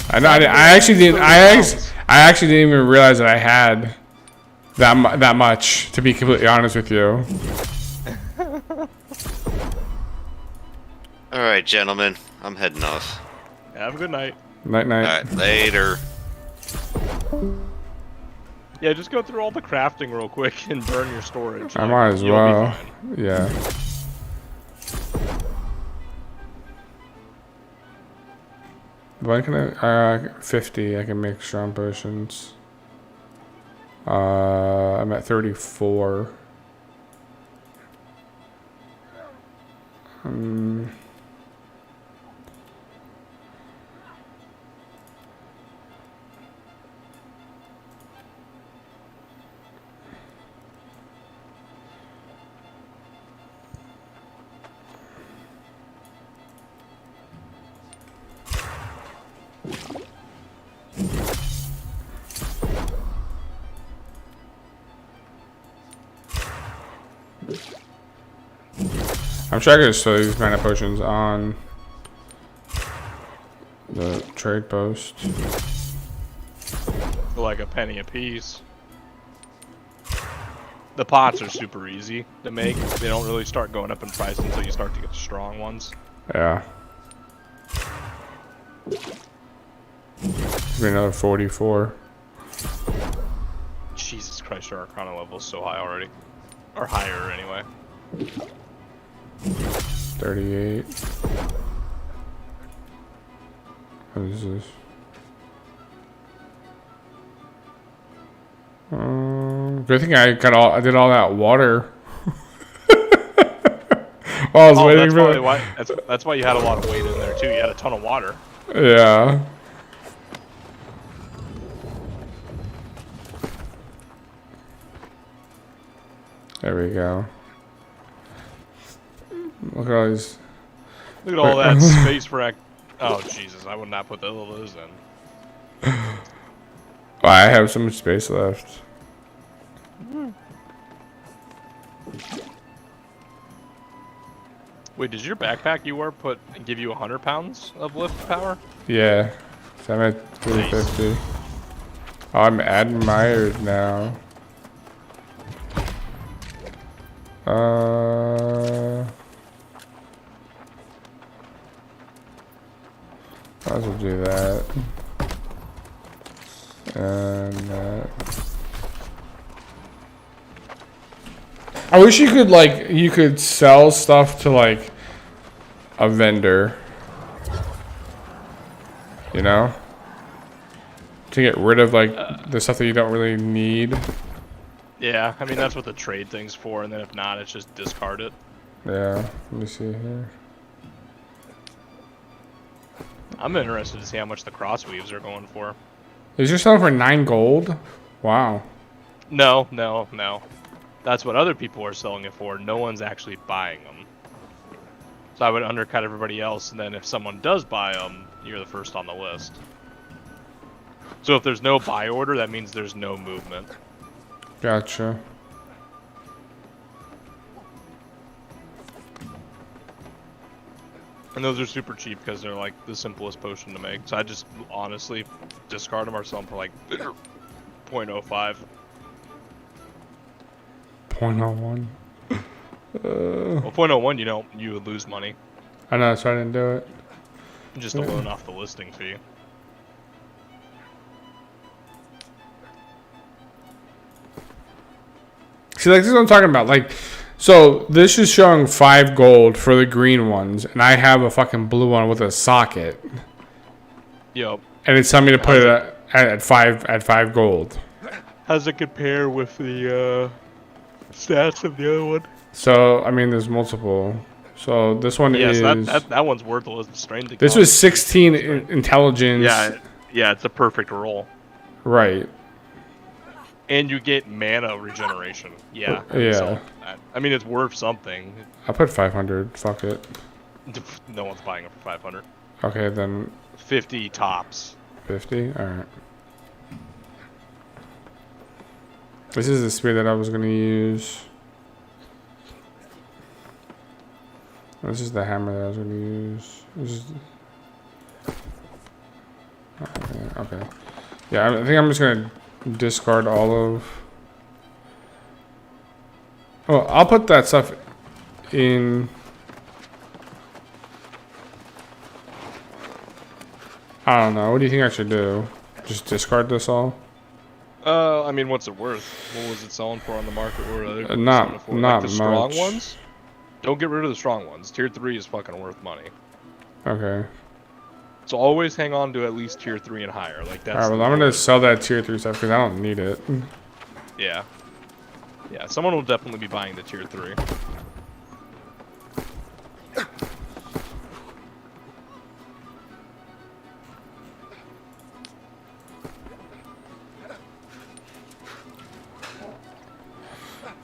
Speaker 1: I know. I actually didn't. I actually didn't even realize that I had that much. To be completely honest with you.
Speaker 7: Alright, gentlemen. I'm heading off.
Speaker 2: Have a good night.
Speaker 1: Night night.
Speaker 7: Alright, later.
Speaker 2: Yeah, just go through all the crafting real quick and burn your storage.
Speaker 1: I might as
Speaker 2: you'll
Speaker 1: well.
Speaker 2: be fine.
Speaker 1: Yeah. When can I? 50. I can make strong potions. I'm at 34. I'm sure I could just sell these mana potions on the trade post.
Speaker 2: For like a penny a piece. The pots are super easy to make. They don't really start going up in price until you start to get the strong ones.
Speaker 1: Yeah. Be another 44.
Speaker 2: Jesus Christ, your Arcana level is so high already. Or higher, anyway.
Speaker 1: 38. What is this? Good thing I did all that water. While I was waiting
Speaker 2: that's
Speaker 1: for
Speaker 2: probably why. That's why you had a lot of weight in there too. You had a ton of water.
Speaker 1: Yeah. There we go. Look at all these.
Speaker 2: Look at all that space for. Oh Jesus! I would not put all those in.
Speaker 1: I have so much space left.
Speaker 2: Wait, does your backpack you wear give you 100 pounds of lift power?
Speaker 1: Yeah. So I'm at 350. Oh, I'm admired now. Might as well do that. And that. I wish you could sell stuff to like a vendor. You know? To get rid of like the stuff that you don't really need.
Speaker 2: Yeah, I mean that's what the trade thing's for, and then if not, it's just discard it.
Speaker 1: Yeah, let me see here.
Speaker 2: I'm interested to see how much the crossweaves are going for.
Speaker 1: Is your selling for 9 gold? Wow.
Speaker 2: No. That's what other people are selling it for. No one's actually buying them. So I would undercut everybody else, and then if someone does buy them, you're the first on the list. So if there's no buy order, that means there's no movement.
Speaker 1: Gotcha.
Speaker 2: And those are super cheap because they're like the simplest potion to make. So I just honestly discard them or sell them for like 0.05.
Speaker 1: 0.01.
Speaker 2: Well, 0.01, you would lose money.
Speaker 1: I know, so I didn't do it.
Speaker 2: Just a loan off the listing fee.
Speaker 1: See, like, this is what I'm talking about. Like, so this is showing 5 gold for the green ones, and I have a fucking blue one with a socket.
Speaker 2: Yep.
Speaker 1: And it's telling me to put it at 5 gold.
Speaker 2: How does it compare with the stats of the other one?
Speaker 1: So, I mean, there's multiple. So this one is...
Speaker 2: that one's worthless. Strength.
Speaker 1: This was 16 intelligence.
Speaker 2: Yeah, it's a perfect roll.
Speaker 1: Right.
Speaker 2: And you get mana regeneration. Yeah.
Speaker 1: Yeah.
Speaker 2: So, I mean, it's worth something.
Speaker 1: I put 500. Fuck it.
Speaker 2: No one's buying it for 500.
Speaker 1: Okay, then...
Speaker 2: 50 tops.
Speaker 1: 50? Alright. This is the spear that I was going to use. This is the hammer that I was going to use. This is... Okay. Yeah, I think I'm just going to discard all of... Oh, I'll put that stuff in... I don't know. What do you think I should do? Just discard this all?
Speaker 2: I mean, what's it worth? What was it selling for on the market? What are they
Speaker 1: Not-
Speaker 2: selling it for?
Speaker 1: not
Speaker 2: like the strong
Speaker 1: much.
Speaker 2: ones? Don't get rid of the strong ones. Tier 3 is fucking worth money.
Speaker 1: Okay.
Speaker 2: So always hang on to at least tier 3 and higher. Like that's.
Speaker 1: Alright, well, I'm gonna sell that tier 3 stuff because I don't need it.
Speaker 2: Yeah. Yeah, someone will definitely be buying the tier 3.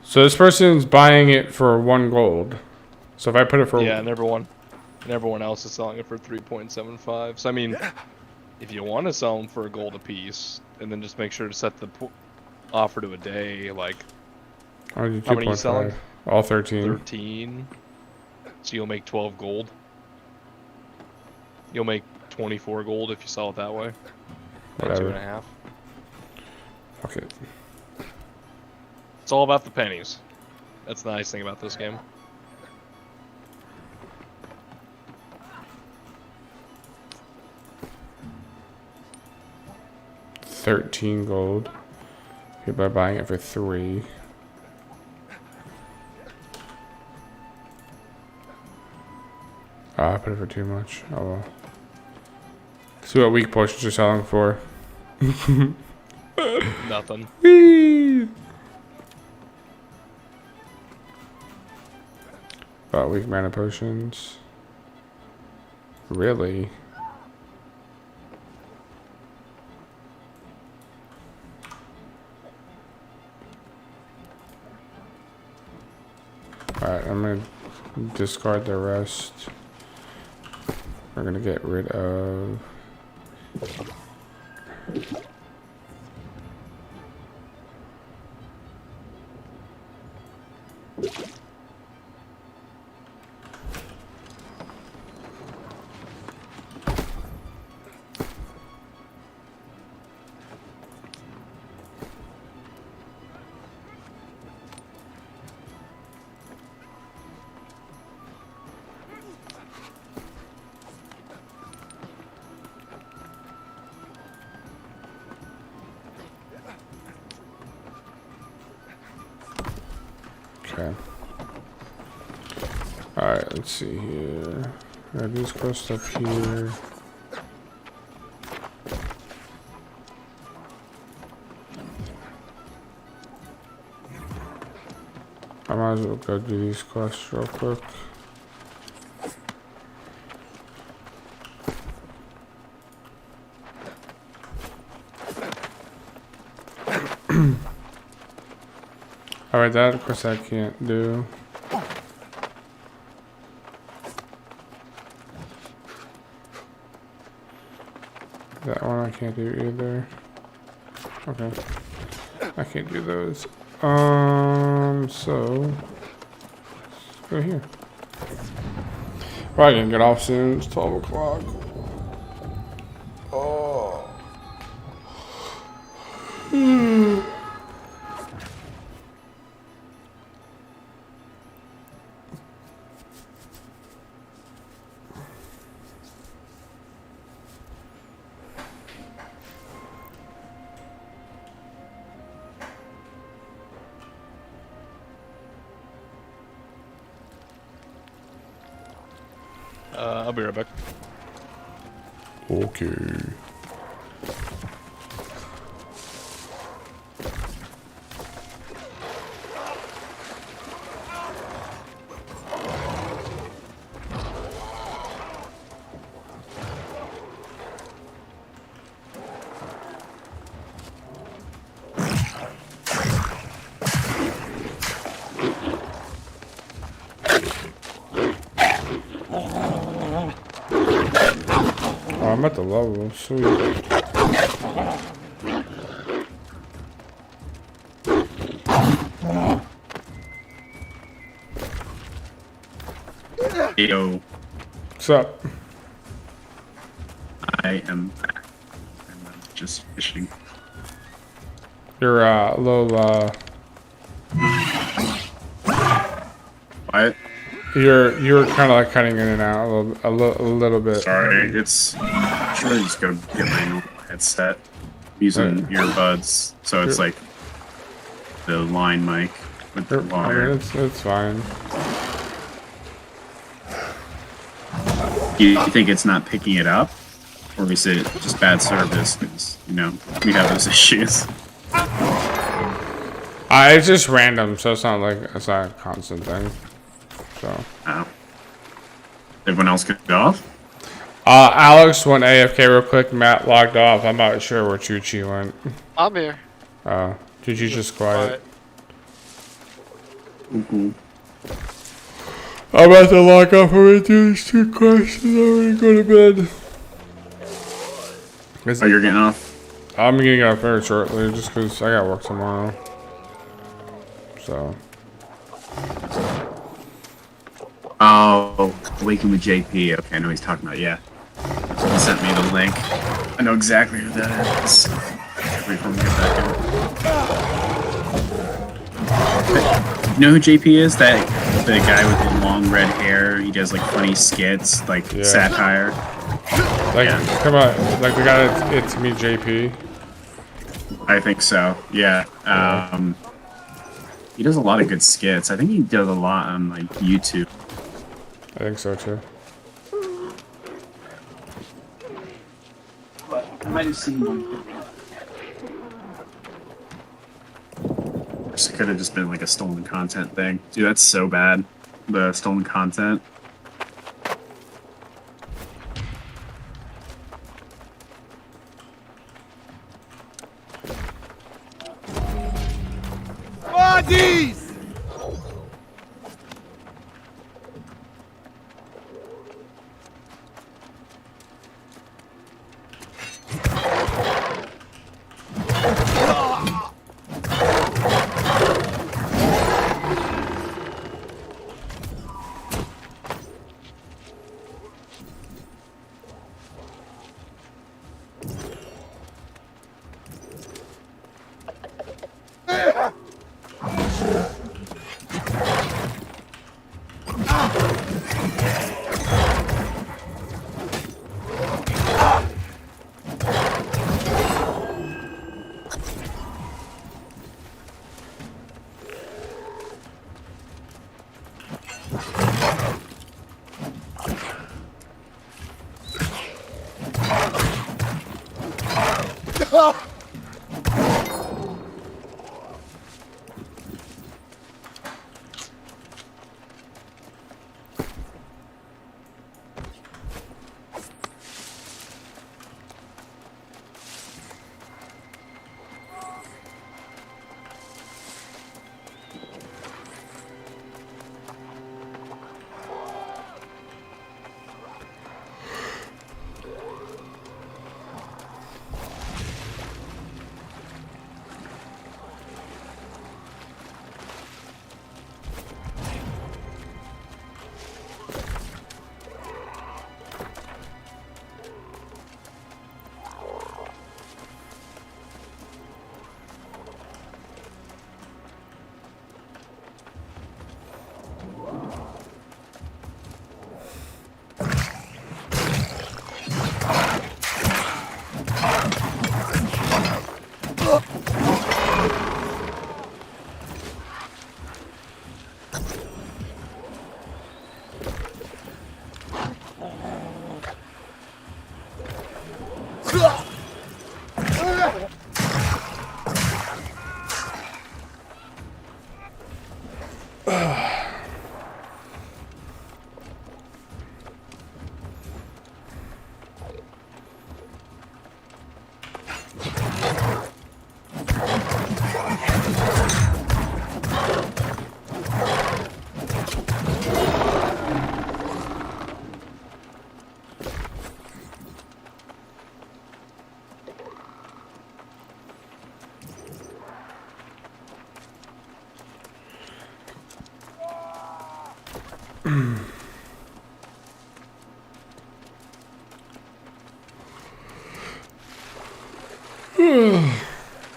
Speaker 1: So this person's buying it for 1 gold. So if I put it for
Speaker 2: Yeah, and everyone else is selling it for 3.75. So I mean, if you want to sell them for a gold a piece, and then just make sure to set the offer to a day, like
Speaker 1: I'll do
Speaker 2: how many are you
Speaker 1: 2.5.
Speaker 2: selling?
Speaker 1: All 13.
Speaker 2: 13. So you'll make 12 gold. You'll make 24 gold if you sell it that way.
Speaker 1: Whatever.
Speaker 2: 2.5.
Speaker 1: Okay.
Speaker 2: It's all about the pennies. That's the nice thing about this game.
Speaker 1: $13 gold. Okay, by buying it for 3. I put it for too much. Oh well. See what weak potions you're selling for.
Speaker 2: Nothing.
Speaker 1: Whee! Weak mana potions. Really? Alright, I'm gonna discard the rest. We're gonna get rid of... Okay. Alright, let's see here. I do this quest up here. I might as well go do these quests real quick. Alright, that of course I can't do. That one I can't do either. Okay. I can't do those. So let's go here. Probably gonna get off soon. It's 12 o'clock. Oh.
Speaker 2: I'll be right back.
Speaker 1: Okay. Oh, I'm at the level, sweet.
Speaker 5: Yo,
Speaker 1: What's up?
Speaker 5: I am back. I'm just fishing.
Speaker 1: You're a little,
Speaker 5: What?
Speaker 1: you're kind of like cutting in and out a little bit.
Speaker 5: Sorry, it's should I just go get my normal headset? I'm using earbuds, so it's like the line mic with the
Speaker 1: I
Speaker 5: wire.
Speaker 1: mean, it's fine.
Speaker 5: You think it's not picking it up? Or is it just bad service? Because, you know, we have those issues.
Speaker 1: It's just random, so it's not a constant thing. So.
Speaker 5: Oh. Everyone else get off?
Speaker 1: Alex went AFK real quick. Matt logged off. I'm not sure where Chuchi went.
Speaker 6: I'm here.
Speaker 1: Chuchi's just quiet.
Speaker 5: Cool.
Speaker 1: I'm about to log off and we do these 2 questions. I'm gonna go to bed.
Speaker 5: Oh, you're getting off?
Speaker 1: I'm getting off very shortly just because I got work tomorrow. So.
Speaker 5: Oh, Waking with JP. Okay, I know what he's talking about. Yeah. He sent me the link. I know exactly who that is. Wait for him to get back in. You know who JP is? The guy with the long red hair. He does like funny skits, like satire.
Speaker 1: Like, come on, like the guy it's me, JP.
Speaker 5: I think so. Yeah. He does a lot of good skits. I think he does a lot on like YouTube.
Speaker 1: I think so too.
Speaker 5: I might have seen one. It could have just been like a stolen content thing. Dude, that's so bad. The stolen content.
Speaker 4: Bodies!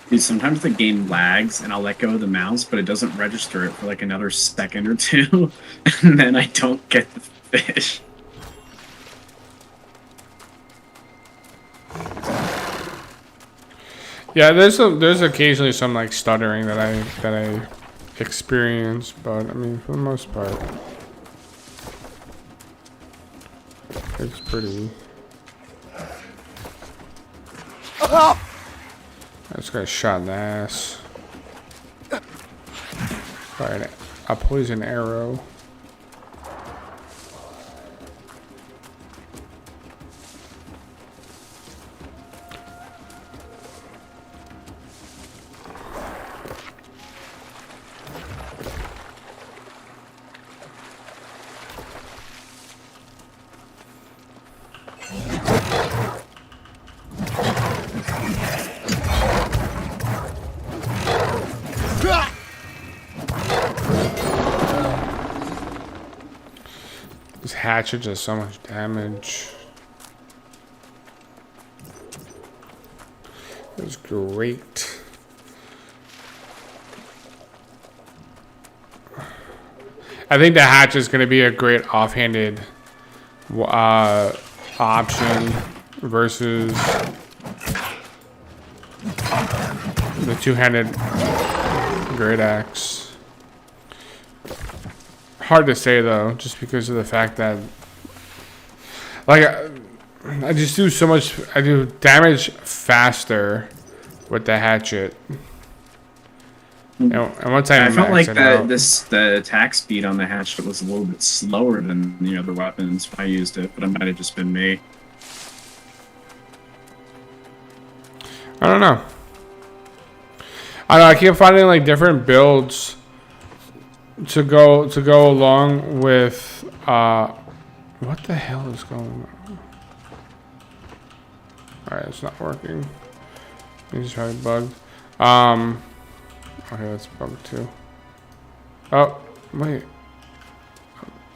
Speaker 5: Dude, sometimes the game lags and I'll let go of the mouse, but it doesn't register it for like another second or two, and then I don't get the fish.
Speaker 1: Yeah, there's occasionally some like stuttering that I experience, but I mean for the most part, it's pretty. This guy shot in the ass by a poison arrow. This hatchet does so much damage. It was great. I think the hatchet is going to be a great offhanded option versus the two-handed great axe. Hard to say though, just because of the fact that, like, I just do so much. I do damage faster with the hatchet. And once
Speaker 5: I felt like
Speaker 1: the
Speaker 5: the attack speed on the hatchet was a little bit slower than the other weapons when I used it, but it might have just been me.
Speaker 1: I don't know. I keep finding like different builds to go along with what the hell is going on? Alright, it's not working. It's probably bugged. Okay, that's bugged too. Oh, wait.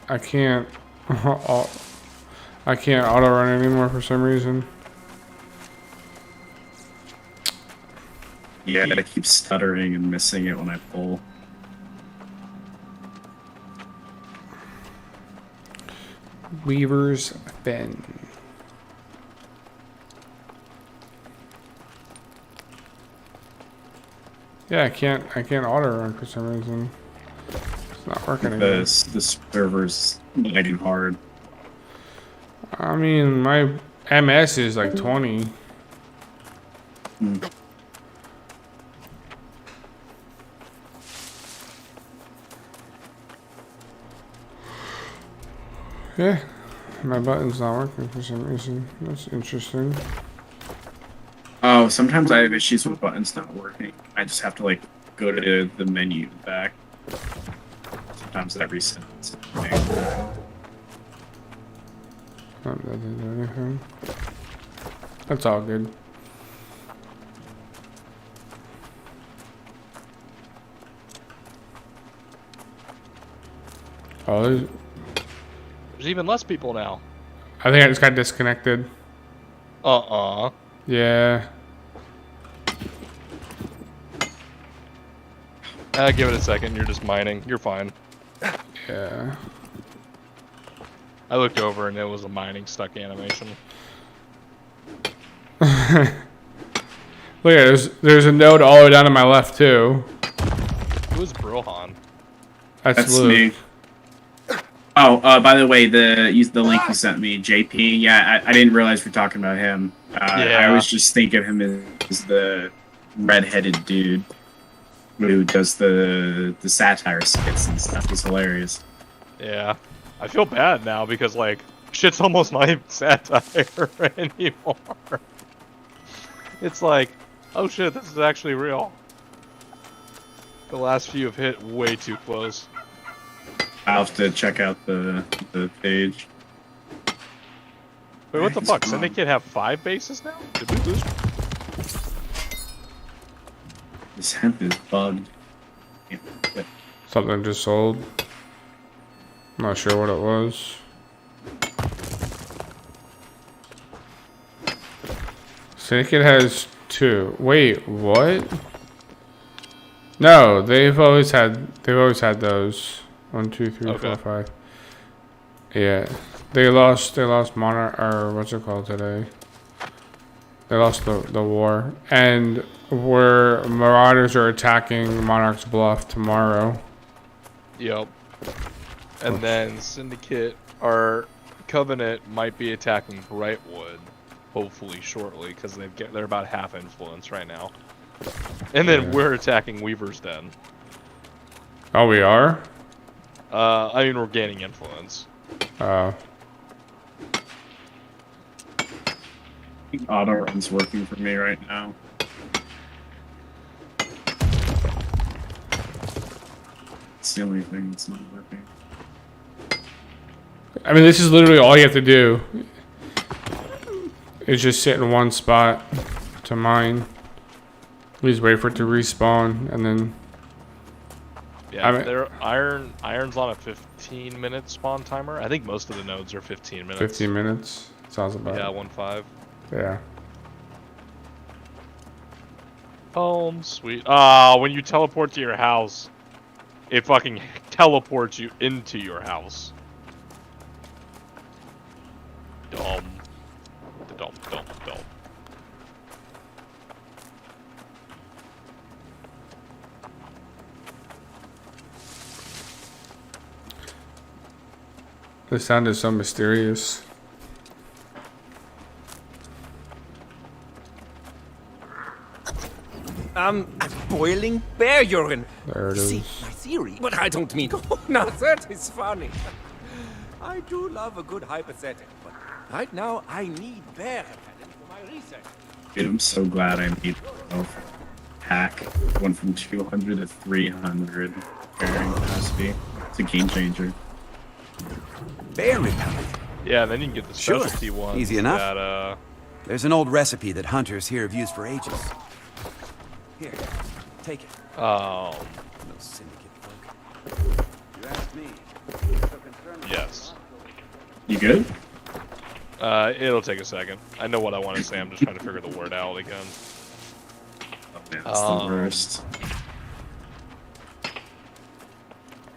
Speaker 1: I can't I can't auto run anymore for some reason.
Speaker 5: Yeah, I keep stuttering and missing it when I pull.
Speaker 1: Weaver's Bend. Yeah, I can't auto run for some reason. It's not working again.
Speaker 5: The server's lagging hard.
Speaker 1: I mean, my MS is like 20. Yeah, my button's not working for some reason. That's interesting.
Speaker 5: Oh, sometimes I have issues with buttons not working. I just have to like go to the menu and back. Sometimes that resets.
Speaker 1: That doesn't do anything. That's all good. Oh,
Speaker 2: There's even less people now.
Speaker 1: I think I just got disconnected. Yeah.
Speaker 2: Give it a second. You're just mining. You're fine.
Speaker 1: Yeah.
Speaker 2: I looked over and it was a mining stuck animation.
Speaker 1: Look at there's a node all the way down to my left too.
Speaker 2: Who's Brohan?
Speaker 5: That's
Speaker 1: Luke.
Speaker 5: me. Oh, by the way, the link you sent me, JP. Yeah, I didn't realize we're talking about him. I always just think of him as the red-headed dude who does the satire skits and stuff. He's hilarious.
Speaker 2: Yeah. I feel bad now because, like, shit's almost not even satire anymore. It's like, oh shit, this is actually real. The last few have hit way too close.
Speaker 5: I'll have to check out the page.
Speaker 2: Wait, what the fuck? Syndicate have 5 bases now? Did we lose?
Speaker 5: This hemp is bugged.
Speaker 1: Something just sold. I'm not sure what it was. Syndicate has 2. Wait, what? No, they've always had those. 1, 2, 3,
Speaker 2: Okay.
Speaker 1: 4, 5. Yeah, they lost Monarch, or what's it called today? They lost the war, and where Marauders are attacking Monarch's Bluff tomorrow.
Speaker 2: Yep. And then Syndicate or Covenant might be attacking Brightwood, hopefully shortly, because they're about half influence right now. And then we're attacking Weaver's Den.
Speaker 1: Oh, we are?
Speaker 2: I mean, we're gaining influence.
Speaker 5: Auto run's working for me right now. It's the only thing that's not working.
Speaker 1: I mean, this is literally all you have to do. Is just sit in one spot to mine. Please wait for it to respawn, and then...
Speaker 2: Yeah, they're Iron's on a 15-minute spawn timer. I think most of the nodes are 15 minutes.
Speaker 1: 15 minutes? Sounds about
Speaker 2: Yeah,
Speaker 1: it.
Speaker 2: 1-5.
Speaker 1: Yeah.
Speaker 2: Home, sweet. Ah, when you teleport to your house, it fucking teleports you into your house. Dumb. Dumb.
Speaker 1: The sound is so mysterious.
Speaker 9: Boiling bear urine.
Speaker 1: There it
Speaker 9: See,
Speaker 1: is.
Speaker 9: my theory. But I don't mean. Oh, now that is funny. I do love a good hypothetical, but right now I need bear repellent for my research.
Speaker 5: Dude, I'm so glad I made the hack. Went from 200 to 300 carrying capacity. It's a game changer.
Speaker 3: Bear repellent.
Speaker 2: Yeah, then you can get the
Speaker 3: Sure.
Speaker 2: specialty ones.
Speaker 3: Easy enough.
Speaker 2: That,
Speaker 3: There's an old recipe that hunters here have used for ages. Here, take it.
Speaker 2: oh,
Speaker 3: No syndicate folk. You asked me.
Speaker 2: yes.
Speaker 5: You good?
Speaker 2: It'll take a second. I know what I want to say. I'm just trying to figure the word out again.
Speaker 5: Oh, man, that's the worst.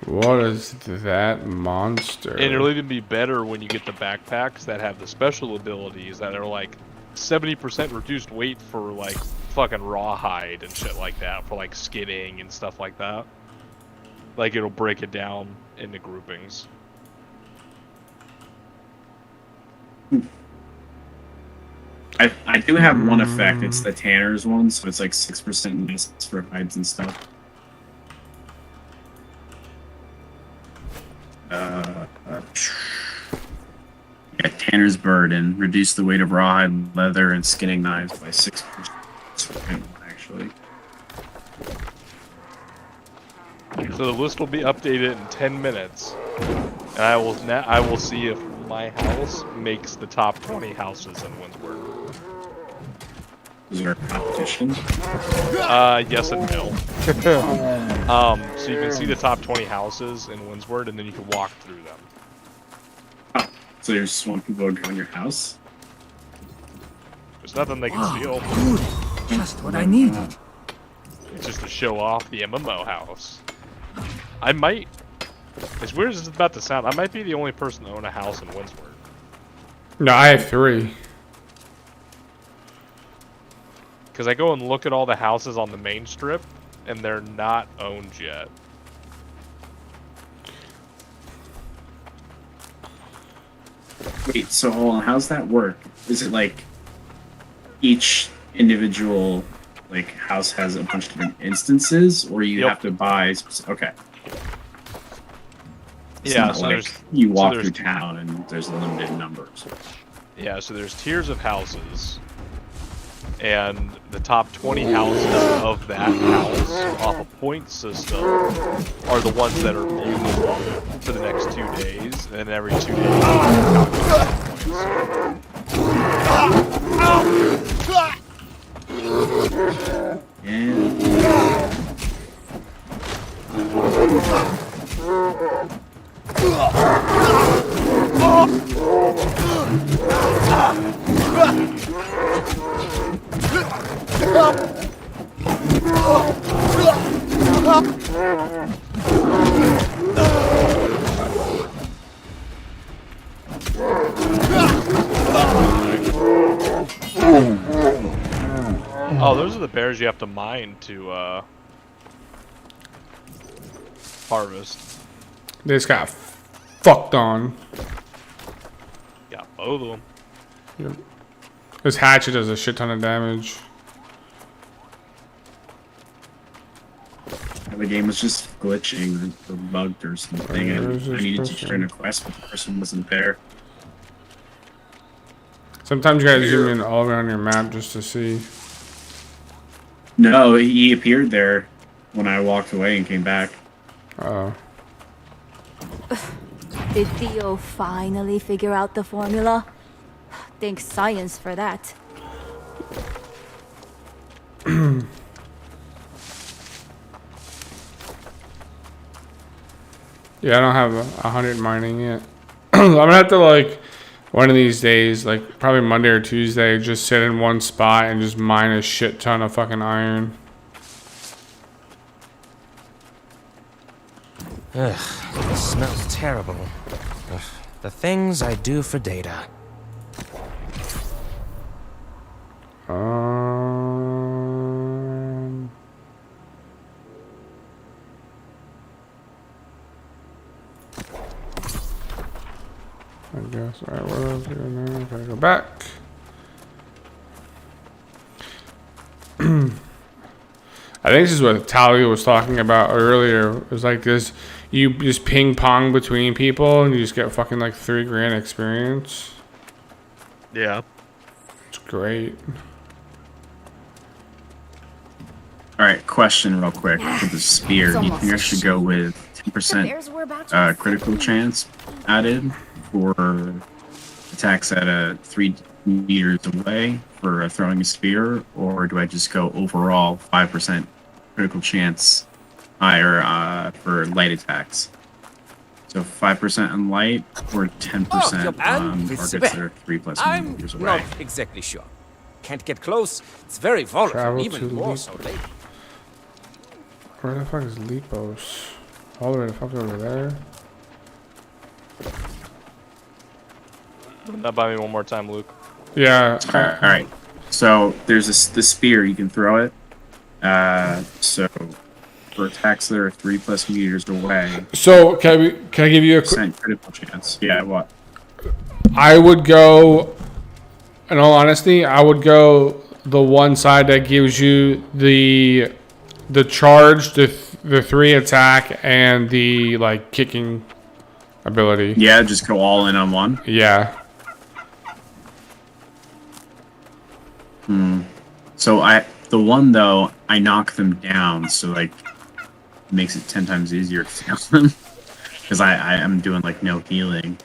Speaker 1: What is that monster?
Speaker 2: And it'll even be better when you get the backpacks that have the special abilities that are like 70% reduced weight for like fucking rawhide and shit like that, for like skinning and stuff like that. Like it'll break it down into groupings.
Speaker 5: I do have one effect. It's the Tanner's one, so it's like 6% less for hides and stuff. Yeah, Tanner's Burden. Reduce the weight of rawhide, leather, and skinning knives by 6%, actually.
Speaker 2: So the list will be updated in 10 minutes, and I will see if my house makes the top 20 houses in Windsburg.
Speaker 5: Is there a competition?
Speaker 2: Yes and no. So you can see the top 20 houses in Windsward, and then you can walk through them.
Speaker 5: Oh, so you just want people to go in your house?
Speaker 2: There's nothing they can steal.
Speaker 9: Good. Just what I needed.
Speaker 2: It's just to show off the MMO house. I might, as weird as it's about to sound, I might be the only person to own a house in Windsward.
Speaker 1: No, I have 3.
Speaker 2: Because I go and look at all the houses on the main strip, and they're not owned yet.
Speaker 5: Wait, so hold on, how's that work? Is it like each individual like house has a bunch of different instances, or you
Speaker 2: Yep.
Speaker 5: have to buy? Okay. It's
Speaker 2: Yeah,
Speaker 5: not
Speaker 2: so
Speaker 5: like
Speaker 2: there's
Speaker 5: you walk
Speaker 2: there's-
Speaker 5: through town and there's a limited numbers.
Speaker 2: Yeah, so there's tiers of houses, and the top 20 houses of that house off a point system are the ones that are viewable for the next 2 days, and then every 2 days you calculate points.
Speaker 5: Yeah.
Speaker 2: Oh, those are the bears you have to mine to harvest.
Speaker 1: They just got fucked on.
Speaker 2: Got both of them.
Speaker 1: Yep. This hatchet does a shit ton of damage.
Speaker 5: The game was just glitching or bugged or something,
Speaker 1: Yeah, it
Speaker 5: and
Speaker 1: was
Speaker 5: I
Speaker 1: just
Speaker 5: needed to
Speaker 1: glitching.
Speaker 5: turn a quest, but the person wasn't there.
Speaker 1: Sometimes you gotta zoom in all around your map just to see.
Speaker 5: No, he appeared there when I walked away and came back.
Speaker 1: Oh.
Speaker 10: Did Theo finally figure out the formula? Thanks science for that.
Speaker 1: Yeah, I don't have 100 mining yet. I'm gonna have to like one of these days, like probably Monday or Tuesday, just sit in one spot and just mine a shit ton of fucking iron.
Speaker 11: Ugh, this smells terrible. Ugh, the things I do for data.
Speaker 1: I guess. Alright, what else do I now? Gotta go back. I think this is what Talia was talking about earlier. It was like this, you just ping pong between people and you just get fucking like 3 grand experience.
Speaker 2: Yeah.
Speaker 1: It's great.
Speaker 5: Alright, question real quick. For the spear, you can actually go with 10% critical chance added for attacks at a 3 meters away for throwing a spear, or do I just go overall 5% critical chance higher for light attacks? So 5% on light or 10% on targets that are 3+ meters away.
Speaker 9: I'm not exactly sure. Can't get close. It's very volatile,
Speaker 1: Travel
Speaker 9: even
Speaker 1: to
Speaker 9: more
Speaker 1: Leap.
Speaker 9: so late.
Speaker 1: Where the fuck is Lipos? All the way the fuck over there?
Speaker 2: Run that by me one more time, Luke.
Speaker 1: Yeah.
Speaker 5: Alright. So there's the spear, you can throw it. So for attacks that are 3+ meters away.
Speaker 1: So can I give you a quick?
Speaker 5: Critical chance. Yeah, what?
Speaker 1: I would go. In all honesty, I would go the one side that gives you the charge, the 3 attack, and the like kicking ability.
Speaker 5: Yeah, just go all in on one.
Speaker 1: Yeah.
Speaker 5: So the one though, I knock them down, so like it makes it 10 times easier to kill them. Because I am doing like no healing.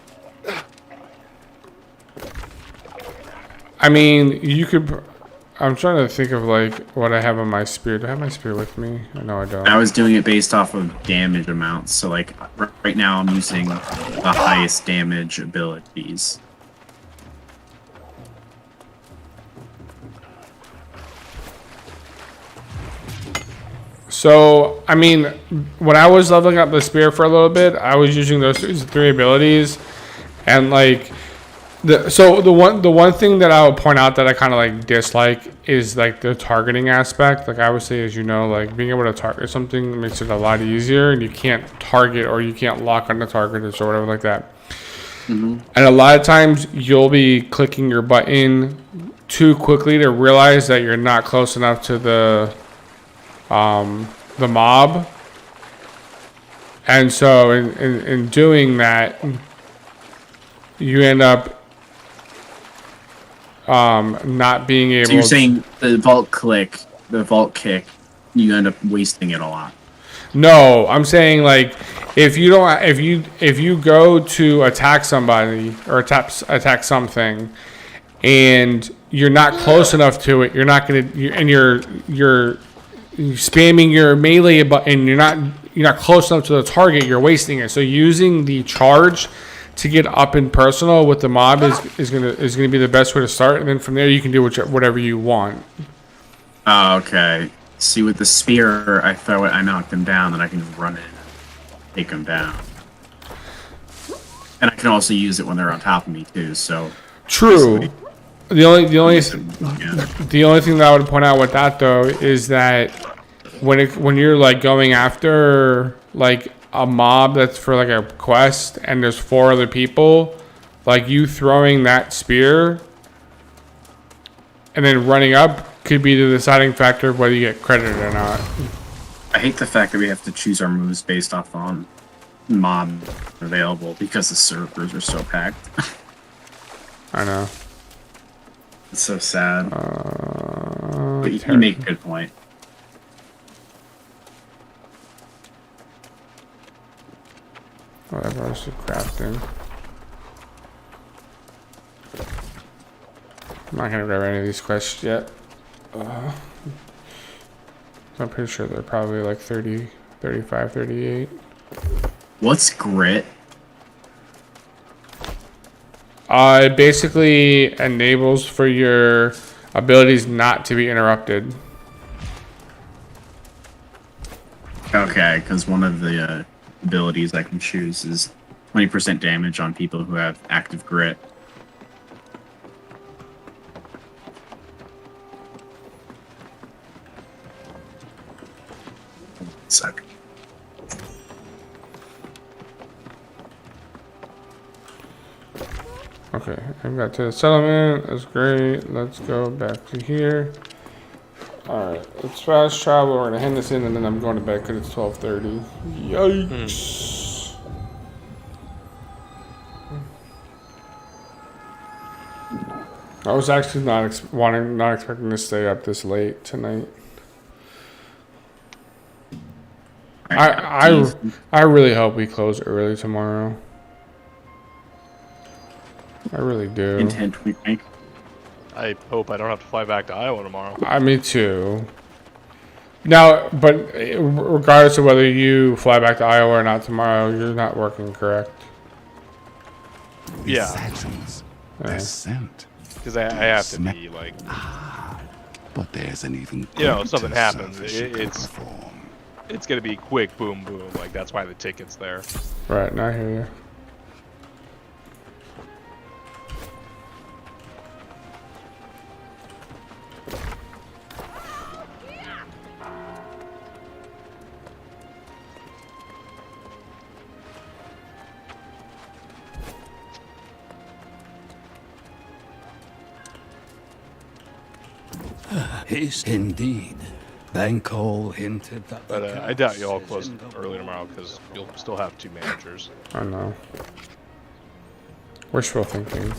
Speaker 1: I mean, you could. I'm trying to think of like what I have on my spear. Do I have my spear with me? No, I don't.
Speaker 5: I was doing it based off of damage amounts. So like right now I'm using the highest damage abilities.
Speaker 1: So, I mean, when I was leveling up the spear for a little bit, I was using those 3 abilities, and like, the one thing that I would point out that I kind of like dislike is like the targeting aspect. Like obviously, as you know, like being able to target something makes it a lot easier, and you can't target or you can't lock on the target or whatever like that. And a lot of times you'll be clicking your button too quickly to realize that you're not close enough to the mob, and so in doing that, you end up not being able.
Speaker 5: So you're saying the vault kick, you end up wasting it a lot.
Speaker 1: No, I'm saying like if you go to attack somebody or attack something, and you're not close enough to it, you're not gonna. You're spamming your melee button. You're not close enough to the target. You're wasting it. So using the charge to get up and personal with the mob is gonna be the best way to start, and then from there you can do whatever you want.
Speaker 5: Oh, okay. See, with the spear, I throw it, I knock them down, then I can just run in and take them down. And I can also use it when they're on top of me too. So
Speaker 1: true. The only
Speaker 5: Yeah.
Speaker 1: the only thing that I would point out with that though is that when you're like going after like a mob that's for like a quest and there's 4 other people, like you throwing that spear and then running up could be the deciding factor of whether you get credited or not.
Speaker 5: I hate the fact that we have to choose our moves based off on mob available because the servers are so packed.
Speaker 1: I know.
Speaker 5: It's so sad. But you make a good point.
Speaker 1: Whatever, I was just crafting. I'm not gonna grab any of these quests yet. I'm pretty sure they're probably like 30, 35, 38.
Speaker 5: What's grit?
Speaker 1: It basically enables for your abilities not to be interrupted.
Speaker 5: Okay, because one of the abilities I can choose is 20% damage on people who have active grit. Suck.
Speaker 1: Okay, I got to the settlement. That's great. Let's go back to here. Alright, let's fast travel. We're gonna hand this in and then I'm going to bed because it's 12:30. Yikes. I was actually not expecting to stay up this late tonight. I really hope we close early tomorrow. I really do.
Speaker 5: Intent we make.
Speaker 2: I hope I don't have to fly back to Iowa tomorrow.
Speaker 1: Me too. Now, but regardless of whether you fly back to Iowa or not tomorrow, you're not working, correct?
Speaker 2: Yeah.
Speaker 4: Satchels. Their scent.
Speaker 2: Because I have to be like,
Speaker 4: But there's an even
Speaker 2: you know, if something
Speaker 4: greater
Speaker 2: happens,
Speaker 4: service you could
Speaker 2: it's
Speaker 4: perform.
Speaker 2: it's gonna be quick, boom, boom. Like that's why the ticket's there.
Speaker 1: Right, now I hear you.
Speaker 4: Haste indeed. Banco hinted that.
Speaker 2: But I doubt you'll all close early tomorrow because you'll still have 2 managers.
Speaker 1: I know. Wishful thinking.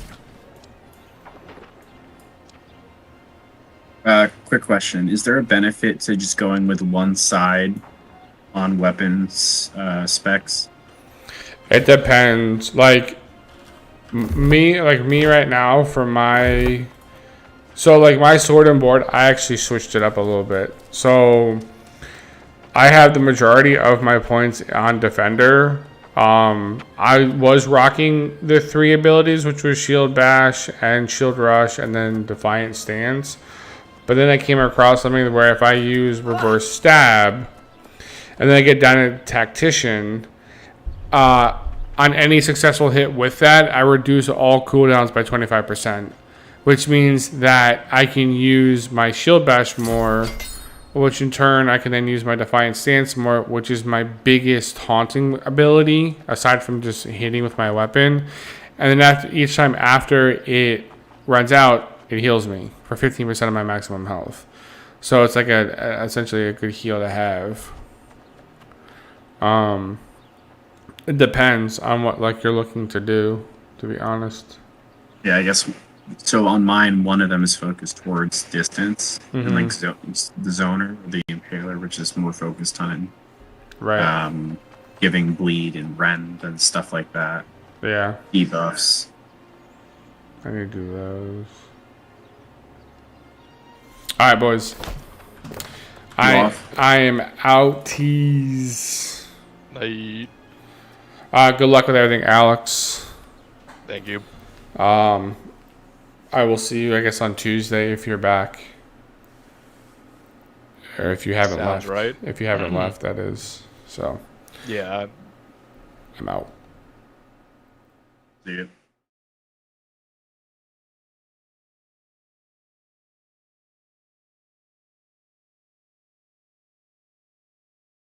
Speaker 5: Quick question. Is there a benefit to just going with one side on weapons specs?
Speaker 1: It depends. Like me right now for my my sword and board, I actually switched it up a little bit. So I have the majority of my points on defender. I was rocking the 3 abilities, which was shield bash and shield rush and then defiant stance. But then I came across something where if I use reverse stab and then I get down to tactician, on any successful hit with that, I reduce all cooldowns by 25%, which means that I can use my shield bash more, which in turn I can then use my defiant stance more, which is my biggest haunting ability aside from just hitting with my weapon. And then each time after it runs out, it heals me for 15% of my maximum health. So it's like essentially a good heal to have. It depends on what you're looking to do, to be honest.
Speaker 5: Yeah, I guess. So on mine, one of them is focused towards distance, and the zoner, the impaler, which is more focused on giving bleed and rend and stuff like that.
Speaker 1: Yeah.
Speaker 5: Debuffs.
Speaker 1: I need to do those. All right, boys. I am outies.
Speaker 2: Night.
Speaker 1: Good luck with everything, Alex.
Speaker 2: Thank you.
Speaker 1: I will see you, I guess, on Tuesday if you're back, or if you haven't left.
Speaker 2: Right.
Speaker 1: If you haven't left, that is. So.
Speaker 2: Yeah.
Speaker 1: I'm out.
Speaker 5: See you.